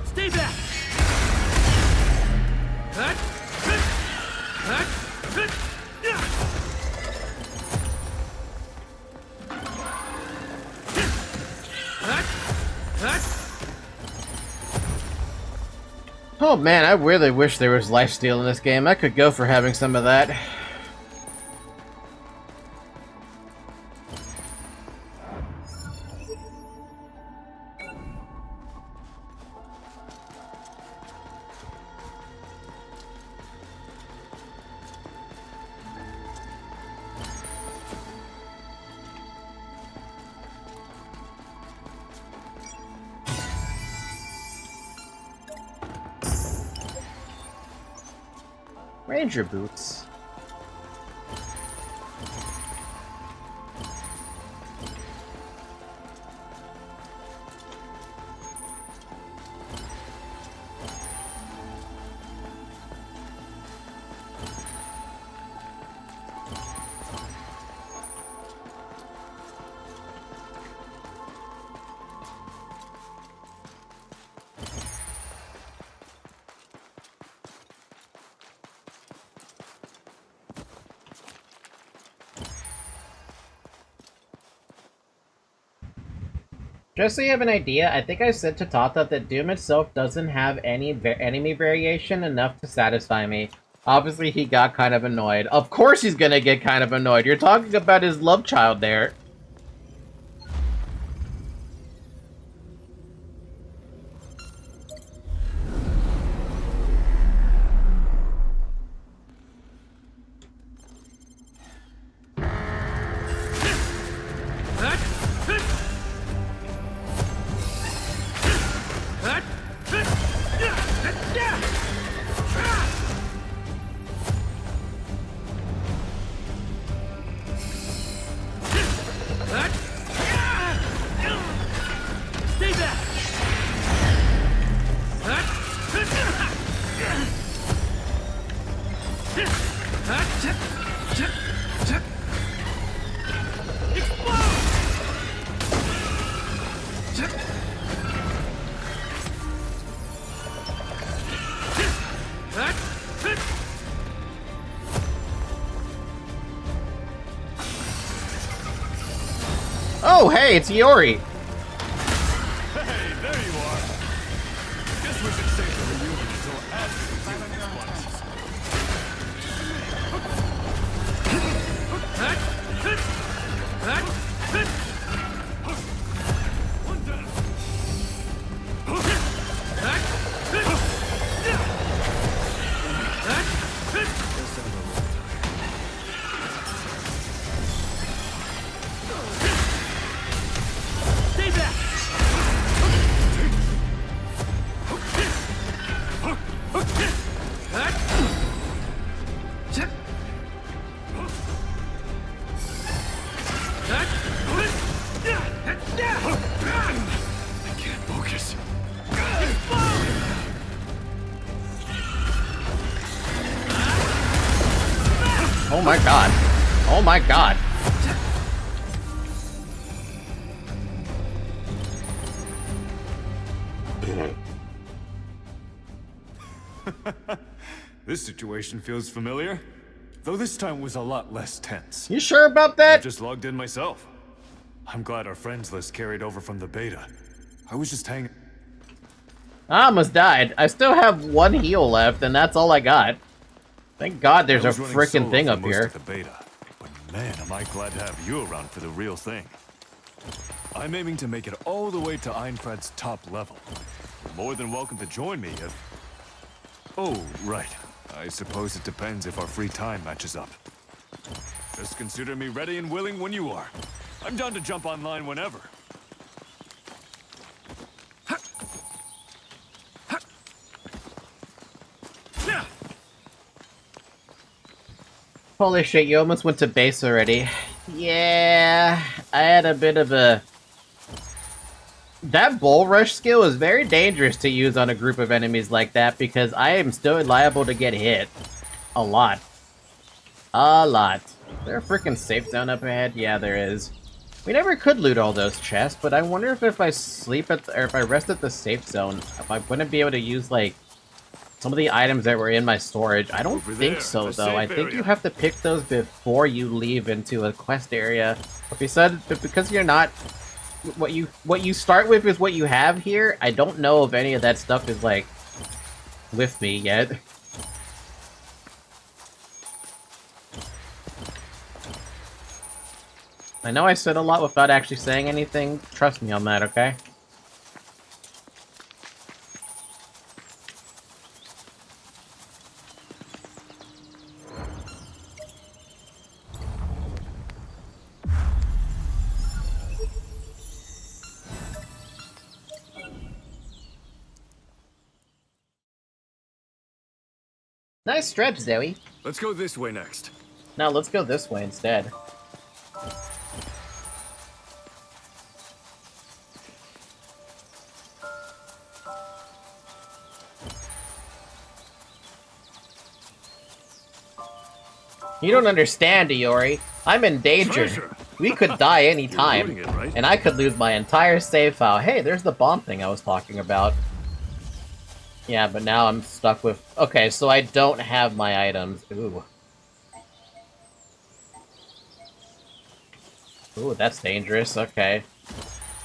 Stay back! Oh man, I really wish there was lifesteal in this game. I could go for having some of that. Ranger boots. Just so you have an idea, I think I said to Tata that Doom itself doesn't have any enemy variation enough to satisfy me. Obviously, he got kind of annoyed. Of course he's gonna get kind of annoyed. You're talking about his love child there. Oh, hey, it's Iori! Hey, there you are. Guess we should save the reunion until after the Oh my god. Oh my god. This situation feels familiar, though this time was a lot less tense. You sure about I that? just logged in myself. I'm glad our friends list carried over from the beta. I was just hanging. I almost died. I still have one heal left, and that's all I got. Thank God there's a frickin' thing up here. The beta, but Man, am I glad to have you around for the real thing. I'm aiming to make it all the way to Aincard's top level. You're more than welcome to join me if... Oh, right. I suppose it depends if our free time matches up. Just consider me ready and willing when you are. I'm down to jump online whenever. Holy shit, you almost went to base already. Yeah, I had a bit of a... That bull rush skill is very dangerous to use on a group of enemies like that because I am still liable to get hit. A lot. A lot. Is there a freaking safe zone up ahead? Yeah, there is. We never could loot all those chests, but I wonder if I sleep at or if I rest at the safe zone, if I wouldn't be able to use, like, some of the items that were in my storage. I don't think so, though. I think you have to pick those before you leave into a quest area. But because you're not... What you start with is what you have here. I don't know if any of that stuff is, like, with me yet. I know I said a lot without actually saying anything. Trust me on that, okay? Nice stretch, Zoe. Let's go this way next. No, let's go this way instead. You don't understand, Iori. I'm in danger. Treasure. We could die any You're time, looting it, right? and I could lose my entire save file. Hey, there's the bomb thing I was talking about. Yeah, but now I'm stuck with... Okay, so I don't have my items. Ooh. Ooh, that's dangerous. Okay.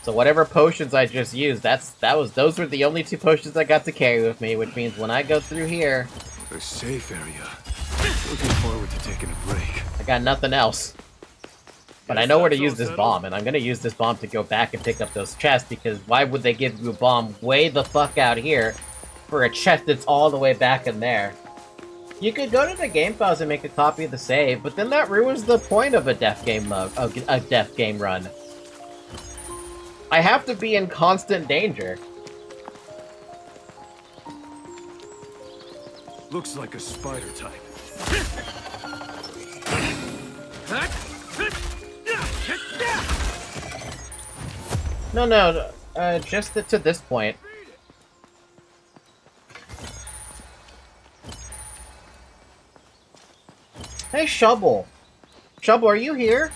So whatever potions I just used, those were the only 2 potions I got to carry with me, which means when I go through here... A safe area. Looking forward to taking a break. I got nothing else. But I know where to use this bomb, and I'm gonna use this bomb to go back and pick up those chests, because why would they give you a bomb way the fuck out here for a chest that's all the way back in there? You could go to the game files and make a copy of the save, but then that ruins the point of a death game mode, a death game run. I have to be in constant danger. Looks like a spider type. No, just to this point. Hey, Shovel! Shovel, are you here?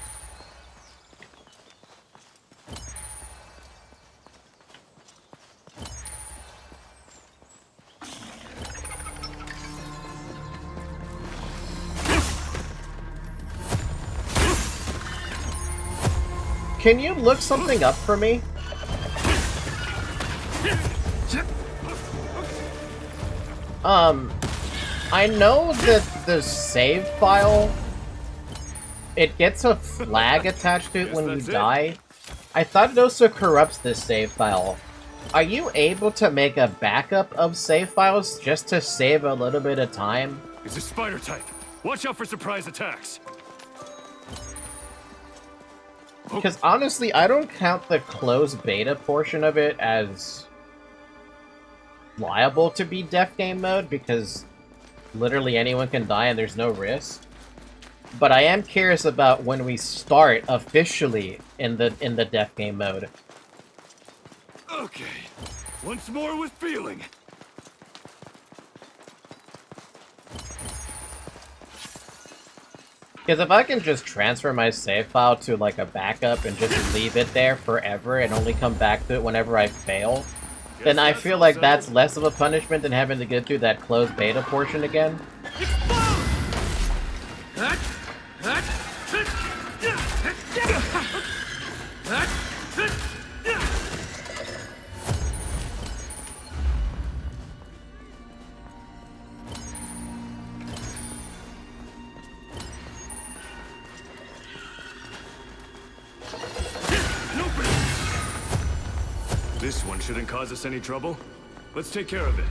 Can you look something up for me? I know that the save file, it gets a flag attached to it when you die. I thought it also corrupts this save file. Are you able to make a backup of save files just to save a little bit of time? It's a spider type. Watch out for surprise attacks. Because honestly, I don't count the closed beta portion of it as liable to be death game mode, because literally anyone can die and there's no risk. But I am curious about when we start officially in the death game mode. Okay, once more with feeling. Because if I can just transfer my save file to like a backup and just leave it there forever and only come back to it whenever I fail, then I feel like that's less of a punishment than having to get through that closed beta portion again. This one shouldn't cause us any trouble. Let's take care of it.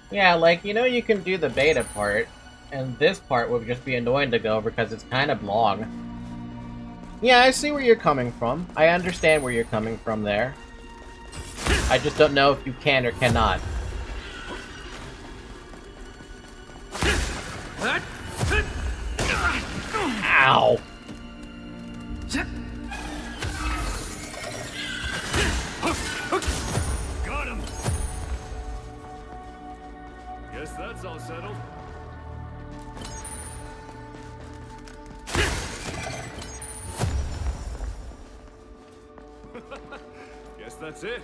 Yeah, like, you know you can do the beta part, and this part would just be annoying to go over because it's kind of long. Yeah, I see where you're coming from. I understand where you're coming from there. I just don't know if you can or cannot. Ow! Got him! Guess that's all settled. Guess that's it.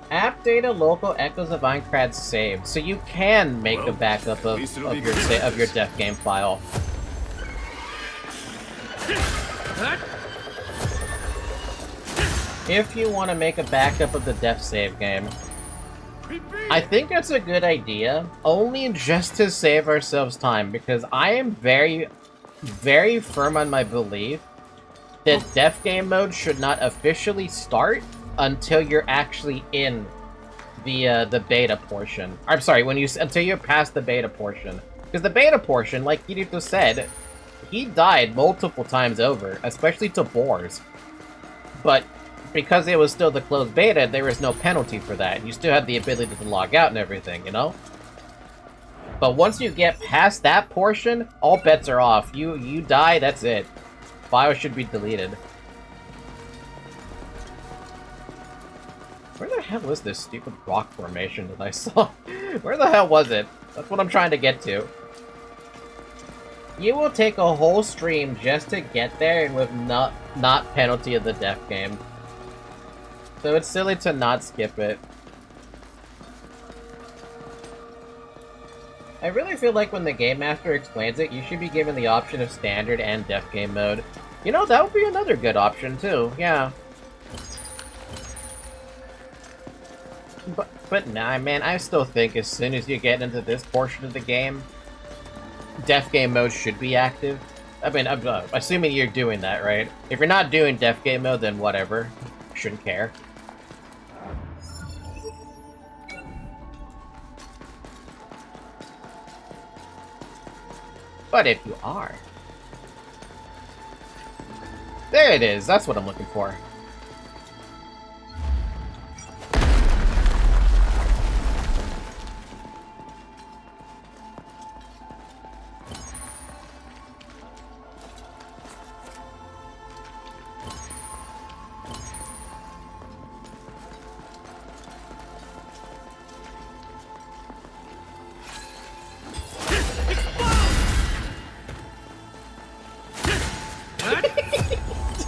App data local echoes of Aincard's save, so you can make a backup of your def game file. If you want to make a backup of the def save game. I think that's a good idea, only just to save ourselves time, because I am very, very firm on my belief that def game mode should not officially start until you're actually in the beta portion. I'm sorry, until you're past the beta portion. Because the beta portion, like Kirito said, he died multiple times over, especially to boars. But because it was still the closed beta, there was no penalty for that. You still had the ability to log out and everything, you know? But once you get past that portion, all bets are off. You die, that's it. File should be deleted. Where the hell is this stupid rock formation that I saw? Where the hell was it? That's what I'm trying to get to. You will take a whole stream just to get there and with not penalty of the def game. So it's silly to not skip it. I really feel like when the Game Master explains it, you should be given the option of standard and def game mode. You know, that would be another good option too, yeah. But nah, man, I still think as soon as you get into this portion of the game, def game mode should be active. I mean, I'm assuming you're doing that, right? If you're not doing def game mode, then whatever. Shouldn't care. But if you are... There it is, that's what I'm looking for.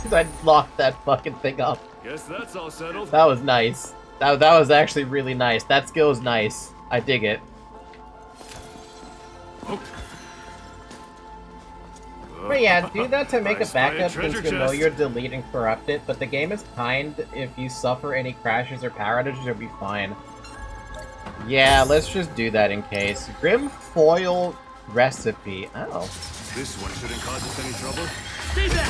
I locked that fucking thing up. Guess that's all settled. That was nice. That was actually really nice. That skill is nice. I dig it. But yeah, do that to make a backup since you know you're deleting corrupted, but the game is kind. If you suffer any crashes or power outages, you'll be fine. Yeah, let's just do that in case. Grim foil recipe. Oh. This one shouldn't cause us any trouble. Stay back!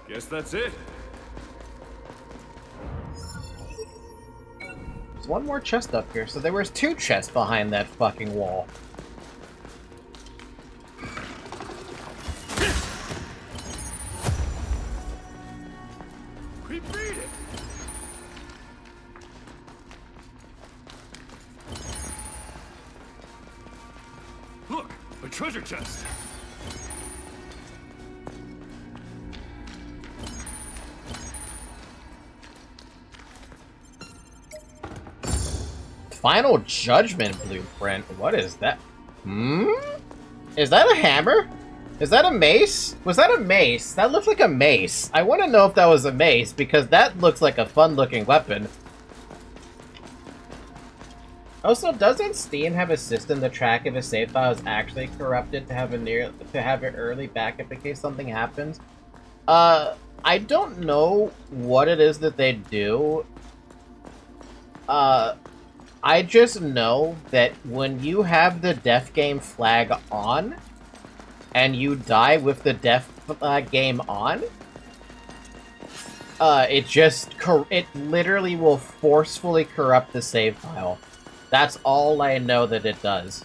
Guess that's it. There's one more chest up here, so there was 2 chests behind that fucking wall. We beat it. Look, a treasure chest. Final Judgment Blueprint. What is that? Is that a hammer? Is that a mace? Was that a mace? That looks like a mace. I want to know if that was a mace, because that looks like a fun-looking weapon. Also, doesn't Steam have a system to track if a save file is actually corrupted to have it early backup in case something happens? I don't know what it is that they do. I just know that when you have the death game flag on, and you die with the death game on, it literally will forcefully corrupt the save file. That's all I know that it does.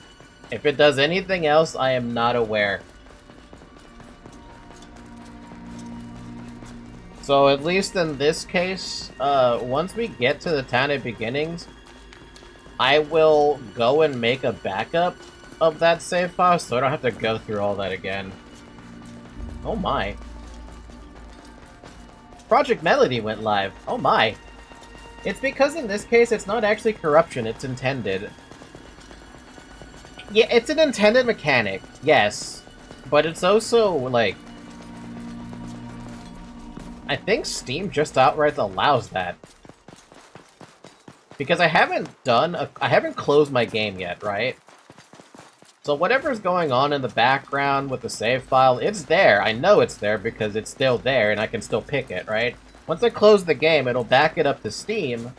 If it does anything else, I am not aware. So at least in this case, once we get to the town of beginnings, I will go and make a backup of that save file so I don't have to go through all that again. Oh my. Project Melody went live. Oh my. It's because in this case, it's not actually corruption, it's intended. Yeah, it's an intended mechanic, yes. But it's also, like... I think Steam just outright allows that. Because I haven't closed my game yet, right? So whatever's going on in the background with the save file, it's there. I know it's there because it's still there and I can still pick it, right? Once I close the game, it'll back it up to Steam.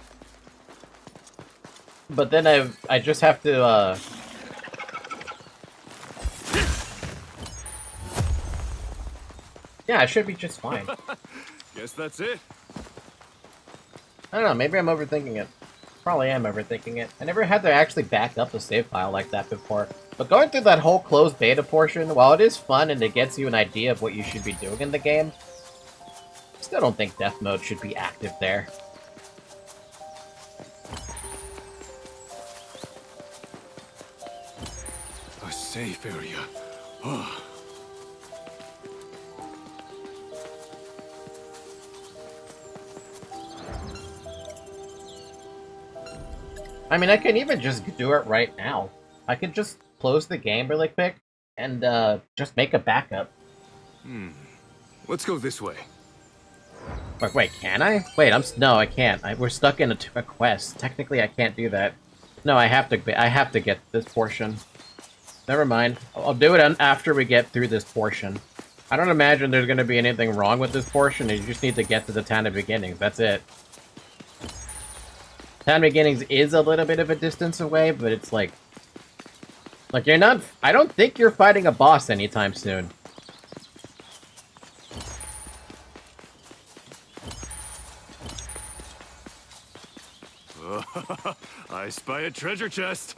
But then I just have to, yeah, it should be just fine. Guess that's it. I don't know, maybe I'm overthinking it. Probably am overthinking it. I never had to actually back up a save file like that before. But going through that whole closed beta portion, while it is fun and it gets you an idea of what you should be doing in the game, I still don't think death mode should be active there. A safe area. I mean, I can even just do it right now. I could just close the game really quick and just make a backup. Let's go this way. Wait, can I? Wait, no, I can't. We're stuck in a quest. Technically, I can't do that. No, I have to get this portion. Never mind. I'll do it after we get through this portion. I don't imagine there's going to be anything wrong with this portion. You just need to get to the town of beginnings. That's it. Town Beginnings is a little bit of a distance away, but it's like you're not... I don't think you're fighting a boss anytime soon. I spy a treasure chest.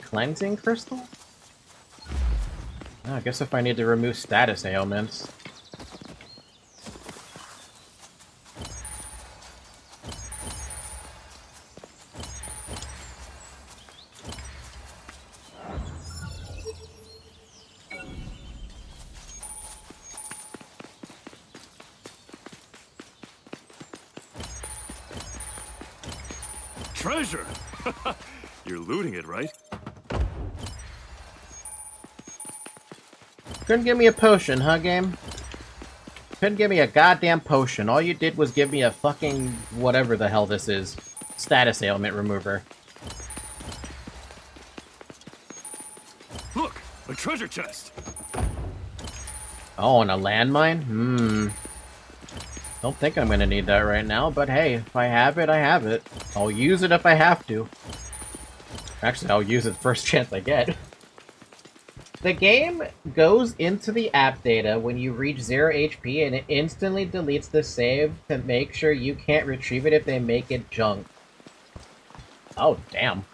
Cleansing crystal? Oh, I guess if I need to remove status ailments. Treasure! You're looting it, right? Couldn't give me a potion, huh, game? Couldn't give me a goddamn potion. All you did was give me a fucking whatever the hell this is. Status ailment remover. Look! A treasure chest! Oh, and a landmine? Don't think I'm gonna need that right now, but hey, if I have it, I have it. I'll use it if I have to. Actually, I'll use it first chance I get. The game goes into the app data when you reach 0 HP and it instantly deletes the save to make sure you can't retrieve it if they make it junk. Oh, damn.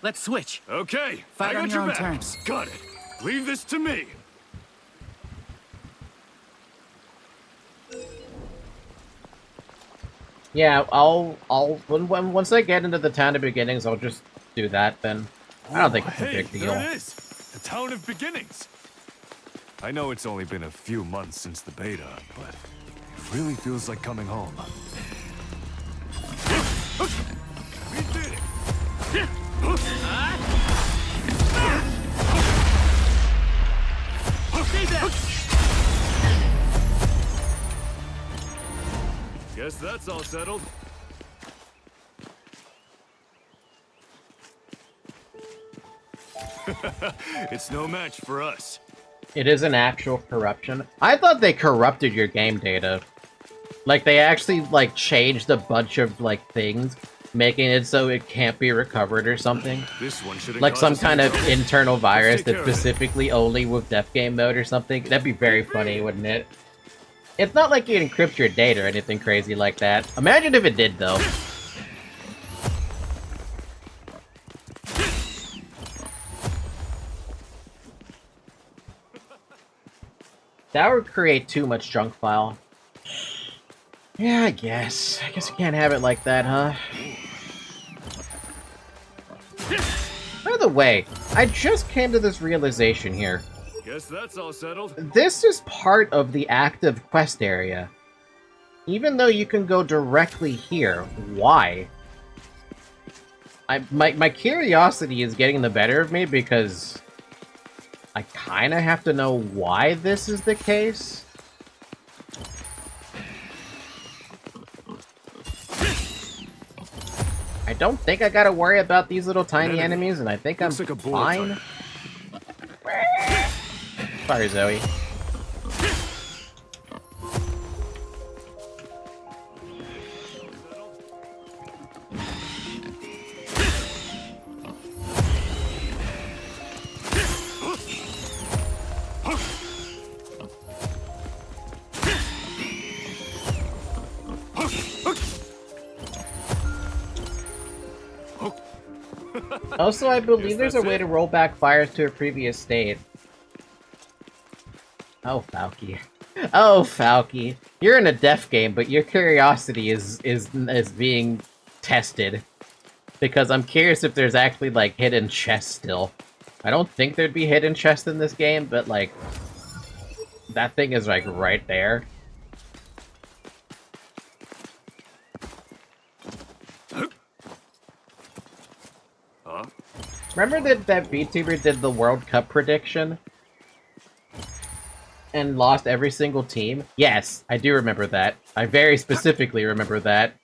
Let's switch. Okay, Fight I on got your your own back. terms. Got it. Leave this to me. Yeah, once I get into the town of beginnings, I'll just do that then. I don't think it's a big deal. There it is. The town of beginnings. I know it's only been a few months since the beta, but it really feels like coming home. We did it. Guess that's all settled. It's no match for us. It is an actual corruption. I thought they corrupted your game data. Like, they actually, like, changed a bunch of, like, things, making it so it can't be recovered or something. This one shouldn't Like cause some us kind any of trouble. internal virus take that's care of it. specifically only with Def Game mode or something. That'd be very funny, wouldn't it? It's not like you encrypt your data or anything crazy like that. Imagine if it did, though. That would create too much junk file. Yeah, I guess. I guess you can't have it like that, huh? By the way, I just came to this realization here. Guess that's all settled. This is part of the active quest area. Even though you can go directly here, why? My curiosity is getting the better of me because I kind of have to know why this is the case. I don't think I gotta worry about these little tiny enemies, and I think I'm Looks like a bullet fine. Sorry, Zoe. Also, I believe there's a way to roll back fires to a previous state. Oh, Falky. Oh, Falky. You're in a deaf game, but your curiosity is being tested. Because I'm curious if there's actually, like, hidden chests still. I don't think there'd be hidden chests in this game, but, like, that thing is, like, right there. Huh? Remember that VTuber did the World Cup prediction? And lost every single team? Yes, I do remember that. I very specifically remember that.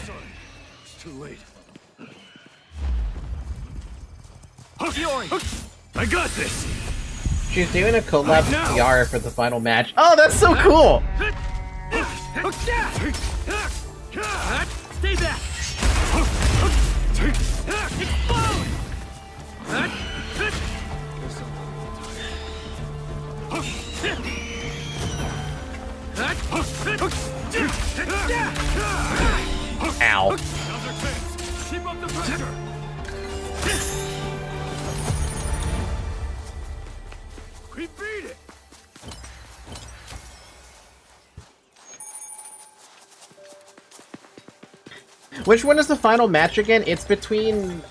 Sorry, it's too late. Fury! I got this! She's doing a collab with now. Kiara for the final match. Oh, that's so cool! Stay back! Explode! Ow. Now's our chance! Keep up the pressure! We beat it! Which one is the final match again? It's between,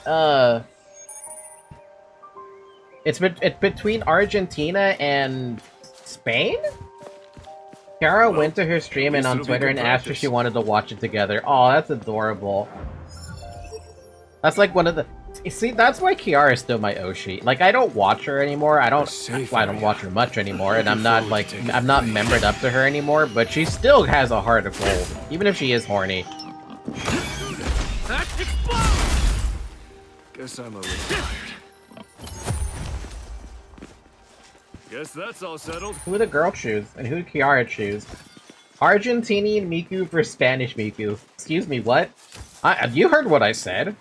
It's between Argentina and Spain? Kiara went to her stream and on it'll be Twitter good and asked her if practice. she wanted to watch it together. Oh, that's adorable. That's like one of the... See, that's why Kiara is still my Oshi. Like, I don't watch her anymore. I don't watch her much anymore, and I'm not, like, I'm not membered up to her anymore, but she still has a heart of gold, even if she is horny. Guess I'm a little tired. Guess that's all settled. Who the girl choose, and who did Kiara choose? Argentinian Miku versus Spanish Miku. Excuse me, what? You heard what I said.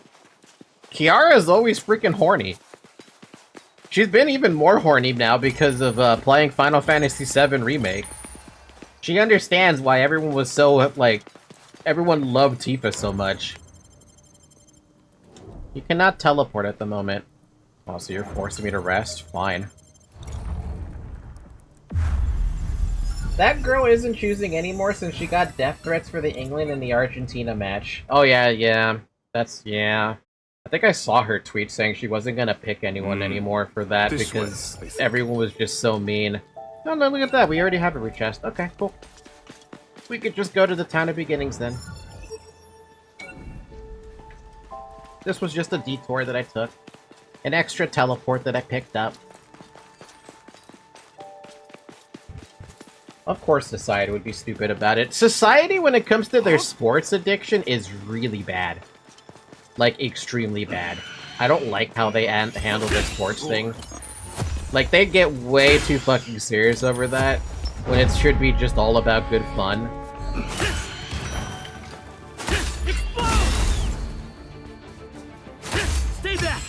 Kiara is always freaking horny. She's been even more horny now because of playing Final Fantasy VII Remake. She understands why everyone was so, like, everyone loved Tifa so much. You cannot teleport at the moment. Oh, so you're forcing me to rest? Fine. That girl isn't choosing anymore since she got death threats for the England and the Argentina match. Oh, yeah. Yeah. I think I saw her tweet saying she wasn't gonna pick anyone anymore for that This because way, I think. everyone was just so mean. No, look at that. We already have a root chest. Okay, cool. We could just go to the town of beginnings then. This was just a detour that I took. An extra teleport that I picked up. Of course society would be stupid about it. Society, when it comes to their sports addiction, is really bad. Like, extremely bad. I don't like how they handle their sports thing. Like, they get way too fucking serious over that, when it should be just all about good fun. Stay back.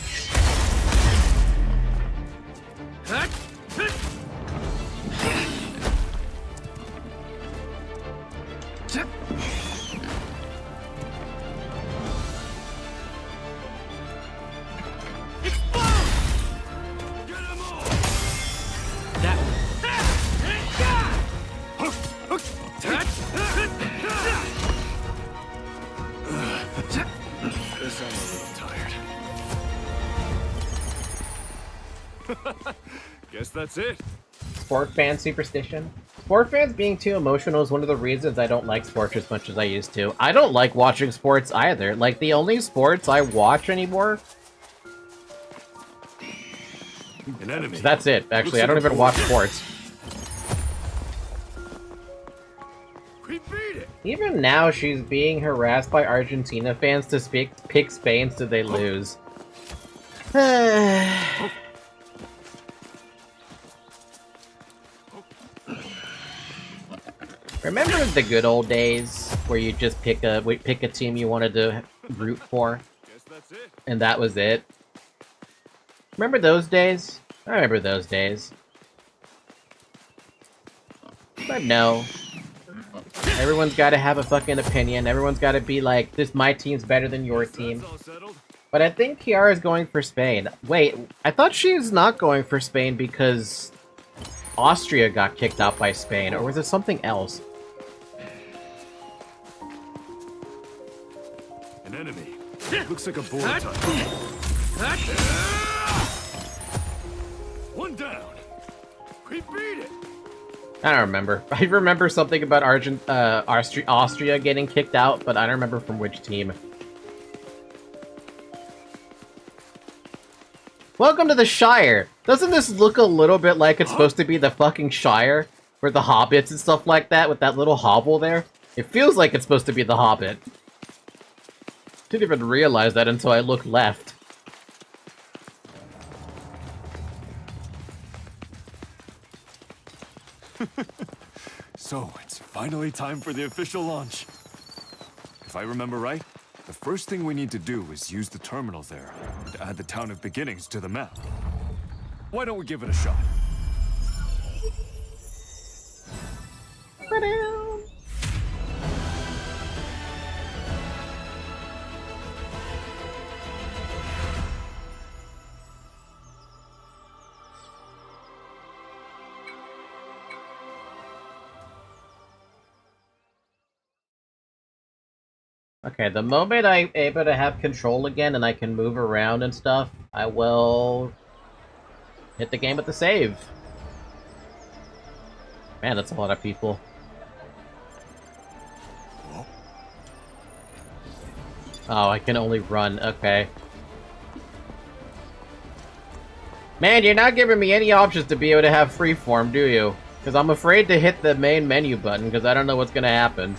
Guess I'm a little tired. Guess that's it. Sport fan superstition. Sport fans being too emotional is one of the reasons I don't like sports as much as I used to. I don't like watching sports either. Like, the only sports I watch anymore... An enemy. That's it, actually. I don't even watch sports. We beat it. Even now, she's being harassed by Argentina fans to pick Spain so they lose. Remember the good old days where you just pick a team you wanted to root for, Guess that's it. and that was it? Remember those days? I remember those days. But no. Everyone's got to have a fucking opinion. Everyone's got to be like, this my team's better than your team. That's all settled. But I think Kiara's going for Spain. Wait, I thought she was not going for Spain because Austria got kicked out by Spain, or was it something else? An enemy. Looks like a board type. One down. We beat it. I don't remember. I remember something about Austria getting kicked out, but I don't remember from which team. Welcome to the Shire! Doesn't this look a little bit like it's supposed to be the fucking Shire? For the Hobbits and stuff like that, with that little hovel there? It feels like it's supposed to be the Hobbit. Didn't even realize that until I looked left. So, it's finally time for the official launch. If I remember right, the first thing we need to do is use the terminal there to add the town of Beginnings to the map. Why don't we give it a shot? Okay, the moment I'm able to have control again and I can move around and stuff, I will hit the game with the save. Man, that's a lot of people. Oh, I can only run. Okay. Man, you're not giving me any options to be able to have freeform, do you? Because I'm afraid to hit the main menu button because I don't know what's going to happen.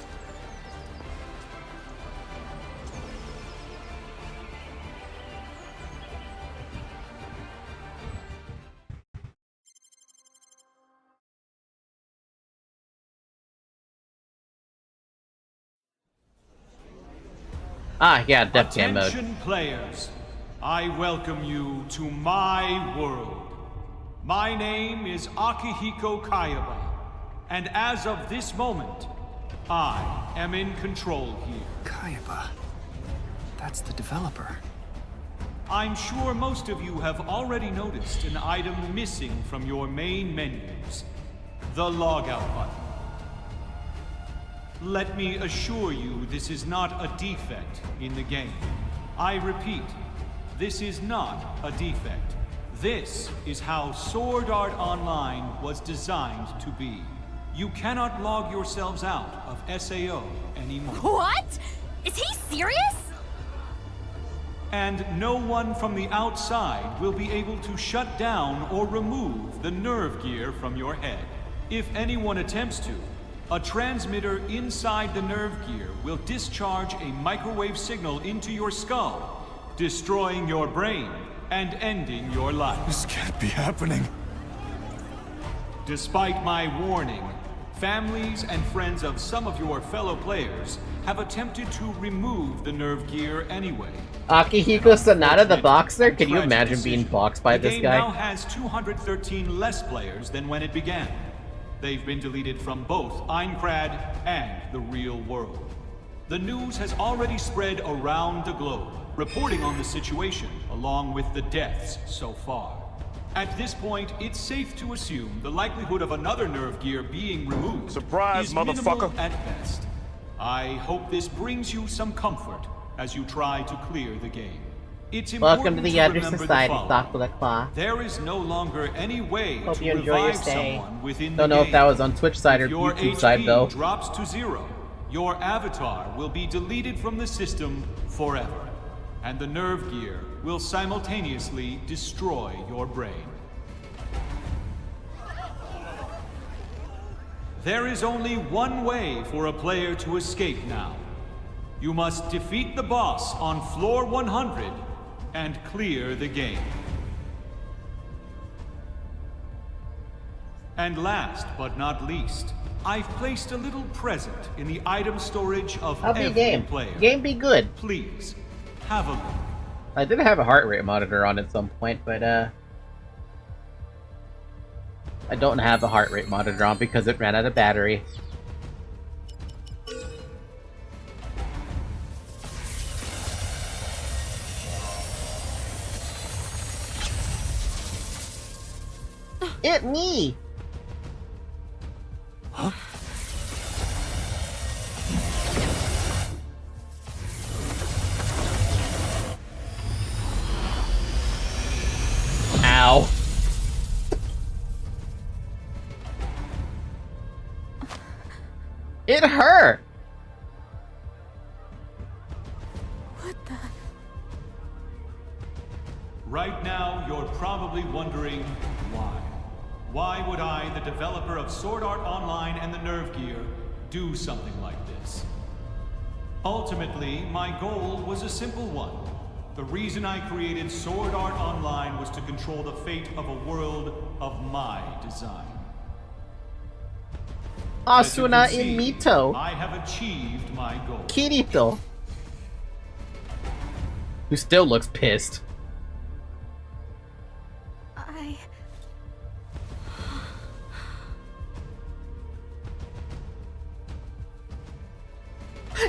Ah, yeah, depth game mode. Attention players, I welcome you to my world. My name is Akihiko Kayaba, and as of this moment, I am in control here. Kayaba. That's the developer. I'm sure most of you have already noticed an item missing from your main menus, the logout button. Let me assure you this is not a defect in the game. I repeat, this is not a defect. This is how Sword Art Online was designed to be. You cannot log yourselves out of SAO anymore. What? Is he serious? and no one from the outside will be able to shut down or remove the nerve gear from your head. If anyone attempts to, a transmitter inside the nerve gear will discharge a microwave signal into your skull, destroying your brain and ending your life. This can't be happening. Despite my warning, families and friends of some of your fellow players have attempted to remove the nerve gear anyway. Akihiko Sanada, the boxer? Can you imagine being boxed by this guy? The game now has 213 less players than when it began. They've been deleted from both Aincard and the real world. The news has already spread around the globe, reporting on the situation along with the deaths so far. At this point, it's safe to assume the likelihood of another nerve gear being removed is minimal at best. I hope this brings you some comfort as you try to clear the game. It's Welcome to the Other remember Society, the Doc Claw. There is no longer any way Hope to you enjoy your revive stay. someone within Don't the know game. if that was on Twitch side or If your YouTube side HP though. drops to 0, your avatar will be deleted from the system forever, and the nerve gear will simultaneously destroy your brain. There is only one way for a player to escape now. You must defeat the boss on floor 100 and clear the game. And last but not least, I've placed a little present in the item storage of How'd the every game? player. Game be good. Please, have a look. I did have a heart rate monitor on at some point, but I don't have a heart rate monitor on because it ran out of battery. It me! Huh? Ow. It hurt! What the? Right now, you're probably wondering why. Why would I, the developer of Sword Art Online and the Nerve Gear, do something like this? Ultimately, my goal was a simple one. The reason I created Sword Art Online was to control the fate of a world of my design. Asuna As you in can see, Mito. I have achieved my goal. Kirito. Who still looks pissed.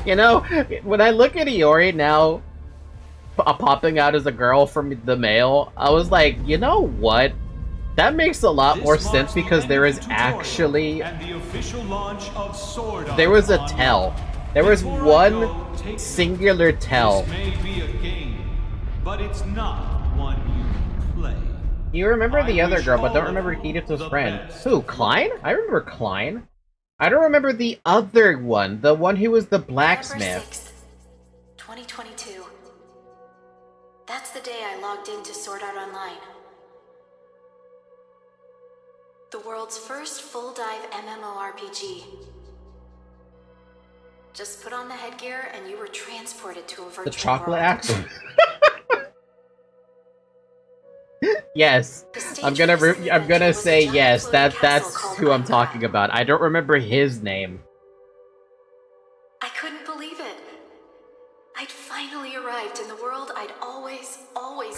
You know, when I look at Iori now, popping out as a girl from the male, I was like, you know what? That makes a lot more sense because there is actually... There was a tell. There was one singular tell. This may be a game, but it's not one you play. You remember the other girl, but don't remember Kirito's friend. Who, Klein? I remember Klein. I don't remember the other one, the one who was the blacksmith. 2022. That's the day I logged into Sword Art Online. The world's first full-dive MMORPG. Just put on the headgear and you were transported to a virtual The chocolate world. accent. Yes, I'm gonna say yes. That's who I'm talking about. I don't remember his name. I couldn't believe it. I'd finally arrived in the world I'd always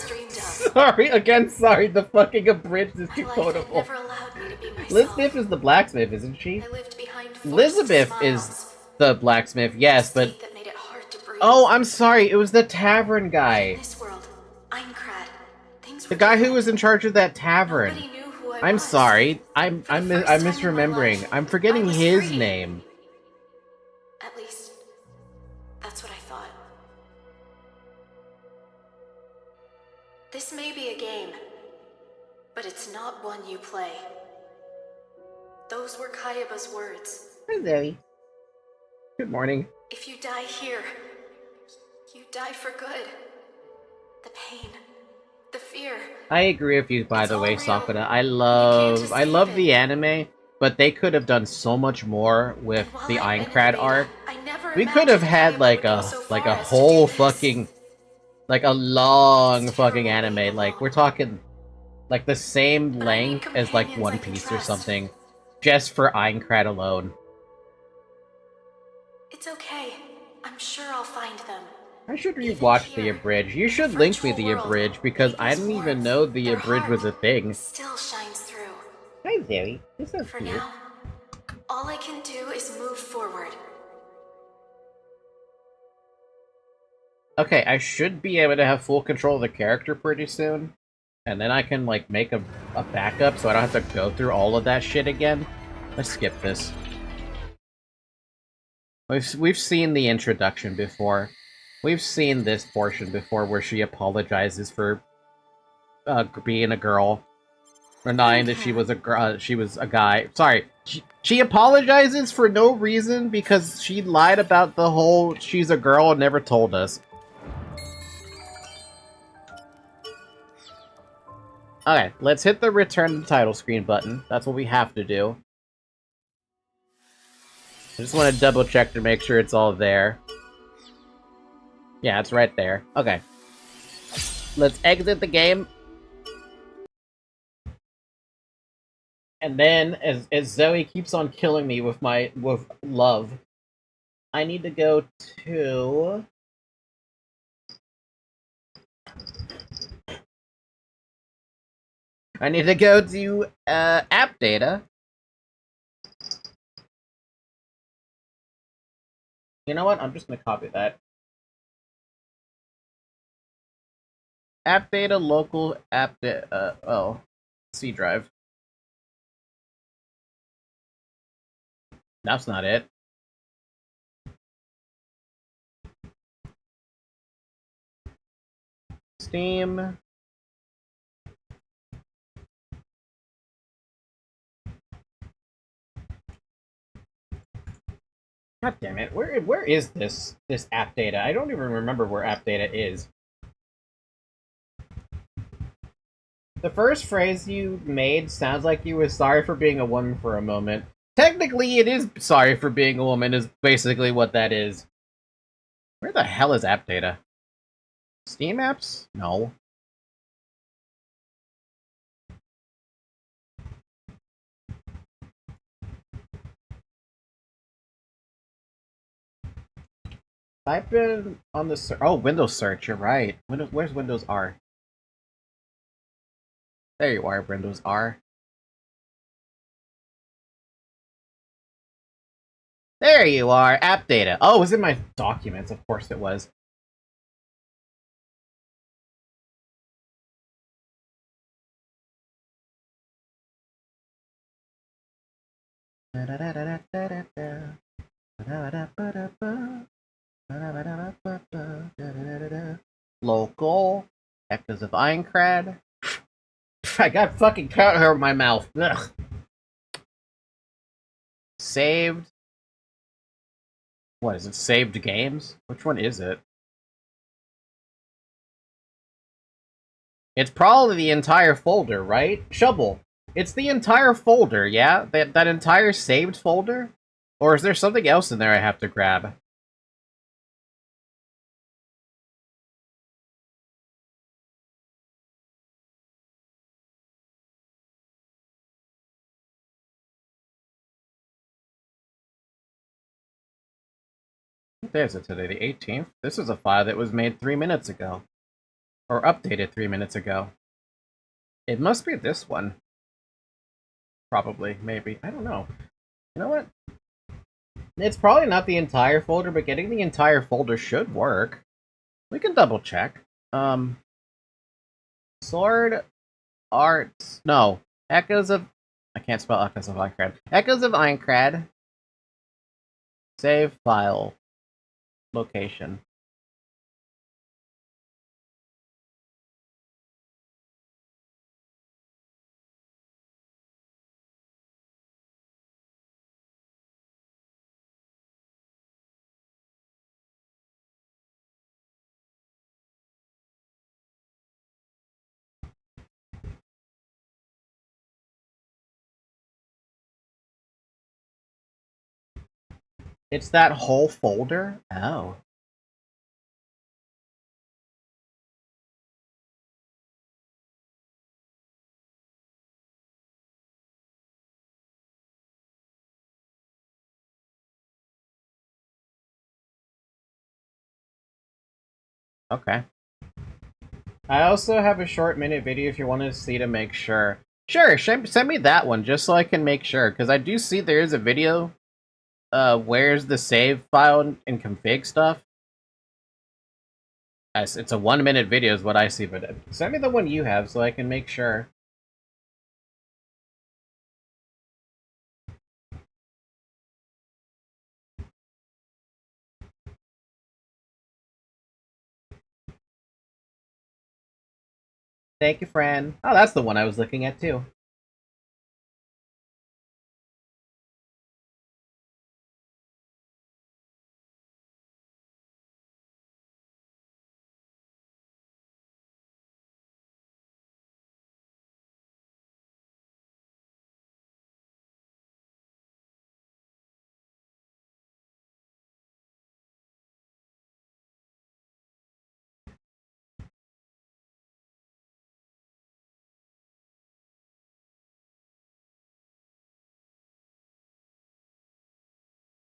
dreamed of. Sorry, again, sorry. The fucking abridged is too My life had quotable. never allowed me to be myself. Elizabeth is the blacksmith, isn't she? I lived behind forced Elizabeth smiles, is the blacksmith, yes, but... that made it hard to breathe. Oh, I'm sorry. It was the tavern guy. In this world, Aincard, things The were guy who different. was in charge of that tavern. Nobody knew who I I'm was. sorry. I'm For the first time in my misremembering. life, I'm forgetting I was his free. name. At least, that's what I thought. This may be a game, but it's not one you play. Those were Kayaba's words. Hi, Zoe. Good morning. If you die here, you die for good. The pain. The fear. I agree with you, by the way, all real. Sakura. I just love escape the it. anime, but they could have done so much more with While the I've been in the Aincrad beta, arc. I never We could have imagined I had would go so like far a as to do whole this. fucking like a long It's fucking terrible being anime. Like alone. we're talking like the same But I need length as like companions One I can Piece or trust. something, just for Aincrad alone. It's okay. I'm sure I'll find them. I should Even rewatch the here, Abridged. You in the should link me virtual the world, Abridged because I Mika's didn't even warmth, know the their Abridged was heart, a thing. still shines through. Hi, Zoe. You're so For cute. now, all I can do is move forward. Okay, I should be able to have full control of the character pretty soon. And then I can, like, make a backup so I don't have to go through all of that shit again. Let's skip this. We've seen the introduction before. We've seen this portion before where she apologizes for being a girl. Denying that she was a guy. Sorry. She apologizes for no reason because she lied about the whole she's a girl and never told us. Okay, let's hit the return to title screen button. That's what we have to do. I just want to double check to make sure it's all there. Yeah, it's right there. Okay. Let's exit the game. And then, as Zoe keeps on killing me with love, I need to go to... I need to go to, app data. You know what? I'm just gonna copy that. App data, local app data, C drive. That's not it. Steam. God damn it! Where is this app data? I don't even remember where app data is. The first phrase you made sounds like you were sorry for being a woman for a moment. Technically, it is sorry for being a woman is basically what that is. Where the hell is app data? Steam apps? No. Type in on the Windows search. You're right. Where's Windows R? There you are, Windows R. There you are, app data. Oh, it was in my documents. Of course it was. Local. Echoes of Aincrad. I got fucking cut hair in my mouth. Ugh. Saved. What is it? Saved games? Which one is it? It's probably the entire folder, right? Shovel. It's the entire folder, yeah? That entire saved folder? Or is there something else in there I have to grab? What day is it today? The 18th? This is a file that was made 3 minutes ago. Or updated 3 minutes ago. It must be this one. Probably, maybe. I don't know. You know what? It's probably not the entire folder, but getting the entire folder should work. We can double check. Sword Art. No. Echoes of. I can't spell Echoes of Aincrad. Echoes of Aincrad. Save file. Location. It's that whole folder? Oh. Okay. I also have a short minute video if you want to see to make sure. Sure, send me that one just so I can make sure, because I do see there is a video. Where's the save file and config stuff? It's a 1 minute video is what I see, but send me the one you have so I can make sure. Thank you, friend. Oh, that's the one I was looking at too.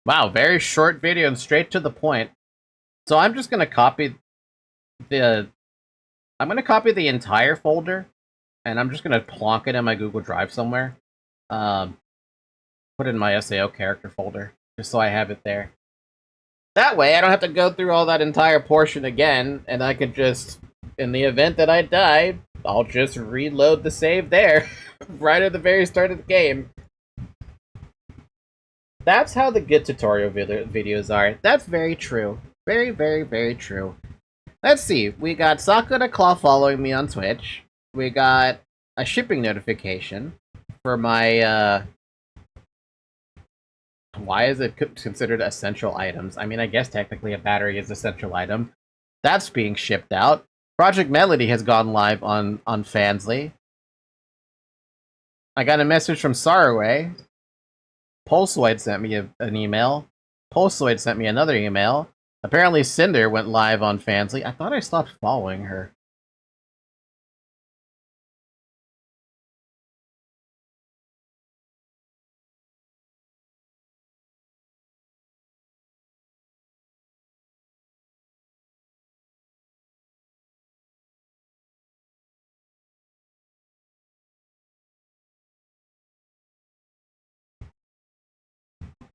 Wow, very short video and straight to the point. So I'm just gonna copy the entire folder, and I'm just gonna plonk it in my Google Drive somewhere. Put it in my SAO character folder, just so I have it there. That way, I don't have to go through all that entire portion again, and I could just, in the event that I die, I'll just reload the save there, right at the very start of the game. That's how the good tutorial videos are. That's very true. Very, very, very true. Let's see. We got Sakura Claw following me on Twitch. We got a shipping notification for my, why is it considered essential items? I mean, I guess technically a battery is an essential item. That's being shipped out. Project Melody has gone live on Fansly. I got a message from Saraway. Pulsoid sent me an email. Pulsoid sent me another email. Apparently Cinder went live on Fansly. I thought I stopped following her.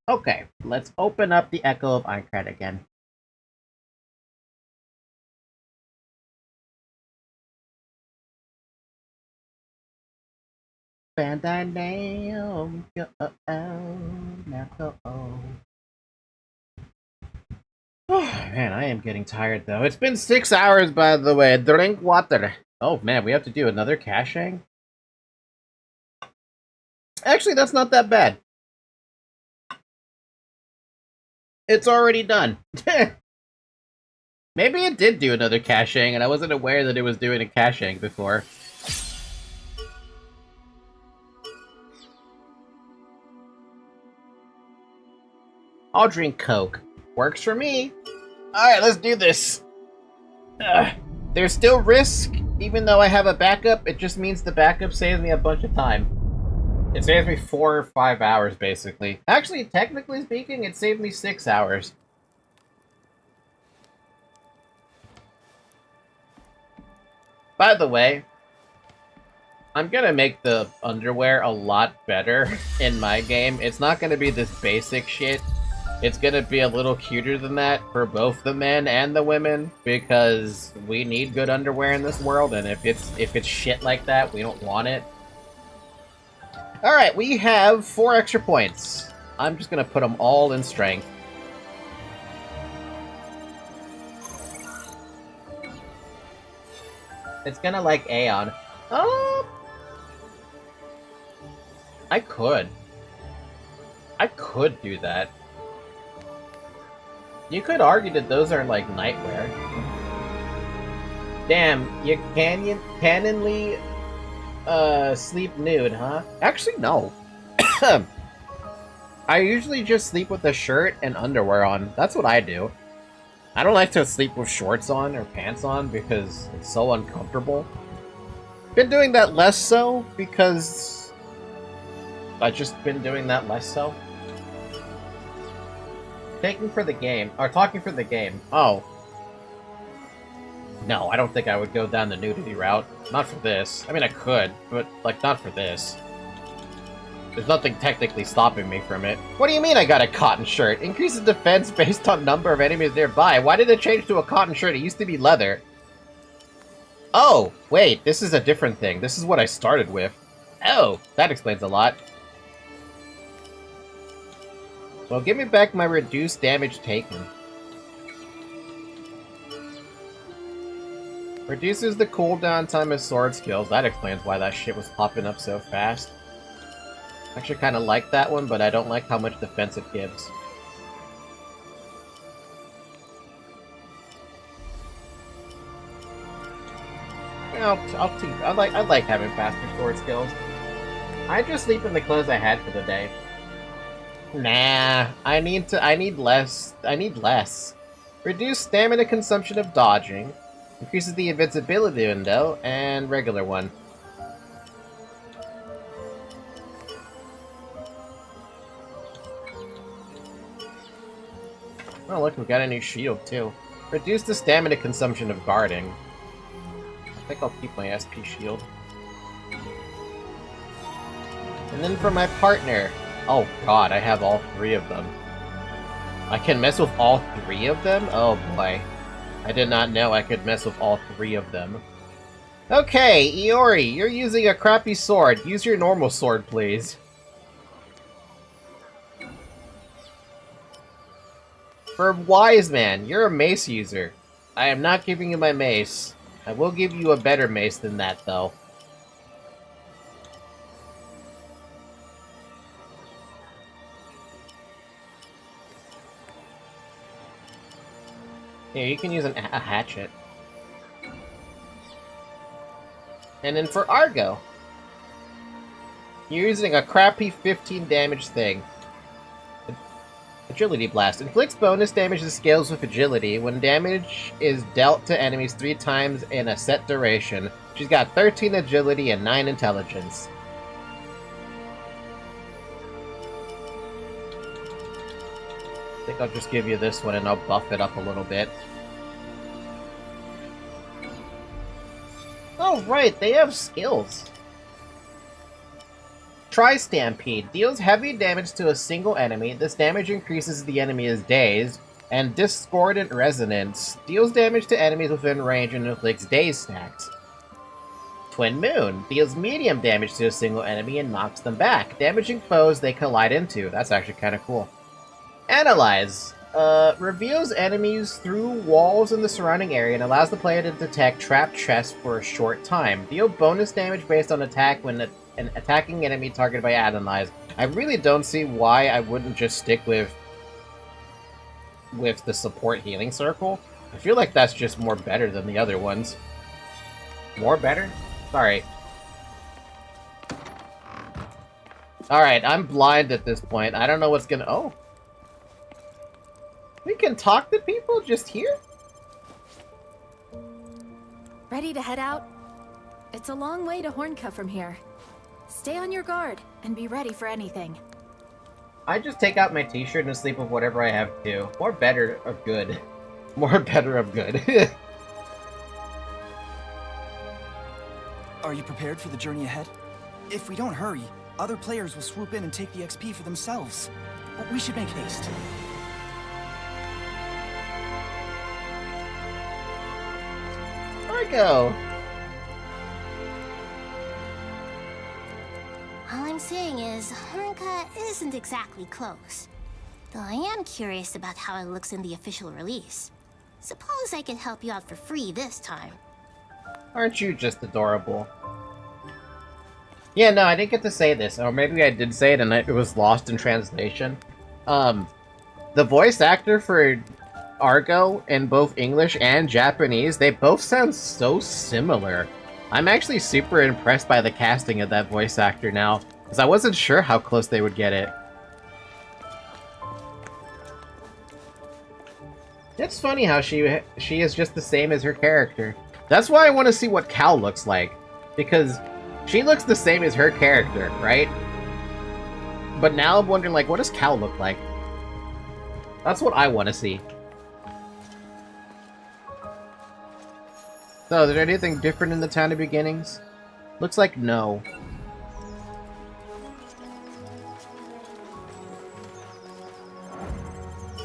Okay, let's open up the Echo of Aincard again. Oh, man, I am getting tired though. It's been 6 hours, by the way. Drink water. Oh man, we have to do another caching? Actually, that's not that bad. It's already done. Maybe it did do another caching, and I wasn't aware that it was doing a caching before. I'll drink Coke. Works for me. Alright, let's do this. There's still risk, even though I have a backup. It just means the backup saves me a bunch of time. It saves me 4 or 5 hours, basically. Actually, technically speaking, it saved me 6 hours. By the way, I'm gonna make the underwear a lot better in my game. It's not gonna be this basic shit. It's gonna be a little cuter than that for both the men and the women, because we need good underwear in this world, and if it's shit like that, we don't want it. Alright, we have 4 extra points. I'm just gonna put them all in strength. It's gonna like Aeon. Oh! I could do that. You could argue that those are like nightwear. Damn, you canonly sleep nude, huh? Actually, no. I usually just sleep with a shirt and underwear on. That's what I do. I don't like to sleep with shorts on or pants on because it's so uncomfortable. Been doing that less so because I've just been doing that less so. Talking for the game. Oh. No, I don't think I would go down the nudity route. Not for this. I mean, I could, but, like, not for this. There's nothing technically stopping me from it. What do you mean I got a cotton shirt? Increases defense based on number of enemies nearby. Why did it change to a cotton shirt? It used to be leather. Oh, wait, this is a different thing. This is what I started with. Oh, that explains a lot. Well, give me back my reduced damage taken. Reduces the cooldown time of sword skills. That explains why that shit was popping up so fast. I actually kind of like that one, but I don't like how much defense it gives. I like having faster sword skills. I just sleep in the clothes I had for the day. Nah, I need less. Reduce stamina consumption of dodging. Increases the invincibility window, and regular one. Oh look, we got a new shield too. Reduce the stamina consumption of guarding. I think I'll keep my SP shield. And then for my partner. Oh god, I have all three of them. I can mess with all three of them? Oh boy. I did not know I could mess with all three of them. Okay, Iori, you're using a crappy sword. Use your normal sword, please. For Wise Man, you're a mace user. I am not giving you my mace. I will give you a better mace than that, though. Yeah, you can use a hatchet. And then for Argo, you're using a crappy 15 damage thing. Agility Blast. Inflicts bonus damage that scales with agility when damage is dealt to enemies 3 times in a set duration. She's got 13 agility and 9 intelligence. I think I'll just give you this one and I'll buff it up a little bit. Oh right, they have skills. Tri-Stampede. Deals heavy damage to a single enemy. This damage increases the enemy is dazed. And Discordant Resonance. Deals damage to enemies within range and inflicts daze stacks. Twin Moon. Deals medium damage to a single enemy and knocks them back, damaging foes they collide into. That's actually kind of cool. Analyze. Reveals enemies through walls in the surrounding area and allows the player to detect trapped chests for a short time. Deal bonus damage based on attack when an attacking enemy targeted by Analyze. I really don't see why I wouldn't just stick with the support healing circle. I feel like that's just more better than the other ones. More better? Sorry. Alright, I'm blind at this point. I don't know what's gonna... Oh. We can talk to people just here? Ready to head out? It's a long way to Horncuff from here. Stay on your guard and be ready for anything. I just take out my t-shirt and sleep with whatever I have to. More better of good. More better of good. Are you prepared for the journey ahead? If we don't hurry, other players will swoop in and take the XP for themselves. We should make haste. Go. All I'm saying is, Hornka isn't exactly close. Though I am curious about how it looks in the official release. Suppose I could help you out for free this time. Aren't you just adorable? Yeah, no, I didn't get to say this. Or maybe I did say it and it was lost in translation. The voice actor for Argo in both English and Japanese, they both sound so similar. I'm actually super impressed by the casting of that voice actor now, because I wasn't sure how close they would get it. It's funny how she is just the same as her character. That's why I want to see what Cal looks like, because she looks the same as her character, right? But now I'm wondering, like, what does Cal look like? That's what I want to see. So, is there anything different in the Town of Beginnings? Looks like no.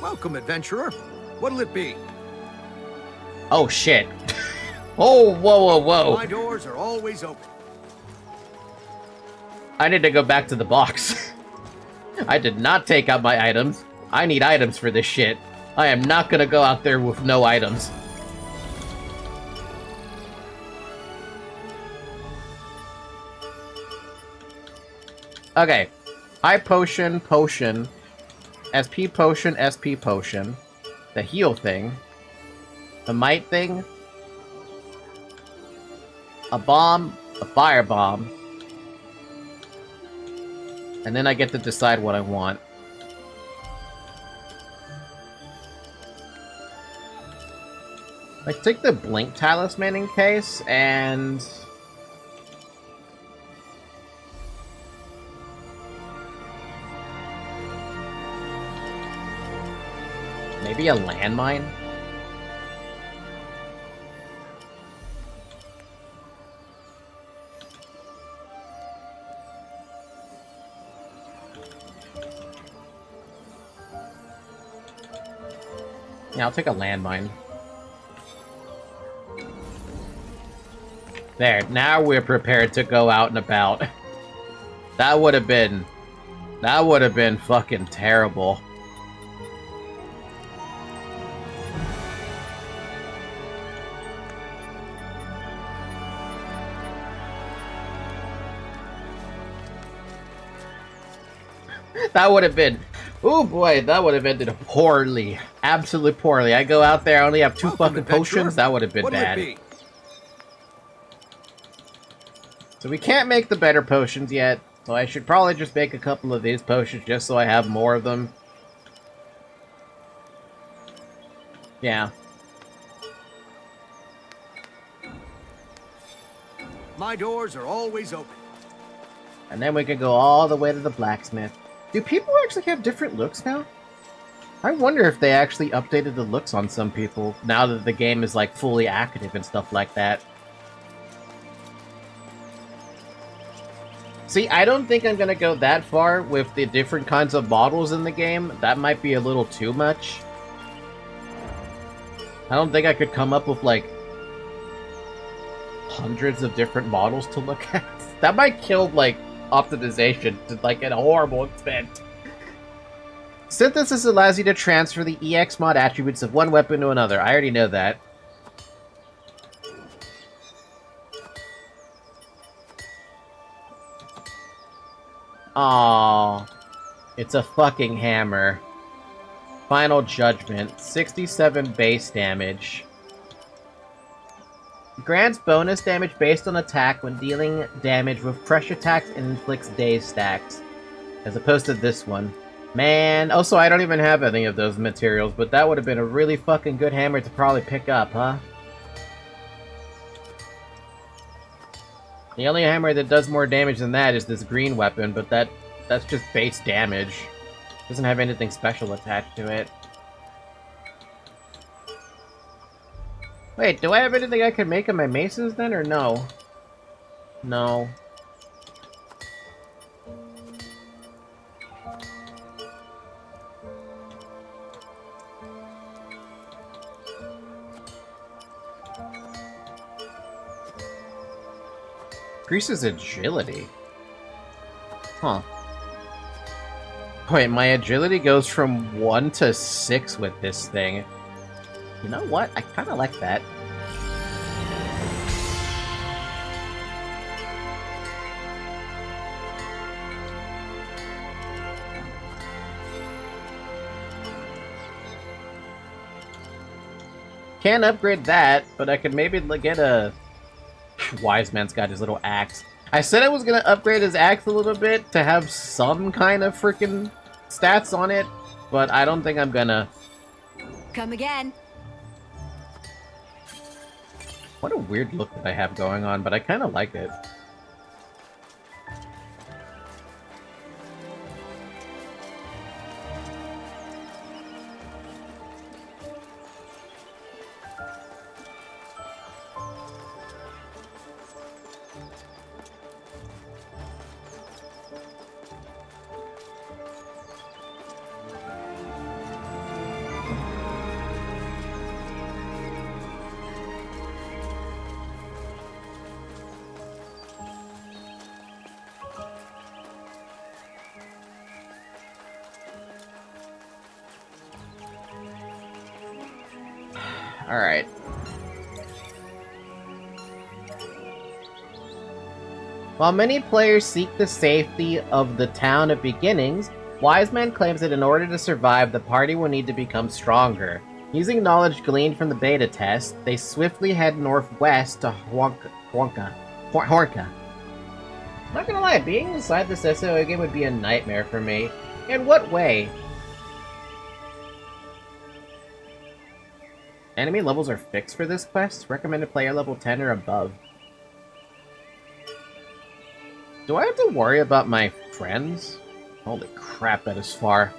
Welcome, adventurer. What'll it be? Oh, shit. Oh, whoa, whoa, whoa. My doors are always open. I need to go back to the box. I did not take out my items. I need items for this shit. I am not gonna go out there with no items. Okay. High potion, potion. SP potion, SP potion. The heal thing. The might thing. A bomb, a fire bomb. And then I get to decide what I want. I take the Blink Talisman in case, and... maybe a landmine? Yeah, I'll take a landmine. There, now we're prepared to go out and about. That would have been fucking terrible. That would have been... oh boy, that would have ended poorly. Absolutely poorly. I go out there, I only have two fucking potions. That would have been bad. So we can't make the better potions yet. So I should probably just make a couple of these potions just so I have more of them. Yeah. My doors are always open. And then we can go all the way to the blacksmith. Do people actually have different looks now? I wonder if they actually updated the looks on some people now that the game is like fully active and stuff like that. See, I don't think I'm gonna go that far with the different kinds of models in the game. That might be a little too much. I don't think I could come up with like hundreds of different models to look at. That might kill like optimization to like at a horrible extent. Synthesis allows you to transfer the EX mod attributes of one weapon to another. I already know that. Aww. It's a fucking hammer. Final Judgment. 67 base damage. Grants bonus damage based on attack when dealing damage with fresh attacks and inflicts daze stacks. As opposed to this one. Man, also I don't even have any of those materials, but that would have been a really fucking good hammer to probably pick up, huh? The only hammer that does more damage than that is this green weapon, but that's just base damage. Doesn't have anything special attached to it. Wait, do I have anything I can make of my maces then, or no? No. Increases agility. Huh. Wait, my agility goes from 1 to 6 with this thing. You know what? I kind of like that. Can't upgrade that, but I could maybe get a... Wise Man's got his little axe. I said I was gonna upgrade his axe a little bit to have some kind of freaking stats on it, but I don't think I'm gonna. Come again. What a weird look that I have going on, but I kind of like it. Alright. While many players seek the safety of the town of beginnings, Wiseman claims that in order to survive, the party will need to become stronger. Using knowledge gleaned from the beta test, they swiftly head northwest to Hornka. Not gonna lie, being inside this SAO game would be a nightmare for me. In what way? Enemy levels are fixed for this quest. Recommended player level 10 or above. Do I have to worry about my friends? Holy crap, that is far.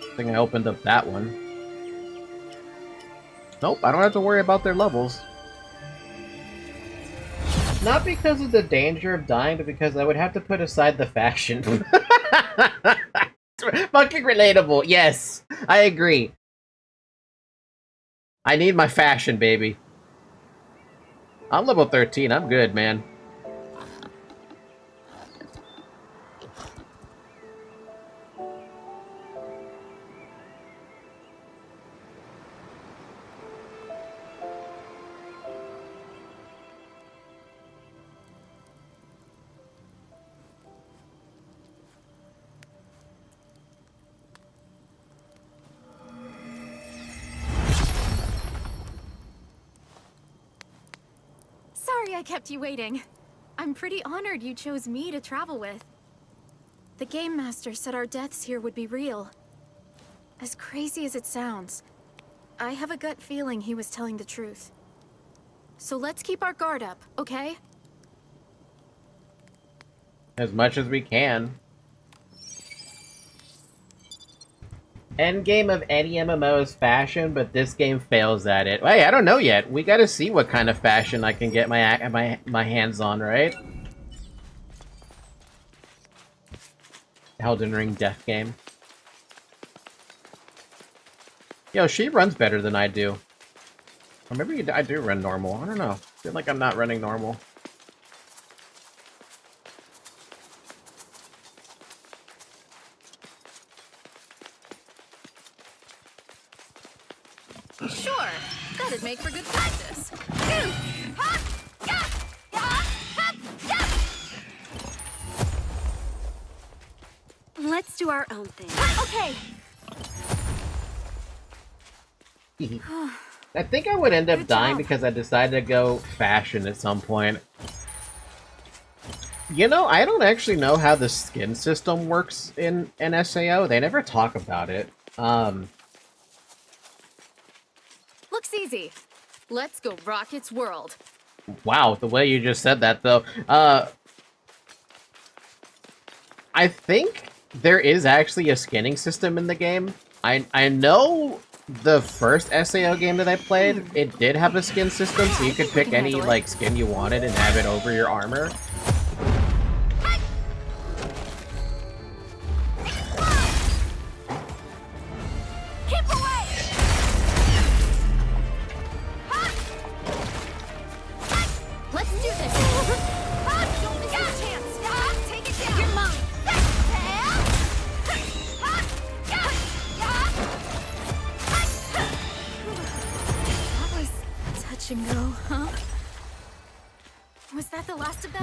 I think I opened up that one. Nope, I don't have to worry about their levels. Not because of the danger of dying, but because I would have to put aside the faction. Fucking relatable, yes! I agree. I need my fashion, baby. I'm level 13. I'm good, man. Sorry I kept you waiting. I'm pretty honored you chose me to travel with. The Game Master said our deaths here would be real. As crazy as it sounds, I have a gut feeling he was telling the truth. So let's keep our guard up, okay? As much as we can. Endgame of any MMO is fashion, but this game fails at it. Hey, I don't know yet. We gotta see what kind of fashion I can get my hands on, right? Elden Ring death game. Yo, she runs better than I do. Or maybe I do run normal. I don't know. I feel like I'm not running normal. Sure, that'd make for good practice. Let's do our own thing. Okay. I think I would end up dying because I decided to go fashion at some point. You know, I don't actually know how the skin system works in an SAO. They never talk about it. Looks easy. Let's go rock its world. Wow, the way you just said that, though. I think there is actually a skinning system in the game. I know the first SAO game that I played, it did have a skin system, so you could pick any, like, skin you wanted and have it over your armor.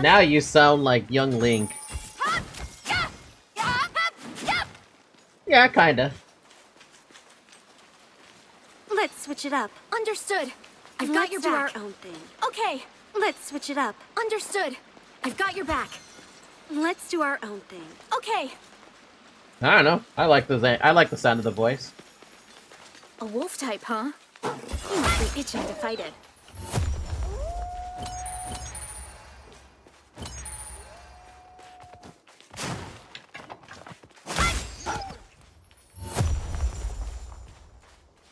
Now you sound like young Link. Yeah, kinda. Let's switch it up. Understood. I've got your back. Let's do our own thing. Okay. Let's switch it up. Understood. I've got your back. Let's do our own thing. Okay. I don't know. I like the sound of the voice. A wolf type, huh? You must be itching to fight it.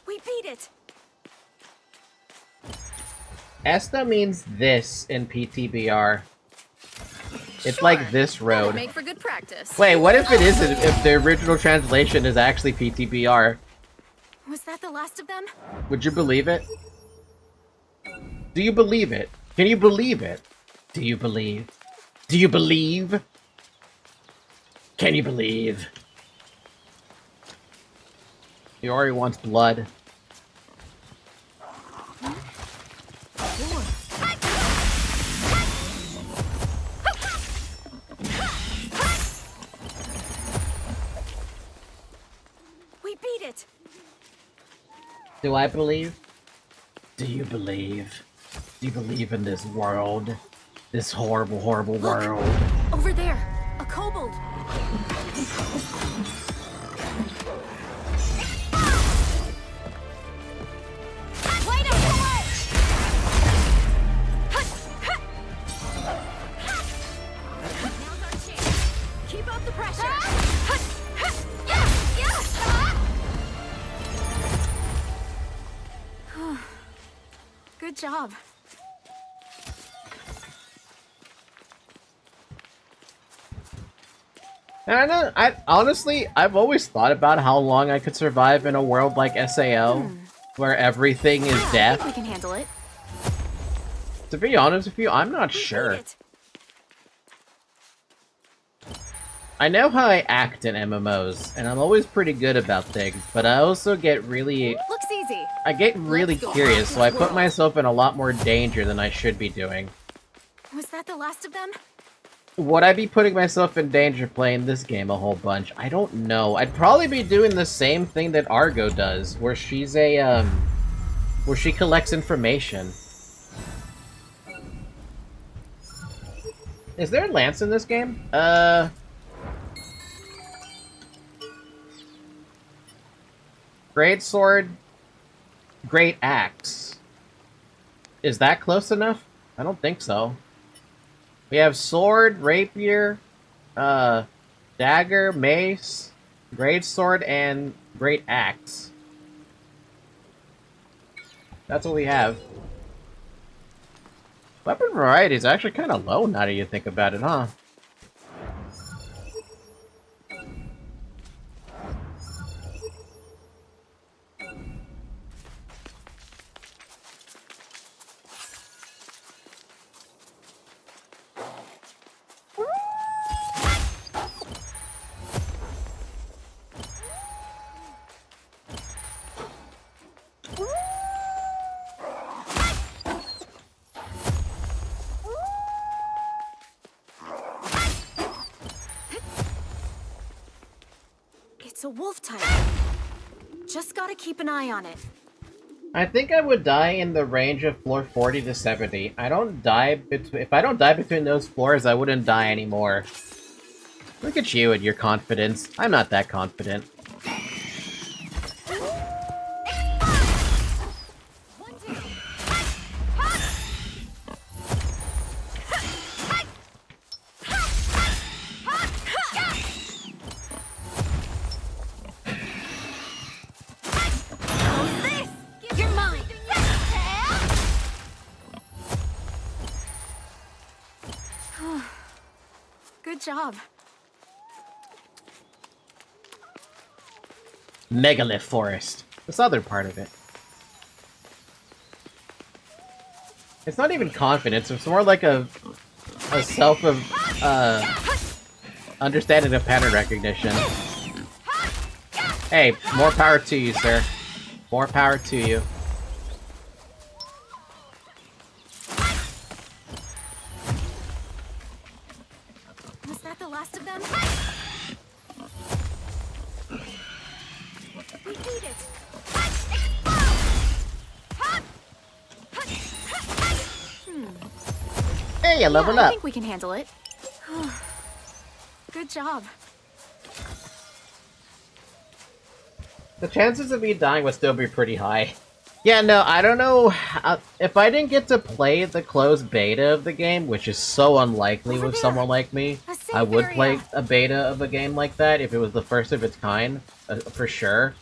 We beat it! Esta means this in PTBR. It's Sure. like this That'll road. make for good practice. Wait, what if it isn't? If the original translation is actually PTBR? Was that the last of them? Would you believe it? Do you believe it? Can you believe it? Do you believe? Do you believe? Can you believe? Iori wants blood. We beat it! Do I believe? Do you believe? Do you believe in this world? This horrible, horrible world? Over there! A kobold! Light up the way! Now's our chance. Keep up the pressure! Good job. I don't know. Honestly, I've always thought about how long I could survive in a world like SAO, where everything is I death. think we can handle it. To be honest with you, I'm not sure. I know how I act in MMOs, and I'm always pretty good about things, but I also get really... Looks easy. I get really curious, so I put myself in a lot more danger than I should be doing. Was that the last of them? Would I be putting myself in danger playing this game a whole bunch? I don't know. I'd probably be doing the same thing that Argo does, where she's a, where she collects information. Is there a lance in this game? Great sword, great axe. Is that close enough? I don't think so. We have sword, rapier, dagger, mace, great sword, and great axe. That's what we have. Weapon variety is actually kind of low now that you think about it, huh? It's a wolf type. Just gotta keep an eye on it. I think I would die in the range of floor 40 to 70. I don't die if I don't die between those floors, I wouldn't die anymore. Look at you and your confidence. I'm not that confident. You're mine. Good job. Megalith Forest. This other part of it. It's not even confidence, it's more like a self of, understanding of pattern recognition. Hey, more power to you, sir. More power to you. Was that the last of them? We beat it. Hey, you leveled I up. think we can handle it. Good job. The chances of me dying would still be pretty high. Yeah, no, I don't know if I didn't get to play the closed beta of the game, which is so unlikely with someone like me. I would play a beta of a game like that if it was the first of its kind, for sure.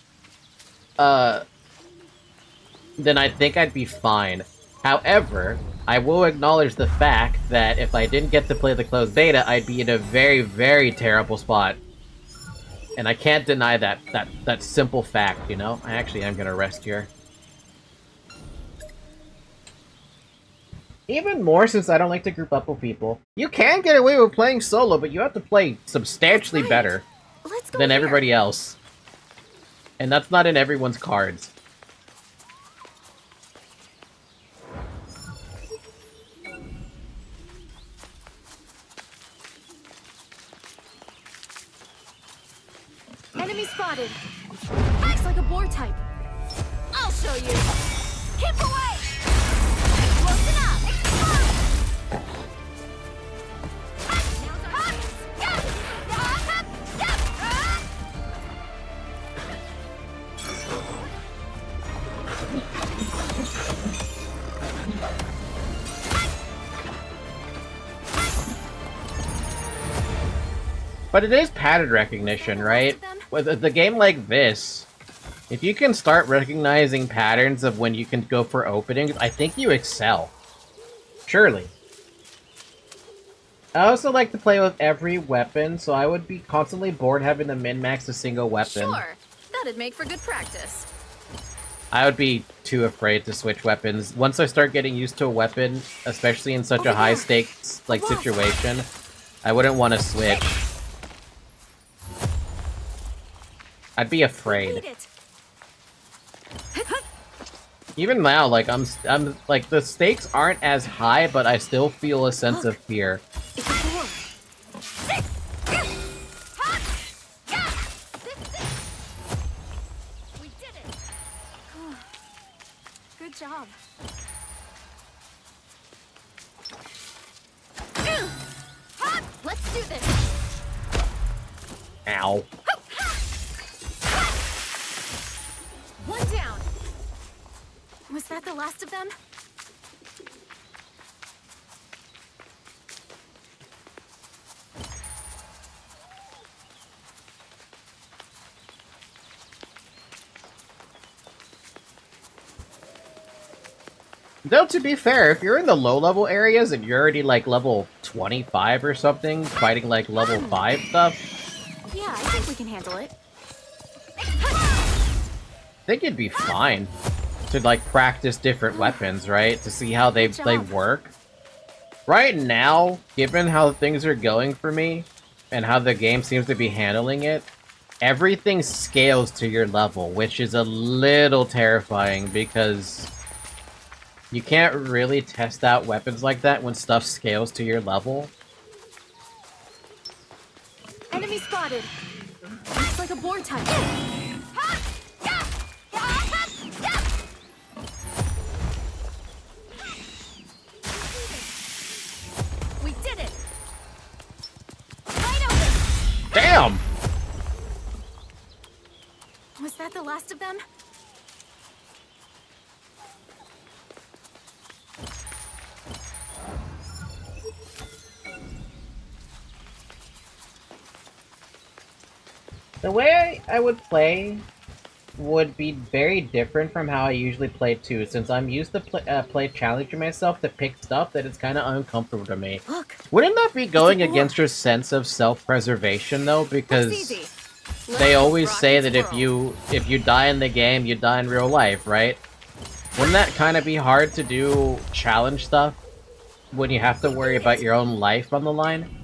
Then I think I'd be fine. However, I will acknowledge the fact that if I didn't get to play the closed beta, I'd be in a very, very terrible spot. And I can't deny that simple fact, you know? I actually am gonna rest here. Even more since I don't like to group up with people. You can get away with playing solo, but you have to play substantially better than everybody else. And that's not in everyone's cards. Enemy spotted. Looks like a boar type. I'll show you. Keep away! Listen up! Explode! But it is pattern recognition, right? With a game like this, if you can start recognizing patterns of when you can go for openings, I think you excel. Surely. I also like to play with every weapon, so I would be constantly bored having to min-max a single weapon. Sure, that'd make for good practice. I would be too afraid to switch weapons. Once I start getting used to a weapon, especially in such a high-stakes like situation, I wouldn't want to switch. I'd be afraid. Even now, like I'm like the stakes aren't as high, but I still feel a sense of fear. We did it. Good job. Let's do this. Ow. One down. Was that the last of them? Though, to be fair, if you're in the low-level areas and you're already, like, level 25 or something, fighting, like, level 5 stuff... Yeah, I think we can handle it. I think it'd be fine to, like, practice different weapons, right? To see how they work. Right now, given how things are going for me, and how the game seems to be handling it, everything scales to your level, which is a little terrifying, because... you can't really test out weapons like that when stuff scales to your level. Enemy spotted. Looks like a boar type. We did it. Wide open. Damn! Was that the last of them? The way I would play would be very different from how I usually play too, since I'm used to play challenging myself to pick stuff that is kind of uncomfortable to me. Look, wouldn't that be going against your sense of self-preservation though? Because they always say that if you die in the game, you die in real life, right? Wouldn't that kind of be hard to do challenge stuff when you have to worry about your own life on the line?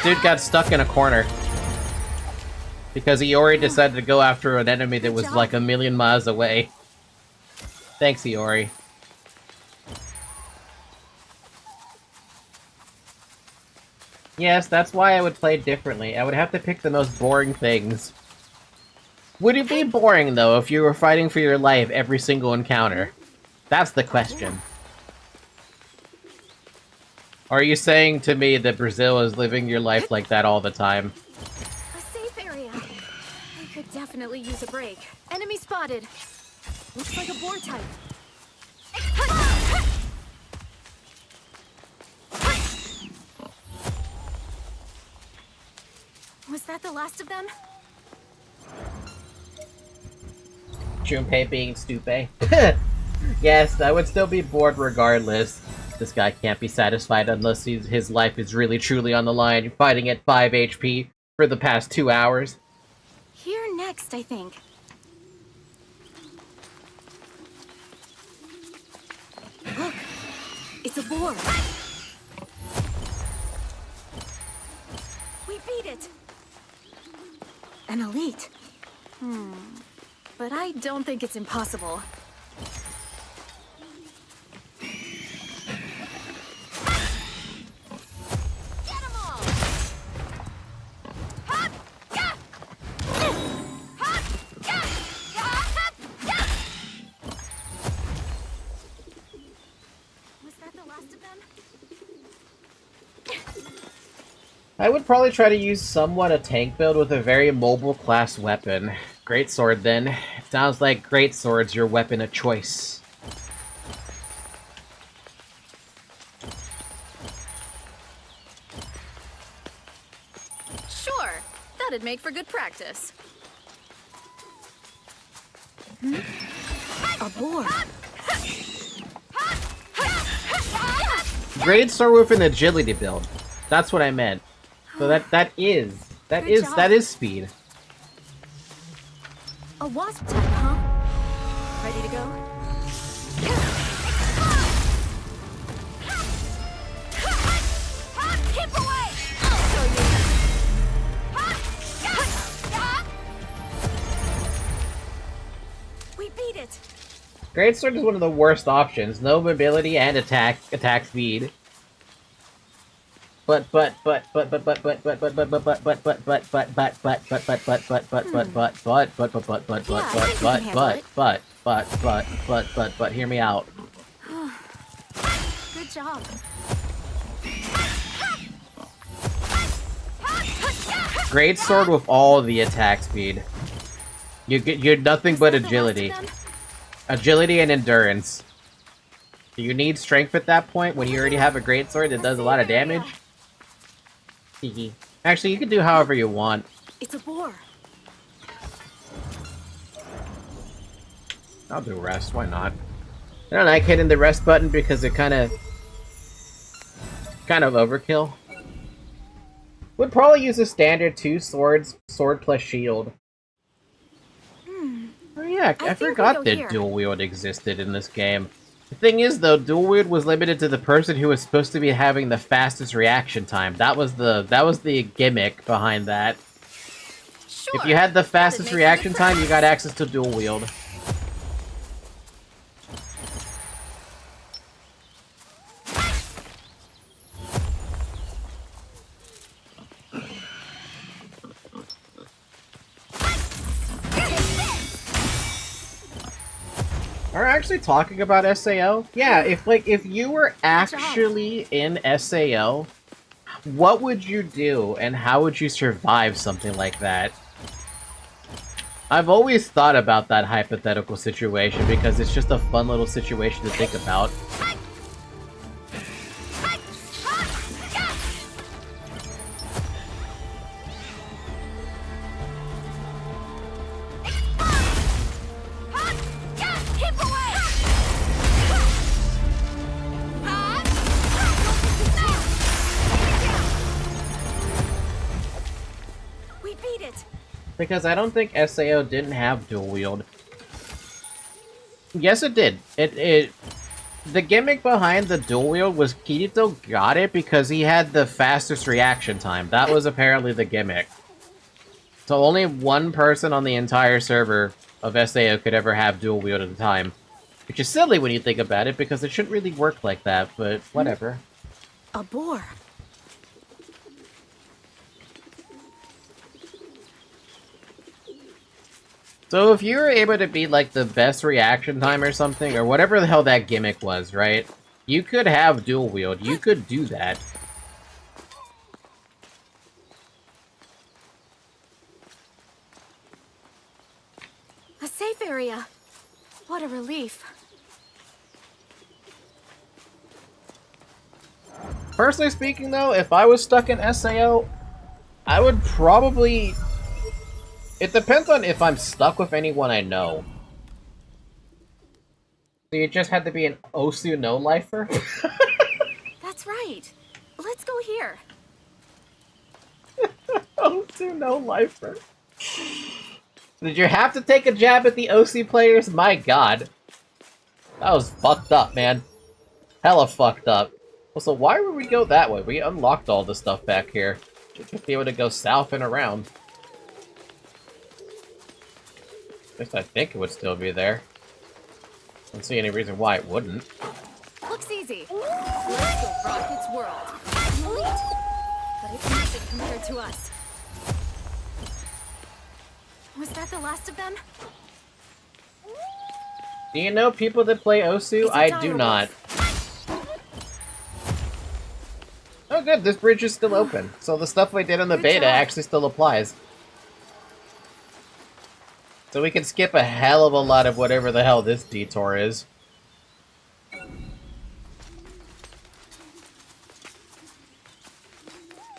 dude got stuck in a corner. Because Iori decided to go after an enemy that was like a million miles away. Thanks, Iori. Yes, that's why I would play differently. I would have to pick the most boring things. Would it be boring, though, if you were fighting for your life every single encounter? That's the question. Are you saying to me that Brazil is living your life like that all the time? A safe area. I could definitely use a break. Enemy spotted. Looks like a boar type. Was that the last of them? Junpei being stupid. Yes, I would still be bored regardless. This guy can't be satisfied unless his life is really truly on the line, fighting at 5 HP for the past 2 hours. Here next, I think. Look, it's a boar. We beat it. An elite. But I don't think it's impossible. I would probably try to use somewhat a tank build with a very mobile class weapon. Greatsword, then. It sounds like Greatsword's your weapon of choice. Sure, that'd make for good practice. A boar. Greatsword with an agility build. That's what I meant. So that is speed. A wasp type, huh? Ready to go? Hip away! I'll show you. We beat it. Greatsword is one of the worst options. No mobility and attack speed. But hear me out. Good job. Greatsword with all the attack speed. You're nothing but agility. Agility and endurance. Do you need strength at that point when you already have a greatsword that does a lot of damage? Actually, you can do however you want. It's a boar. I'll do rest, why not? I don't like hitting the rest button because it kind of overkill. Would probably use a standard 2 swords, sword plus shield. Oh yeah, I forgot that dual wield existed in this game. The thing is, though, dual wield was limited to the person who was supposed to be having the fastest reaction time. That was the gimmick behind that. Sure, if you had the fastest reaction time, you got access to dual wield. Are actually talking about SAO? Yeah, if you were actually in SAO, what would you do and how would you survive something like that? I've always thought about that hypothetical situation because it's just a fun little situation to think about. Because I don't think SAO didn't have dual wield. Yes, it did. the gimmick behind the dual wield was Kirito got it because he had the fastest reaction time. That was apparently the gimmick. So only one person on the entire server of SAO could ever have dual wield at a time. Which is silly when you think about it, because it shouldn't really work like that, but whatever. A boar. So if you were able to be like the best reaction time or something, or whatever the hell that gimmick was, right? You could have dual wield. You could do that. A safe area. What a relief. Personally speaking, though, if I was stuck in SAO, I would probably... It depends on if I'm stuck with anyone I know. So you just had to be an Osu no-lifer? That's right. Let's go here. Osu no-lifer. Did you have to take a jab at the OC players? My god. That was fucked up, man. Hella fucked up. Also, why would we go that way? We unlocked all the stuff back here. Should just be able to go south and around. At least I think it would still be there. Don't see any reason why it wouldn't. Looks easy. Let's go rock its world. Elite. But it's nothing compared to us. Was that the last of them? Do you know people that play Osu? I do not. Oh good, this bridge is still open. So the stuff we did in the beta actually still applies. So we can skip a hell of a lot of whatever the hell this detour is.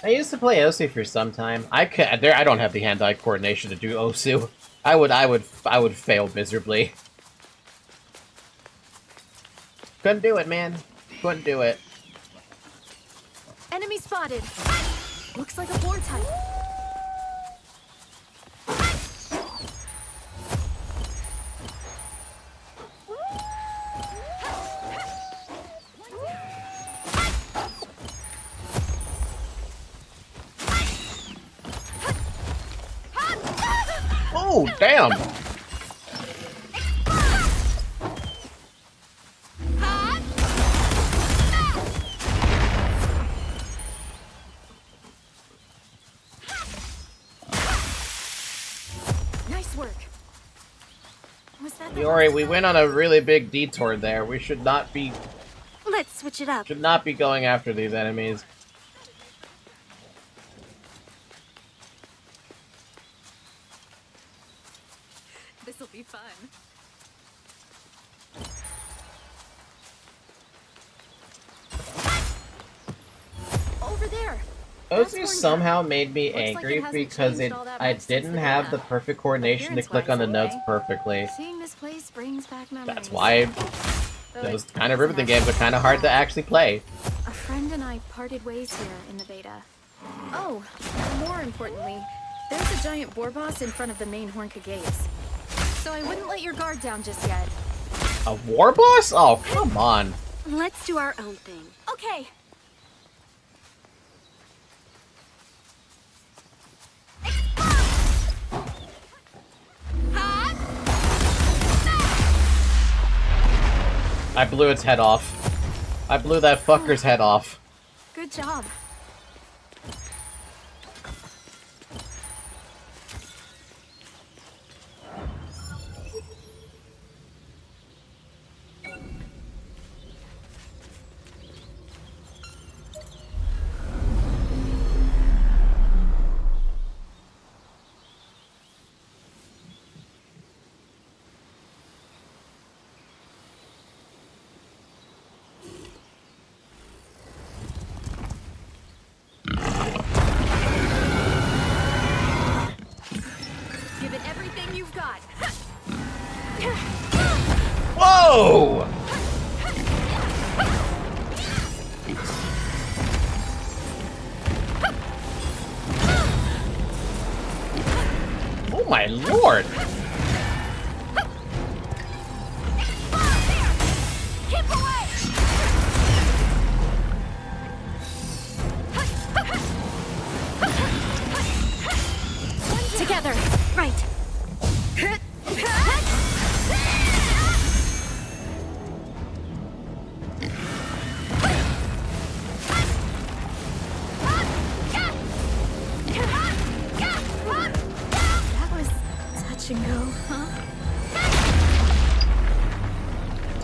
I used to play Osu for some time. I don't have the hand-eye coordination to do Osu. I would fail miserably. Couldn't do it, man. Couldn't do it. Enemy spotted. Looks like a boar type. Oh, damn! Nice work. Was that the Yori, we went on a really big detour there. We should not be... Let's switch it up. Should not be going after these enemies. This'll be fun. Over there. Osu somehow made me angry because I didn't have the perfect coordination to click on the notes perfectly. Seeing this place brings back memories. That's why those kind of Riveting games are kind of hard to actually play. A friend and I parted ways here in the beta. Oh, more importantly, there's a giant boar boss in front of the main Hornka gates. So I wouldn't let your guard down just yet. A war boss? Oh, come on. Let's do our own thing. Okay. I blew its head off. I blew that fucker's head off. Good job. Give it everything you've got. Whoa! Oh my lord! Keep away!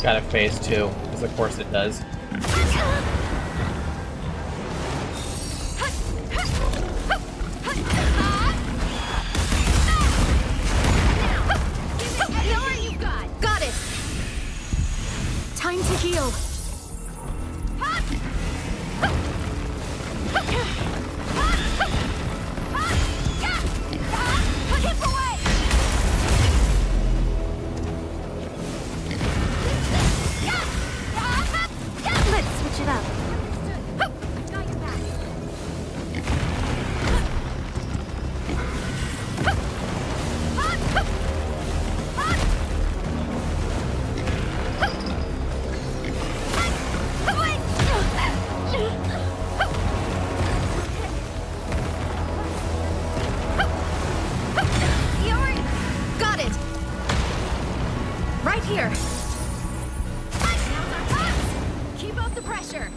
Got a phase 2, because of course it does. Got it! Time to heal. Let's switch it up. Got it! Right here. Keep up the pressure.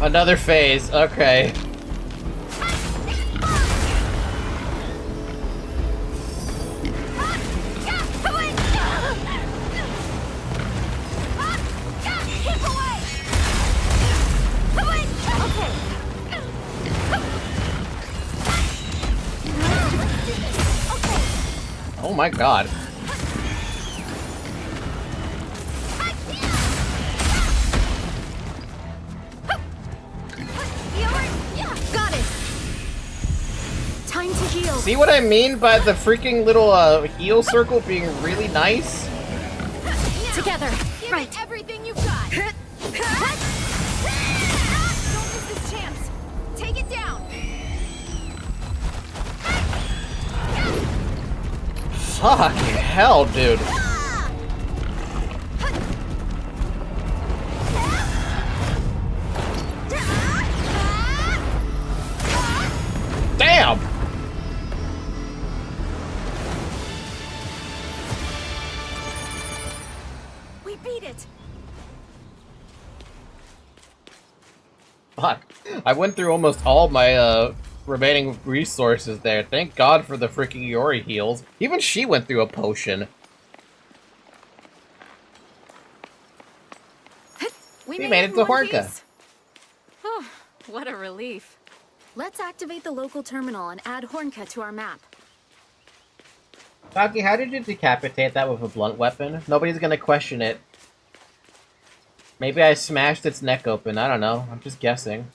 Another phase, okay. Oh my god. Got it. Time to heal. See what I mean by the freaking little heal circle being really nice? Together. Right. Everything you've got. Don't miss this chance. Take it down. Fucking hell, dude. Damn! We beat it. Fuck. I went through almost all my remaining resources there. Thank God for the freaking Yori heals. Even she went through a potion. We made it to Horka. Oh, what a relief. Let's activate the local terminal and add Hornka to our map. Taki, how did you decapitate that with a blunt weapon? Nobody's gonna question it. Maybe I smashed its neck open. I don't know. I'm just guessing.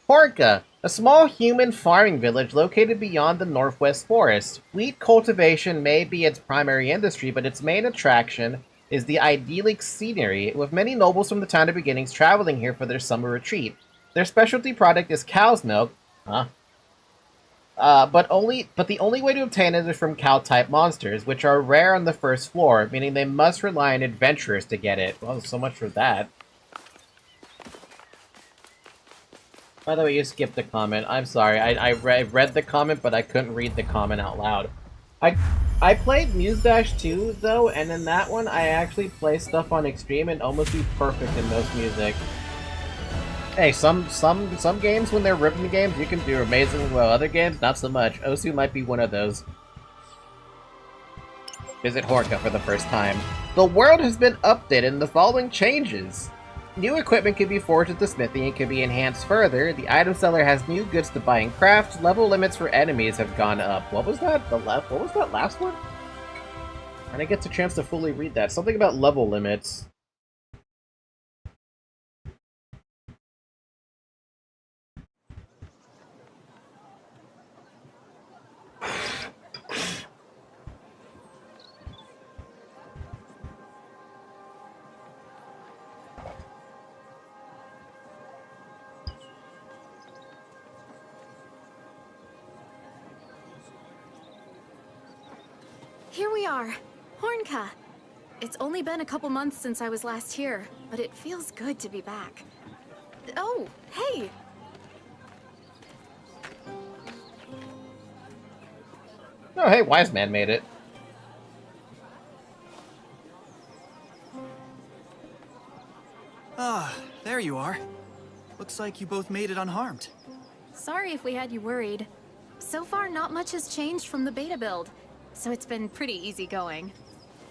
Horka, a small human farming village located beyond the Northwest Forest. Wheat cultivation may be its primary industry, but its main attraction is the idyllic scenery, with many nobles from the town of beginnings traveling here for their summer retreat. Their specialty product is cow's milk, but the only way to obtain it is from cow-type monsters, which are rare on the first floor, meaning they must rely on adventurers to get it. Well, so much for that. By the way, you skipped the comment. I'm sorry. I read the comment, but I couldn't read the comment out loud. I played Muse Dash 2, though, and in that one, I actually play stuff on Extreme and almost do perfect in most music. Hey, some games, when they're ripping the games, you can do amazing, well, other games, not so much. Osu might be one of those. Visit Horka for the first time. The world has been updated and the following changes. New equipment can be forged at the smithy and can be enhanced further. The item seller has new goods to buy and craft. Level limits for enemies have gone up. What was that? What was that last one? I didn't get a chance to fully read that. Something about level limits. Here we are, Hornka. It's only been a couple months since I was last here, but it feels good to be back. Oh, hey! Oh, hey, Wise Man made it. Ah, there you are. Looks like you both made it unharmed. Sorry if we had you worried. So far, not much has changed from the beta build, so it's been pretty easy going.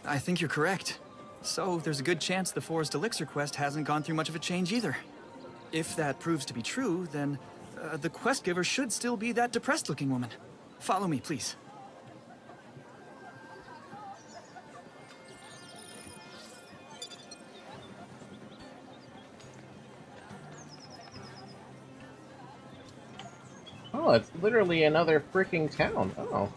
I think you're correct. So there's a good chance the Forest Elixir quest hasn't gone through much of a change either. If that proves to be true, then the quest giver should still be that depressed-looking woman. Follow me, please. Oh, it's literally another freaking town. Oh.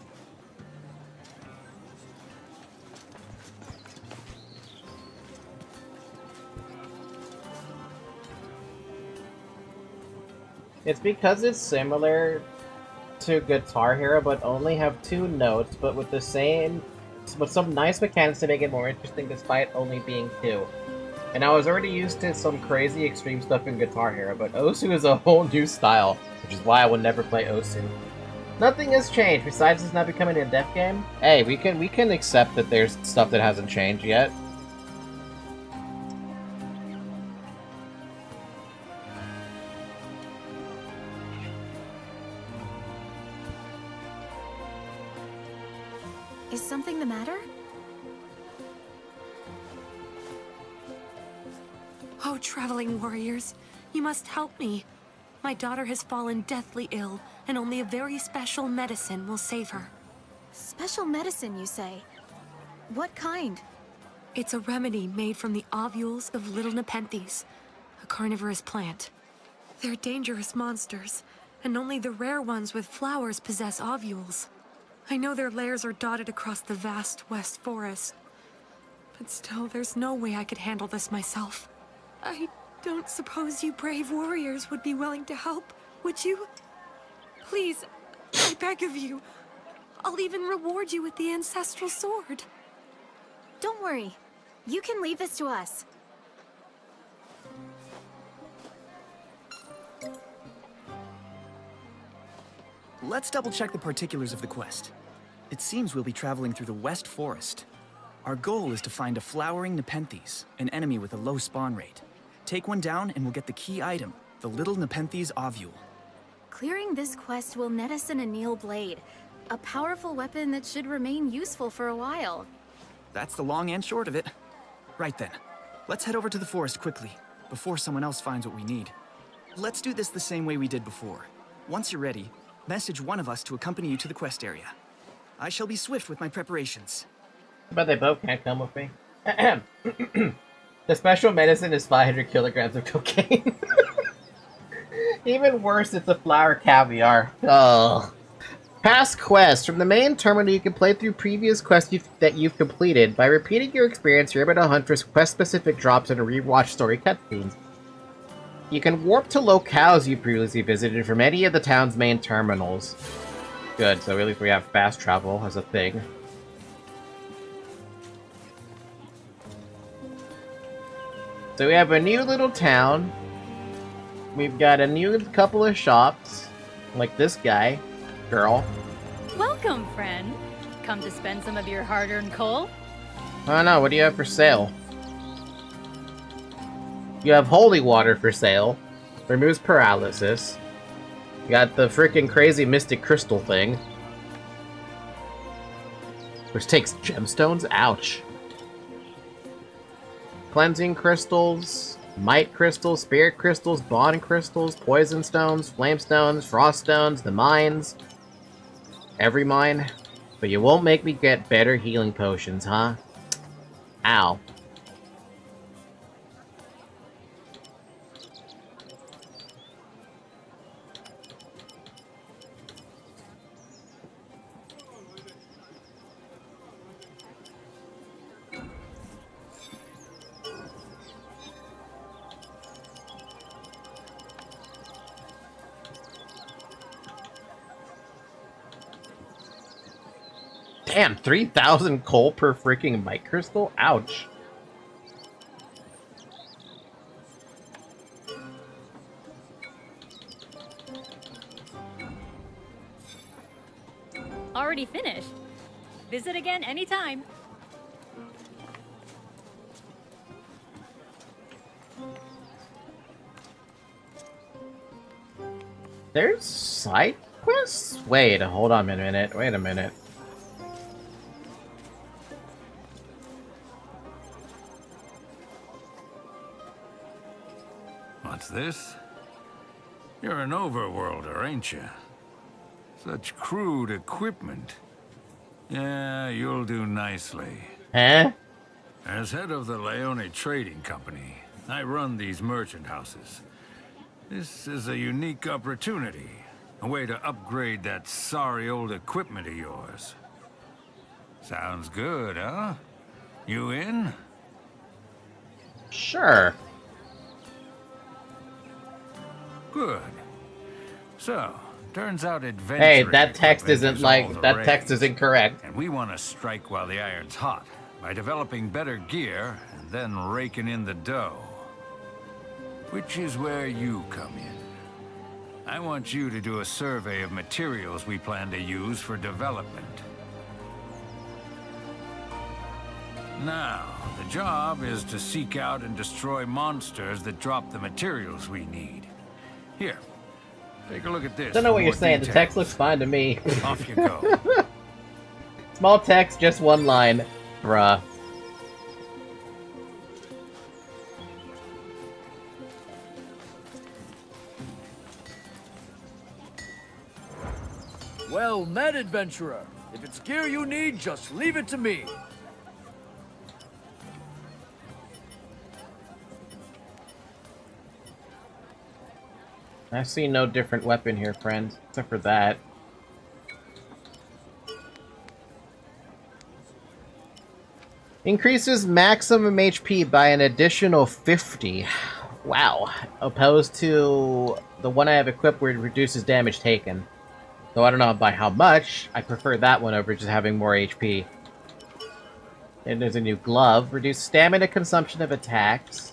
It's because it's similar to Guitar Hero, but only have 2 notes, but with some nice mechanics to make it more interesting despite only being 2. And I was already used to some crazy extreme stuff in Guitar Hero, but Osu is a whole new style, which is why I would never play Osu. Nothing has changed, besides it's not becoming a death game. Hey, we can accept that there's stuff that hasn't changed yet. Is something the matter? Oh, traveling warriors, you must help me. My daughter has fallen deathly ill, and only a very special medicine will save her. Special medicine, you say? What kind? It's a remedy made from the ovules of little nepenthes, a carnivorous plant. They're dangerous monsters, and only the rare ones with flowers possess ovules. I know their lairs are dotted across the vast West Forest, but still, there's no way I could handle this myself. I don't suppose you brave warriors would be willing to help, would you? Please, I beg of you. I'll even reward you with the ancestral sword. Don't worry. You can leave this to us. Let's double-check the particulars of the quest. It seems we'll be traveling through the West Forest. Our goal is to find a flowering nepenthes, an enemy with a low spawn rate. Take one down and we'll get the key item, the little nepenthes ovule. Clearing this quest will net us an anneal blade, a powerful weapon that should remain useful for a while. That's the long and short of it. Right then, let's head over to the forest quickly, before someone else finds what we need. Let's do this the same way we did before. Once you're ready, message one of us to accompany you to the quest area. I shall be swift with my preparations. But they both can't come with me. The special medicine is 500 kilograms of cocaine. Even worse, it's a flower caviar. Ugh. Past quests. From the main terminal, you can play through previous quests that you've completed. By repeating your experience, you're able to hunt for quest-specific drops and rewatch story cutscenes. You can warp to locales you previously visited from any of the town's main terminals. Good, so at least we have fast travel as a thing. So we have a new little town. We've got a new couple of shops. Like this guy. Girl. Welcome, friend. Come to spend some of your hard-earned coal? Oh no, what do you have for sale? You have holy water for sale. Removes paralysis. You got the freaking crazy mystic crystal thing. Which takes gemstones? Ouch. Cleansing crystals, might crystals, spirit crystals, bond crystals, poison stones, flame stones, frost stones, the mines. Every mine. But you won't make me get better healing potions, huh? Ow. Damn, 3,000 coal per freaking might crystal? Ouch. Already finished. Visit again anytime. There's side quests? Wait, hold on a minute. Wait a minute. What's this? You're an overworlder, ain't you? Such crude equipment. Yeah, you'll do nicely. Huh? As head of the Leone Trading Company, I run these merchant houses. This is a unique opportunity. A way to upgrade that sorry old equipment of yours. Sounds good, huh? You in? Sure. Good. So, turns out adventuring. Hey, that text isn't like like that text is incorrect. And we want to strike while the iron's hot by developing better gear and then raking in the dough. Which is where you come in. I want you to do a survey of materials we plan to use for development. Now, the job is to seek out and destroy monsters that drop the materials we need. Here, take a look at this. Don't know what for you're more saying. The details. text looks fine to me. Off you go. Small text, just one line. Bruh. Well met, adventurer. If it's gear you need, just leave it to me. I see no different weapon here, friends, except for that. Increases maximum HP by an additional 50. Wow. Opposed to the one I have equipped where it reduces damage taken. Though I don't know by how much, I prefer that one over just having more HP. And there's a new glove. Reduce stamina consumption of attacks.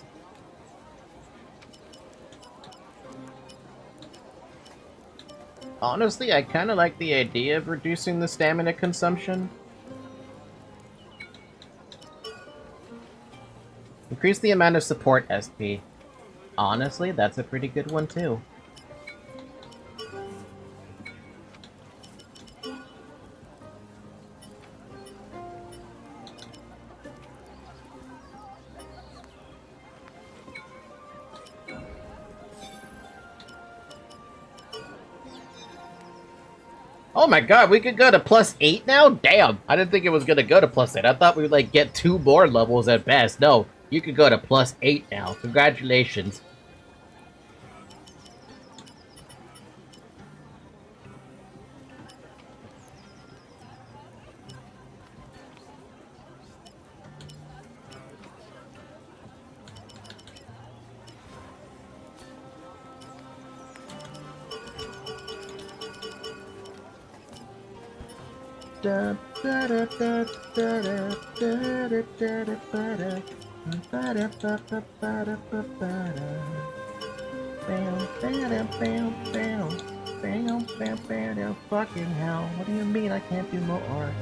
Honestly, I kind of like the idea of reducing the stamina consumption. Increase the amount of support SP. Honestly, that's a pretty good one too. Oh my god, we could go to +8 now? Damn! I didn't think it was gonna go to +8. I thought we would, like, get 2 more levels at best. No, you could go to +8 now. Congratulations. Fucking hell, what do you mean I can't do more art?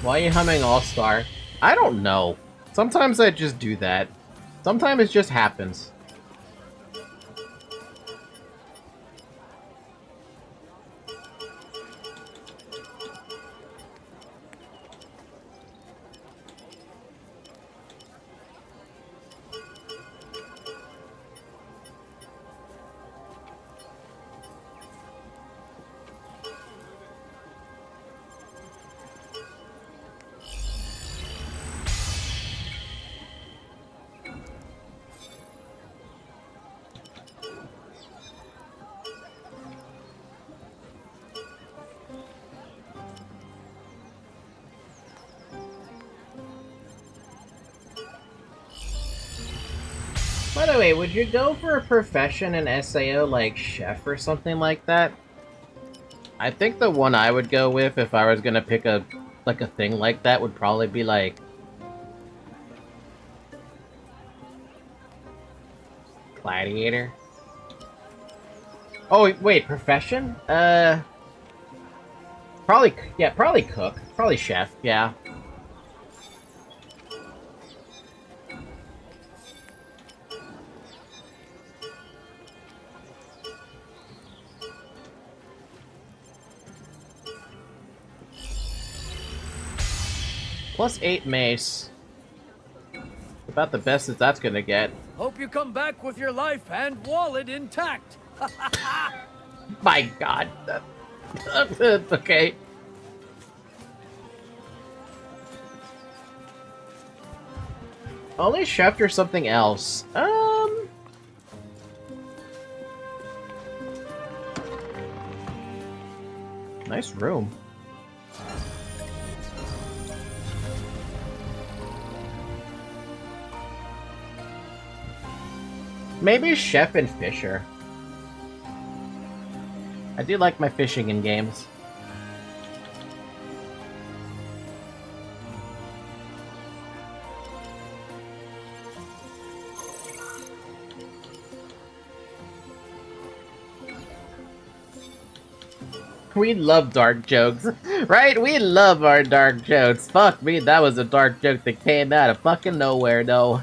Why are you humming All-Star? I don't know. Sometimes I just do that. Sometimes it just happens. By the way, would you go for a profession in SAO like chef or something like that? I think the one I would go with if I was gonna pick a thing like that would probably be like gladiator. Oh wait, profession? Probably cook, probably chef. Yeah. +8 mace. About the best that that's gonna get. Hope you come back with your life and wallet intact. My god. Okay. Only chef or something else. Nice room. Maybe chef and fisher. I do like my fishing in games. We love dark jokes, right? We love our dark jokes. Fuck me, that was a dark joke that came out of fucking nowhere, though.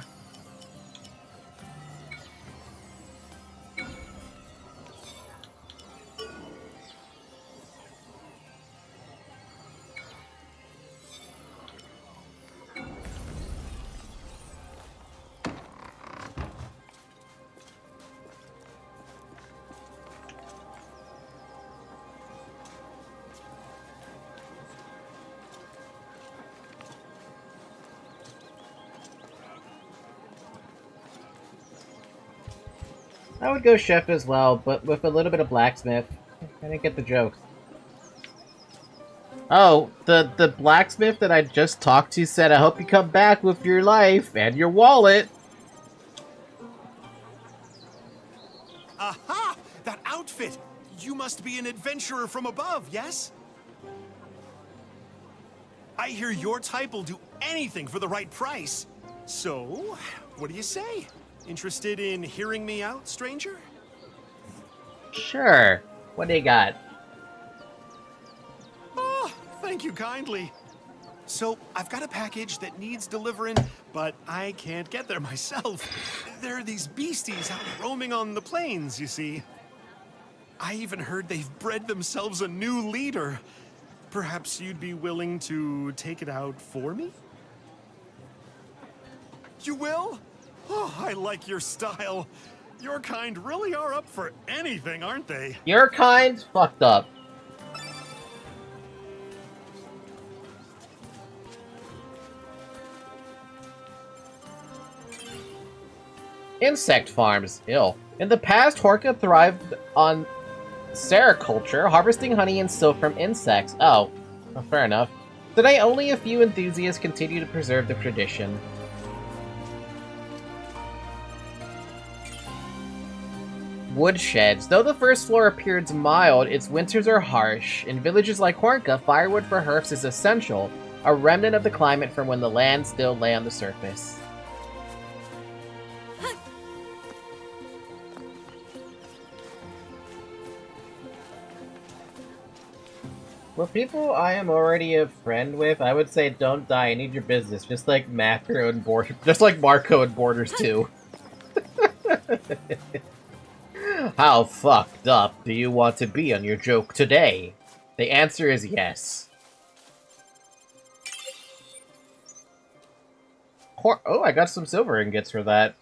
I would go chef as well, but with a little bit of blacksmith. I didn't get the joke. Oh, the blacksmith that I just talked to said, I hope you come back with your life and your wallet. Aha! That outfit! You must be an adventurer from above, yes? I hear your type will do anything for the right price. So, what do you say? Interested in hearing me out, stranger? Sure. What do you got? Oh, thank you kindly. So, I've got a package that needs delivering, but I can't get there myself. There are these beasties out roaming on the plains, you see. I even heard they've bred themselves a new leader. Perhaps you'd be willing to take it out for me? You will? Oh, I like your style. Your kind really are up for anything, aren't they? Your kind? Fucked up. Insect farms. Ill. In the past, Horka thrived on sericulture, harvesting honey and silk from insects. Oh, well, fair enough. Today, only a few enthusiasts continue to preserve the tradition. Woodsheds. Though the first floor appears mild, its winters are harsh. In villages like Hornka, firewood for hearths is essential, a remnant of the climate from when the land still lay on the surface. For people I am already a friend with, I would say don't die, I need your business, just like Marco and Borders 2. How fucked up do you want to be on your joke today? The answer is yes. Oh, I got some silver ingots for that.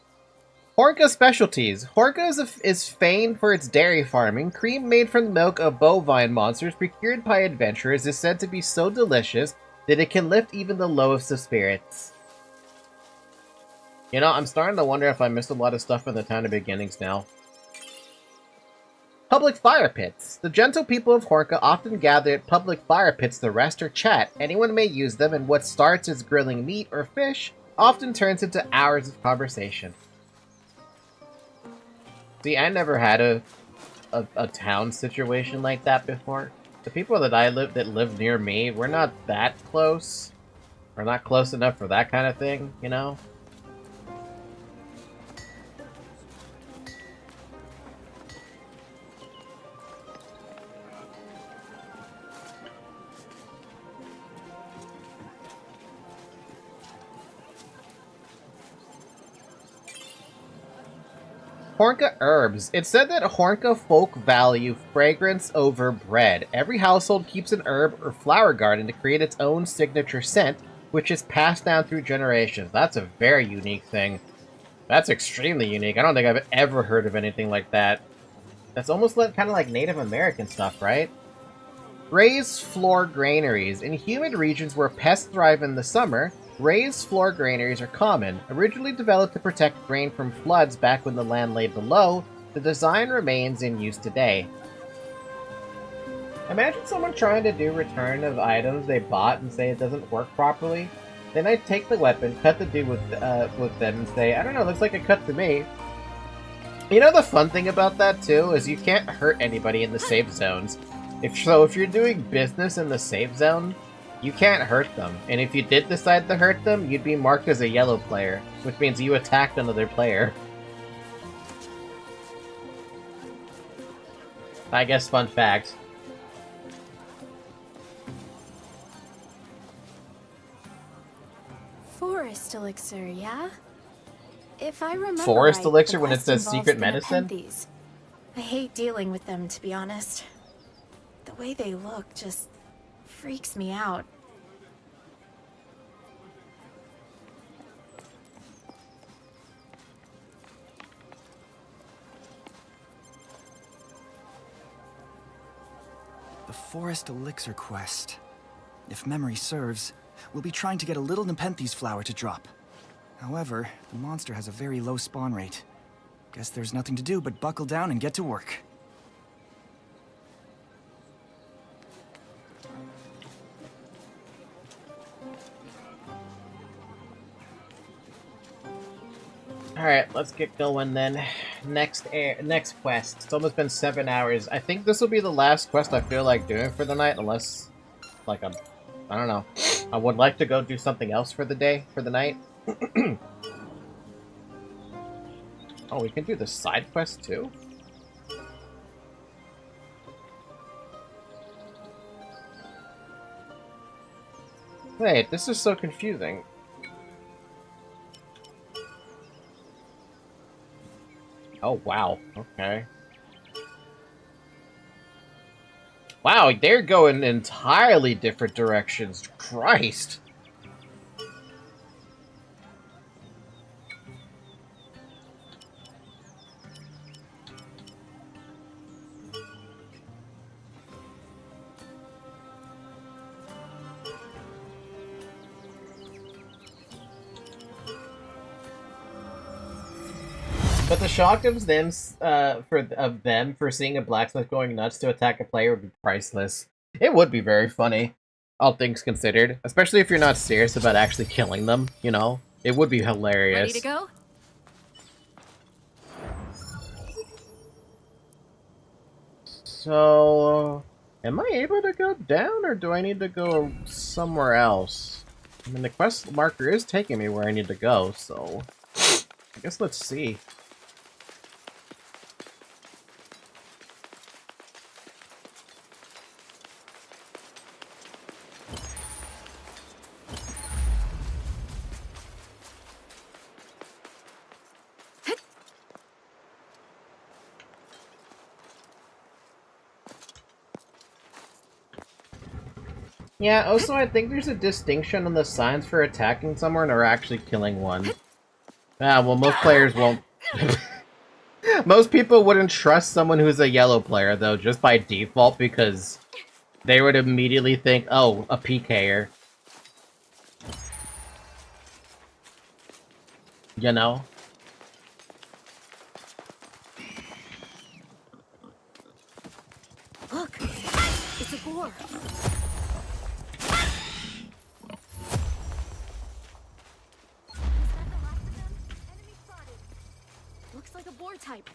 Horka specialties. Horka is famed for its dairy farming. Cream made from the milk of bovine monsters procured by adventurers is said to be so delicious that it can lift even the lowest of spirits. You know, I'm starting to wonder if I missed a lot of stuff in the town of beginnings now. Public fire pits. The gentle people of Horka often gather at public fire pits to rest or chat. Anyone may use them, and what starts as grilling meat or fish often turns into hours of conversation. See, I never had a town situation like that before. the people that that live near me, we're not that close. We're not close enough for that kind of thing, you know? Hornka herbs. It said that Hornka folk value fragrance over bread. Every household keeps an herb or flower garden to create its own signature scent, which is passed down through generations. That's a very unique thing. That's extremely unique. I don't think I've ever heard of anything like that. That's almost like, kind of like Native American stuff, right? Raised floor granaries. In humid regions where pests thrive in the summer, raised floor granaries are common. Originally developed to protect grain from floods back when the land lay below, the design remains in use today. Imagine someone trying to do return of items they bought and say it doesn't work properly. Then I take the weapon, cut the dude with them, and say, I don't know, looks like a cut to me. You know the fun thing about that too is you can't hurt anybody in the safe zones. If you're doing business in the safe zone, you can't hurt them. And if you did decide to hurt them, you'd be marked as a yellow player, which means you attacked another player. I guess fun fact. Forest elixir, yeah? If I remember Forest right, elixir the when it quest says involves secret the medicine? Nepenthes. I hate dealing with them, to be honest. The way they look just freaks me out. The Forest Elixir quest. If memory serves, we'll be trying to get a little Nepenthes flower to drop. However, the monster has a very low spawn rate. Guess there's nothing to do but buckle down and get to work. Alright, let's get going then. Next quest. It's almost been 7 hours. I think this will be the last quest I feel like doing for the night, unless, like, I don't know. I would like to go do something else for the day, for the night. Oh, we can do the side quest too? Wait, this is so confusing. Oh, wow. Okay. Wow, they're going entirely different directions. Christ. But the shock of them for seeing a blacksmith going nuts to attack a player would be priceless. It would be very funny, all things considered. Especially if you're not serious about actually killing them, you know? It would be hilarious. Ready to go? So, am I able to go down, or do I need to go somewhere else? I mean, the quest marker is taking me where I need to go, so I guess let's see. Yeah, also I think there's a distinction on the signs for attacking someone or actually killing one. Ah, well, most players won't... Most people wouldn't trust someone who's a yellow player, though, just by default, because they would immediately think, oh, a PKer. You know? Look! It's a boar! Looks like a boar type.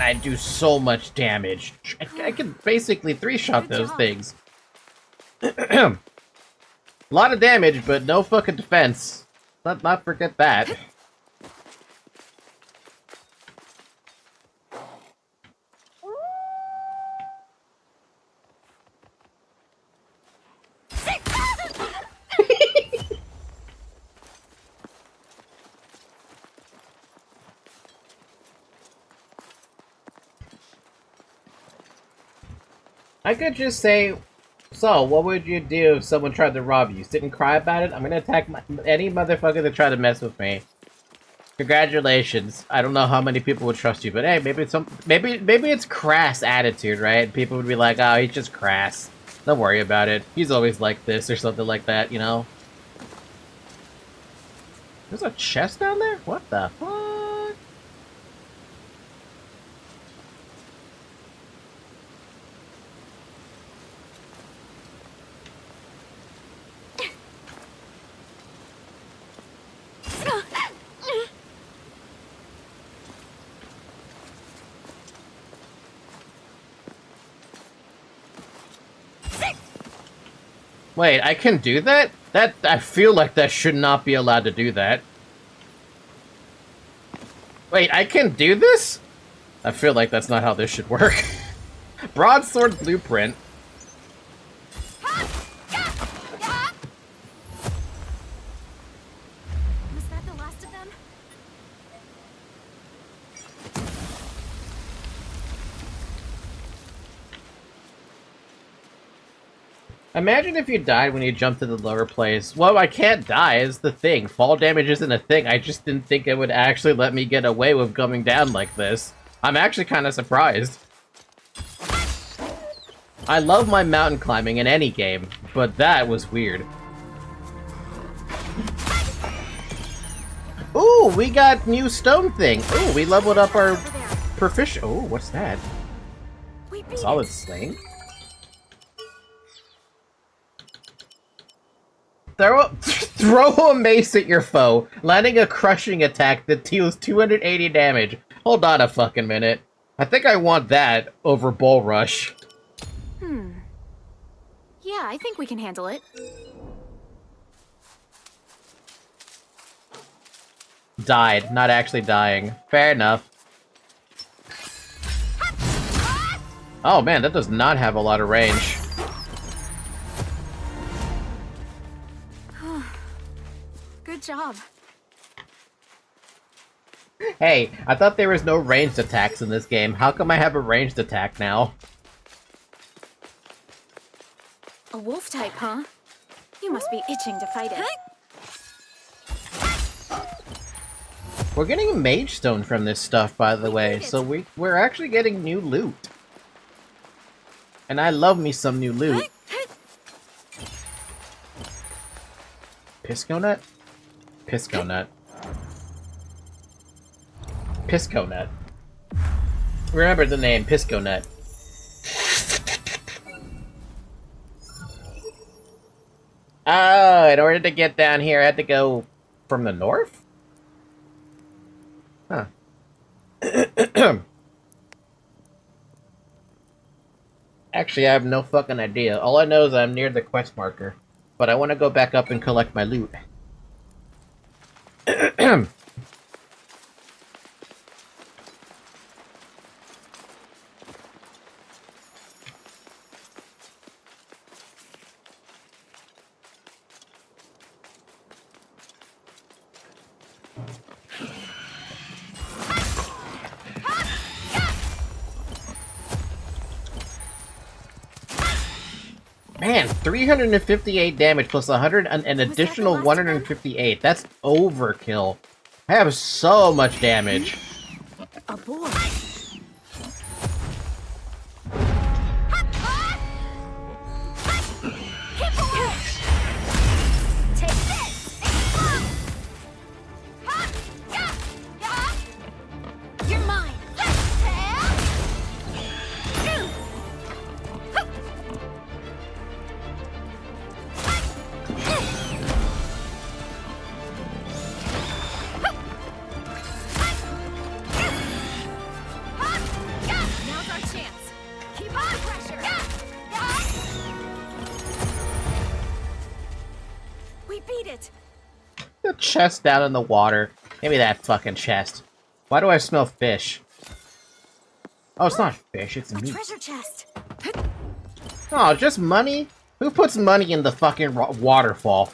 Man, I do so much damage. I can basically 3-shot those things. A lot of damage, but no fucking defense. Let's not forget that. I could just say, so, what would you do if someone tried to rob you? Sit and cry about it? I'm gonna attack any motherfucker that tried to mess with me. Congratulations. I don't know how many people would trust you, but hey, maybe it's crass attitude, right? People would be like, oh, he's just crass. Don't worry about it. He's always like this or something like that, you know? There's a chest down there? What the fuck? Wait, I can do that? I feel like that should not be allowed to do that. Wait, I can do this? I feel like that's not how this should work. Broadsword blueprint. Was that the last of them? Imagine if you died when you jumped to the lower place. Well, I can't die is the thing. Fall damage isn't a thing. I just didn't think it would actually let me get away with coming down like this. I'm actually kind of surprised. I love my mountain climbing in any game, but that was weird. Ooh, we got new stone thing. Ooh, we leveled up our proficient. Ooh, what's that? Solid sling? Throw a mace at your foe, landing a crushing attack that deals 280 damage. Hold on a fucking minute. I think I want that over Bull Rush. Yeah, I think we can handle it. Died, not actually dying. Fair enough. Oh man, that does not have a lot of range. Good job. Hey, I thought there was no ranged attacks in this game. How come I have a ranged attack now? A wolf type, huh? You must be itching to fight it. We're getting a mage stone from this stuff, by the way, so we're actually getting new loot. And I love me some new loot. Pisco nut? Pisco nut. Pisco nut. Remember the name, Pisco nut. Oh, in order to get down here, I had to go from the north? Huh. Actually, I have no fucking idea. All I know is I'm near the quest marker. But I want to go back up and collect my loot. Man, 358 damage plus 100 and an additional 158. That's overkill. I have so much damage. A boy. Take this. You're mine. chest down in the water. Maybe that fucking chest. Why do I smell fish? Oh, it's not fish, it's meat. Treasure chest. Oh, just money? Who puts money in the fucking waterfall?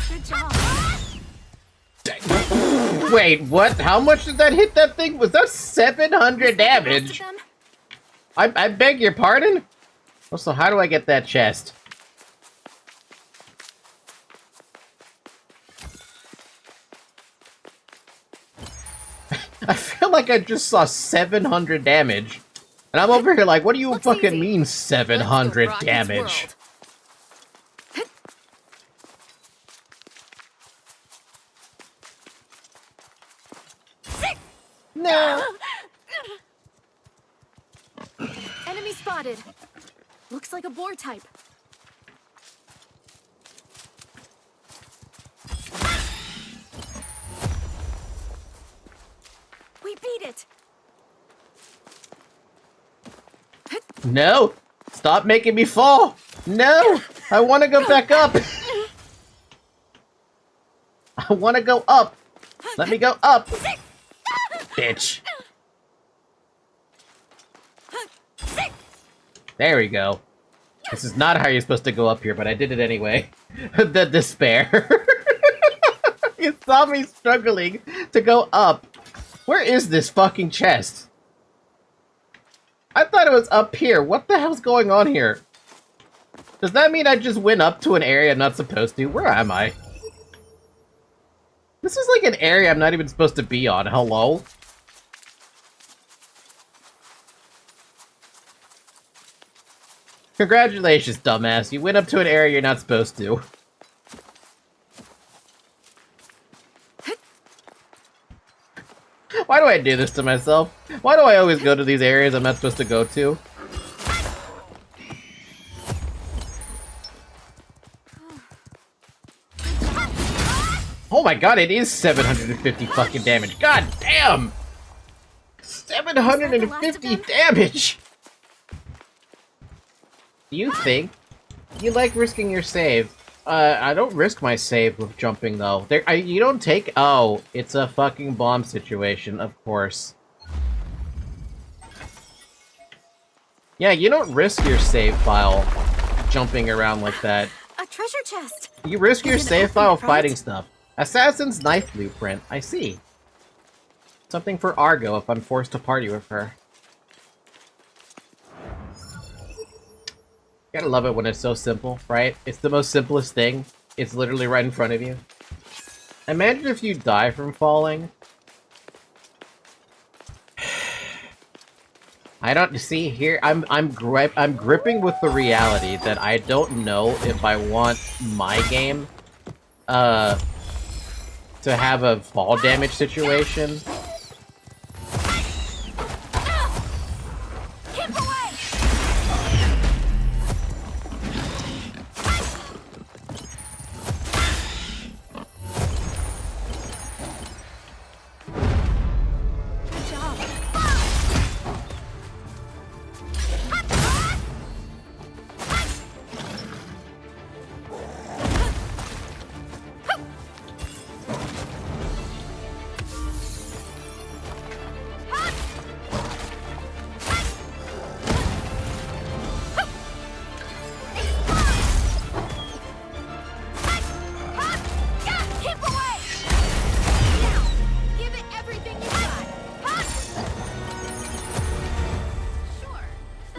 Good job. Wait, what? How much did that hit that thing? Was that 700 damage? I beg your pardon? Also, how do I get that chest? I feel like I just saw 700 damage. And I'm over here like, what do you fucking mean 700 damage? No! Enemy spotted. Looks like a boar type. We beat it. No! Stop making me fall! No! I want to go back up! I want to go up! Let me go up! Bitch! There we go. This is not how you're supposed to go up here, but I did it anyway. The despair. You saw me struggling to go up. Where is this fucking chest? I thought it was up here. What the hell's going on here? Does that mean I just went up to an area I'm not supposed to? Where am I? This is like an area I'm not even supposed to be on. Hello? Congratulations, dumbass. You went up to an area you're not supposed to. Why do I do this to myself? Why do I always go to these areas I'm not supposed to go to? Oh my god, it is 750 fucking damage. God damn! 750 damage! Do you think you like risking your save? I don't risk my save with jumping, though. You don't take... Oh, it's a fucking bomb situation, of course. Yeah, you don't risk your save file jumping around like that. A treasure chest. You risk your save file fighting stuff. Assassin's Knife Blueprint, I see. Something for Argo if I'm forced to party with her. Gotta love it when it's so simple, right? It's the most simplest thing. It's literally right in front of you. Imagine if you die from falling. I don't see here. I'm gripping with the reality that I don't know if I want my game, to have a fall damage situation.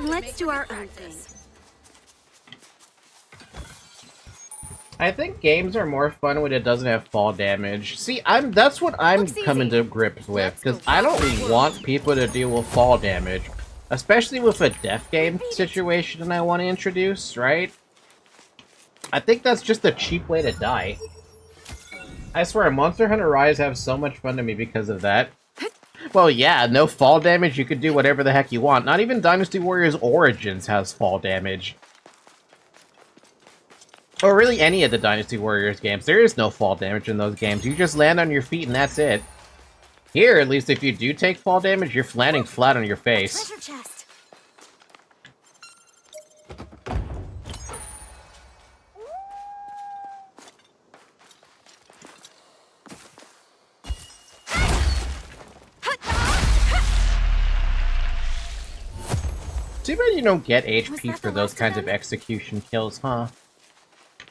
Let's do our own thing. I think games are more fun when it doesn't have fall damage. See, that's what I'm coming to grips with, because I don't want people to deal with fall damage. Especially with a death game situation I want to introduce, right? I think that's just a cheap way to die. I swear, Monster Hunter Rise have so much fun to me because of that. Well, yeah, no fall damage, you could do whatever the heck you want. Not even Dynasty Warriors Origins has fall damage. Or really any of the Dynasty Warriors games. There is no fall damage in those games. You just land on your feet and that's it. Here, at least if you do take fall damage, you're landing flat on your face. Treasure chest. Too bad you don't get HP for those kinds of execution kills, huh?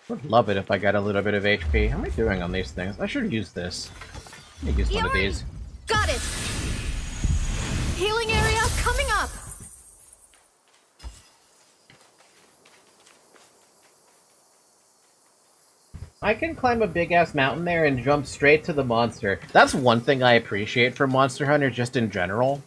Would love it if I got a little bit of HP. How am I doing on these things? I should use this. Let me use one of these. Got it! Healing area coming up! I can climb a big-ass mountain there and jump straight to the monster. That's one thing I appreciate from Monster Hunter just in general.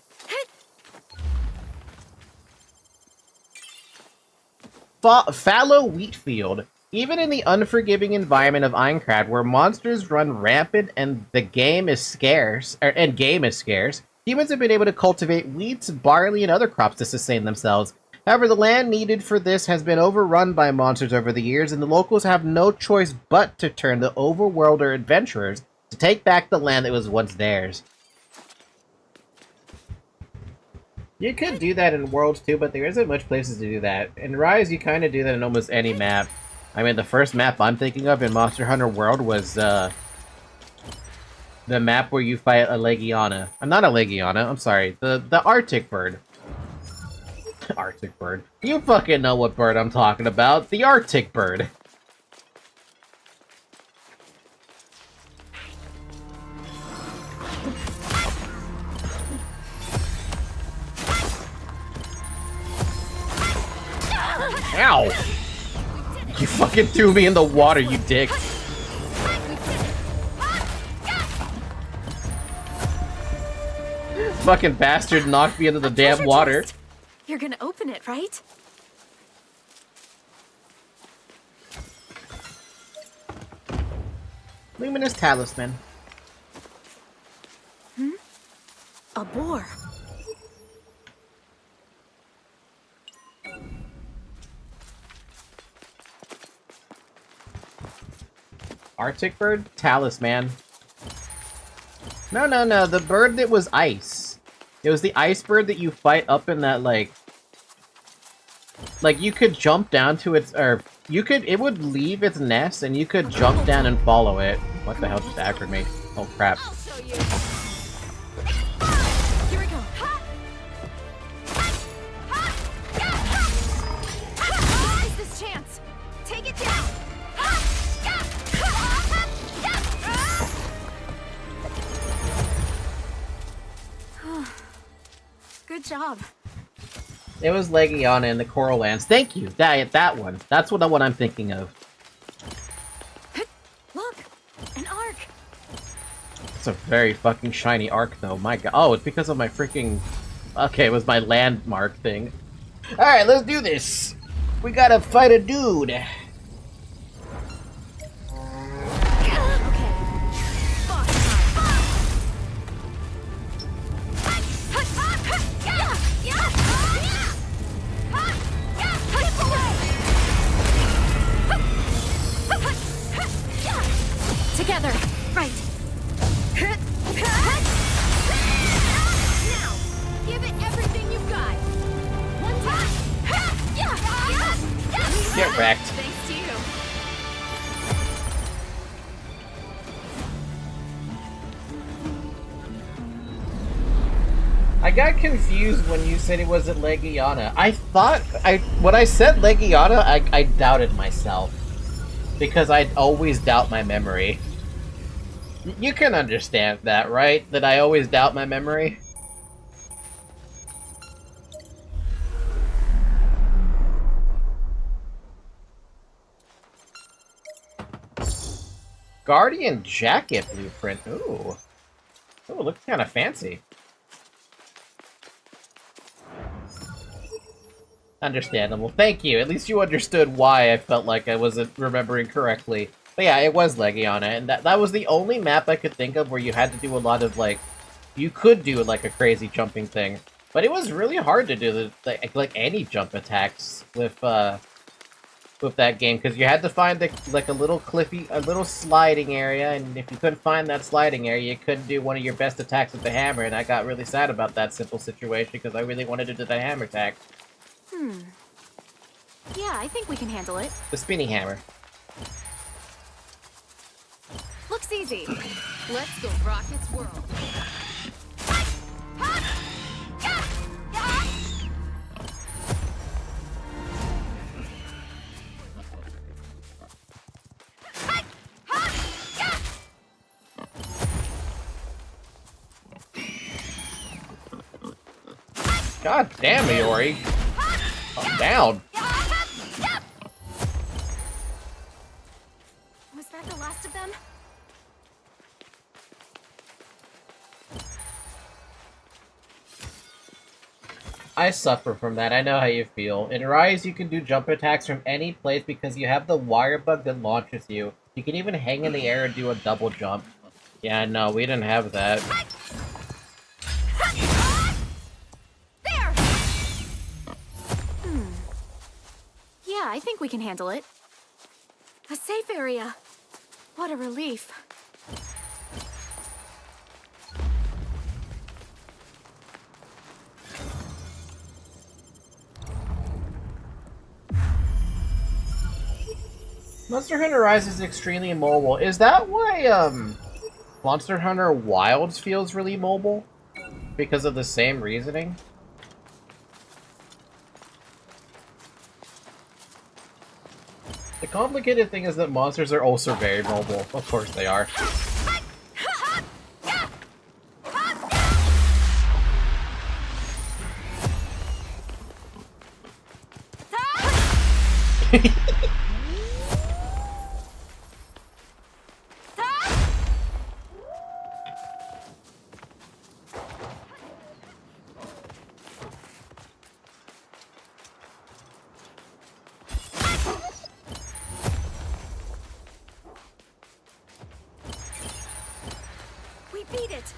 Fallow wheat field. Even in the unforgiving environment of Aincard, where monsters run rampant and the game is scarce, humans have been able to cultivate wheat, barley, and other crops to sustain themselves. However, the land needed for this has been overrun by monsters over the years, and the locals have no choice but to turn to overworlder adventurers to take back the land that was once theirs. You could do that in Worlds too, but there isn't much places to do that. In Rise, you kind of do that in almost any map. I mean, the first map I'm thinking of in Monster Hunter World was, the map where you fight a Legiana. Not a Legiana, I'm sorry. The Arctic bird. Arctic bird. You fucking know what bird I'm talking about. The Arctic bird. Ow! You fucking threw me in the water, you dick. Fucking bastard knocked me into the damn water. You're gonna open it, right? Luminous Talisman. A boar. Arctic bird? Talisman. No, the bird that was ice. It was the ice bird that you fight up in that, like, you could jump down to its, or, it would leave its nest, and you could jump down and follow it. What the hell just aggroed me? Oh, crap. Here we go. Use this chance. Take it down. Good job. It was Legiana in the Coral Lands. Thank you. That one. That's what I'm thinking of. Look, an arc. It's a very fucking shiny arc, though. My god. Oh, it's because of my freaking... Okay, it was my landmark thing. Alright, let's do this. We gotta fight a dude. Together, right. Now, give it everything you've got. One time. Get wrecked. Thanks to you. I got confused when you said it wasn't Legiana. I thought, when I said Legiana, I doubted myself. Because I'd always doubt my memory. You can understand that, right? That I always doubt my memory? Guardian jacket blueprint. Ooh. Ooh, looks kind of fancy. Understandable. Thank you. At least you understood why I felt like I wasn't remembering correctly. But yeah, it was Legiana, and that was the only map I could think of where you had to do a lot of, like... You could do, like, a crazy jumping thing. But it was really hard to do, like any jump attacks with with that game, because you had to find like a little sliding area, and if you couldn't find that sliding area, you couldn't do one of your best attacks with the hammer, and I got really sad about that simple situation, because I really wanted to do the hammer attack. Yeah, I think we can handle it. The spinny hammer. Looks easy. Let's go rock its world. God damn, Iori. Calm down. Was that the last of them? I suffer from that. I know how you feel. In Rise, you can do jump attacks from any place because you have the wire bug that launches you. You can even hang in the air and do a double jump. Yeah, no, we didn't have that. There! Yeah, I think we can handle it. A safe area. What a relief. Monster Hunter Rise is extremely mobile. Is that why, Monster Hunter Wilds feels really mobile? Because of the same reasoning? The complicated thing is that monsters are also very mobile. Of course they are. We beat it!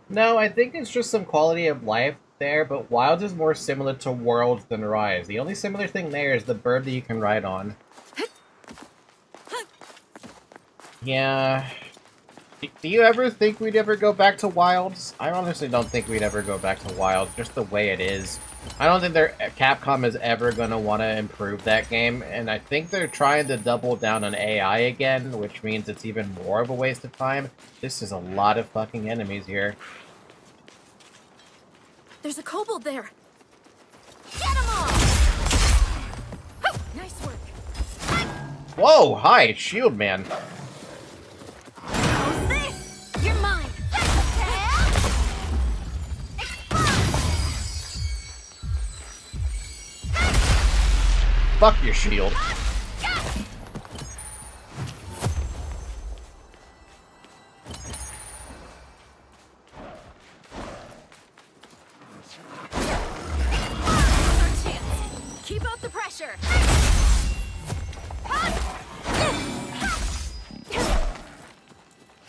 No, I think it's just some quality of life there, but Wilds is more similar to Worlds than Rise. The only similar thing there is the bird that you can ride on. Yeah. Do you ever think we'd ever go back to Wilds? I honestly don't think we'd ever go back to Wilds, just the way it is. I don't think Capcom is ever going to want to improve that game, and I think they're trying to double down on AI again, which means it's even more of a waste of time. This is a lot of fucking enemies here. There's a kobold there. Get 'em all! Nice work. Whoa, hi, Shield Man. How's this? You're mine. Fuck your shield. Keep up the pressure.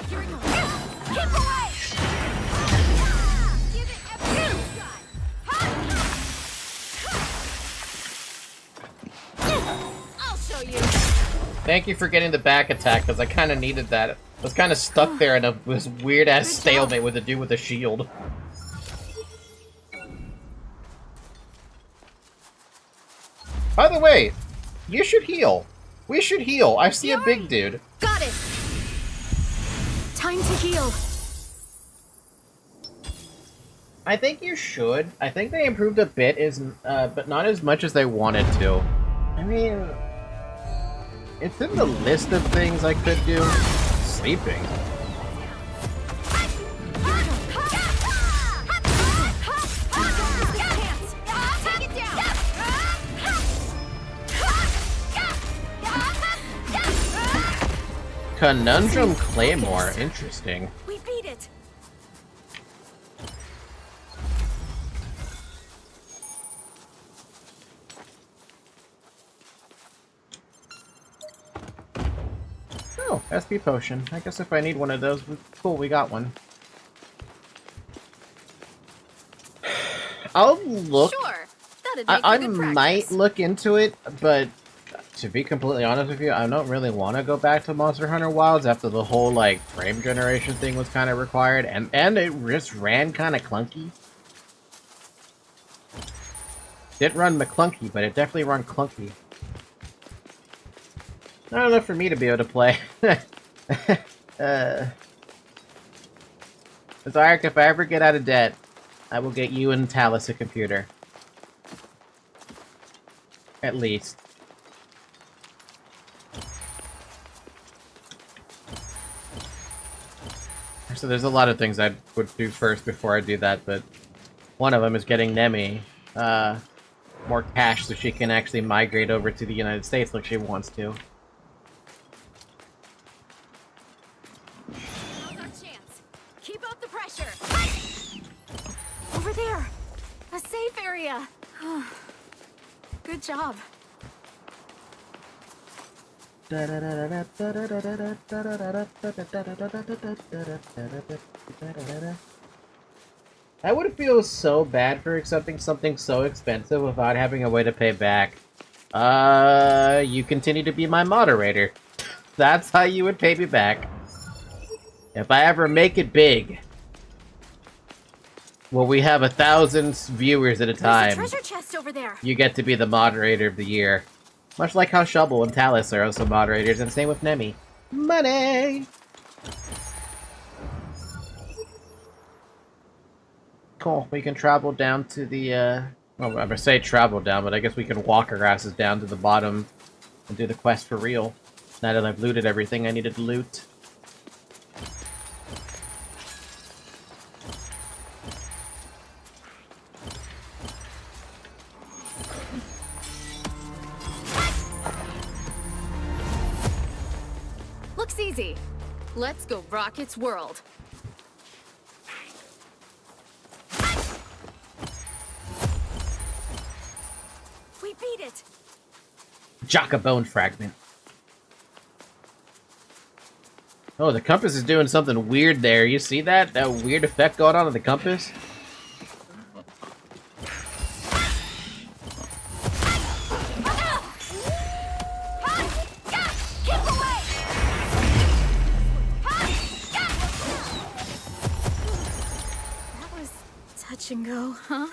Here we go. Keep away. Give it everything you got. I'll show you. Thank you for getting the back attack, because I kind of needed that. I was kind of stuck there in this weird-ass stalemate with a dude with a shield. By the way, you should heal. We should heal. I see a big dude. Got it. Time to heal. I think you should. I think they improved a bit, but not as much as they wanted to. I mean, it's in the list of things I could do. Sleeping. Conundrum Claymore, interesting. We beat it. Oh, SP potion. I guess if I need one of those, cool, we got one. I'll look. Sure. That'd make I for good might practice. look into it, but to be completely honest with you, I don't really want to go back to Monster Hunter Wilds after the whole, like, frame generation thing was kind of required, and it just ran kind of clunky. Didn't run McClunky, but it definitely run clunky. Not enough for me to be able to play. Zarek, if I ever get out of debt, I will get you and Talus a computer. At least. So there's a lot of things I would do first before I do that, but one of them is getting Nemi more cash so she can actually migrate over to the United States like she wants to. Now's our chance. Keep up the pressure. Over there. A safe area. Good job. I would feel so bad for accepting something so expensive without having a way to pay back. You continue to be my moderator. That's how you would pay me back. If I ever make it big, well, we have 1,000 viewers at a time. There's a treasure chest over there. You get to be the moderator of the year. Much like how Shovel and Talus are also moderators, and same with Nemi. Money! Cool, we can travel down to the, well, I'm gonna say travel down, but I guess we can walk our asses down to the bottom and do the quest for real. Now that I've looted everything I needed to loot. Looks easy. Let's go rock its world. We beat it. Jockabone fragment. Oh, the compass is doing something weird there. You see that? That weird effect going on with the compass? That was touch and go, huh?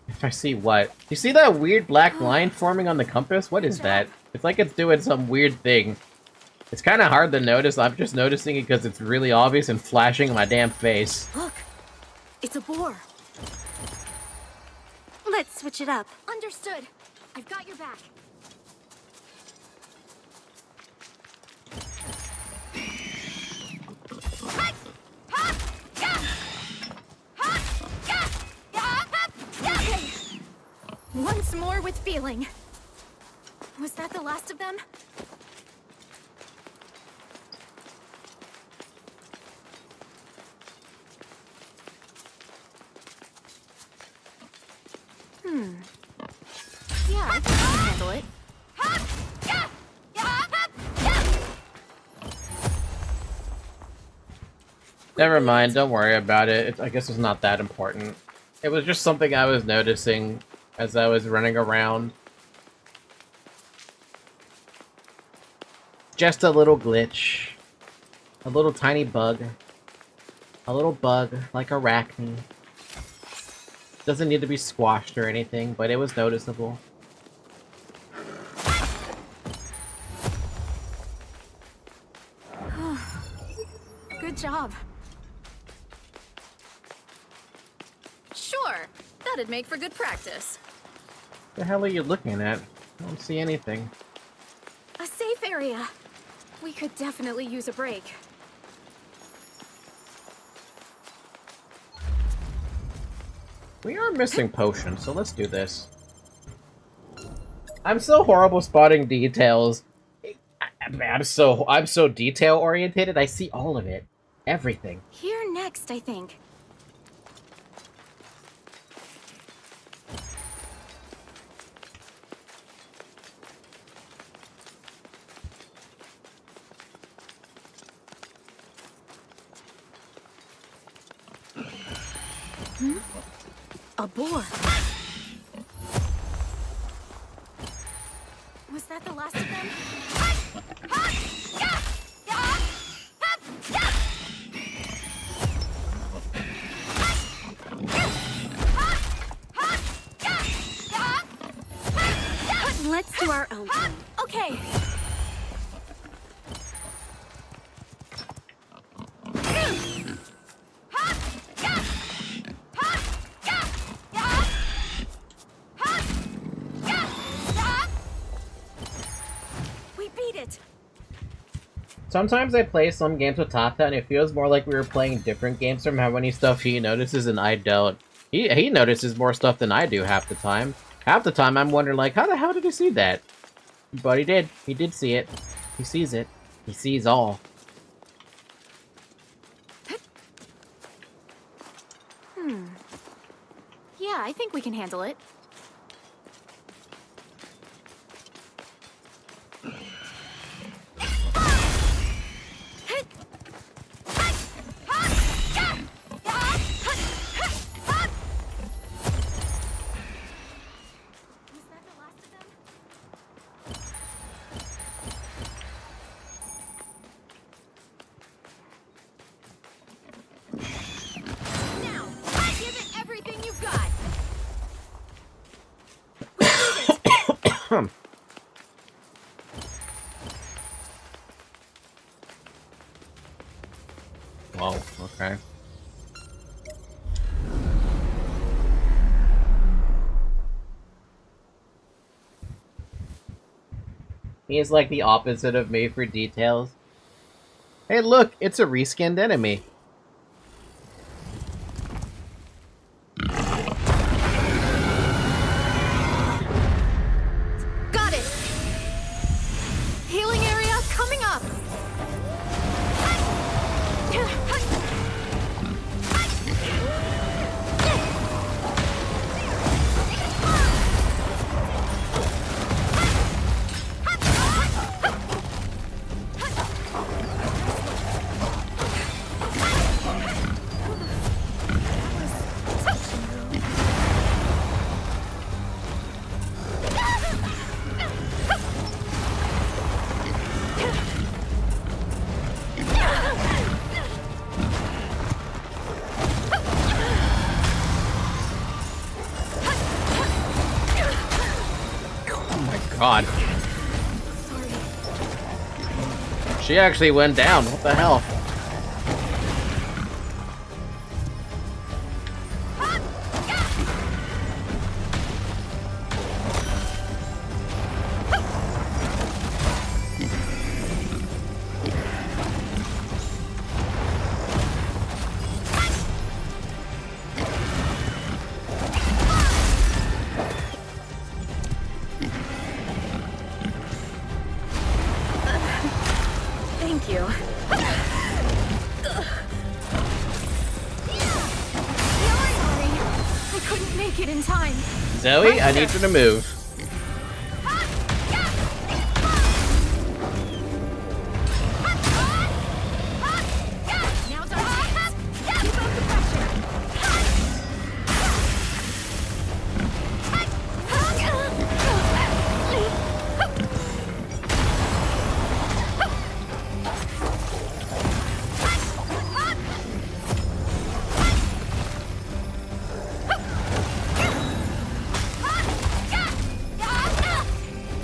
If I see what? You see that weird black line forming on the compass? What is that? It's like it's doing some weird thing. It's kind of hard to notice. I'm just noticing it because it's really obvious and flashing in my damn face. Look, it's a boar. Let's switch it up. Understood. I've got your back. Okay. Once more with feeling. Was that the last of them? Yeah, I think I can handle it. Never mind, don't worry about it. I guess it's not that important. It was just something I was noticing as I was running around. Just a little glitch. A little tiny bug. A little bug, like Arachne. Doesn't need to be squashed or anything, but it was noticeable. Good job. Sure, that'd make for good practice. The hell are you looking at? I don't see anything. A safe area. We could definitely use a break. We are missing potions, so let's do this. I'm so horrible spotting details. I'm so detail oriented. I see all of it, everything. Here next, I think. A boar. Was that the last of them? Let's do our own thing. Okay. We beat it. Sometimes I play some games with Tata and it feels more like we were playing different games from how many stuff he notices and I don't. He notices more stuff than I do half the time. Half the time I'm wondering like, how the hell did he see that? But he did. He did see it. He sees it. He sees all. Yeah, I think we can handle it. Whoa, okay. He is like the opposite of me for details. Hey look, it's a reskinned enemy. Got it. Healing area coming up. God. She actually went down. What the hell? Thank you. I couldn't make it in time. Zoe, I need you to move.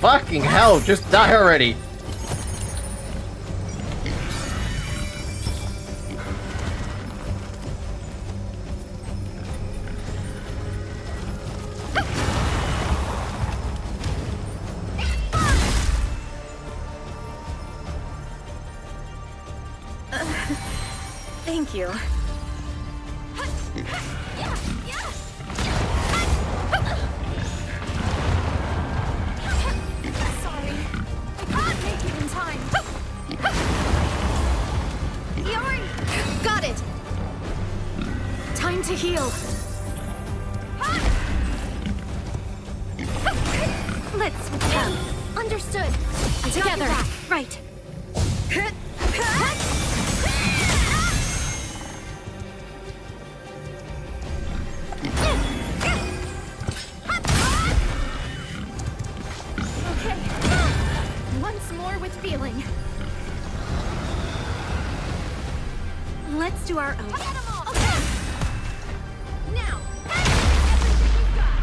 Fucking hell, just die already. Thank you. Got it! Time to heal. Let's understood. Together. Right. Let's do our own. Okay. Now, everything you've got.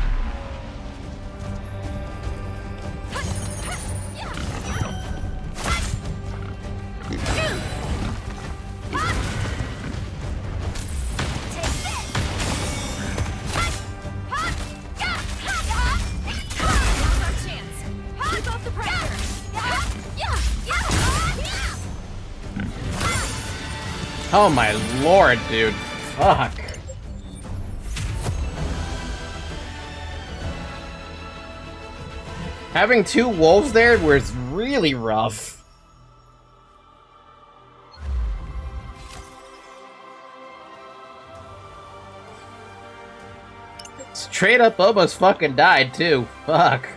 Oh my lord, dude. Fuck. Having two wolves there was really rough. Straight up almost fucking died too. Fuck.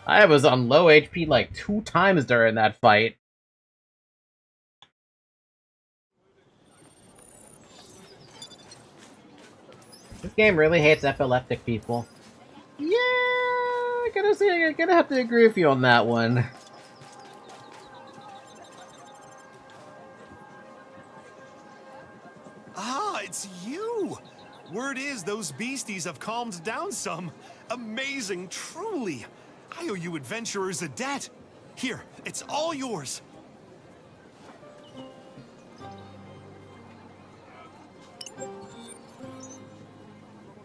I was on low HP like 2 times during that fight. This game really hates epileptic people. Yeah, I gotta say, I'm gonna have to agree with you on that one. Ah, it's you! Word is those beasties have calmed down some. Amazing, truly. I owe you adventurers a debt. Here, it's all yours.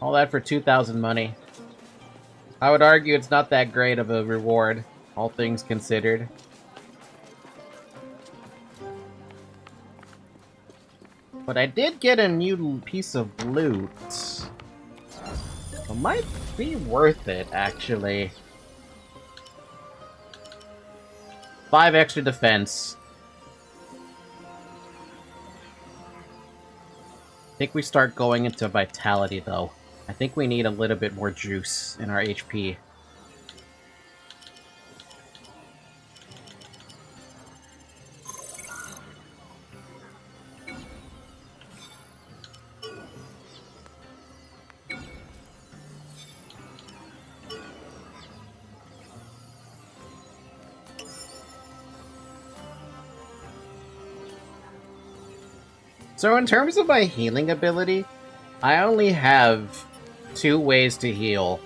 All that for 2,000 money. I would argue it's not that great of a reward, all things considered. But I did get a new piece of loot. It might be worth it, actually. 5 extra defense. I think we start going into vitality, though. I think we need a little bit more juice in our HP. So in terms of my healing ability, I only have 2 ways to heal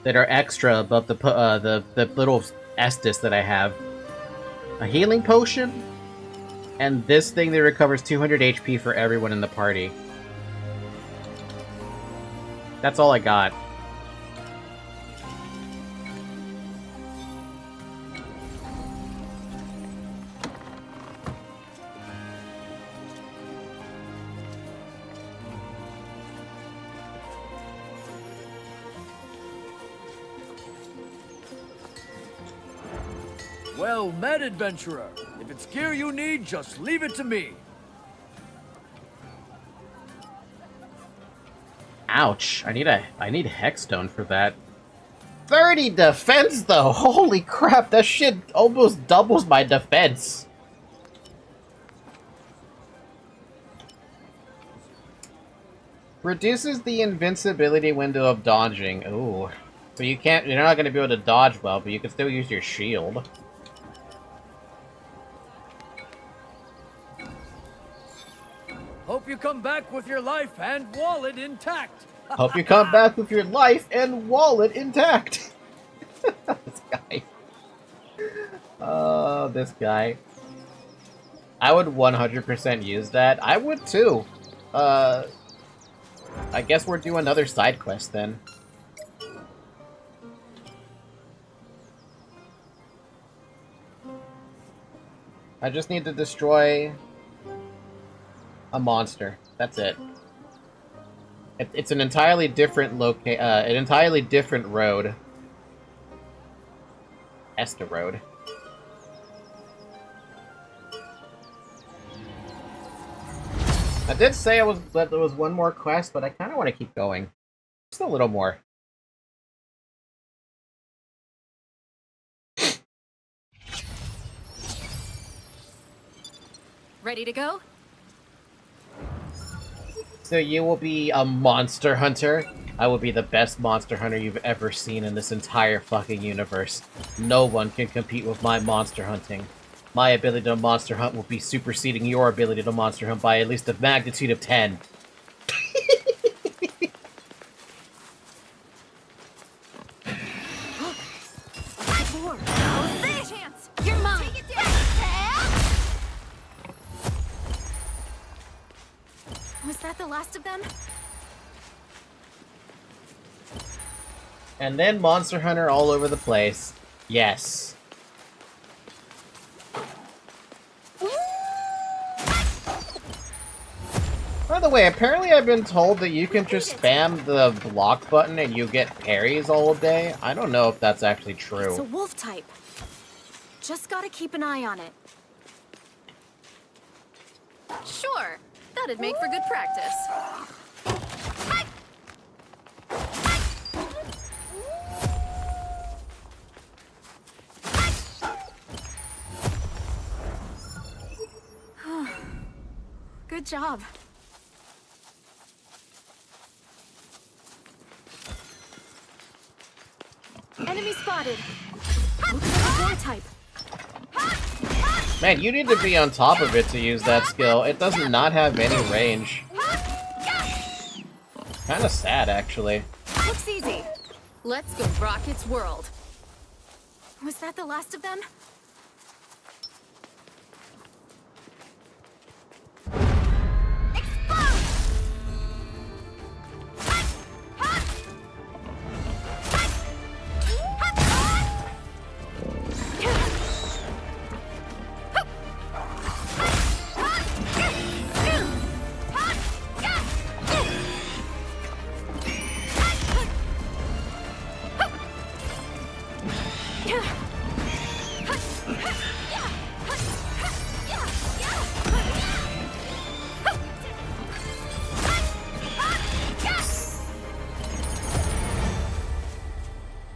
that are extra above the little Estus that I have. A healing potion, and this thing that recovers 200 HP for everyone in the party. That's all I got. Well met, adventurer. If it's gear you need, just leave it to me. Ouch. I need Hexstone for that. 30 defense, though! Holy crap, that shit almost doubles my defense. Reduces the invincibility window of dodging. Ooh. So you're not gonna be able to dodge well, but you can still use your shield. Hope you come back with your life and wallet intact. Hope you come back with your life and wallet intact. This guy. Oh, this guy. I would 100% use that. I would too. I guess we're doing another side quest then. I just need to destroy a monster. That's it. It's an entirely different an entirely different road. Esta Road. I did say that there was one more quest, but I kind of want to keep going. Just a little more. Ready to go? So you will be a monster hunter? I will be the best monster hunter you've ever seen in this entire fucking universe. No one can compete with my monster hunting. my ability to monster hunt will be superseding your ability to monster hunt by at least a magnitude of 10. You're mine. Was that the last of them? And then Monster Hunter all over the place. Yes. By the way, apparently I've been told that you can just spam the block button and you get parries all day. I don't know if that's actually true. It's a wolf type. Just gotta keep an eye on it. Sure, that'd make for good practice. Good job. Enemy spotted. Looks like a boar type. Man, you need to be on top of it to use that skill. It does not have any range. Kinda sad, actually. Looks easy. Let's go rock its world. Was that the last of them?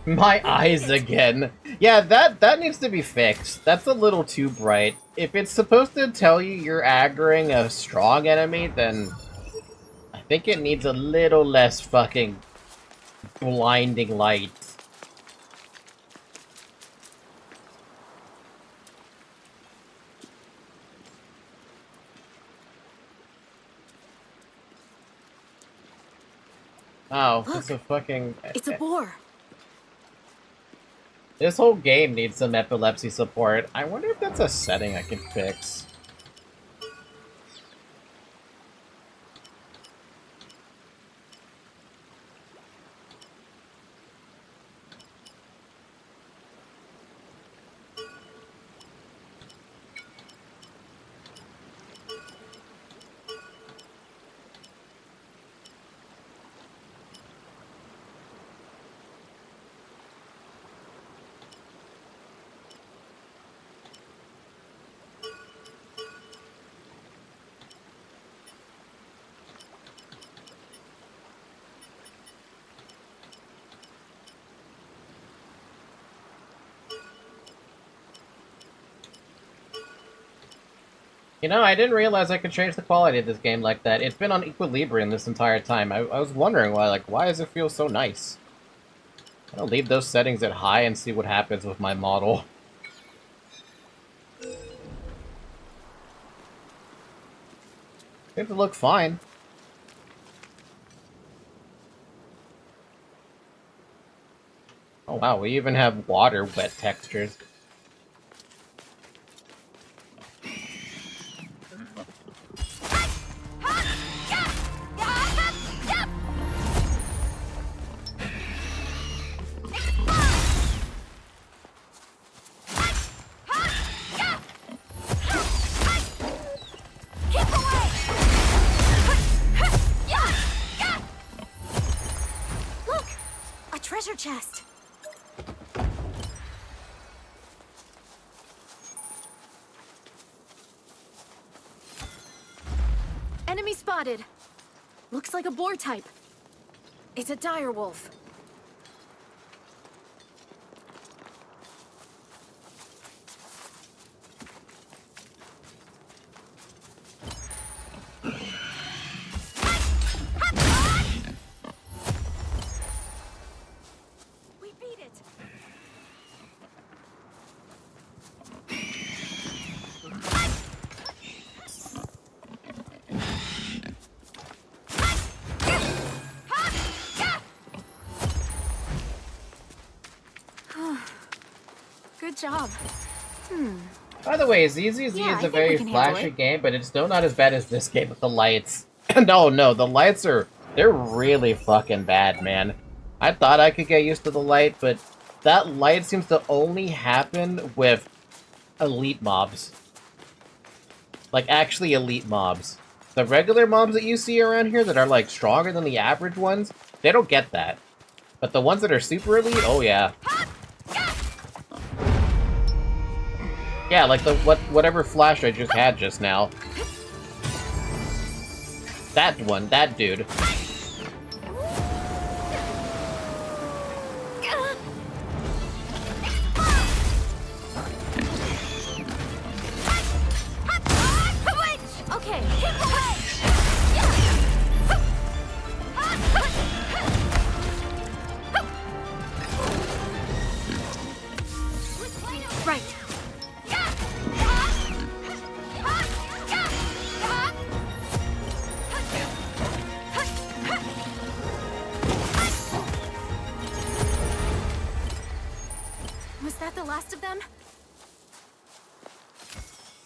My eyes again. Yeah, that needs to be fixed. That's a little too bright. If it's supposed to tell you you're aggroing a strong enemy, then I think it needs a little less fucking blinding light. Oh, Look, it's a fucking... It's a boar. This whole game needs some epilepsy support. I wonder if that's a setting I can fix. You know, I didn't realize I could change the quality of this game like that. It's been on Equilibrium this entire time. I was wondering why does it feel so nice? I'll leave those settings at high and see what happens with my model. Seems to look fine. Oh wow, we even have water wet textures. Treasure chest. Enemy spotted. Looks like a boar type. It's a dire wolf. Good job. By the way, ZZZ Yeah, I is a think very we can handle flashy it. game, but it's still not as bad as this game with the lights. No, the lights they're really fucking bad, man. I thought I could get used to the light, but that light seems to only happen with elite mobs. Like, actually elite mobs. The regular mobs that you see around here that are, like, stronger than the average ones, they don't get that. But the ones that are super elite, oh yeah. Yeah, like whatever flash I just had just now. That one, that dude. Okay, keep away! Right. Was that the last of them?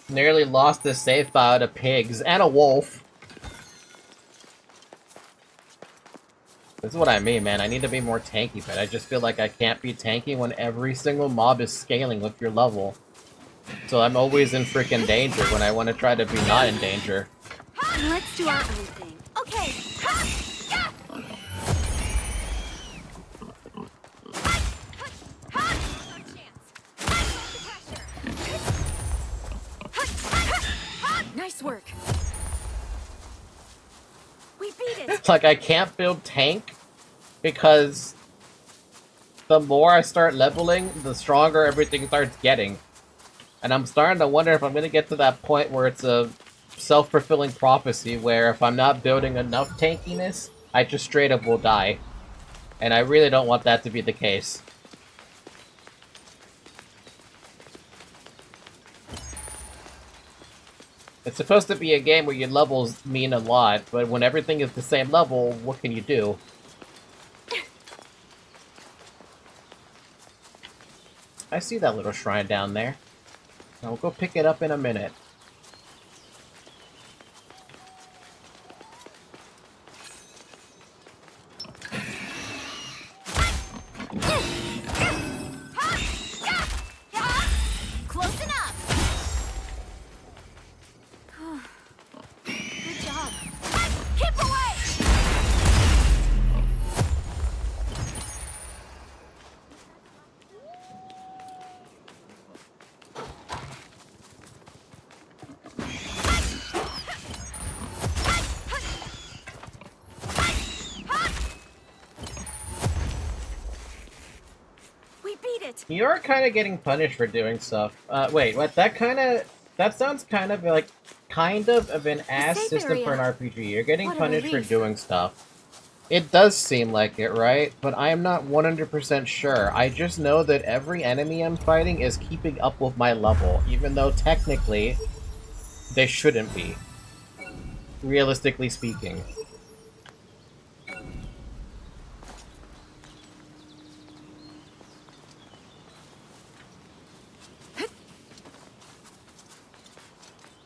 Nearly lost this safe file to pigs and a wolf. This is what I mean, man. I need to be more tanky, but I just feel like I can't be tanky when every single mob is scaling with your level. So I'm always in freaking danger when I want to try to be not in danger. Let's do our own thing. Okay. Nice work. We beat it. Like, I can't build tank because the more I start leveling, the stronger everything starts getting. And I'm starting to wonder if I'm going to get to that point where it's a self-fulfilling prophecy where if I'm not building enough tankiness, I just straight up will die. And I really don't want that to be the case. It's supposed to be a game where your levels mean a lot, but when everything is the same level, what can you do? I see that little shrine down there. I'll go pick it up in a minute. Close enough. Good job. Keep away. We beat it. You're kind of getting punished for doing stuff. Wait, what? That sounds kind of like of an ass safe system for an area. RPG. You're getting What a punished for relief. doing stuff. It does seem like it, right? But I am not 100% sure. I just know that every enemy I'm fighting is keeping up with my level, even though technically they shouldn't be. Realistically speaking.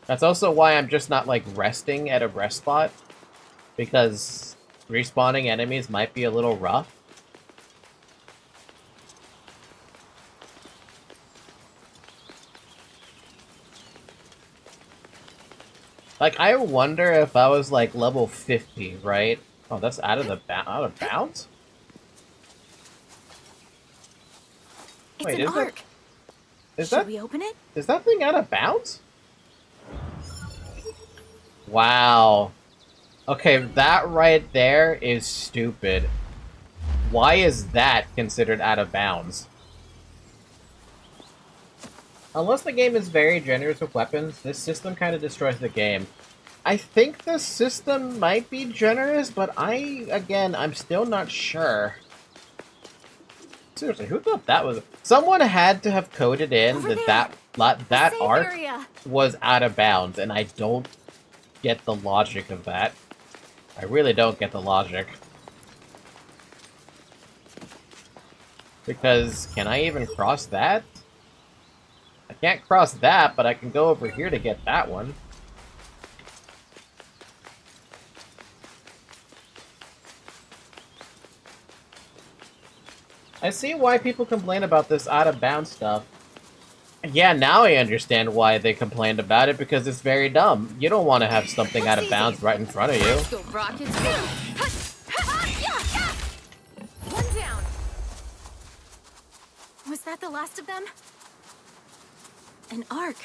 That's also why I'm just not, like, resting at a rest spot. Because respawning enemies might be a little rough. Like, I wonder if I was, like, level 50, right? Oh, that's out of bounds? It's Wait, an is arc. Should we open it? Is that thing out of bounds? Wow. Okay, that right there is stupid. Why is that considered out of bounds? Unless the game is very generous with weapons, this system kind of destroys the game. I think the system might be generous, but I'm still not sure. Seriously, who thought that was... Someone had to have coded in that arc area. was out of bounds, and I don't get the logic of that. I really don't get the logic. Because, can I even cross that? Can't cross that, but I can go over here to get that one. I see why people complain about this out-of-bounds stuff. Yeah, now I understand why they complained about it, because it's very dumb. You don't want to have something out of bounds right in front of you. Let's go, rockets. One down. Was that the last of them? An arc.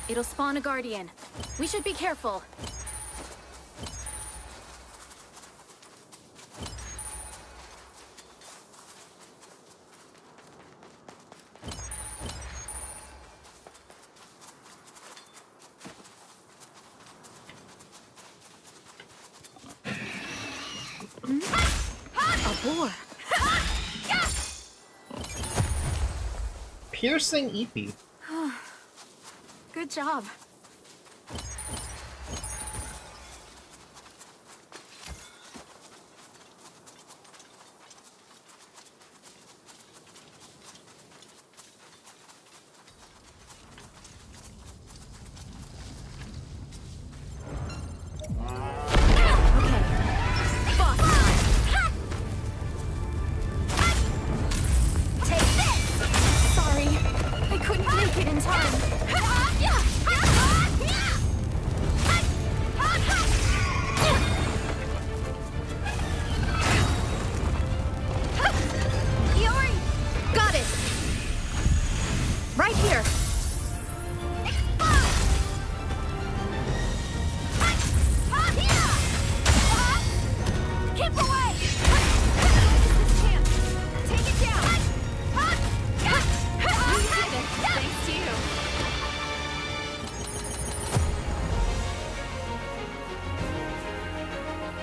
It'll spawn a guardian. We should be careful. A boar. Piercing EP. Good job.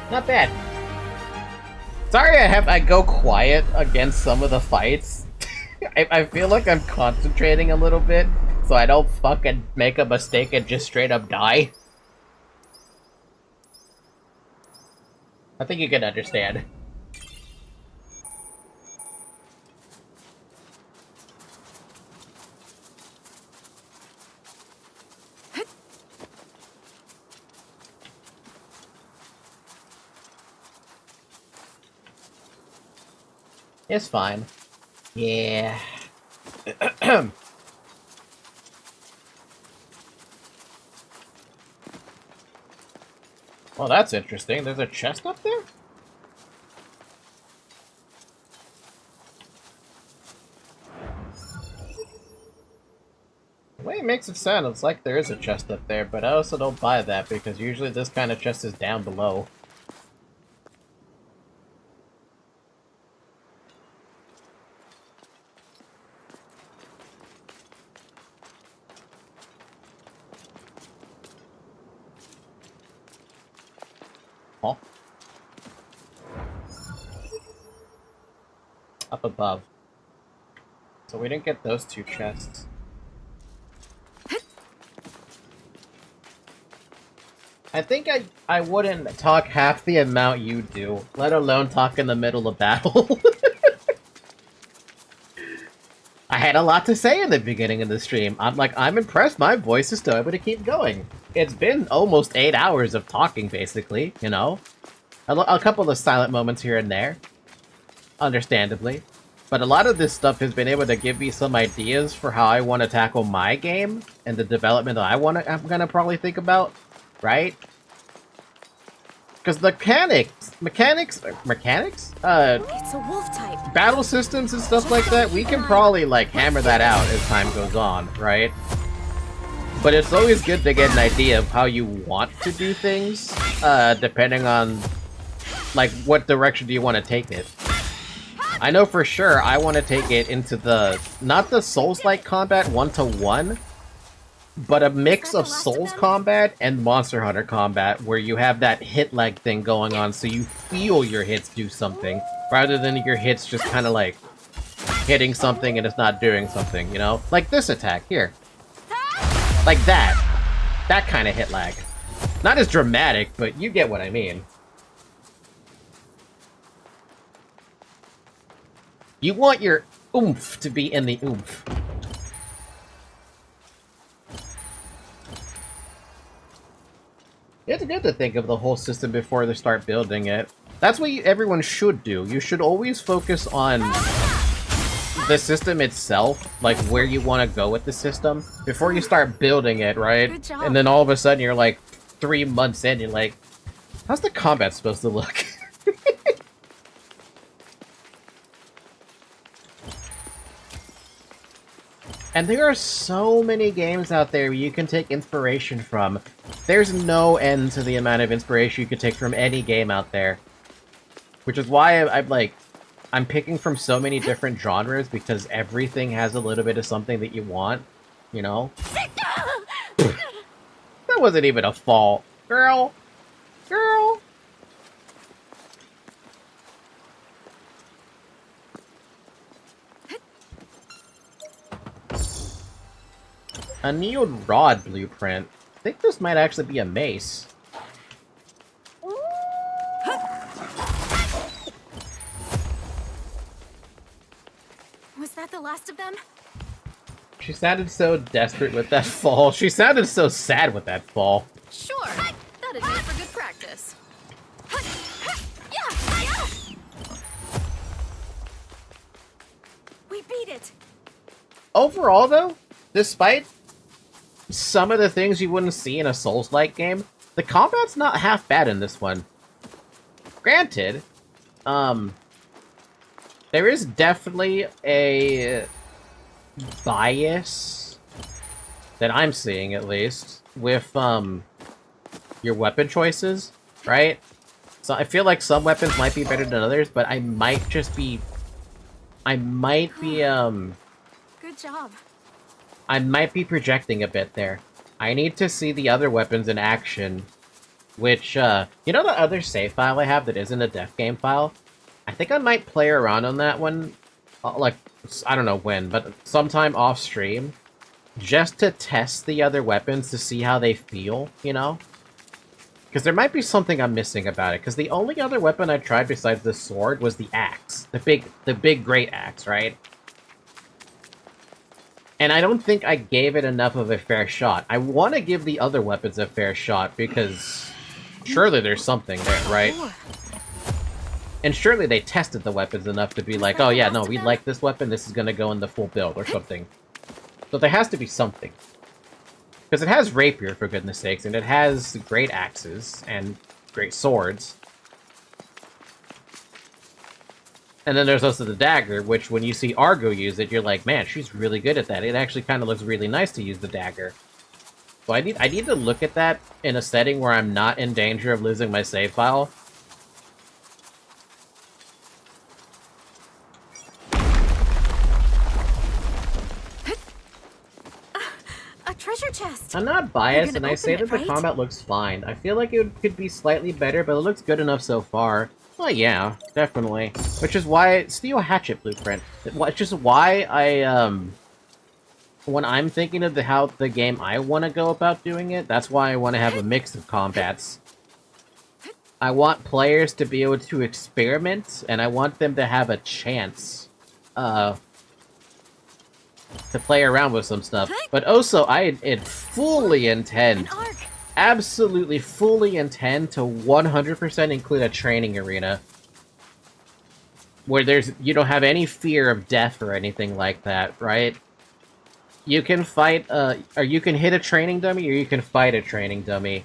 Not bad. Sorry I go quiet against some of the fights. I feel like I'm concentrating a little bit, so I don't fucking make a mistake and just straight up die. I think you can understand. It's fine. Yeah. Well, that's interesting. There's a chest up there? The way it makes it sound, it's like there is a chest up there, but I also don't buy that because usually this kind of chest is down below. Up above. So we didn't get those two chests. I think I wouldn't talk half the amount you do, let alone talk in the middle of battle. I had a lot to say in the beginning of the stream. I'm impressed my voice is still able to keep going. It's been almost 8 hours of talking, basically, you know? A couple of silent moments here and there. Understandably. But a lot of this stuff has been able to give me some ideas for how I want to tackle my game and the development that I'm gonna probably think about, right? Because the mechanics? It's a wolf type. Battle systems and stuff like that, we can probably, like, hammer that out as time goes on, right? But it's always good to get an idea of how you want to do things, depending on, like, what direction do you want to take it. I know for sure I want to take it into not the Souls-like combat 1-to-1, but a mix of Souls combat and Monster Hunter combat, where you have that hit lag thing going on, so you feel your hits do something, rather than your hits just kind of like hitting something and it's not doing something, you know? Like this attack, here. Like that. That kind of hit lag. Not as dramatic, but you get what I mean. You want your oomph to be in the oomph. It's good to think of the whole system before they start building it. That's what everyone should do. You should always focus on the system itself, like where you want to go with the system, before you start building it, right? Good job. And then all of a sudden you're like 3 months in, you're like, how's the combat supposed to look? And there are so many games out there you can take inspiration from. There's no end to the amount of inspiration you can take from any game out there. Which is why I'm picking from so many different genres, because everything has a little bit of something that you want, you know? That wasn't even a fall. Girl! Girl! A neon rod blueprint. I think this might actually be a mace. Was that the last of them? She sounded so desperate with that fall. She sounded so sad with that fall. Sure, that'd make for good practice. We beat it. Overall, though, despite some of the things you wouldn't see in a Souls-like game, the combat's not half bad in this one. Granted, there is definitely a bias that I'm seeing, at least, with your weapon choices, right? So I feel like some weapons might be better than others, but I might be Good job. I might be projecting a bit there. I need to see the other weapons in action, which, you know the other save file I have that isn't a dev game file? I think I might play around on that one, like, I don't know when, but sometime off stream, just to test the other weapons to see how they feel, you know? Because there might be something I'm missing about it, because the only other weapon I tried besides the sword was the axe. The big great axe, right? And I don't think I gave it enough of a fair shot. I want to give the other weapons a fair shot, because surely there's something there, right? And surely they tested the weapons enough to be like, oh yeah, no, we like this weapon, this is gonna go in the full build, or something. So there has to be something. Because it has rapier, for goodness sakes, and it has great axes, and great swords. And then there's also the dagger, which when you see Argo use it, you're like, man, she's really good at that. It actually kind of looks really nice to use the dagger. So I need to look at that in a setting where I'm not in danger of losing my save file. A treasure chest. I'm not biased, and I say that the combat looks fine. I feel like it could be slightly better, but it looks good enough so far. Well, yeah, definitely. Which is why Steel Hatchet Blueprint. Which is why I, when I'm thinking of how the game I want to go about doing it, that's why I want to have a mix of combats. I want players to be able to experiment, and I want them to have a chance, to play around with some stuff. But also, I fully intend, absolutely fully intend to 100% include a training arena. Where you don't have any fear of death or anything like that, right? You can fight, or you can hit a training dummy, or you can fight a training dummy.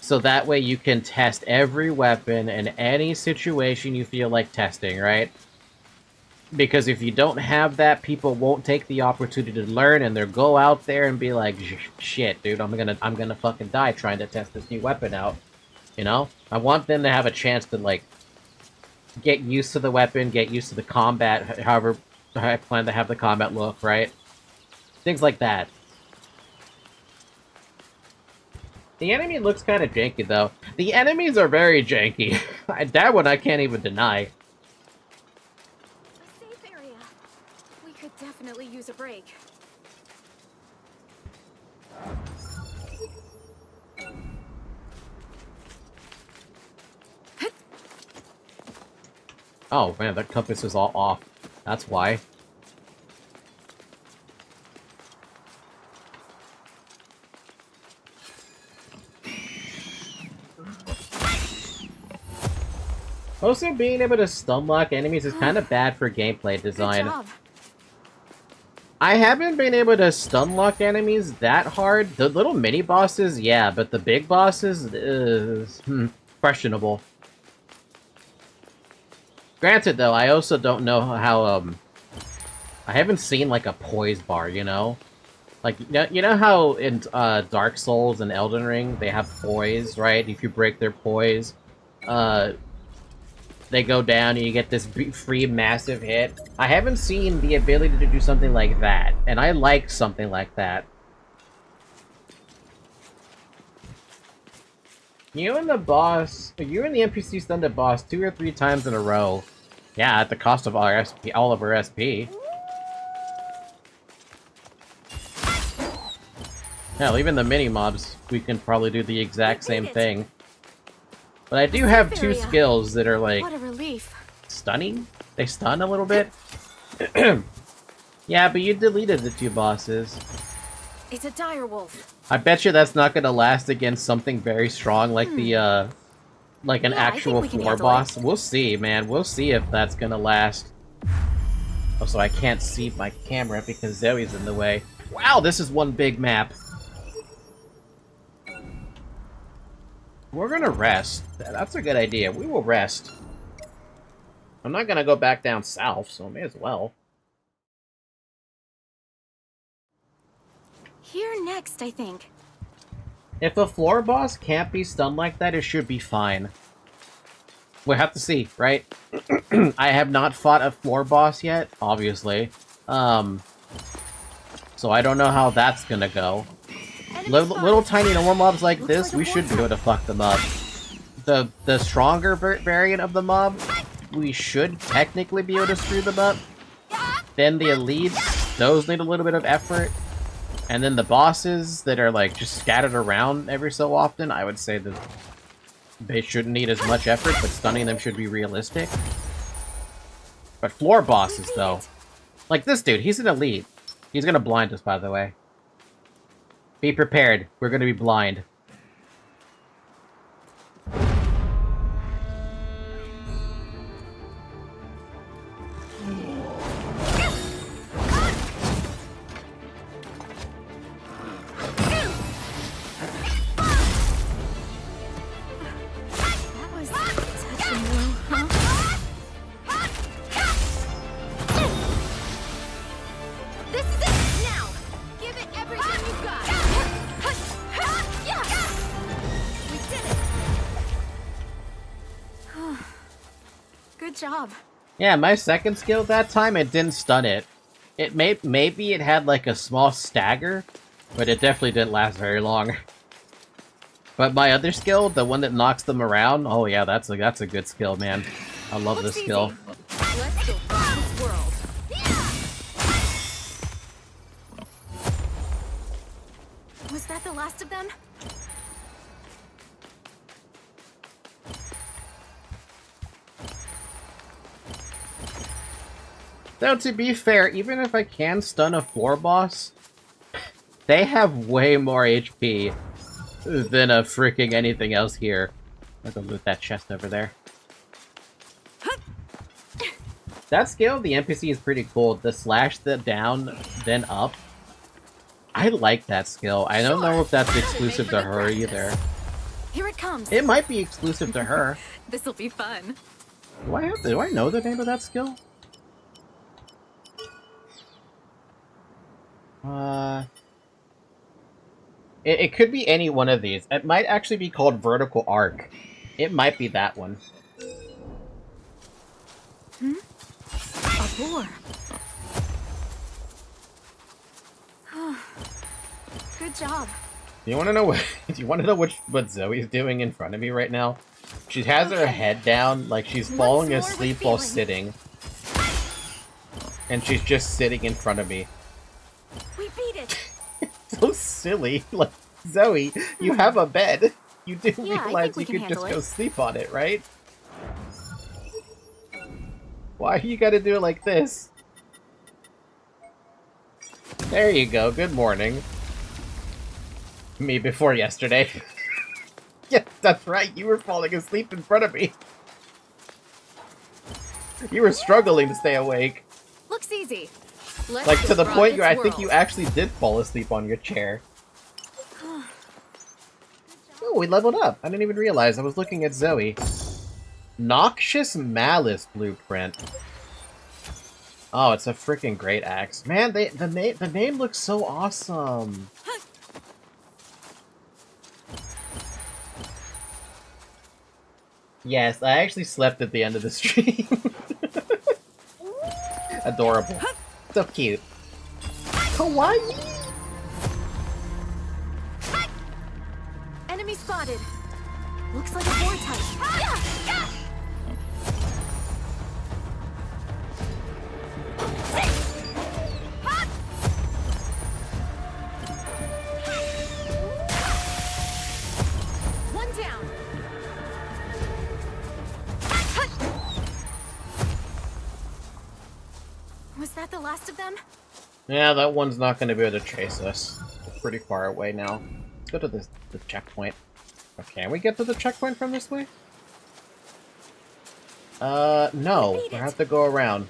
So that way you can test every weapon in any situation you feel like testing, right? Because if you don't have that, people won't take the opportunity to learn, and they'll go out there and be like, shit, dude, I'm gonna fucking die trying to test this new weapon out. You know? I want them to have a chance to, like, get used to the weapon, get used to the combat, however I plan to have the combat look, right? Things like that. The enemy looks kind of janky, though. The enemies are very janky. That one I can't even deny. We could definitely use a break. Oh man, that compass is all off. That's why. Also, being able to stun lock enemies is kind of bad for gameplay design. Good job. I haven't been able to stun lock enemies that hard. The little mini bosses, yeah, but the big bosses is questionable. Granted, though, I also don't know how I haven't seen like a poise bar, you know. Like, you know how in Dark Souls and Elden Ring, they have poise, right? If you break their poise, they go down and you get this free massive hit. I haven't seen the ability to do something like that, and I like something like that. You and the NPC stunned the boss 2 or 3 times in a row. Yeah, at the cost of all of our SP. Hell, even the mini-mobs, we can probably do the exact same thing. But I do have 2 skills that are, like, What a relief. stunning? They stun a little bit? Yeah, but you deleted the 2 bosses. It's a dire wolf. I bet you that's not gonna last against something very strong like the, like an actual floor boss. We'll see, man. We'll see if that's gonna last. Also, I can't see my camera because Zoe's in the way. Wow, this is one big map. We're gonna rest. That's a good idea. We will rest. I'm not gonna go back down south, so I may as well. Here next, I think. If a floor boss can't be stunned like that, it should be fine. We'll have to see, right? I have not fought a floor boss yet, obviously. So I don't know how that's gonna go. Little tiny normal mobs like this, we should be able to fuck them up. The stronger variant of the mob, we should technically be able to screw them up. Then the elites, those need a little bit of effort. And then the bosses that are like just scattered around every so often, I would say that they shouldn't need as much effort, but stunning them should be realistic. But floor bosses, though. Like this dude, he's an elite. He's gonna blind us, by the way. Be prepared. We're gonna be blind. Job. Yeah, my second skill that time, it didn't stun it. It maybe it had like a small stagger, but it definitely didn't last very long. But my other skill, the one that knocks them around, oh yeah, that's a good skill, man. I love this skill. Let's go rock this world. Was that the last of them? Though, to be fair, even if I can stun a floor boss, they have way more HP than a freaking anything else here. I'll go loot that chest over there. That skill of the NPC is pretty cool. The slash the down, then up. I like that skill. I don't know if that's exclusive to her either. Here it comes. It might be exclusive to her. This'll be fun. Do I know the name of that skill? It could be any one of these. It might actually be called Vertical Arc. It might be that one. A boar. Good job. You want to know what? Do you want to know what Zoe's doing in front of me right now? She has her head down, like she's falling asleep while sitting, and she's just sitting in front of me. We beat it. So silly. Like, Zoe, you have a bed. You do realize you could just go sleep on it, right? Why you gotta do it like this? There you go. Good morning. Me before yesterday. Yeah, that's right. You were falling asleep in front of me. You were struggling to stay awake. Looks easy. Let's Like, to the rock point its where I think world. you actually did fall asleep on your chair. Oh, we leveled up. I didn't even realize. I was looking at Zoe. Noxious Malice blueprint. Oh, it's a freaking great axe. Man, the name looks so awesome. Yes, I actually slept at the end of the stream. Adorable. So cute. Kawaii! Enemy spotted. Looks like a vortex. One down. Was that the last of them? Yeah, that one's not going to be able to chase us. It's pretty far away now. Let's go to the checkpoint. Oh, can we get to the checkpoint from this way? No. We have to go around.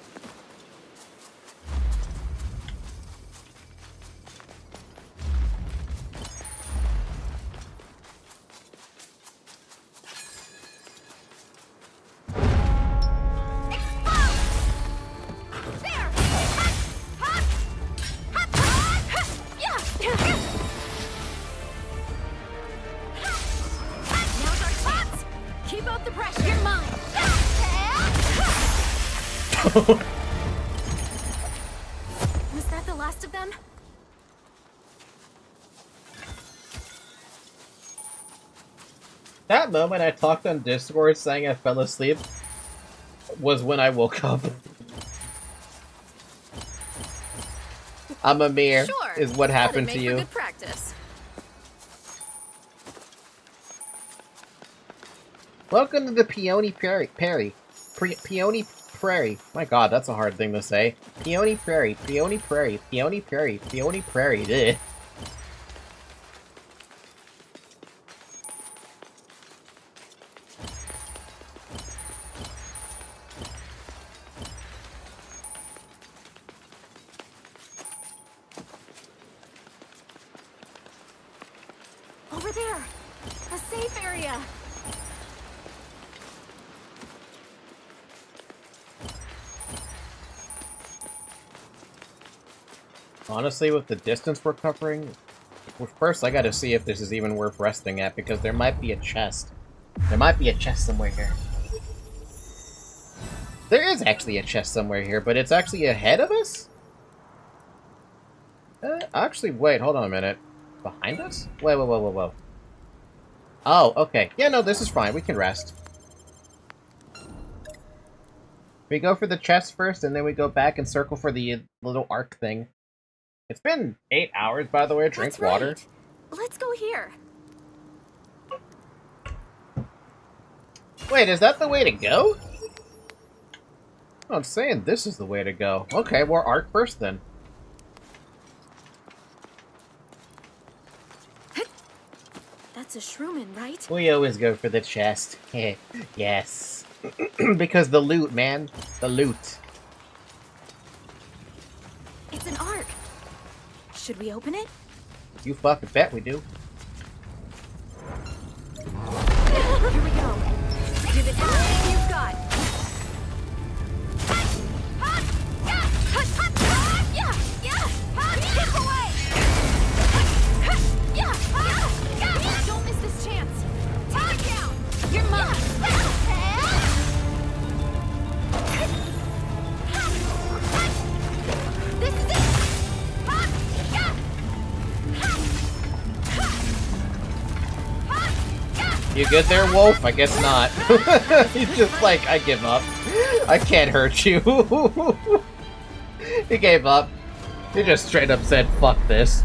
Now's our chance. Keep out the pressure. You're mine. Was that the last of them? That moment I talked on Discord saying I fell asleep was when I woke up. I'm a mirror, Sure. is what happened to That'd make you. for good practice. Welcome to the Peony Prairie. Peony Prairie. My god, that's a hard thing to say. Peony Prairie. Peony Prairie. Peony Prairie. Peony Prairie. Ugh. Over there. A safe area. Honestly, with the distance we're covering, well, first I gotta see if this is even worth resting at, because there might be a chest. There might be a chest somewhere here. There is actually a chest somewhere here, but it's actually ahead of us? Actually, wait, hold on a minute. Behind us? Wait, whoa, whoa, whoa, whoa. Oh, okay. Yeah, no, this is fine. We can rest. We go for the chest first, and then we go back and circle for the little arc thing. It's been 8 hours, by the way. Drink water. Right. Let's go here. Wait, is that the way to go? Oh, I'm saying this is the way to go. Okay, we're arc first then. That's a Shroomin, right? We always go for the chest. Yes. Because the loot, man. The loot. It's an arc. Should we open it? You fucking bet we do. Here we go. Give it everything you've got. Don't miss this chance. Take it down. You're mine. This is it. You good there, Wolf? I guess not. He's just like, I give up. I can't hurt you. He gave up. He just straight up said, fuck this.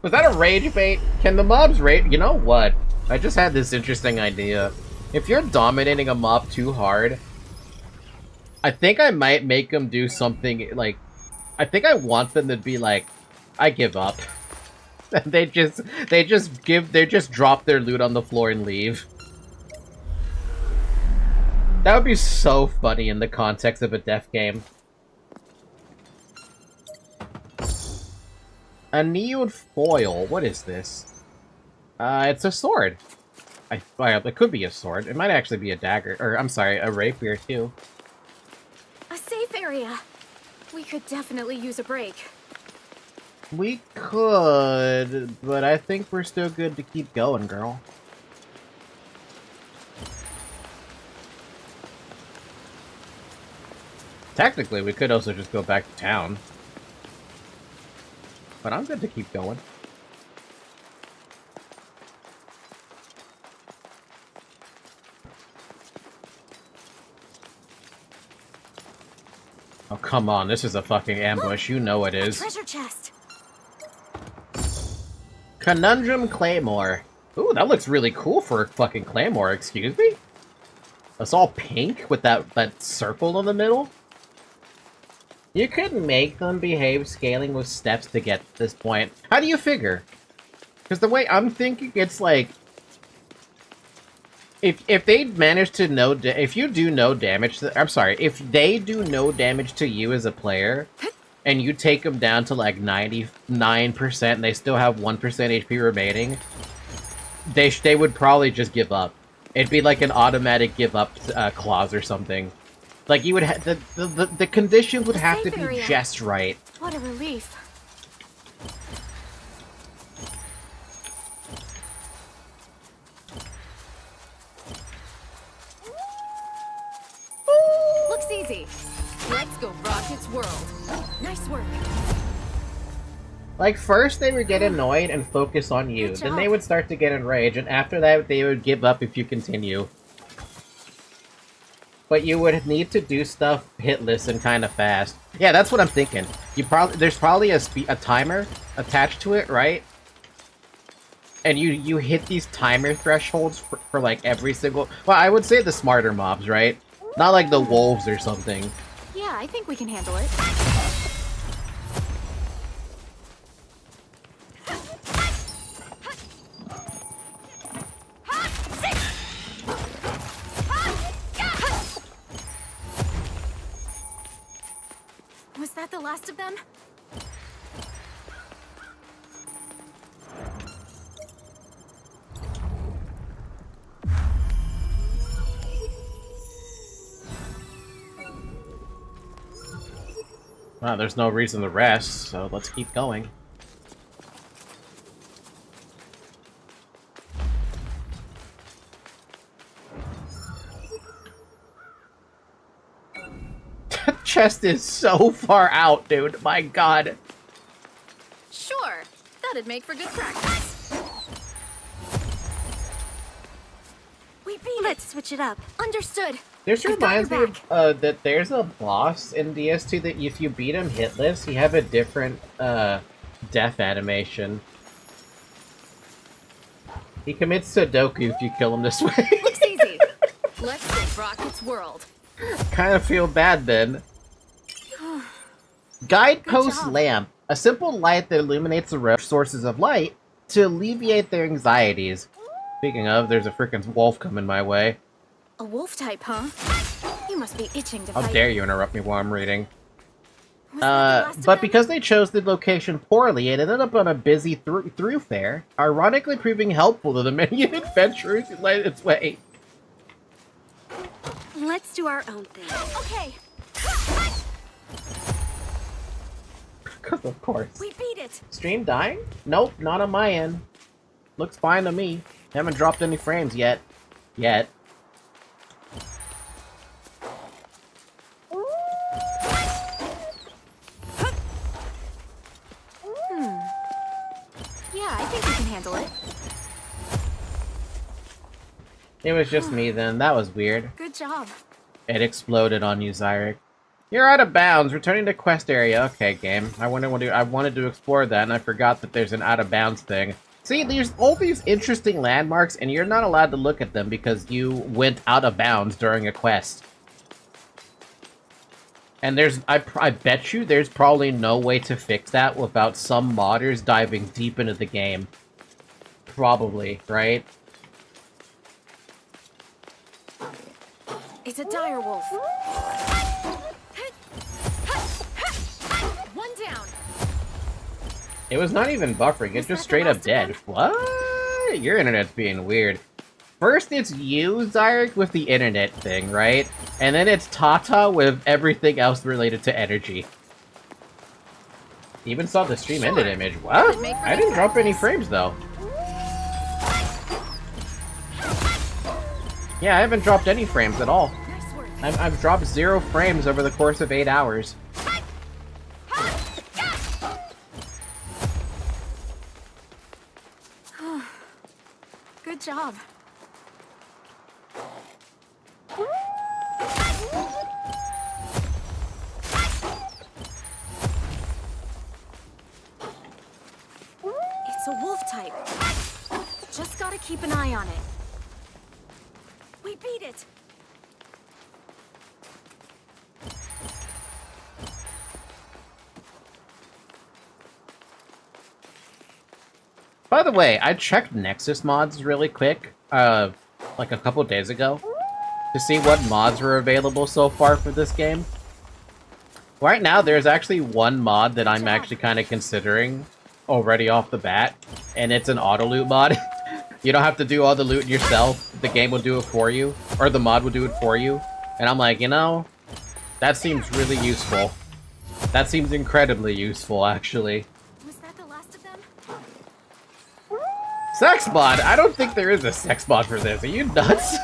Was that a rage bait? Can the mobs rage? You know what? I just had this interesting idea. If you're dominating a mob too hard, I think I might make them do something like... I think I want them to be like, I give up. They just drop their loot on the floor and leave. That would be so funny in the context of a death game. A neon foil. What is this? It's a sword. Well, it could be a sword. It might actually be a dagger. Or, I'm sorry, a rapier, too. A safe area. We could definitely use a break. We could, but I think we're still good to keep going, girl. Technically, we could also just go back to town. But I'm good to keep going. Oh, come on. This is a fucking ambush. You know it is. Treasure chest. Conundrum Claymore. Ooh, that looks really cool for a fucking Claymore, excuse me? It's all pink with that circle in the middle? You could make them behave scaling with steps to get to this point. How do you figure? Because the way I'm thinking, it's like... If they manage to if you do no damage to... I'm sorry, if they do no damage to you as a player, and you take them down to like 99% and they still have 1% HP remaining, they would probably just give up. It'd be like an automatic give up clause or something. Like you would the conditions would have to be just right. What a relief. Looks easy. Let's go rock its world. Nice work. Like, first they would get annoyed and focus on you. Then they would start to get enraged, and after that they would give up if you continue. But you would need to do stuff hitless and kind of fast. Yeah, that's what I'm thinking. There's probably a timer attached to it, right? And you hit these timer thresholds for like every single... Well, I would say the smarter mobs, right? Not like the wolves or something. Yeah, I think we can handle it. Was that the last of them? Well, there's no reason to rest, so let's keep going. That chest is so far out, dude. My god. Sure. That'd make for good practice. We beat it. Let's switch it up. Understood. This reminds me of, that there's a boss in DS2 that if you beat him hitless, you have a different death animation. He commits Sudoku if you kill him this way. Looks easy. Let's go rock its world. Kind of feel bad then. Guidepost lamp. A simple light that illuminates the sources of light to alleviate their anxieties. Speaking of, there's a freaking wolf coming my way. A wolf type, huh? You must be itching to How fight. dare you interrupt me while I'm reading. But because they chose the location poorly, it ended up on a busy thoroughfare, ironically proving helpful to the many adventurers who led its way. Let's do our own thing. Okay. Because of course. We beat it. Stream dying? Nope, not on my end. Looks fine to me. Haven't dropped any frames yet. Yeah, I think we can handle it. It was just me then. That was weird. Good job. It exploded on you, Zyric. You're out of bounds. Returning to quest area. Okay, game. I wanted to explore that, and I forgot that there's an out of bounds thing. See, there's all these interesting landmarks, and you're not allowed to look at them because you went out of bounds during a quest. And I bet you there's probably no way to fix that without some modders diving deep into the game. Probably, right? It's a dire wolf. One down. It was not even buffering, it's just straight up dead. What? Your internet's being weird. First it's you, Zyrek, with the internet thing, right? And then it's Tata with everything else related to energy. Even saw the stream ended image. What? I didn't drop any frames though. Yeah, I haven't dropped any frames at all. I've dropped 0 frames over the course of 8 hours. Good job. It's a wolf type. Just gotta keep an eye on it. We beat it! By the way, I checked Nexus mods really quick, like a couple days ago, to see what mods were available so far for this game. Right now, there's actually one mod that I'm actually kind of considering already off the bat, and it's an auto-loot mod. You don't have to do all the loot yourself, the game will do it for you, or the mod will do it for you. And I'm like, you know, that seems really useful. That seems incredibly useful, actually. Sex mod? I don't think there is a sex mod for this. Are you nuts?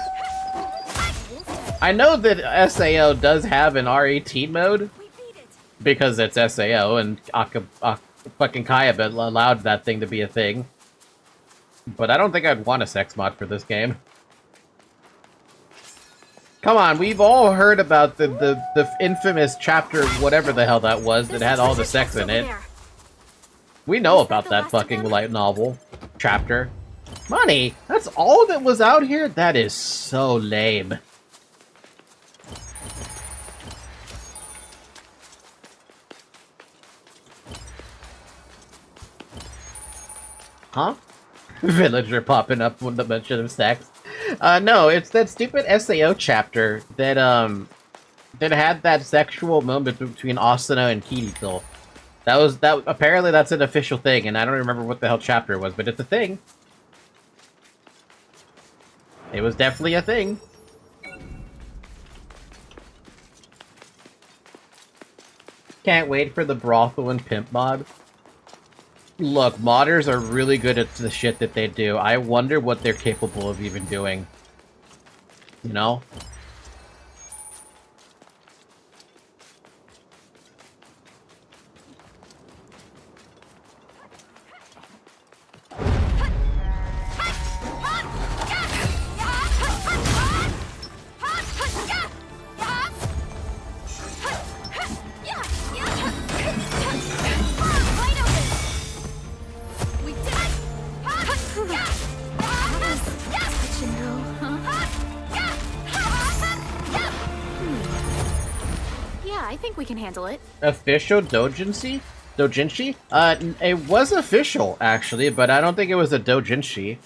I know that SAO does have an R18 mode, because it's SAO, and fucking Kaya allowed that thing to be a thing. But I don't think I'd want a sex mod for this game. Come on, we've all heard about the infamous chapter, whatever the hell that was, that had all the sex in it. We know about that fucking light novel chapter. Money? That's all that was out here? That is so lame. Huh? Villager popping up with a bunch of sex. No, it's that stupid SAO chapter that that had that sexual moment between Asuna and Kirito. Apparently that's an official thing, and I don't remember what the hell chapter it was, but it's a thing. It was definitely a thing. Can't wait for the brothel and pimp mod. Look, modders are really good at the shit that they do. I wonder what they're capable of even doing. You know? I think we can handle it. Official doujinshi? Doujinshi? It was official, actually, but I don't think it was a doujinshi.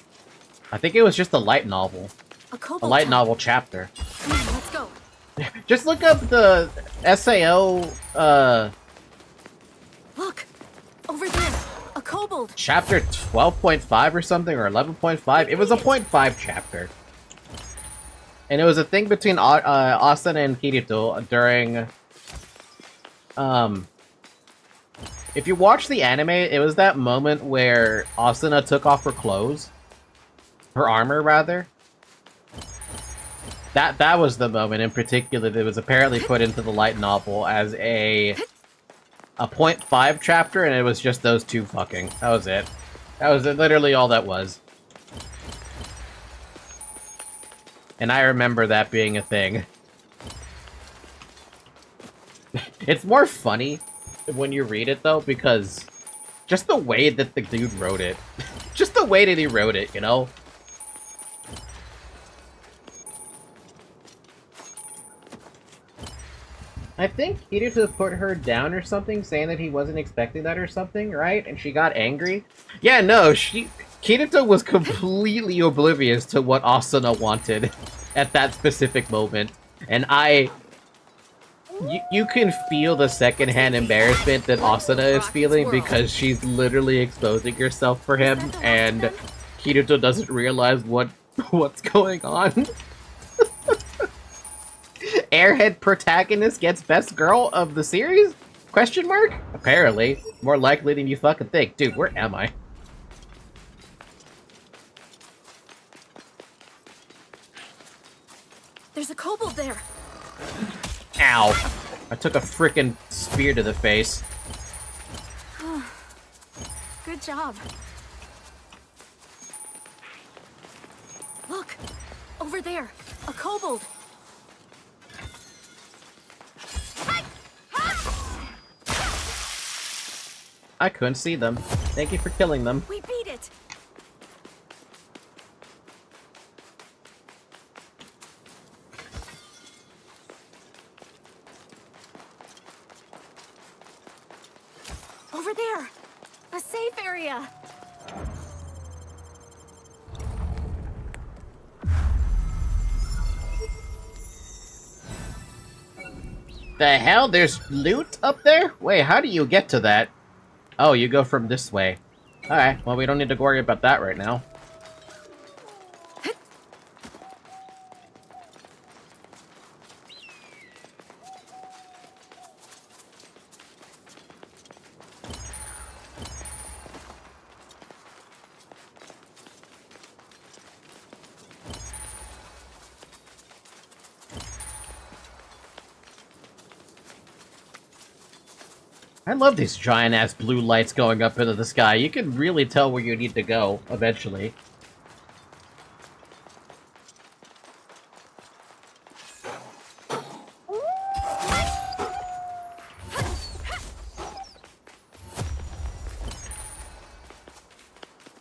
I think it was just a light novel. A light novel chapter. Let's go. Just look up the SAO, Look! Over there! A kobold! chapter 12.5 or something, or 11.5. It was a 0.5 chapter. And it was a thing between Asuna and Kirito during... if you watch the anime, it was that moment where Asuna took off her clothes. Her armor, rather. That was the moment in particular that was apparently put into the light novel as a 0.5 chapter, and it was just those two fucking. That was it. That was literally all that was. And I remember that being a thing. It's more funny when you read it, though, because just the way that the dude wrote it. Just the way that he wrote it, you know? I think Kirito put her down or something, saying that he wasn't expecting that or something, right? And she got angry? Yeah, no, Kirito was completely oblivious to what Asuna wanted at that specific moment. And you can feel the secondhand embarrassment that Asuna is feeling because she's literally exposing herself for him, and Kirito doesn't realize what's going on. Airhead protagonist gets best girl of the series? Question mark? Apparently. More likely than you fucking think. Dude, where am I? There's a kobold there. Ow. I took a frickin' spear to the face. Good job. Look! Over there! A kobold! I couldn't see them. Thank you for killing them. We beat it! Over there! A safe area! The hell? There's loot up there? Wait, how do you get to that? Oh, you go from this way. Alright, well we don't need to worry about that right now. I love these giant-ass blue lights going up into the sky. You can really tell where you need to go, eventually.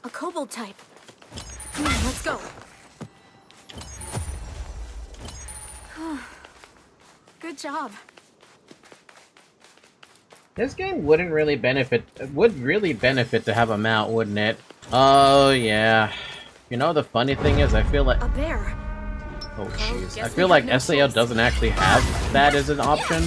A kobold type. Come on, let's go. Good job. This game would really benefit to have a mount, wouldn't it? Oh, yeah. You know, the funny thing is, I feel like... A bear. Oh, jeez. I feel like SAO doesn't actually have that as an option.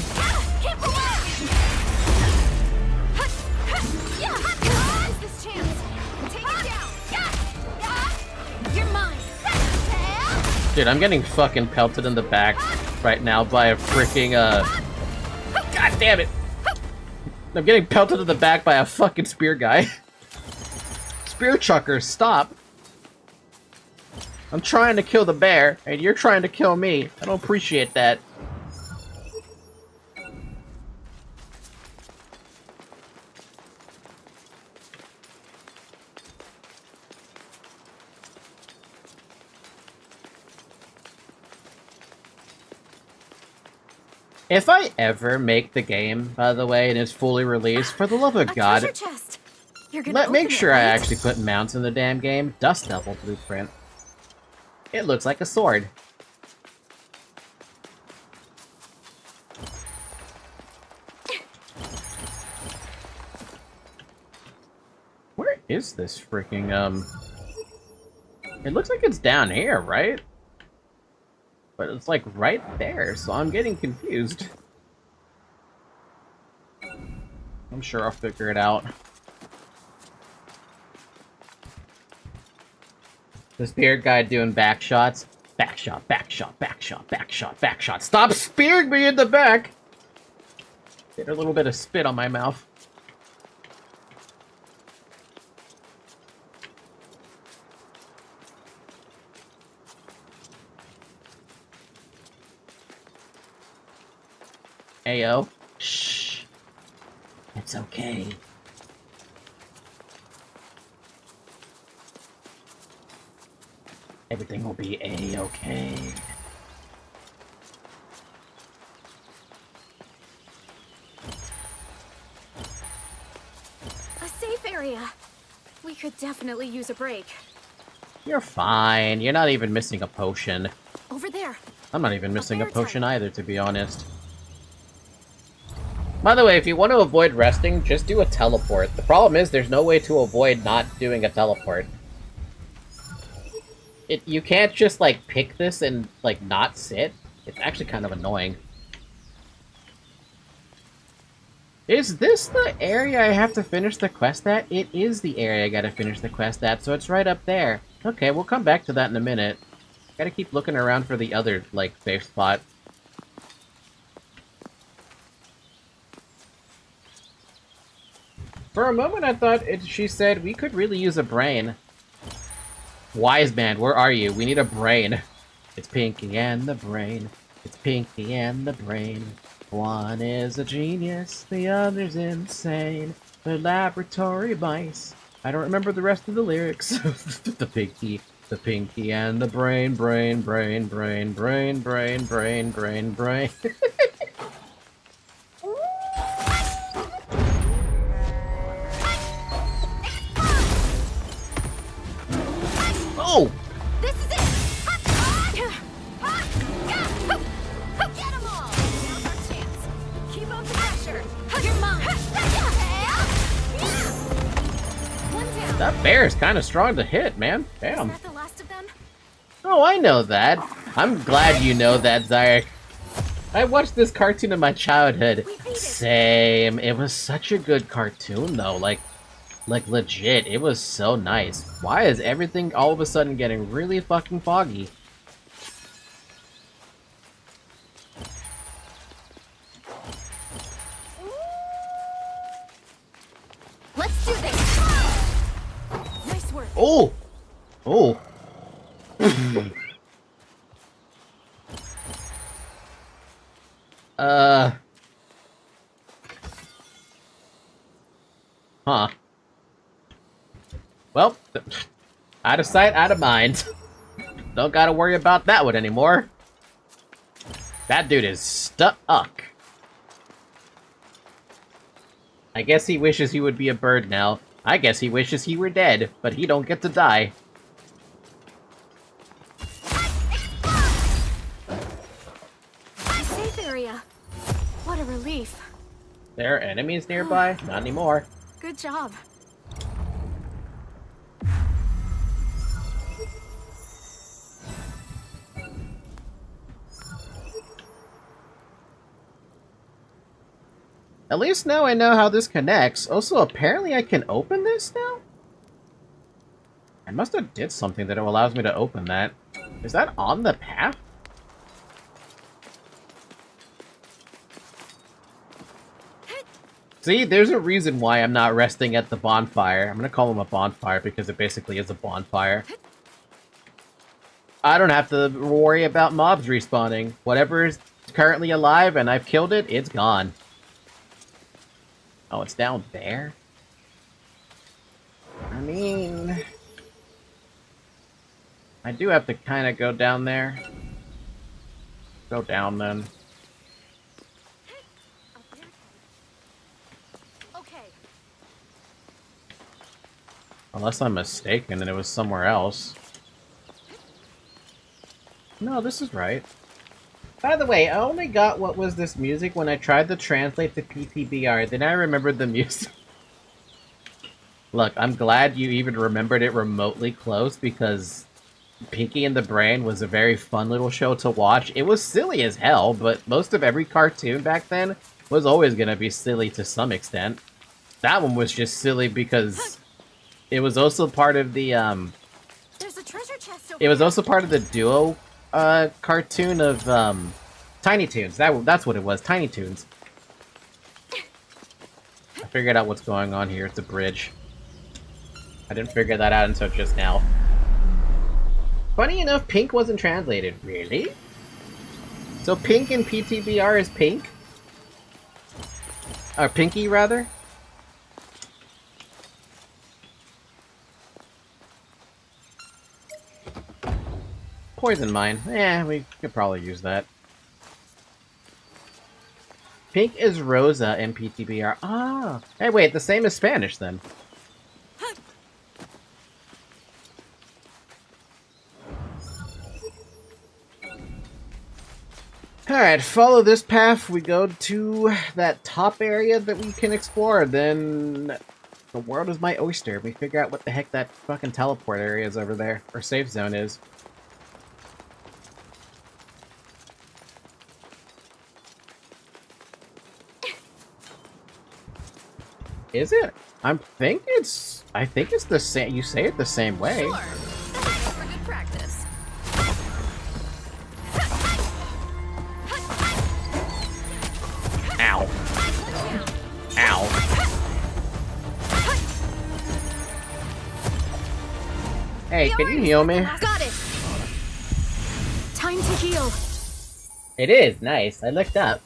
Dude, I'm getting fucking pelted in the back right now by a freaking, God damn it! I'm getting pelted in the back by a fucking spear guy. Spear chuckers, stop! I'm trying to kill the bear, and you're trying to kill me. I don't appreciate that. If I ever make the game, by the way, and it's fully released, for the love of God, make sure I actually put mounts in the damn game. Dust Devil blueprint. It looks like a sword. Where is this freaking, It looks like it's down here, right? But it's like right there, so I'm getting confused. I'm sure I'll figure it out. This beard guy doing back shots. Back shot, back shot, back shot, back shot, back shot. Stop spearing me in the back! Get a little bit of spit on my mouth. Ayo. Shh. It's okay. Everything will be A-okay. A safe area. We could definitely use a break. You're fine. You're not even missing a potion. Over there. I'm not even missing a potion either, to be honest. By the way, if you want to avoid resting, just do a teleport. The problem is there's no way to avoid not doing a teleport. You can't just, like, pick this and, like, not sit. It's actually kind of annoying. Is this the area I have to finish the quest at? It is the area I gotta finish the quest at, so it's right up there. Okay, we'll come back to that in a minute. Gotta keep looking around for the other, like, safe spot. For a moment I thought she said we could really use a brain. Wise man, where are you? We need a brain. It's Pinky and the brain. It's Pinky and the brain. One is a genius, the other's insane. They're laboratory mice. I don't remember the rest of the lyrics. The Pinky and the brain, brain, brain, brain, brain, brain, brain, brain, brain. Oh! This is it! Get them all! Now's our chance. Keep up the pressure. You're mine. One down. That bear is kind of strong to hit, man. Damn. Is that the last of them? Oh, I know that. I'm glad you know that, Zyrek. I watched this cartoon in my childhood. Same. It was such a good cartoon, though. Like legit, it was so nice. Why is everything all of a sudden getting really fucking foggy? Let's do this. Nice work. Oh! Oh! Huh. Well, out of sight, out of mind. Don't gotta worry about that one anymore. That dude is stuck. I guess he wishes he would be a bird now. I guess he wishes he were dead, but he don't get to die. Safe area. What a relief. There are enemies nearby? Not anymore. Good job. At least now I know how this connects. Also, apparently I can open this now? I must have did something that allows me to open that. Is that on the path? See, there's a reason why I'm not resting at the bonfire. I'm gonna call him a bonfire because it basically is a bonfire. I don't have to worry about mobs respawning. Whatever is currently alive and I've killed it, it's gone. Oh, it's down there? I mean... I do have to kind of go down there. Go down, then. Okay. Unless I'm mistaken and it was somewhere else. No, this is right. By the way, I only got what was this music when I tried to translate to PTBR, then I remembered the music. Look, I'm glad you even remembered it remotely close, because Pinky and the Brain was a very fun little show to watch. It was silly as hell, but most of every cartoon back then was always gonna be silly to some extent. That one was just silly because it was also part of the, There's a treasure chest over it was there. also part of the duo cartoon of Tiny Toons. That's what it was, Tiny Toons. I figured out what's going on here. It's a bridge. I didn't figure that out until just now. Funny enough, pink wasn't translated. Really? So pink in PTBR is pink? Or pinky, rather? Poison mine. Eh, we could probably use that. Pink is Rosa in PTBR. Ah! Hey, wait, the same as Spanish, then. Alright, follow this path. We go to that top area that we can explore. Then the world is my oyster. We figure out what the heck that fucking teleport area is over there. Or safe zone is. Is it? I think it's the same. You say it the same way. Sure. That makes for good practice. Ow. Ow. Hey, can you heal me? Got it. Time to heal. It is nice. I looked up.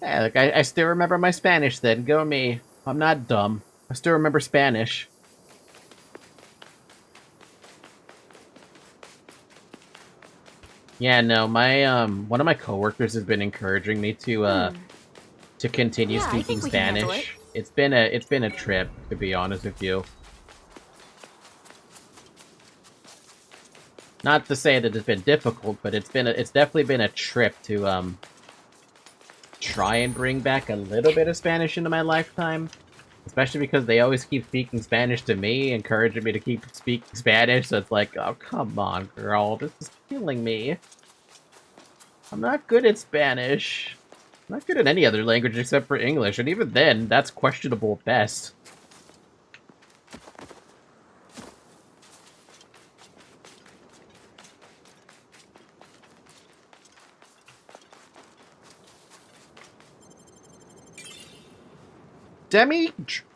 Yeah, look, I still remember my Spanish then. Go me. I'm not dumb. I still remember Spanish. Yeah, no, my one of my coworkers has been encouraging me to continue speaking Spanish. It's been a trip, to be honest with you. Not to say that it's been difficult, but it's definitely been a trip to try and bring back a little bit of Spanish into my lifetime. Especially because they always keep speaking Spanish to me, encouraging me to keep speaking Spanish, so it's like, oh, come on, girl, this is killing me. I'm not good at Spanish. I'm not good at any other language except for English, and even then, that's questionable at best.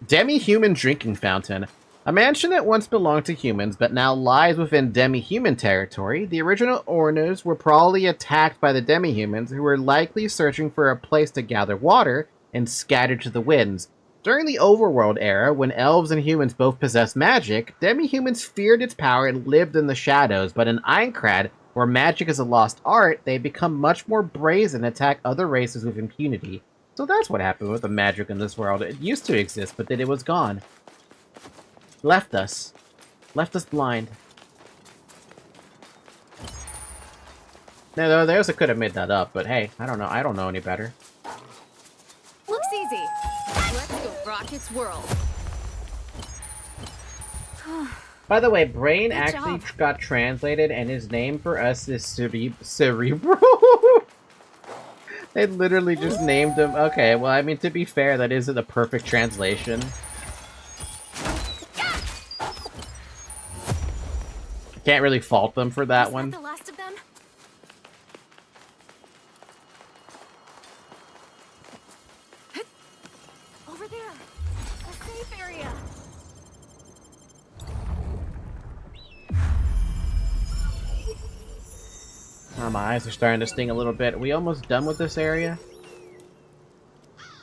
Demi-human drinking fountain. A mansion that once belonged to humans, but now lies within demi-human territory. The original owners were probably attacked by the demi-humans, who were likely searching for a place to gather water and scattered to the winds. During the overworld era, when elves and humans both possessed magic, demi-humans feared its power and lived in the shadows, but in Aincard, where magic is a lost art, they become much more brazen and attack other races with impunity. So that's what happened with the magic in this world. It used to exist, but then it was gone. Left us. Left us blind. No, there's a could have made that up, but hey, I don't know. I don't know any better. Looks easy. Let's go rock its world. By the way, Brain Good actually job. got translated, and his name for us is Cerebro. They literally just named him. Okay, well, I mean, to be fair, that isn't a perfect translation. Can't really fault them for that one. The last of them? Over there. A safe area. Oh, my eyes are starting to sting a little bit. Are we almost done with this area?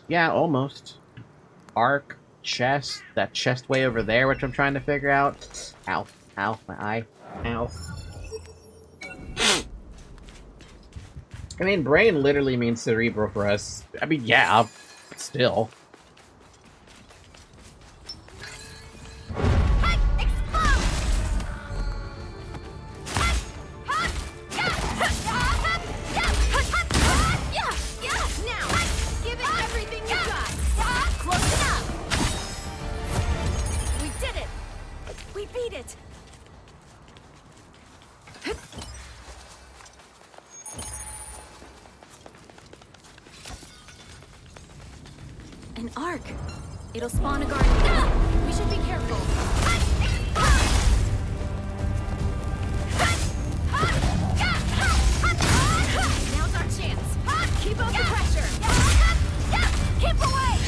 Yeah, almost. Arc, chest, that chest way over there, which I'm trying to figure out. Ow, ow, my eye. Ow. I mean, brain literally means cerebral for us. I mean, yeah, still. An arc. It'll spawn a guardian. We should be careful. Now's our chance. Keep up the pressure. Keep away.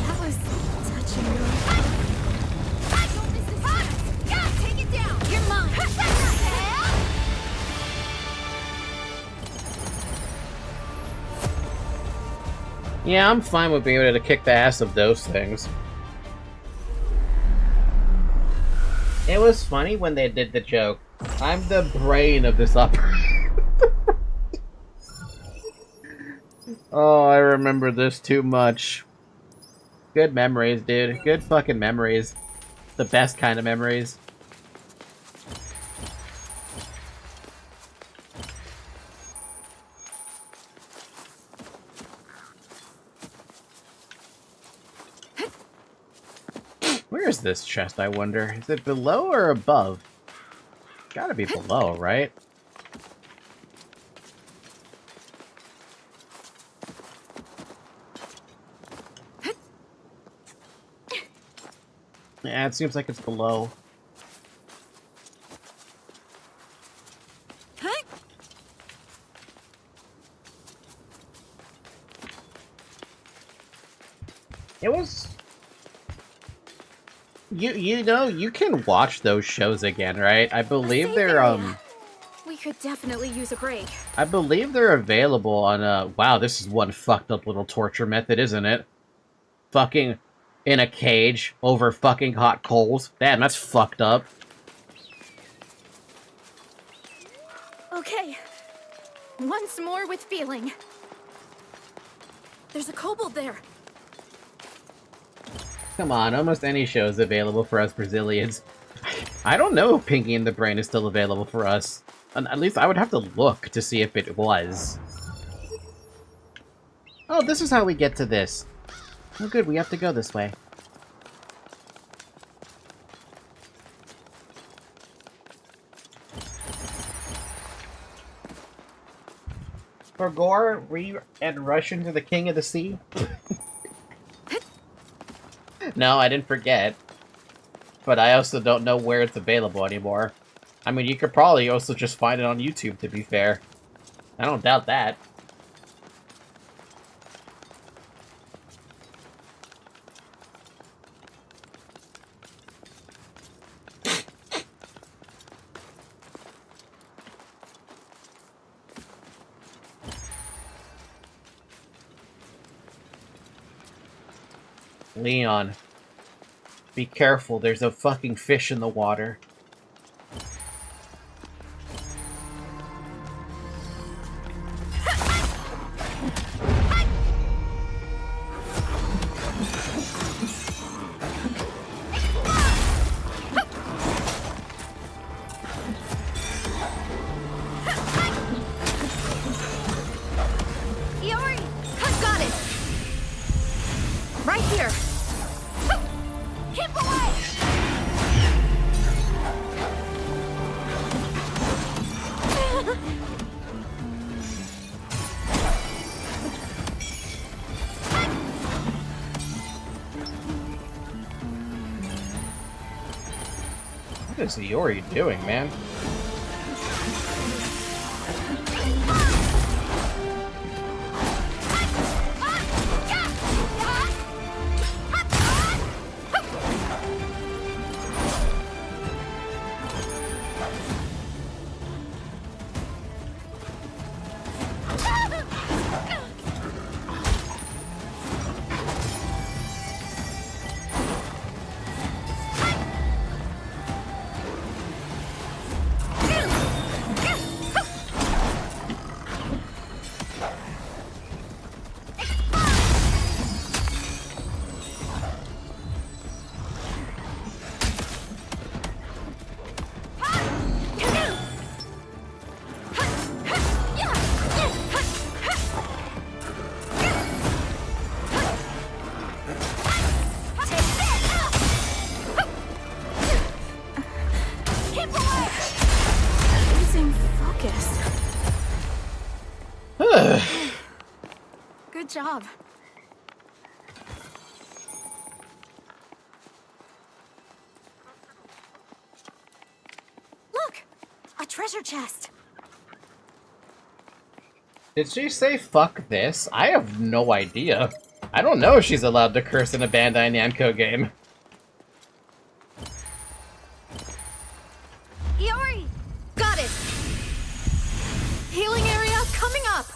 That was touching. Take it down. You're mine. Yeah, I'm fine with being able to kick the ass of those things. It was funny when they did the joke. I'm the brain of this operation. Oh, I remember this too much. Good memories, dude. Good fucking memories. The best kind of memories. Where is this chest, I wonder? Is it below or above? Gotta be below, right? Yeah, it seems like it's below. It was... You know, you can watch those shows again, right? I believe they're, We could definitely use a break. I believe they're available on, wow, this is one fucked up little torture method, isn't it? Fucking in a cage over fucking hot coals. Damn, that's fucked up. Okay. Once more with feeling. There's a kobold there. Come on, almost any show is available for us Brazilians. I don't know if Pinky and the Brain is still available for us. At least I would have to look to see if it was. Oh, this is how we get to this. Oh good, we have to go this way. For gore, and rush into the King of the Sea? No, I didn't forget. But I also don't know where it's available anymore. I mean, you could probably also just find it on YouTube, to be fair. I don't doubt that. Leon, be careful, there's a fucking fish in the water. Iori! I've got it! Right here! Keep away! What is Iori doing, man? Good job. Look! A treasure chest! Did she say fuck this? I have no idea. I don't know if she's allowed to curse in a Bandai Namco game. Iori! Got it! Healing area coming up!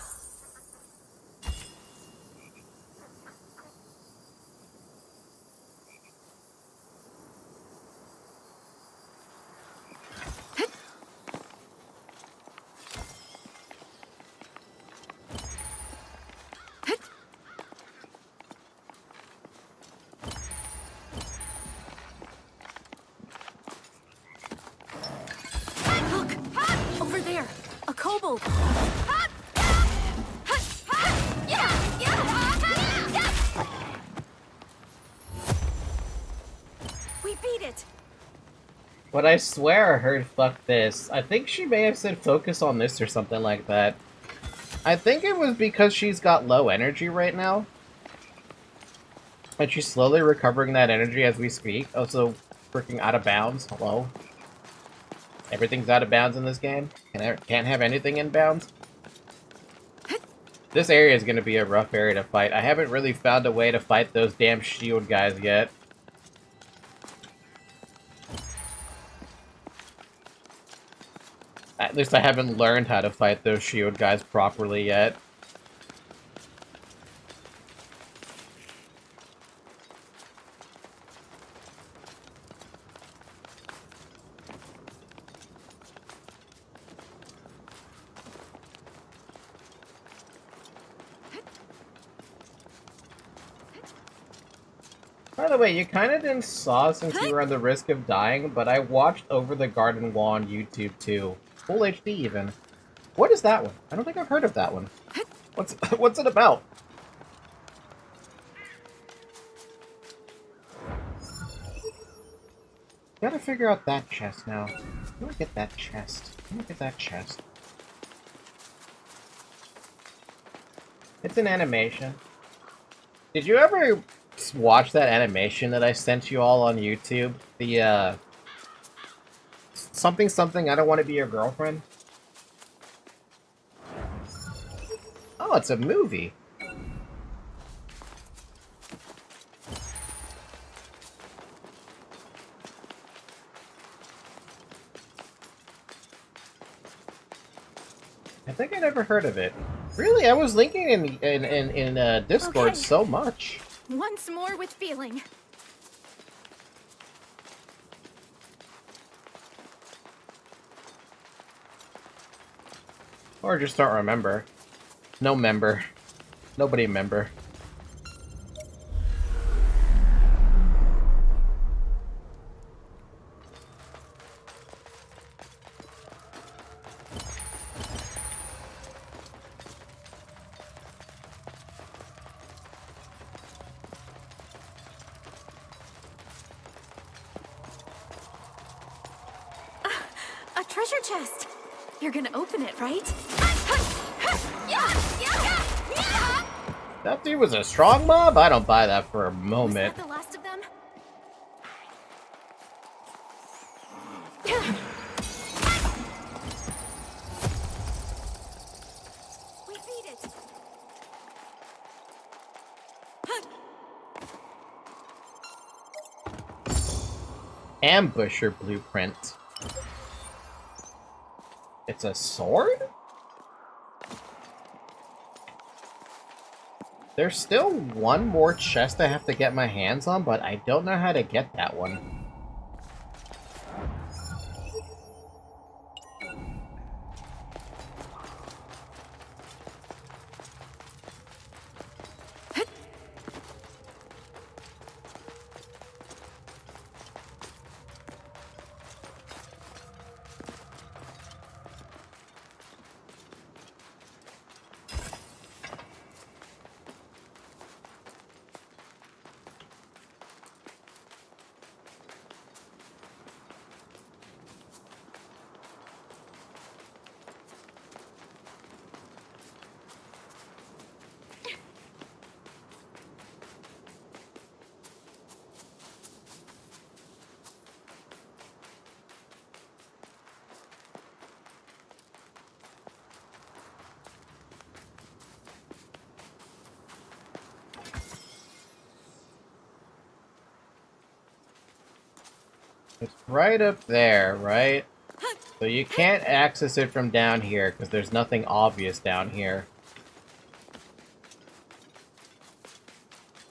Look! Over there! A kobold! But I swear I heard fuck this. I think she may have said focus on this or something like that. I think it was because she's got low energy right now. And she's slowly recovering that energy as we speak. Also, freaking out of bounds. Hello? Everything's out of bounds in this game. Can't have anything in bounds. This area is going to be a rough area to fight. I haven't really found a way to fight those damn shield guys yet. At least I haven't learned how to fight those shield guys properly yet. By the way, you kind of didn't saw since you were on the risk of dying, but I watched Over the Garden Wall on YouTube too. Full HD even. What is that one? I don't think I've heard of that one. What's it about? Gotta figure out that chest now. Let me get that chest. Let me get that chest. It's an animation. Did you ever watch that animation that I sent you all on YouTube? The, something, I don't want to be your girlfriend? Oh, it's a movie. I think I never heard of it. Really, I was linking in Discord so much. Once more with feeling. Or just don't remember. No member. Nobody member. A treasure chest. You're gonna open it, right? That dude was a strong mob? I don't buy that for a moment. Was that the last of them? We beat it. Ambusher blueprint. It's a sword? There's still one more chest I have to get my hands on, but I don't know how to get that one. It's right up there, right? So you can't access it from down here, because there's nothing obvious down here.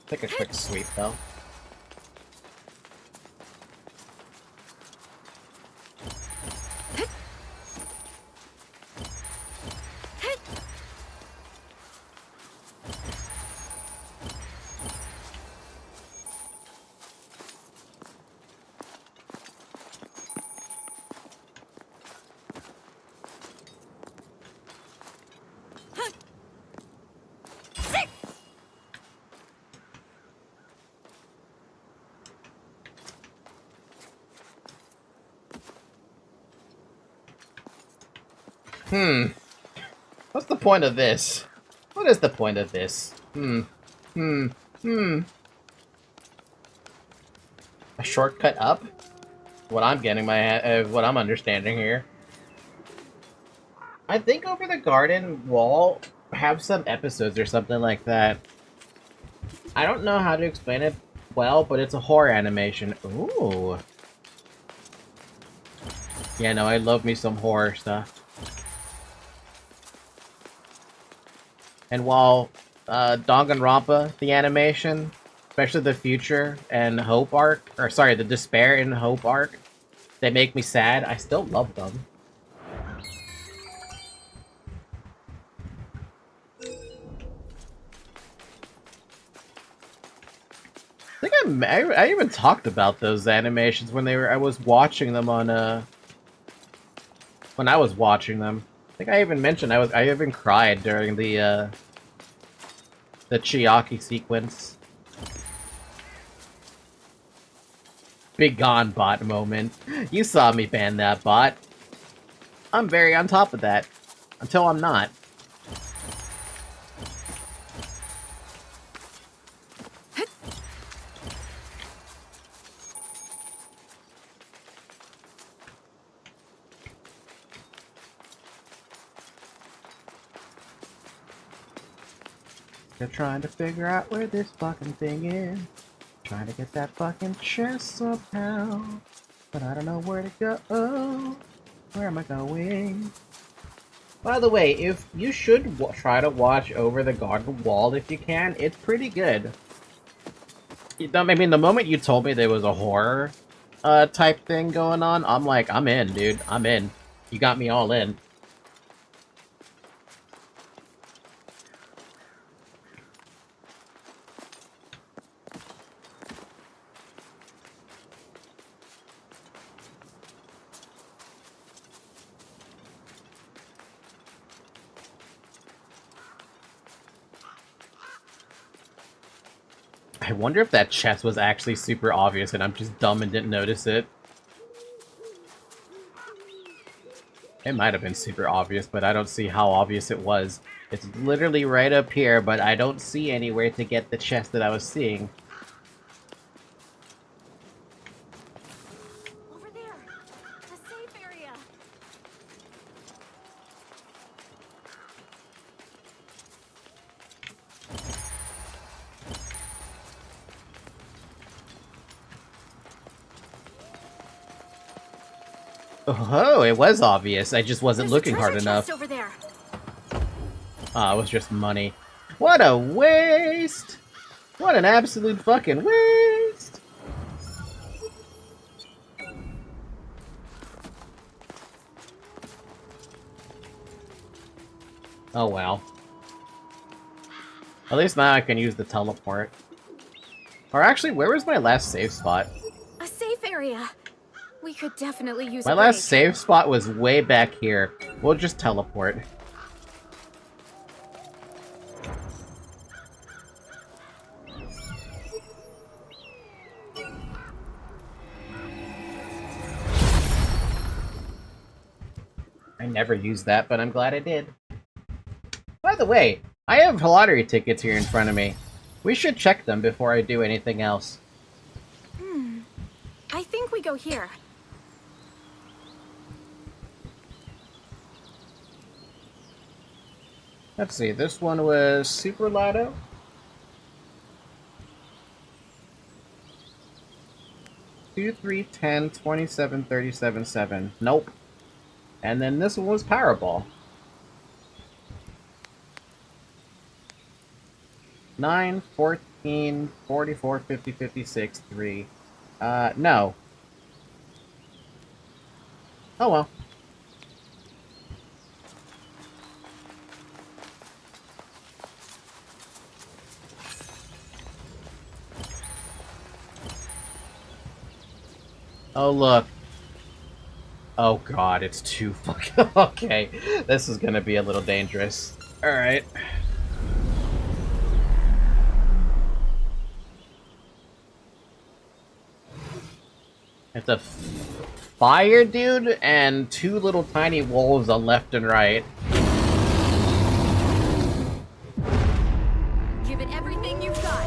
Take a quick sweep, though. What's the point of this? What is the point of this? A shortcut up? What I'm getting what I'm understanding here. I think over the garden wall have some episodes or something like that. I don't know how to explain it well, but it's a horror animation. Ooh. Yeah, no, I love me some horror stuff. And while Danganronpa, the animation, especially the Future and Hope arc, or sorry, the Despair and Hope arc, they make me sad, I still love them. I think I even talked about those animations when I was watching them on when I was watching them. I think I even mentioned I even cried during the Chiaki sequence. Big gone bot moment. You saw me ban that bot. I'm very on top of that. Until I'm not. They're trying to figure out where this fucking thing is. Trying to get that fucking chest somehow. But I don't know where to go. Where am I going? By the way, if you should try to watch Over the Garden Wall if you can, it's pretty good. I mean, the moment you told me there was a horror type thing going on, I'm like, I'm in, dude. I'm in. You got me all in. I wonder if that chest was actually super obvious and I'm just dumb and didn't notice it. It might have been super obvious, but I don't see how obvious it was. It's literally right up here, but I don't see anywhere to get the chest that I was seeing. Over there! The safe area! Oh, it was obvious. I just wasn't There's looking a hard treasure enough. chest over there. Ah, it was just money. What a waste! What an absolute fucking waste! Oh well. At least now I can use the teleport. Or actually, where was my last save spot? A safe area. We could definitely use My a last break. save spot was way back here. We'll just teleport. I never used that, but I'm glad I did. By the way, I have lottery tickets here in front of me. We should check them before I do anything else. I think we go here. Let's see, this one was Super Lotto. 2, 3, 10, 27, 37, 7. Nope. And then this one was Powerball. 9, 14, 44, 50, 56, 3. No. Oh well. Oh look. Oh god, it's too fucking... Okay, this is gonna be a little dangerous. Alright. It's a fire dude and two little tiny wolves on left and right. Give it everything you've got.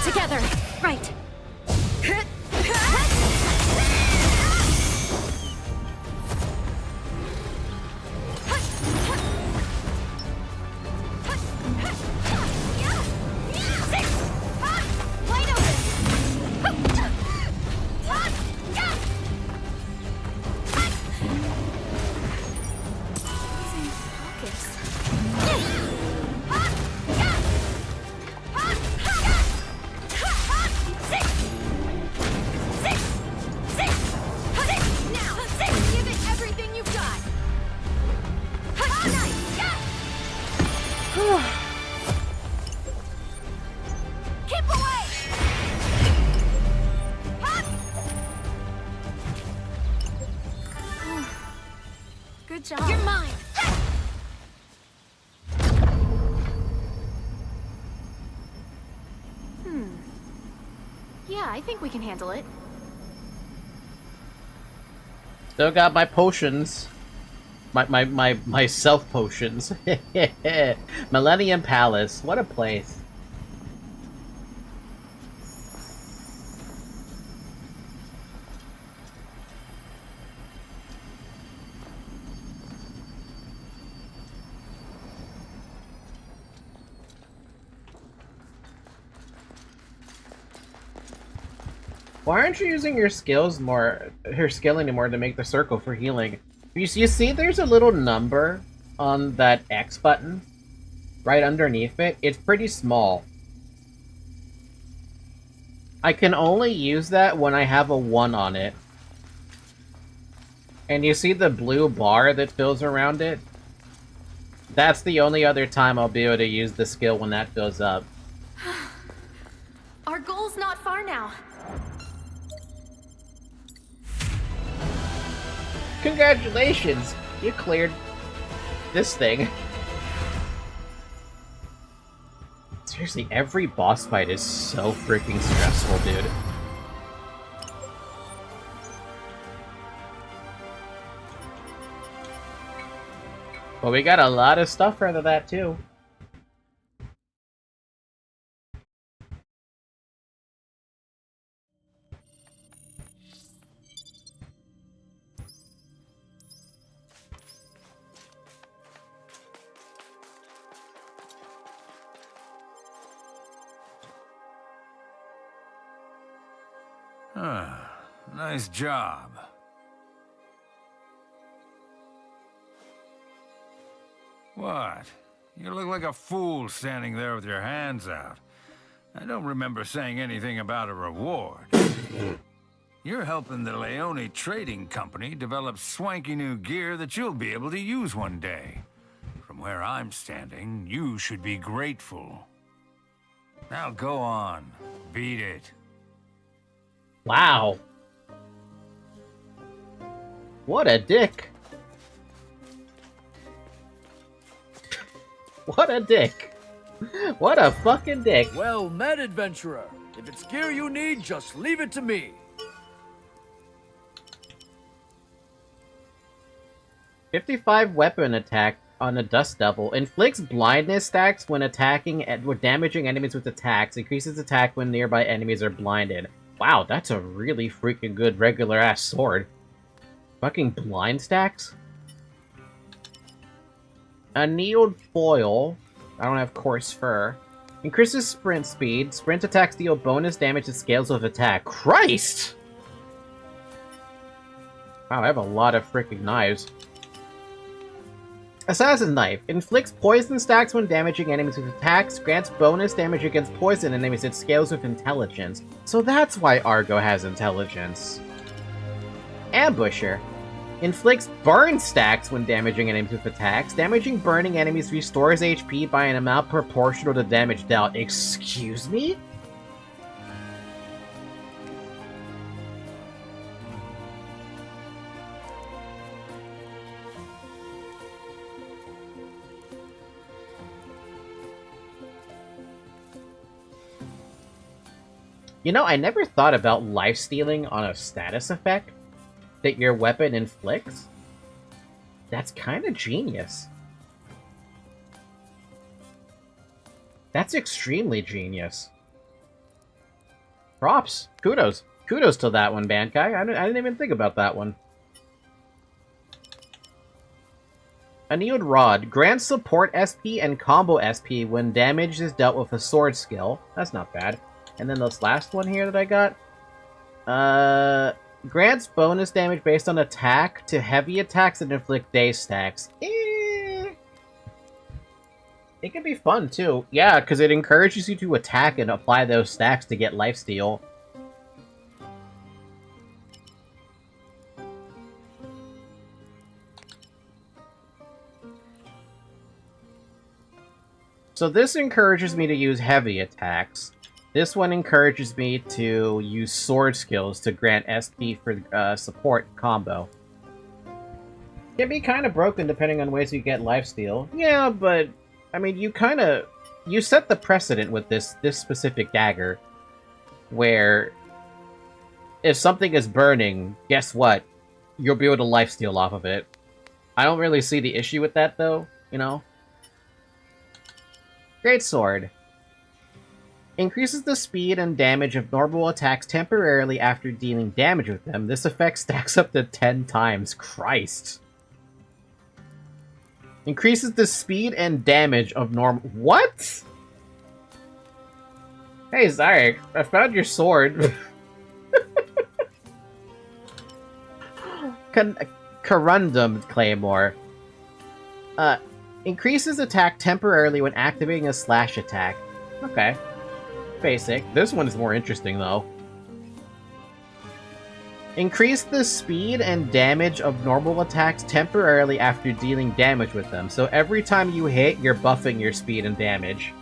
Together. Right. Give it everything you've got. Keep away. Good job. You're mine. Yeah, I think we can handle it. Still got my potions. My self potions. Millennium Palace. What a place. Why aren't you using your skills more, her skill anymore to make the circle for healing? You see there's a little number on that X button right underneath it. It's pretty small. I can only use that when I have a 1 on it. And you see the blue bar that fills around it? That's the only other time I'll be able to use the skill when that fills up. Our goal's not far now. Congratulations! You cleared this thing. Seriously, every boss fight is so freaking stressful, dude. Well, we got a lot of stuff out of that, too. Nice job. What? You look like a fool standing there with your hands out. I don't remember saying anything about a reward. You're helping the Leone Trading Company develop swanky new gear that you'll be able to use one day. From where I'm standing, you should be grateful. Now go on, beat it. Wow. What a dick. What a dick. What a fucking dick. Well met, adventurer. If it's gear you need, just leave it to me. 55 weapon attack on a Dust Devil. Inflicts blindness stacks when attacking and damaging enemies with attacks. Increases attack when nearby enemies are blinded. Wow, that's a really freaking good regular ass sword. Fucking blind stacks? Annealed foil. I don't have coarse fur. Increases sprint speed. Sprint attacks deal bonus damage to scales of attack. Christ! Wow, I have a lot of freaking knives. Assassin Knife. Inflicts poison stacks when damaging enemies with attacks. Grants bonus damage against poison enemies. It scales with intelligence. So that's why Argo has intelligence. Ambusher. Inflicts burn stacks when damaging enemies with attacks. Damaging burning enemies restores HP by an amount proportional to damage dealt. Excuse me? You know, I never thought about lifestealing on a status effect that your weapon inflicts. That's kind of genius. That's extremely genius. Props. Kudos. Kudos to that one, Bankai. I didn't even think about that one. Annealed Rod. Grants support SP and combo SP when damage is dealt with a sword skill. That's not bad. And then this last one here that I got. Grants bonus damage based on attack to heavy attacks that inflict day stacks. It can be fun, too. Yeah, because it encourages you to attack and apply those stacks to get lifesteal. So this encourages me to use heavy attacks. This one encourages me to use sword skills to grant SP for support combo. Can be kind of broken depending on ways you get lifesteal. Yeah, but I mean, you set the precedent with this specific dagger, where if something is burning, guess what? You'll be able to lifesteal off of it. I don't really see the issue with that, though. You know. Great Sword. Increases the speed and damage of normal attacks temporarily after dealing damage with them. This effect stacks up to 10 times. Christ. Increases the speed and damage of normal... What? Hey, Zarek, I found your sword. Corundum Claymore. Increases attack temporarily when activating a slash attack. Okay. Basic. This one is more interesting, though. Increase the speed and damage of normal attacks temporarily after dealing damage with them. So every time you hit, you're buffing your speed and damage.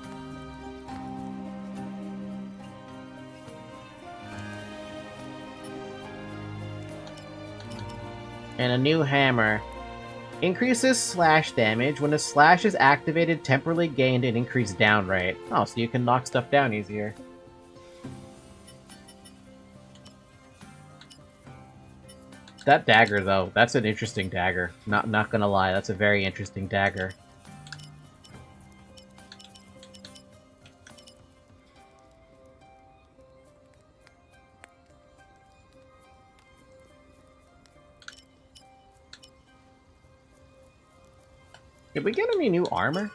And a new hammer. Increases slash damage. When a slash is activated, temporarily gained an increased down rate. Oh, so you can knock stuff down easier. That dagger, though, that's an interesting dagger. Not gonna lie, that's a very interesting dagger. Did we get any new armor?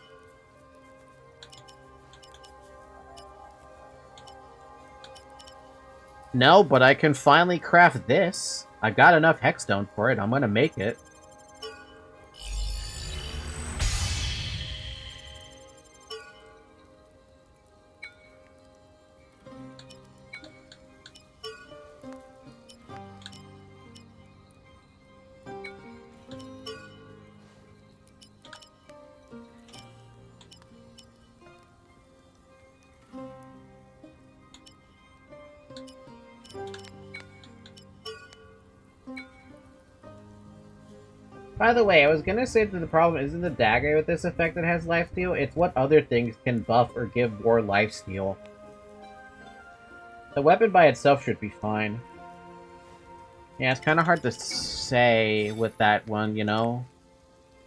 No, but I can finally craft this. I got enough hexstone for it. I'm gonna make it. By the way, I was gonna say that the problem isn't the dagger with this effect that has lifesteal, it's what other things can buff or give more lifesteal. The weapon by itself should be fine. Yeah, it's kind of hard to say with that one, you know?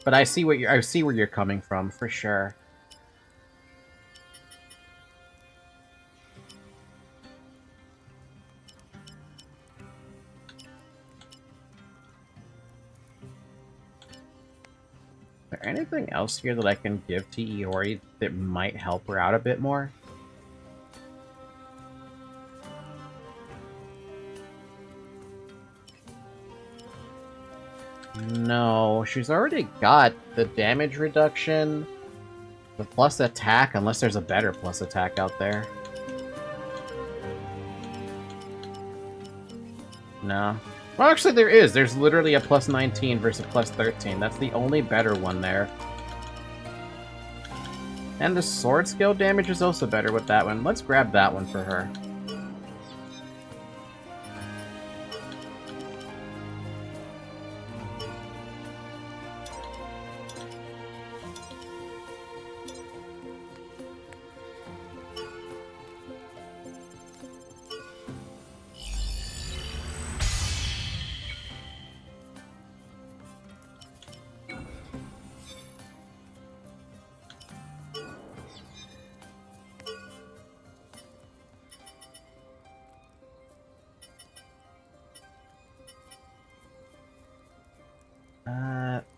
But I see where you're coming from, for sure. Is there anything else here that I can give to Iori that might help her out a bit more? No, she's already got the damage reduction, the plus attack, unless there's a better plus attack out there. No. Well, actually there is. There's literally a plus 19 versus plus 13. That's the only better one there. And the sword skill damage is also better with that one. Let's grab that one for her.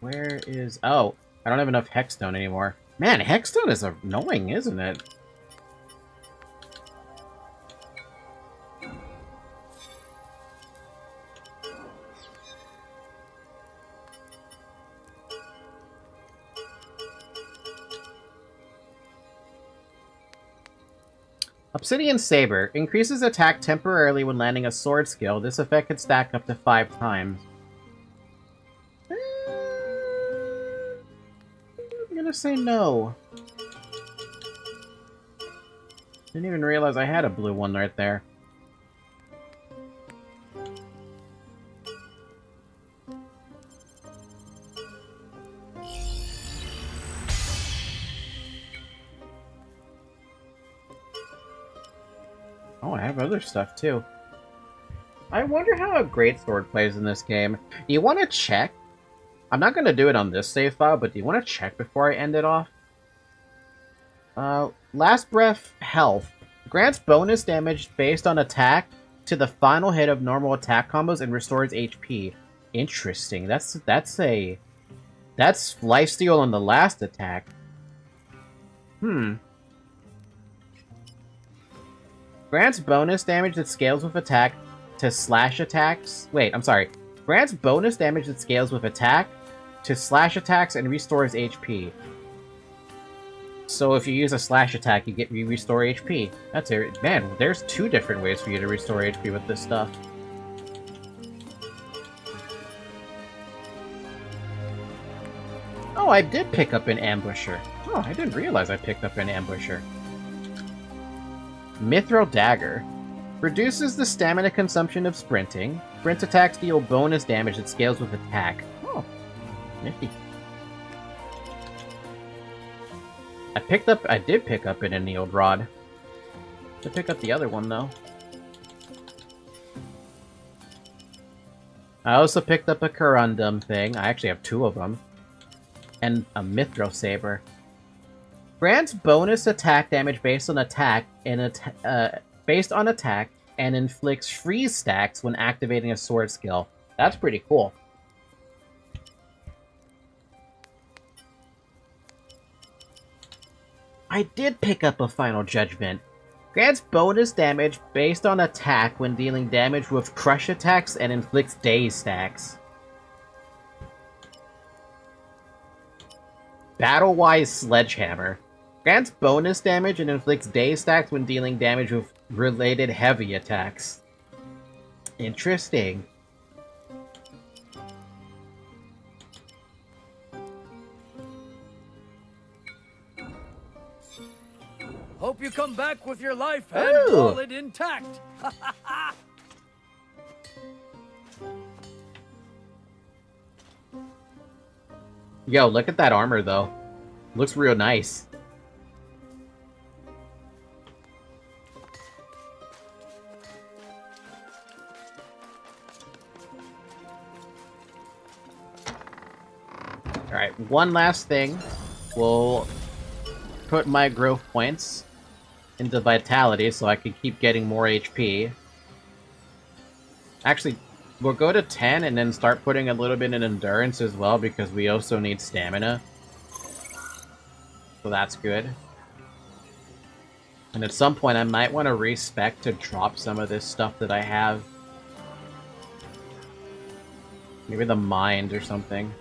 Where is... Oh, I don't have enough Hexstone anymore. Man, Hexstone is annoying, isn't it? Obsidian Saber. Increases attack temporarily when landing a sword skill. This effect can stack up to 5 times. I'm gonna say no. Didn't even realize I had a blue one right there. Oh, I have other stuff too. I wonder how a greatsword plays in this game. Do you want to check? I'm not going to do it on this save file, but do you want to check before I end it off? Last Breath Health. Grants bonus damage based on attack to the final hit of normal attack combos and restores HP. Interesting. That's lifesteal on the last attack. Grants bonus damage that scales with attack to slash attacks. Wait, I'm sorry. Grants bonus damage that scales with attack to slash attacks and restores HP. So if you use a slash attack, you restore HP. That's it. Man, there's 2 different ways for you to restore HP with this stuff. Oh, I did pick up an Ambusher. Oh, I didn't realize I picked up an Ambusher. Mithril Dagger. Reduces the stamina consumption of sprinting. Sprint attacks deal bonus damage that scales with attack. Oh, nifty. I did pick up an Annealed Rod. To pick up the other one, though. I also picked up a Corundum thing. I actually have 2 of them. And a Mithril Saber. Grants bonus attack damage based on attack and inflicts freeze stacks when activating a sword skill. That's pretty cool. I did pick up a Final Judgment. Grants bonus damage based on attack when dealing damage with crush attacks and inflicts daze stacks. Battle-wise Sledgehammer. Grants bonus damage and inflicts daze stacks when dealing damage with related heavy attacks. Interesting. Hope you come back with your life and wallet intact. Yo, look at that armor, though. Looks real nice. Alright, one last thing. We'll put my growth points into Vitality so I can keep getting more HP. Actually, we'll go to 10 and then start putting a little bit in Endurance as well because we also need Stamina. So that's good. And at some point I might want to respec to drop some of this stuff that I have. Maybe the mind or something.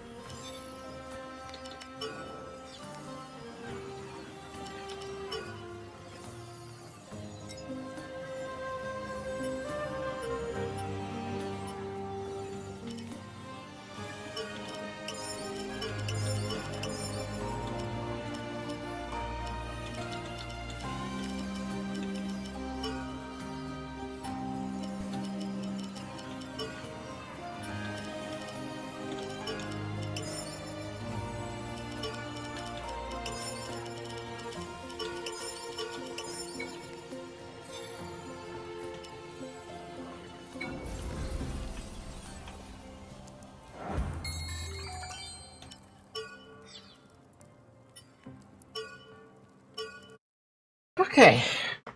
Okay.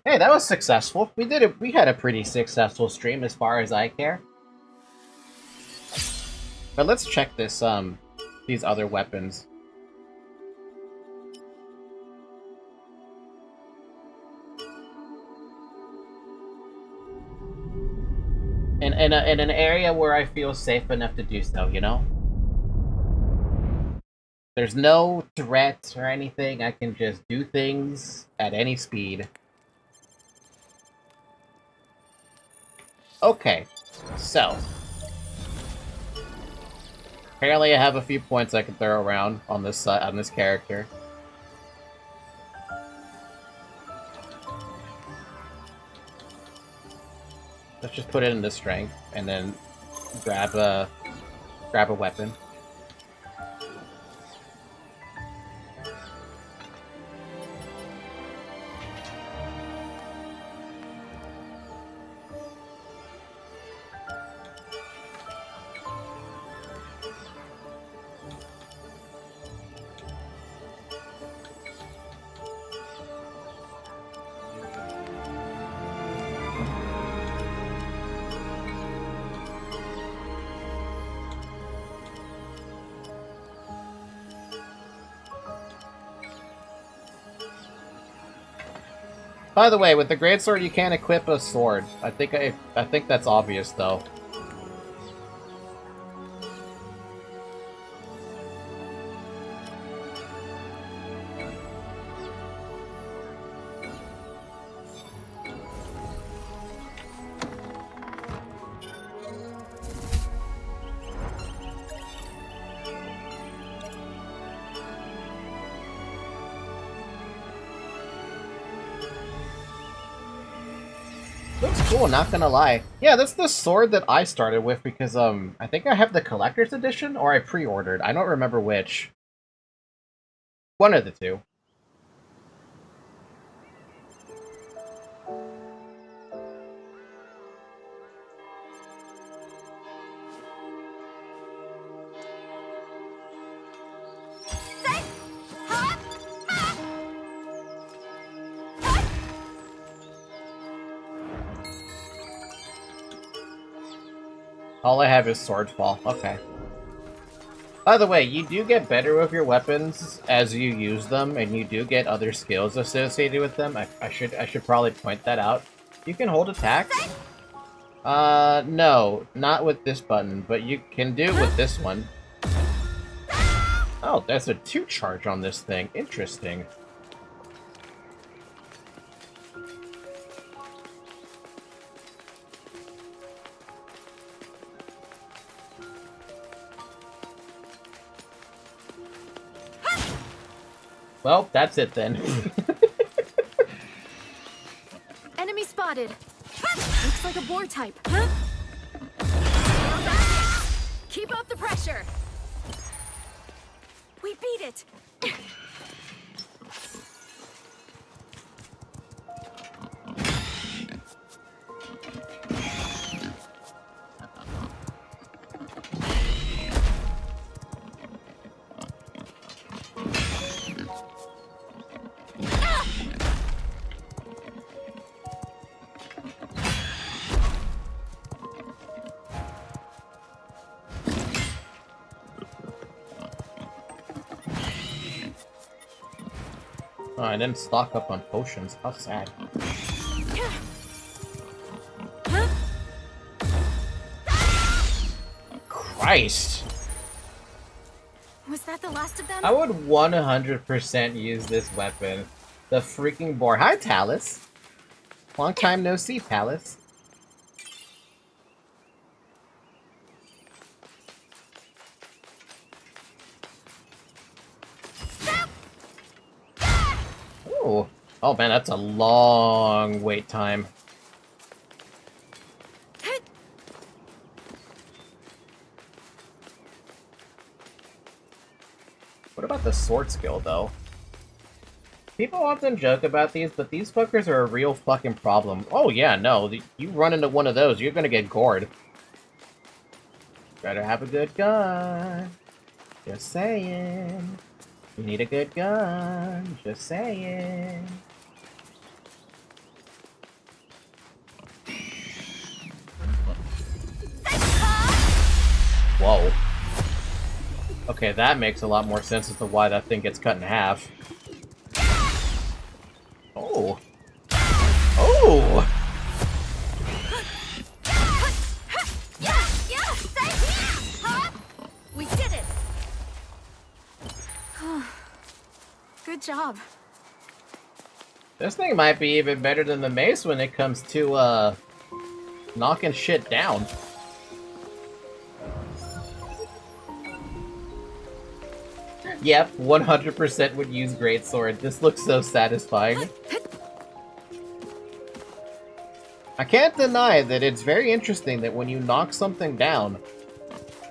Hey, that was successful. We did it. We had a pretty successful stream as far as I care. But let's check this, these other weapons. In an area where I feel safe enough to do so, you know? There's no threat or anything. I can just do things at any speed. Okay, so apparently I have a few points I can throw around on this character. Let's just put it into strength and then grab a weapon. By the way, with the greatsword, you can't equip a sword. I think that's obvious, though. Cool, not gonna lie. Yeah, that's the sword that I started with because, I think I have the collector's edition, or I pre-ordered. I don't remember which. One of the two. All I have is swordfall. Okay. By the way, you do get better with your weapons as you use them, and you do get other skills associated with them. I should probably point that out. You can hold attacks. No, not with this button, but you can do it with this one. Oh, there's a 2 charge on this thing. Interesting. Well, that's it then. Enemy spotted. Looks like a boar type. Keep up the pressure. We beat it. Oh, I didn't stock up on potions. How sad. Christ! Was that the last of them? I would 100% use this weapon. The freaking boar. Hi, Talus. Long time no see, Talus. Ooh. Oh man, that's a long wait time. What about the sword skill, though? People often joke about these, but these fuckers are a real fucking problem. Oh yeah, no, you run into one of those, you're gonna get gored. Better have a good gun. Just saying. You need a good gun. Just saying. Whoa. Okay, that makes a lot more sense as to why that thing gets cut in half. Oh. Oh! We did it! Good job. This thing might be even better than the mace when it comes to, knocking shit down. Yep, 100% would use greatsword. This looks so satisfying. I can't deny that it's very interesting that when you knock something down,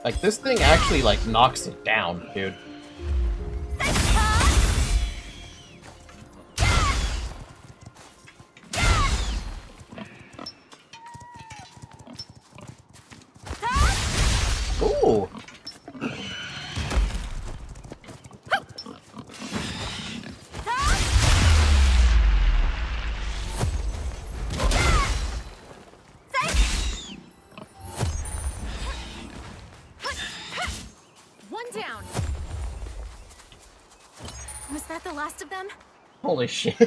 like, this thing actually, like, knocks it down, dude. Ooh! One down. Was that the last of them? Holy shit. We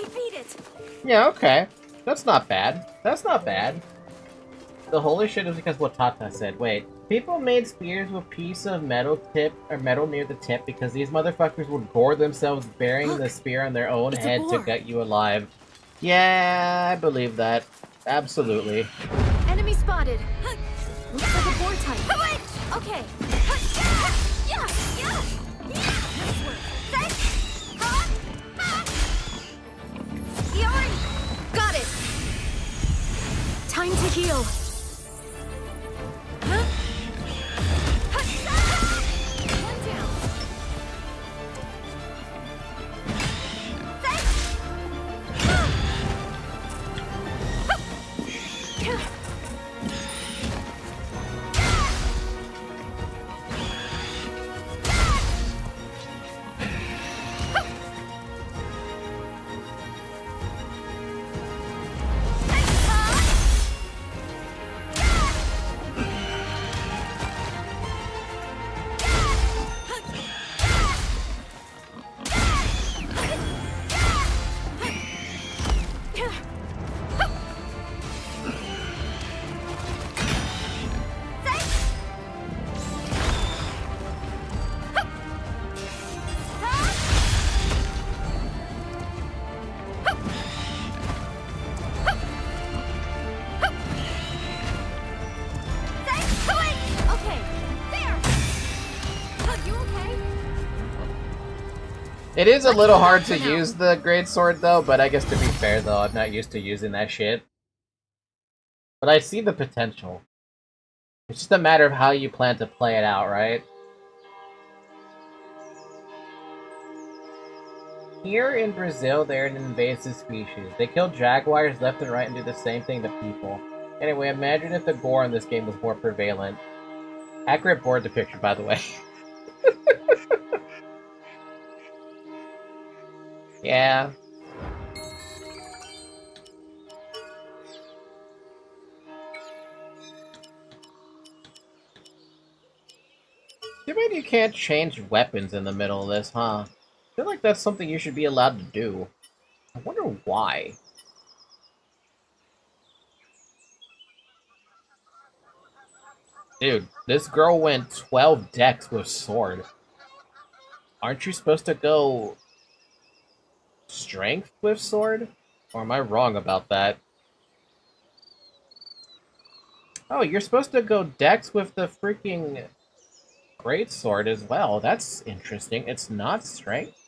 beat it. Yeah, okay. That's not bad. That's not bad. The holy shit is because what Tata said. Wait. People made spears with piece of metal tip or metal near the tip because these motherfuckers would gore themselves burying the spear on their own head to gut you alive. Yeah, I believe that. Absolutely. Enemy spotted. Looks like a board type. Okay. Got it. Time to heal. It is a little hard to use the greatsword though, but I guess to be fair though, I'm not used to using that shit. But I see the potential. It's just a matter of how you plan to play it out, right? Here in Brazil, they're an invasive species. They kill jaguars left and right and do the same thing to people. Anyway, imagine if the gore in this game was more prevalent. Accurate board depiction, by the way. Yeah. you can't change weapons in the middle of this, huh? I feel like that's something you should be allowed to do. I wonder why. Dude, this girl went 12 decks with sword. Aren't you supposed to go strength with sword? Or am I wrong about that? Oh, you're supposed to go dex with the freaking great sword as well. That's interesting. It's not strength.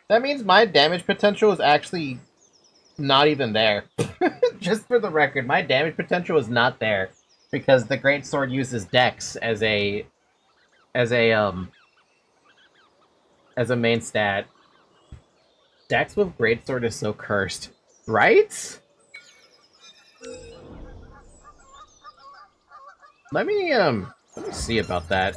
That means my damage potential is actually not even there. Just for the record, my damage potential is not there because the great sword uses dex as a main stat. Dex with greatsword is so cursed, right? Let me see about that.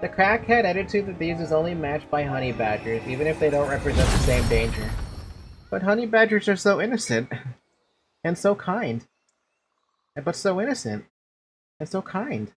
The crackhead attitude of these is only matched by honey badgers, even if they don't represent the same danger. But honey badgers are so innocent and so kind. But so innocent and so kind.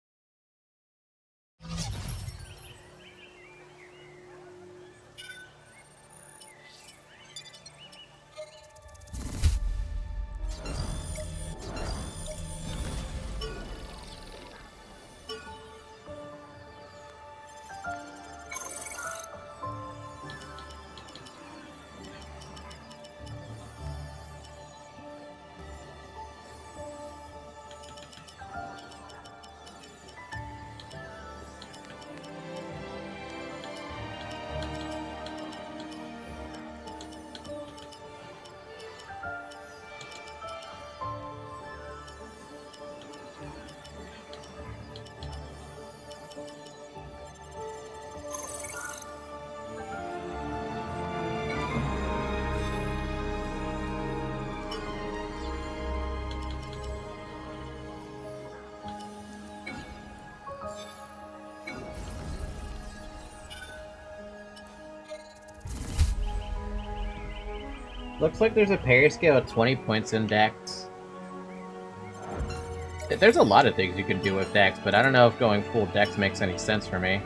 Looks like there's a parry scale of 20 points in Dex. There's a lot of things you can do with Dex, but I don't know if going full Dex makes any sense for me.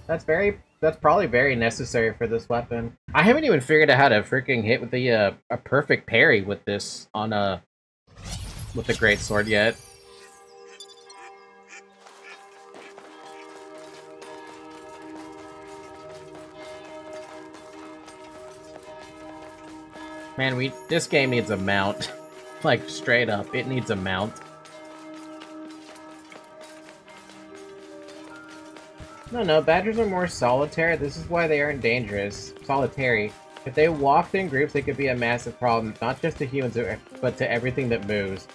That's probably very necessary for this weapon. I haven't even figured out how to freaking hit with the a perfect parry with this on with the great sword yet. Man, this game needs a mount. Like, straight up, it needs a mount. No, badgers are more solitary. This is why they aren't dangerous. Solitary. If they walked in groups, they could be a massive problem, not just to humans, but to everything that moves.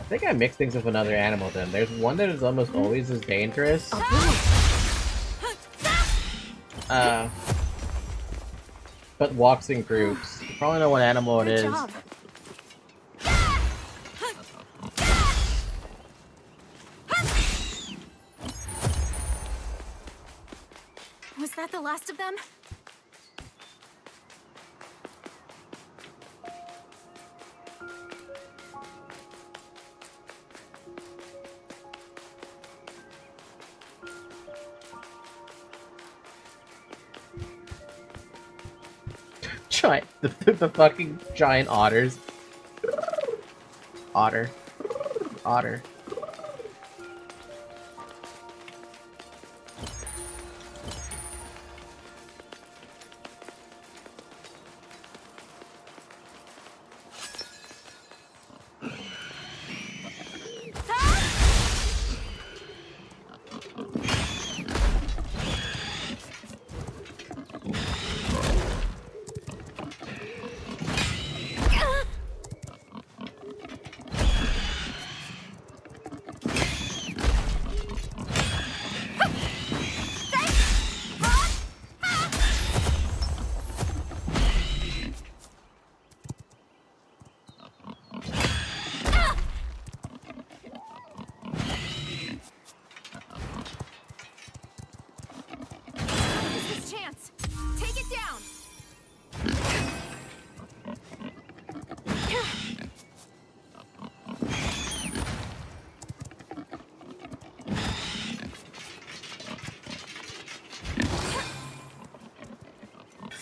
I think I mixed things with another animal then. There's one that is almost always as dangerous. But walks in groups. You probably know what animal it is. Job. Was that the last of them? The fucking giant otters. Otter. Otter.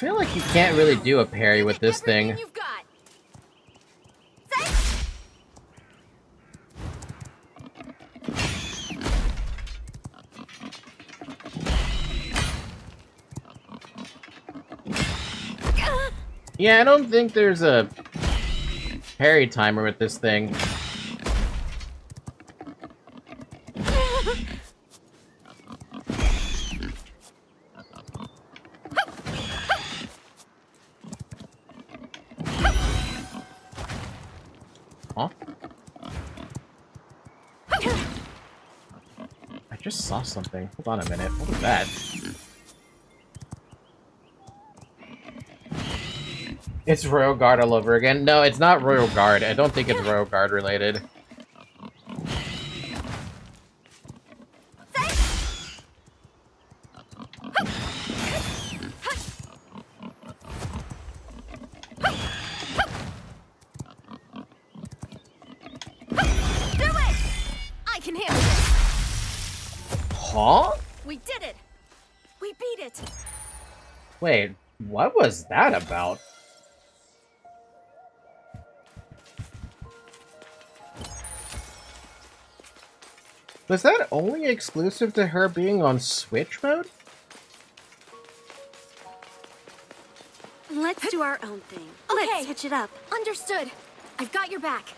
feel like you can't really do a parry with this thing. Yeah, I don't think there's a parry timer with this thing. Huh? I just saw something. Hold on a minute. What was that? It's Royal Guard all over again. No, it's not Royal Guard. I don't think it's Royal Guard related. Huh? We did it! We beat it! Wait, what was that about? Was that only exclusive to her being on Switch mode? Let's do our own thing. Okay. Let's switch it up. Understood. I've got your back.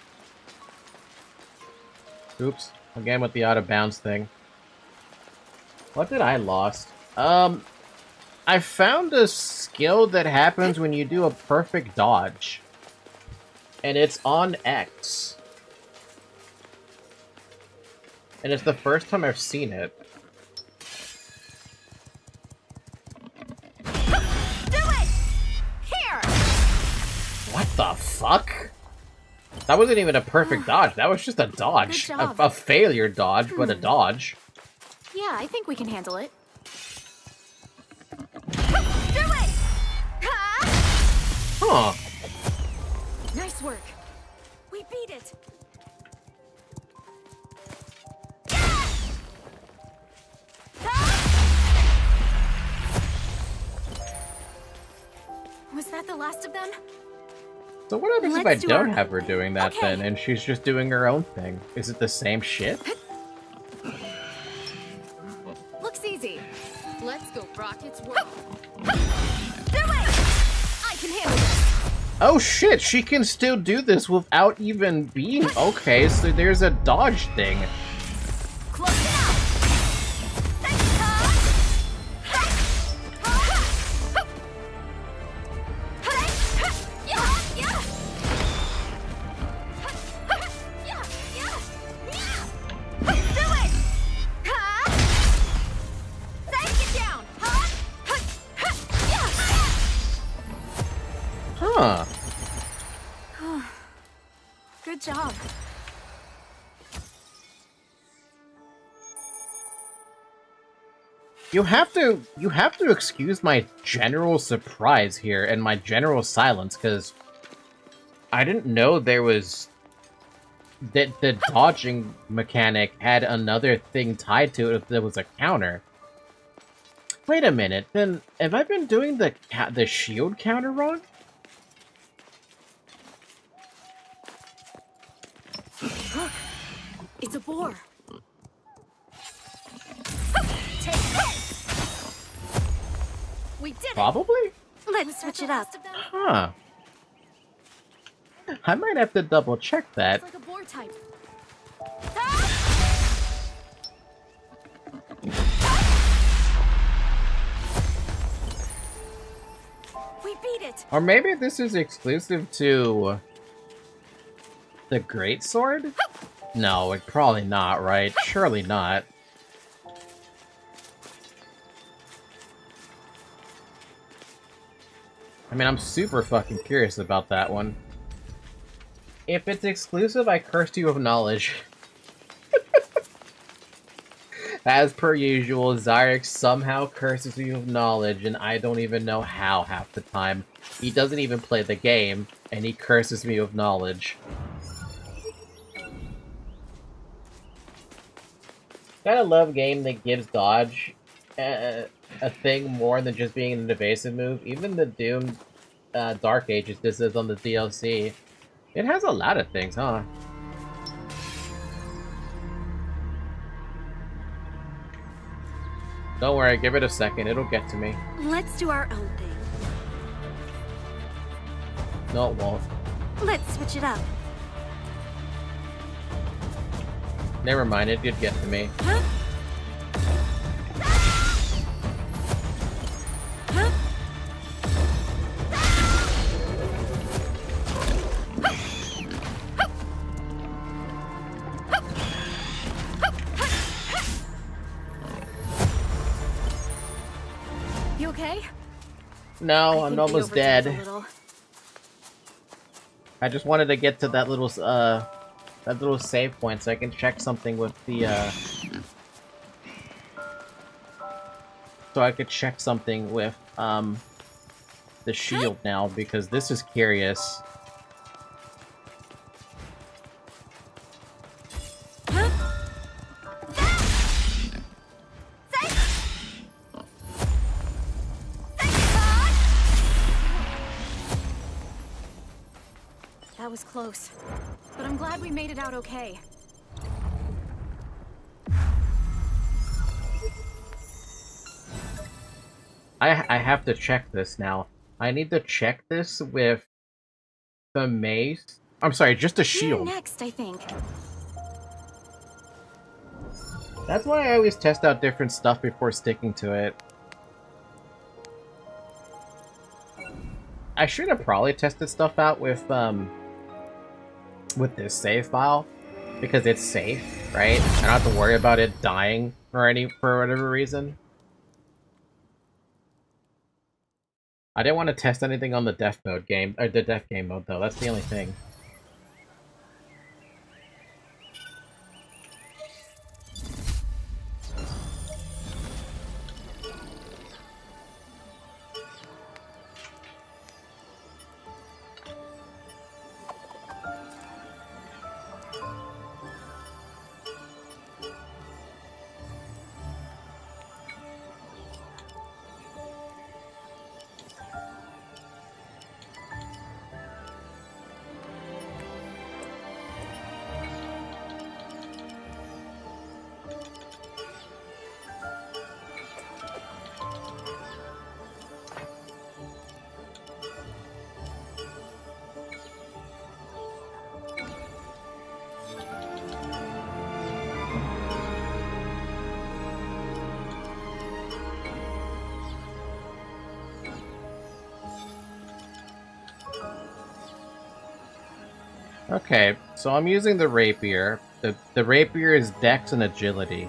Oops. Again with the out of bounds thing. What did I lost? I found a skill that happens when you do a perfect dodge. And it's on X. And it's the first time I've seen it. Do it! Here! What the fuck? That wasn't even a perfect dodge. That was just a dodge. Good job. A failure dodge, but a dodge. Yeah, I think we can handle it. Do it! Huh. Nice work. We beat it. Was that the last of them? So what happens if I Let's do don't our- have her doing that then, and she's just doing her own thing? Is it the same shit? Looks easy. Let's go Rocket's world. Do it! I can handle this. Oh shit, she can still do this without even being... Okay, so there's a dodge thing. Close enough. Huh. Good job. You have to excuse my general surprise here and my general silence, because I didn't know there was... that the dodging mechanic had another thing tied to it if there was a counter. Wait a minute, then have I been doing the shield counter wrong? Look, it's a boar. Take this. We did it. Probably? Let's switch it up. Huh. I might have to double check that. It's like a boar type. We beat it. Or maybe this is exclusive to the Greatsword? No, it probably not, right? Surely not. I mean, I'm super fucking curious about that one. If it's exclusive, I cursed you of knowledge. As per usual, Zyrex somehow curses you of knowledge, and I don't even know how half the time. He doesn't even play the game, and he curses me of knowledge. Gotta love game that gives dodge. a thing more than just being an evasive move. Even the Doom Dark Ages, this is on the DLC. It has a lot of things, huh? Don't worry, give it a second. It'll get to me. Let's do our own thing. No, it won't. Let's switch it up. Never mind, it did get to me. Huh? Huh? You okay? No, I'm almost dead. A little. I just wanted to get to that little save point so I can check something with the so I could check something with the shield now, because this is curious. That was close. But I'm glad we made it out okay. I have to check this now. I need to check this with the mace. I'm sorry, just a shield. You're next, I think. That's why I always test out different stuff before sticking to it. I should have probably tested stuff out with this save file, because it's safe, right? I don't have to worry about it dying for whatever reason. I didn't want to test anything on the death mode game, or the death game mode though. That's the only thing. Okay, so I'm using the rapier. The rapier is dex and agility.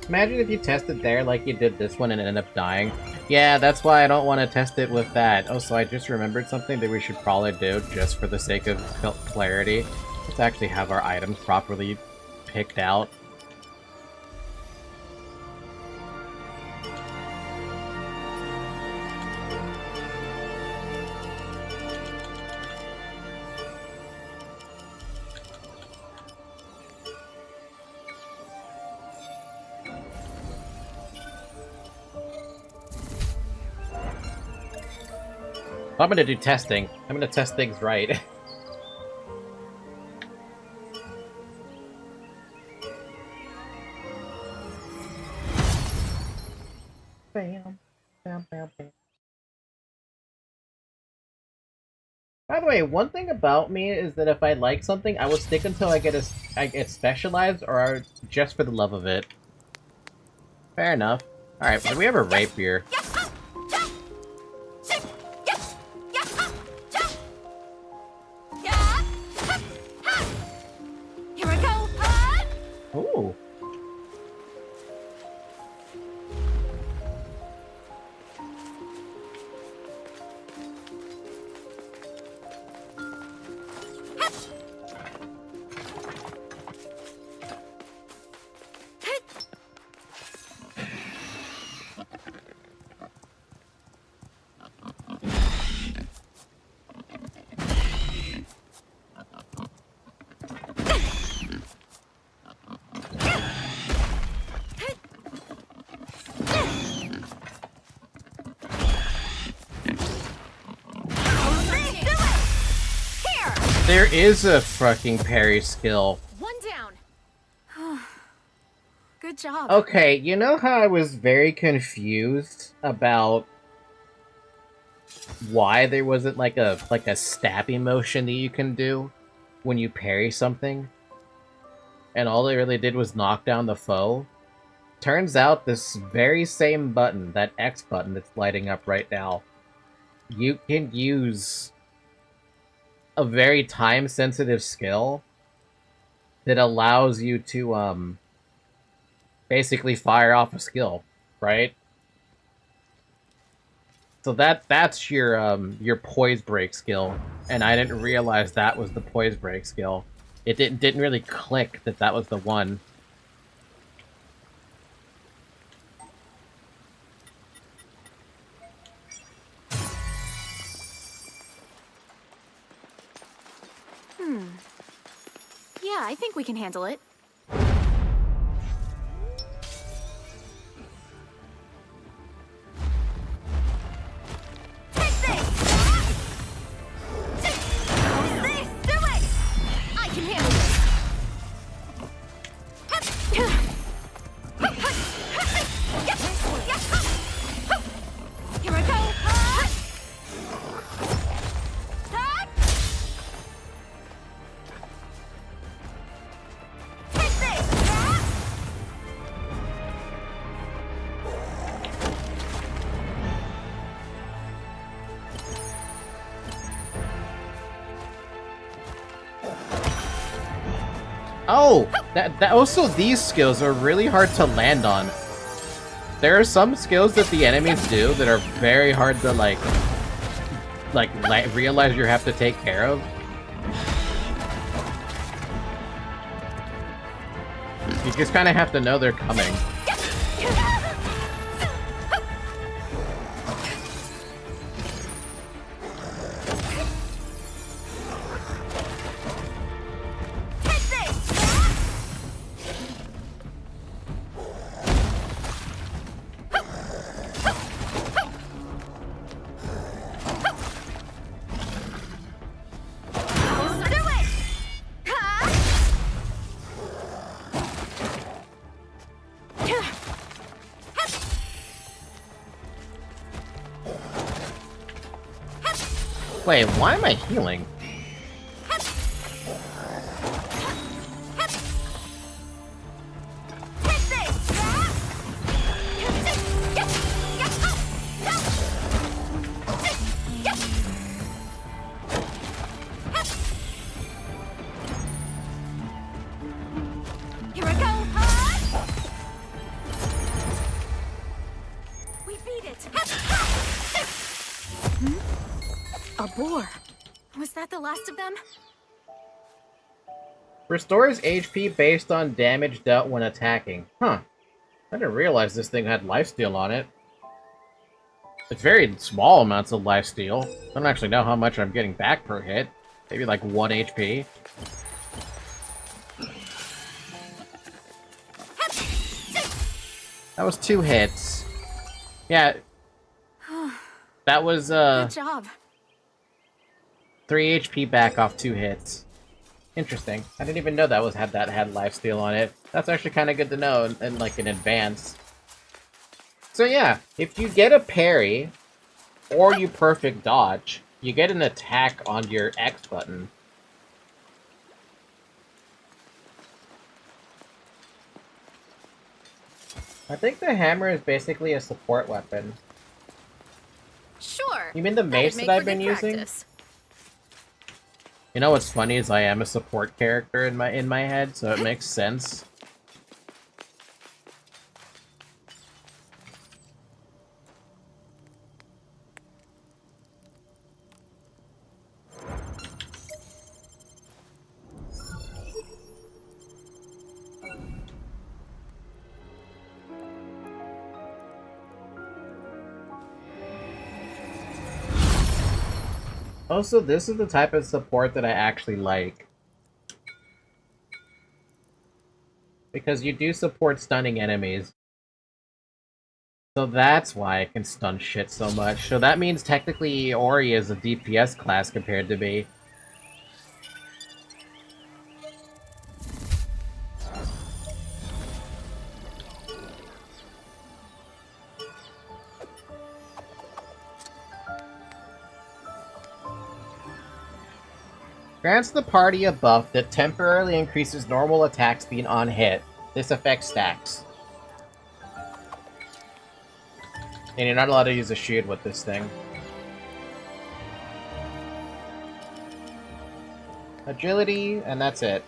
Imagine if you tested there like you did this one and ended up dying. Yeah, that's why I don't want to test it with that. Oh, so I just remembered something that we should probably do, just for the sake of clarity. Let's actually have our items properly picked out. I'm gonna do testing. I'm gonna test things right. Bam, bam, bam, bam. By the way, one thing about me is that if I like something, I will stick until I get specialized, or just for the love of it. Fair enough. Alright, but we have a rapier. There is a fucking parry skill. One down. Good job. Okay, you know how I was very confused about why there wasn't like a stabby motion that you can do when you parry something? And all they really did was knock down the foe? Turns out this very same button, that X button that's lighting up right now, you can use a very time-sensitive skill that allows you to, basically fire off a skill, right? So that's your poise break skill, and I didn't realize that was the poise break skill. It didn't really click that that was the one. Yeah, I think we can handle it. Oh, that also these skills are really hard to land on. There are some skills that the enemies do that are very hard to like realize you have to take care of. You just kind of have to know they're coming. Wait, why am I healing? Here I go. We beat it. A boar. Was that the last of them? Restores HP based on damage dealt when attacking. Huh. I didn't realize this thing had lifesteal on it. It's very small amounts of lifesteal. I don't actually know how much I'm getting back per hit. Maybe like 1 HP. That was 2 hits. Yeah. That was, Good job. 3 HP back off 2 hits. Interesting. I didn't even know that had lifesteal on it. That's actually kind of good to know in like in advance. So yeah, if you get a parry or you perfect dodge, you get an attack on your X button. I think the hammer is basically a support weapon. Sure. You mean the mace that I've been using? You know what's funny is I am a support character in my head, so it makes sense. Also, this is the type of support that I actually like. Because you do support stunning enemies. So that's why I can stun shit so much. So that means technically Ori is a DPS class compared to me. Grants the party a buff that temporarily increases normal attack speed on hit. This effect stacks. And you're not allowed to use a shield with this thing. Agility, and that's it.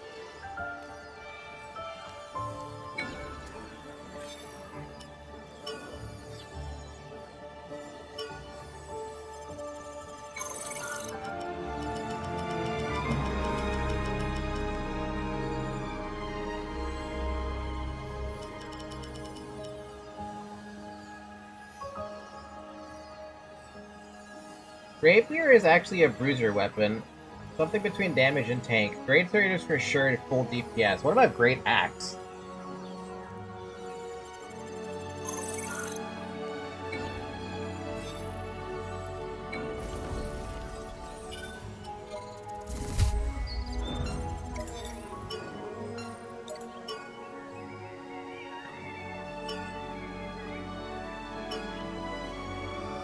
Rapier is actually a bruiser weapon. Something between damage and tank. Great Sword is for sure full DPS. What about Great Axe?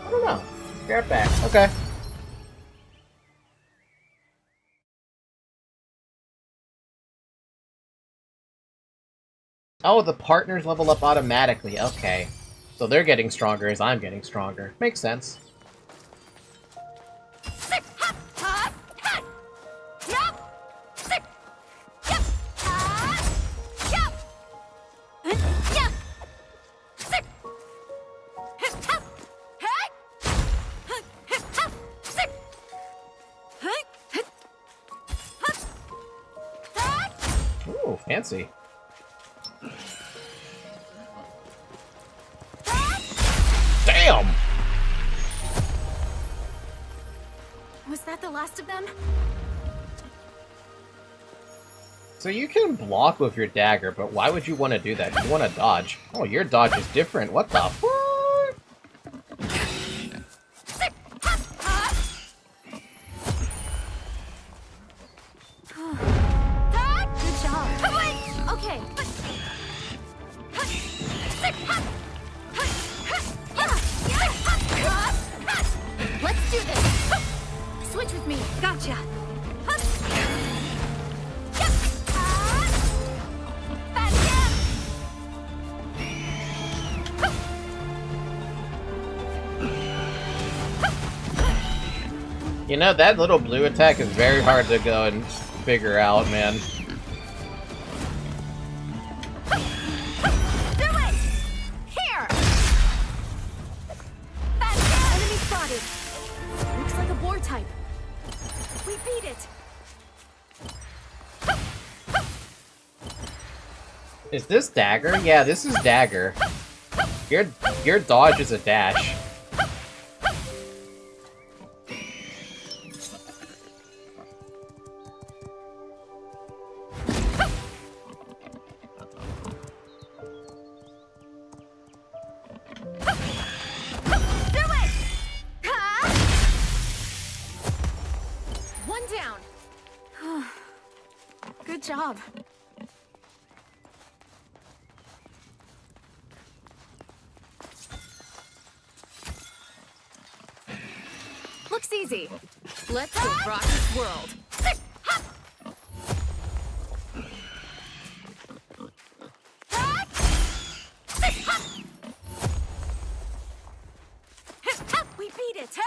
I don't know. Grab back. Okay. Oh, the partners level up automatically. Okay. So they're getting stronger as I'm getting stronger. Makes sense. Ooh, fancy. Damn! Was that the last of them? So you can block with your dagger, but why would you want to do that? You want to dodge. Oh, your dodge is different. What the fuck? Good job. Okay. Let's do this. Switch with me. Gotcha. You know, that little blue attack is very hard to go and figure out, man. Do it! Here! Enemy spotted. Looks like a boar type. We beat it. Is this dagger? Yeah, this is dagger. Your dodge is a dash. One down. Good job. Looks easy. Let's go rock this world. We beat it.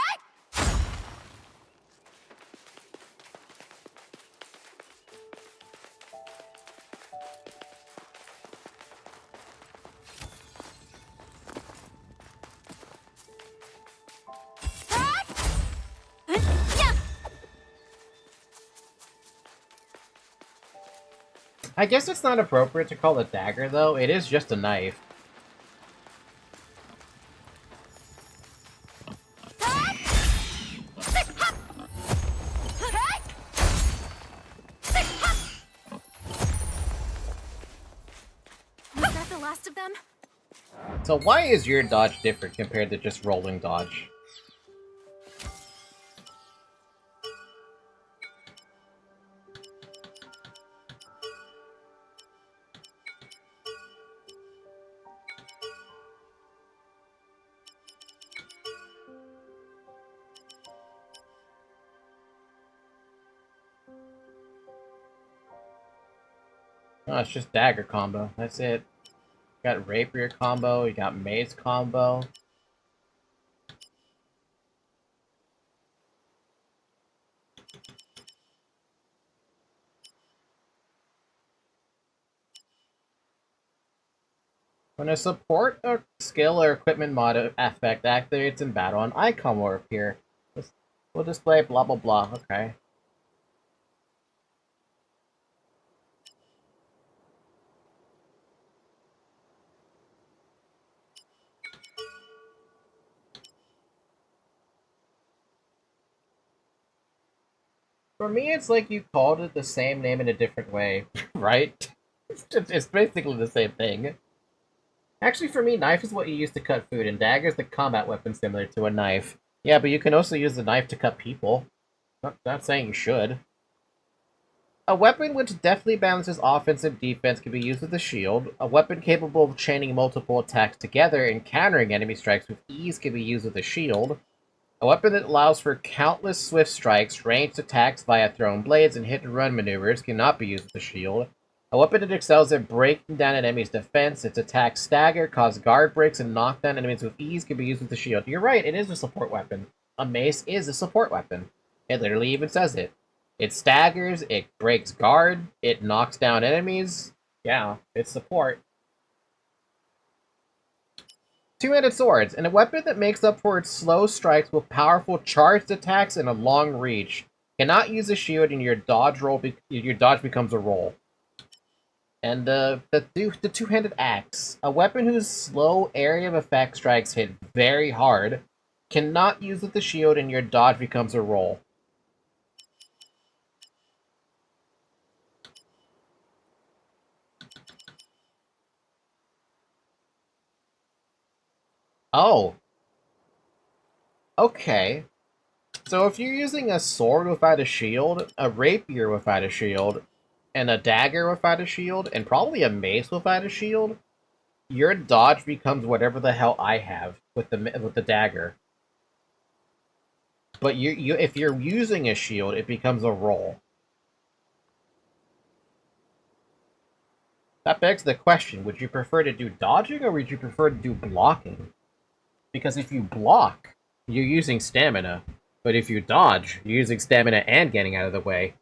I guess it's not appropriate to call it dagger, though. It is just a knife. Was that the last of them? So why is your dodge different compared to just rolling dodge? Oh, it's just dagger combo. That's it. You got rapier combo, you got mace combo. When a support or skill or equipment mod effect activates in battle, an icon will appear. We'll display blah blah blah. Okay. For me, it's like you called it the same name in a different way, right? It's basically the same thing. Actually, for me, knife is what you use to cut food, and dagger is the combat weapon similar to a knife. Yeah, but you can also use the knife to cut people. Not saying you should. A weapon which deftly balances offense and defense can be used with a shield. A weapon capable of chaining multiple attacks together and countering enemy strikes with ease can be used with a shield. A weapon that allows for countless swift strikes, ranged attacks via thrown blades, and hit-and-run maneuvers cannot be used with a shield. A weapon that excels at breaking down an enemy's defense, its attacks stagger, cause guard breaks, and knock down enemies with ease can be used with a shield. You're right, it is a support weapon. A mace is a support weapon. It literally even says it. It staggers, it breaks guard, it knocks down enemies. Yeah, it's support. Two-handed swords, and a weapon that makes up for its slow strikes with powerful charged attacks and a long reach. Cannot use a shield, and your dodge becomes a roll. And the two-handed axe, a weapon whose slow area of effect strikes hit very hard. Cannot use with the shield, and your dodge becomes a roll. Oh. Okay. So if you're using a sword without a shield, a rapier without a shield, and a dagger without a shield, and probably a mace without a shield, your dodge becomes whatever the hell I have with the dagger. But if you're using a shield, it becomes a roll. That begs the question, would you prefer to do dodging or would you prefer to do blocking? Because if you block, you're using stamina. But if you dodge, you're using stamina and getting out of the way.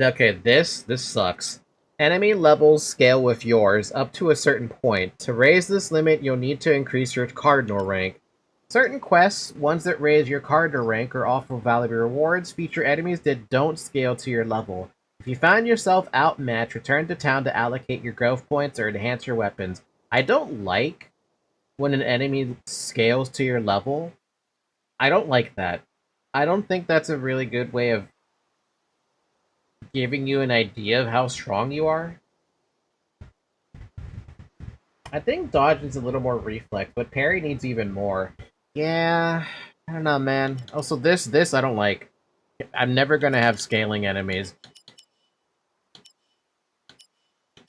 Okay, this sucks. Enemy levels scale with yours up to a certain point. To raise this limit, you'll need to increase your cardinal rank. Certain quests, ones that raise your cardinal rank or offer valuable rewards, feature enemies that don't scale to your level. If you find yourself outmatched, return to town to allocate your growth points or enhance your weapons. I don't like when an enemy scales to your level. I don't like that. I don't think that's a really good way of giving you an idea of how strong you are. I think dodge is a little more reflex, but parry needs even more. Yeah, I don't know, man. Also, this I don't like. I'm never gonna have scaling enemies.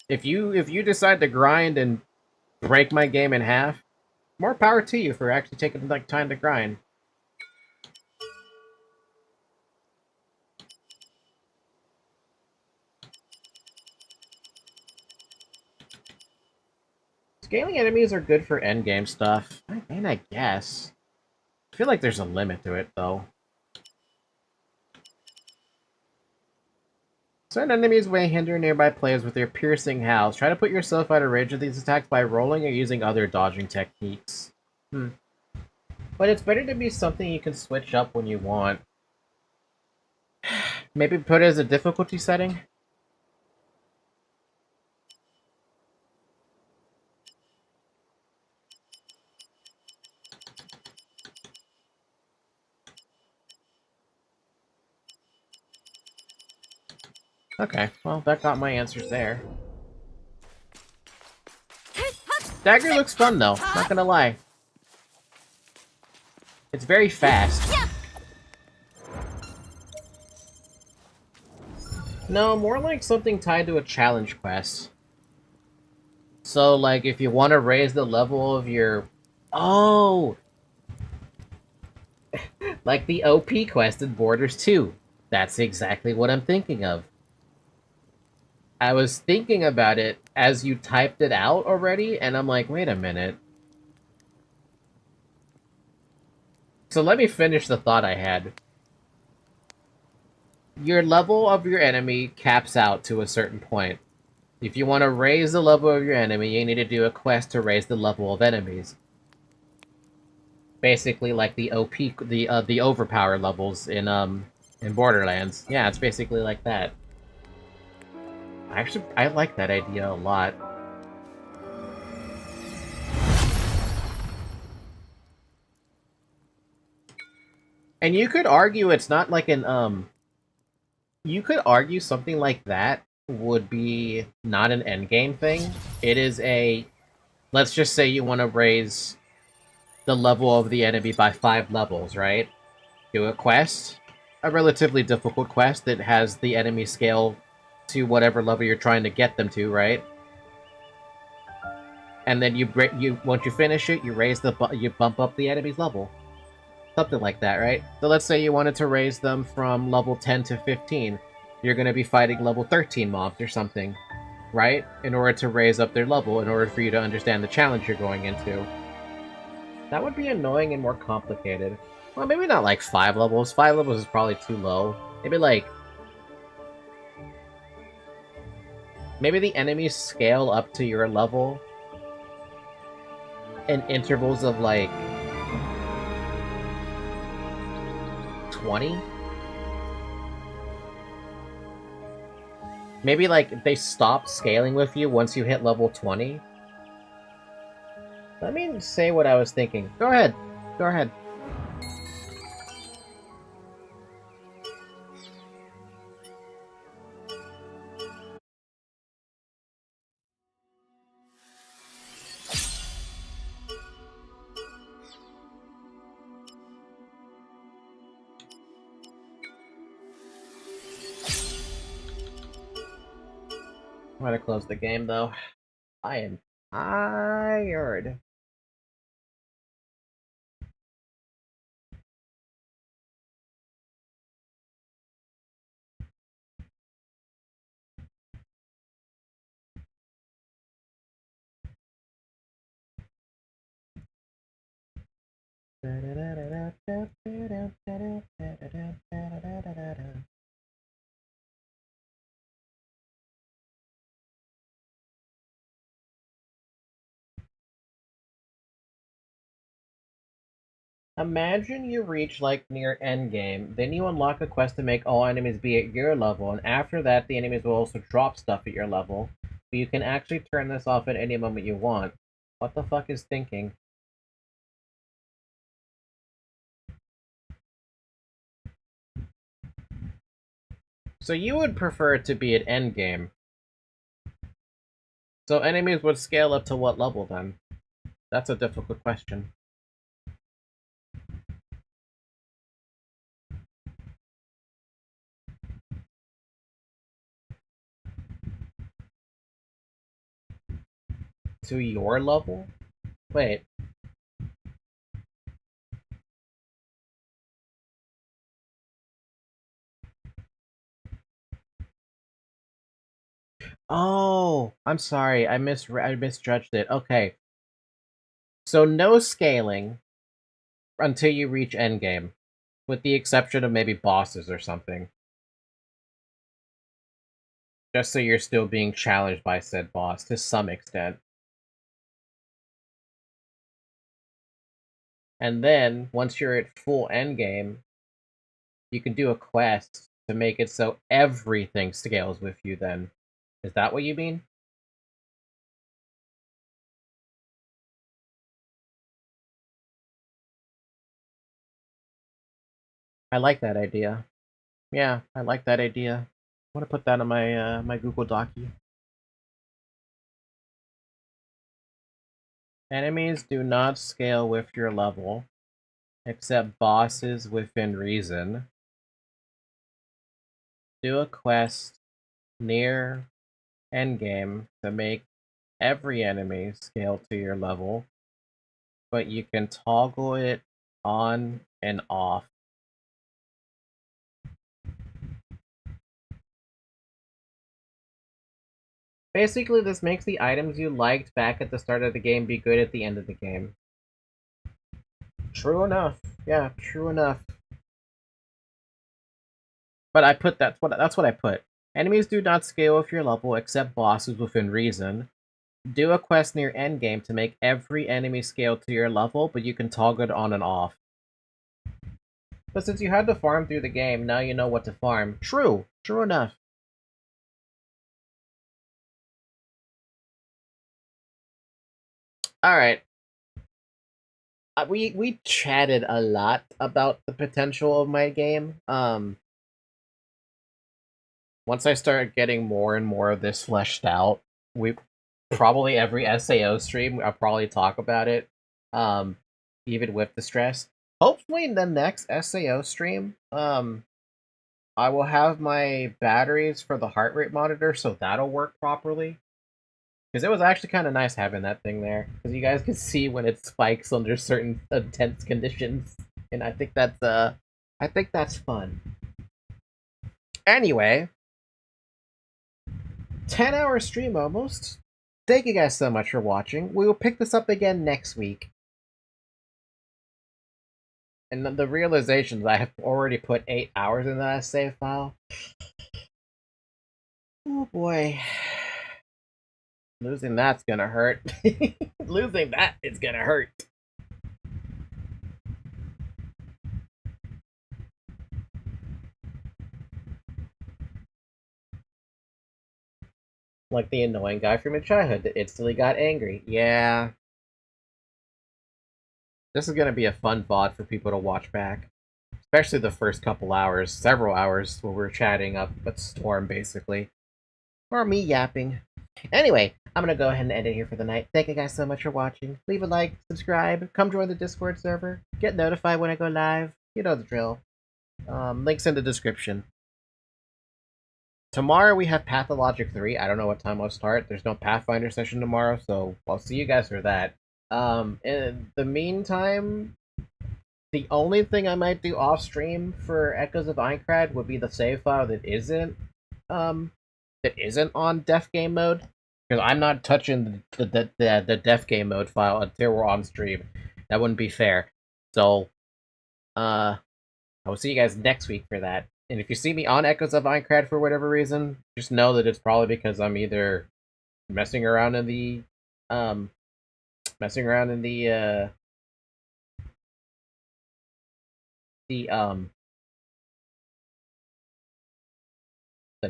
If you decide to grind and break my game in half, more power to you for actually taking like time to grind. Scaling enemies are good for endgame stuff, and I guess. I feel like there's a limit to it, though. Certain enemies may hinder nearby players with their piercing howls. Try to put yourself out of range of these attacks by rolling or using other dodging techniques. But it's better to be something you can switch up when you want. Maybe put it as a difficulty setting? Okay, well, that got my answers there. Dagger looks fun, though. Not gonna lie. It's very fast. No, more like something tied to a challenge quest. So, like, if you want to raise the level of your Oh! Like the OP quest in Borders 2. That's exactly what I'm thinking of. I was thinking about it as you typed it out already, and I'm like, wait a minute. So let me finish the thought I had. Your level of your enemy caps out to a certain point. If you want to raise the level of your enemy, you need to do a quest to raise the level of enemies. Basically, like the OP, the overpower levels in Borderlands. Yeah, it's basically like that. I like that idea a lot. And you could argue it's not like an you could argue something like that would be not an endgame thing. It is a, let's just say you want to raise the level of the enemy by 5 levels, right? Do a quest, a relatively difficult quest that has the enemy scale to whatever level you're trying to get them to, right? And then you once you finish it, you bump up the enemy's level. Something like that, right? So let's say you wanted to raise them from level 10 to 15. You're going to be fighting level 13 mobs or something, right? In order to raise up their level, in order for you to understand the challenge you're going into. That would be annoying and more complicated. Well, maybe not like 5 levels. 5 levels is probably too low. Maybe like... Maybe the enemies scale up to your level in intervals of like... 20? Maybe, like, they stop scaling with you once you hit level 20? Let me say what I was thinking. Go ahead. Go ahead. I'm gonna close the game, though. I am tired. Imagine you reach, like, near endgame, then you unlock a quest to make all enemies be at your level, and after that, the enemies will also drop stuff at your level. But you can actually turn this off at any moment you want. What the fuck is thinking? So you would prefer it to be at endgame. So enemies would scale up to what level, then? That's a difficult question. To your level? Wait. Oh, I'm sorry. I misjudged it. Okay. So no scaling until you reach endgame, with the exception of maybe bosses or something. Just so you're still being challenged by said boss to some extent. And then, once you're at full endgame, you can do a quest to make it so everything scales with you then. Is that what you mean? I like that idea. Yeah, I like that idea. I want to put that on my my Google Docu. Enemies do not scale with your level, except bosses within reason. Do a quest near endgame to make every enemy scale to your level. but you can toggle it on and off. Basically, this makes the items you liked back at the start of the game be good at the end of the game. True enough. Yeah, true enough. But I put that's what I put. Enemies do not scale with your level except bosses within reason. Do a quest near endgame to make every enemy scale to your level, but you can toggle it on and off. But since you had to farm through the game, now you know what to farm. True. True enough. Alright. We chatted a lot about the potential of my game. Once I start getting more and more of this fleshed out, we probably every SAO stream I'll probably talk about it. Even with the stress. Hopefully in the next SAO stream, I will have my batteries for the heart rate monitor, so that'll work properly. Because it was actually kind of nice having that thing there, because you guys can see when it spikes under certain intense conditions, and I think that's fun. Anyway, 10-hour stream almost. Thank you guys so much for watching. We will pick this up again next week. And the realization that I have already put 8 hours in that save file. Oh boy. Losing that's gonna hurt. Losing that is gonna hurt. Like the annoying guy from your childhood that instantly got angry. Yeah. This is gonna be a fun VOD for people to watch back. Especially the first couple hours, several hours, where we're chatting up a storm, basically. Or me yapping. Anyway, I'm gonna go ahead and end it here for the night. Thank you guys so much for watching. Leave a like, subscribe, come join the Discord server, get notified when I go live. You know the drill. Links in the description. Tomorrow we have Pathologic 3. I don't know what time I'll start. There's no Pathfinder session tomorrow, so I'll see you guys for that. In the meantime, the only thing I might do off stream for Echoes of Aincard would be the save file that isn't on Def Game Mode, because I'm not touching the Def Game Mode file until we're on stream. That wouldn't be fair. So, I will see you guys next week for that. And if you see me on Echoes of Aincard for whatever reason, just know that it's probably because I'm either messing around in the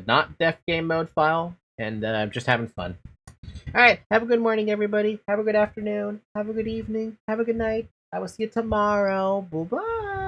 not Def Game Mode file, and I'm just having fun. Alright, have a good morning, everybody. Have a good afternoon. Have a good evening. Have a good night. I will see you tomorrow. Bye-bye.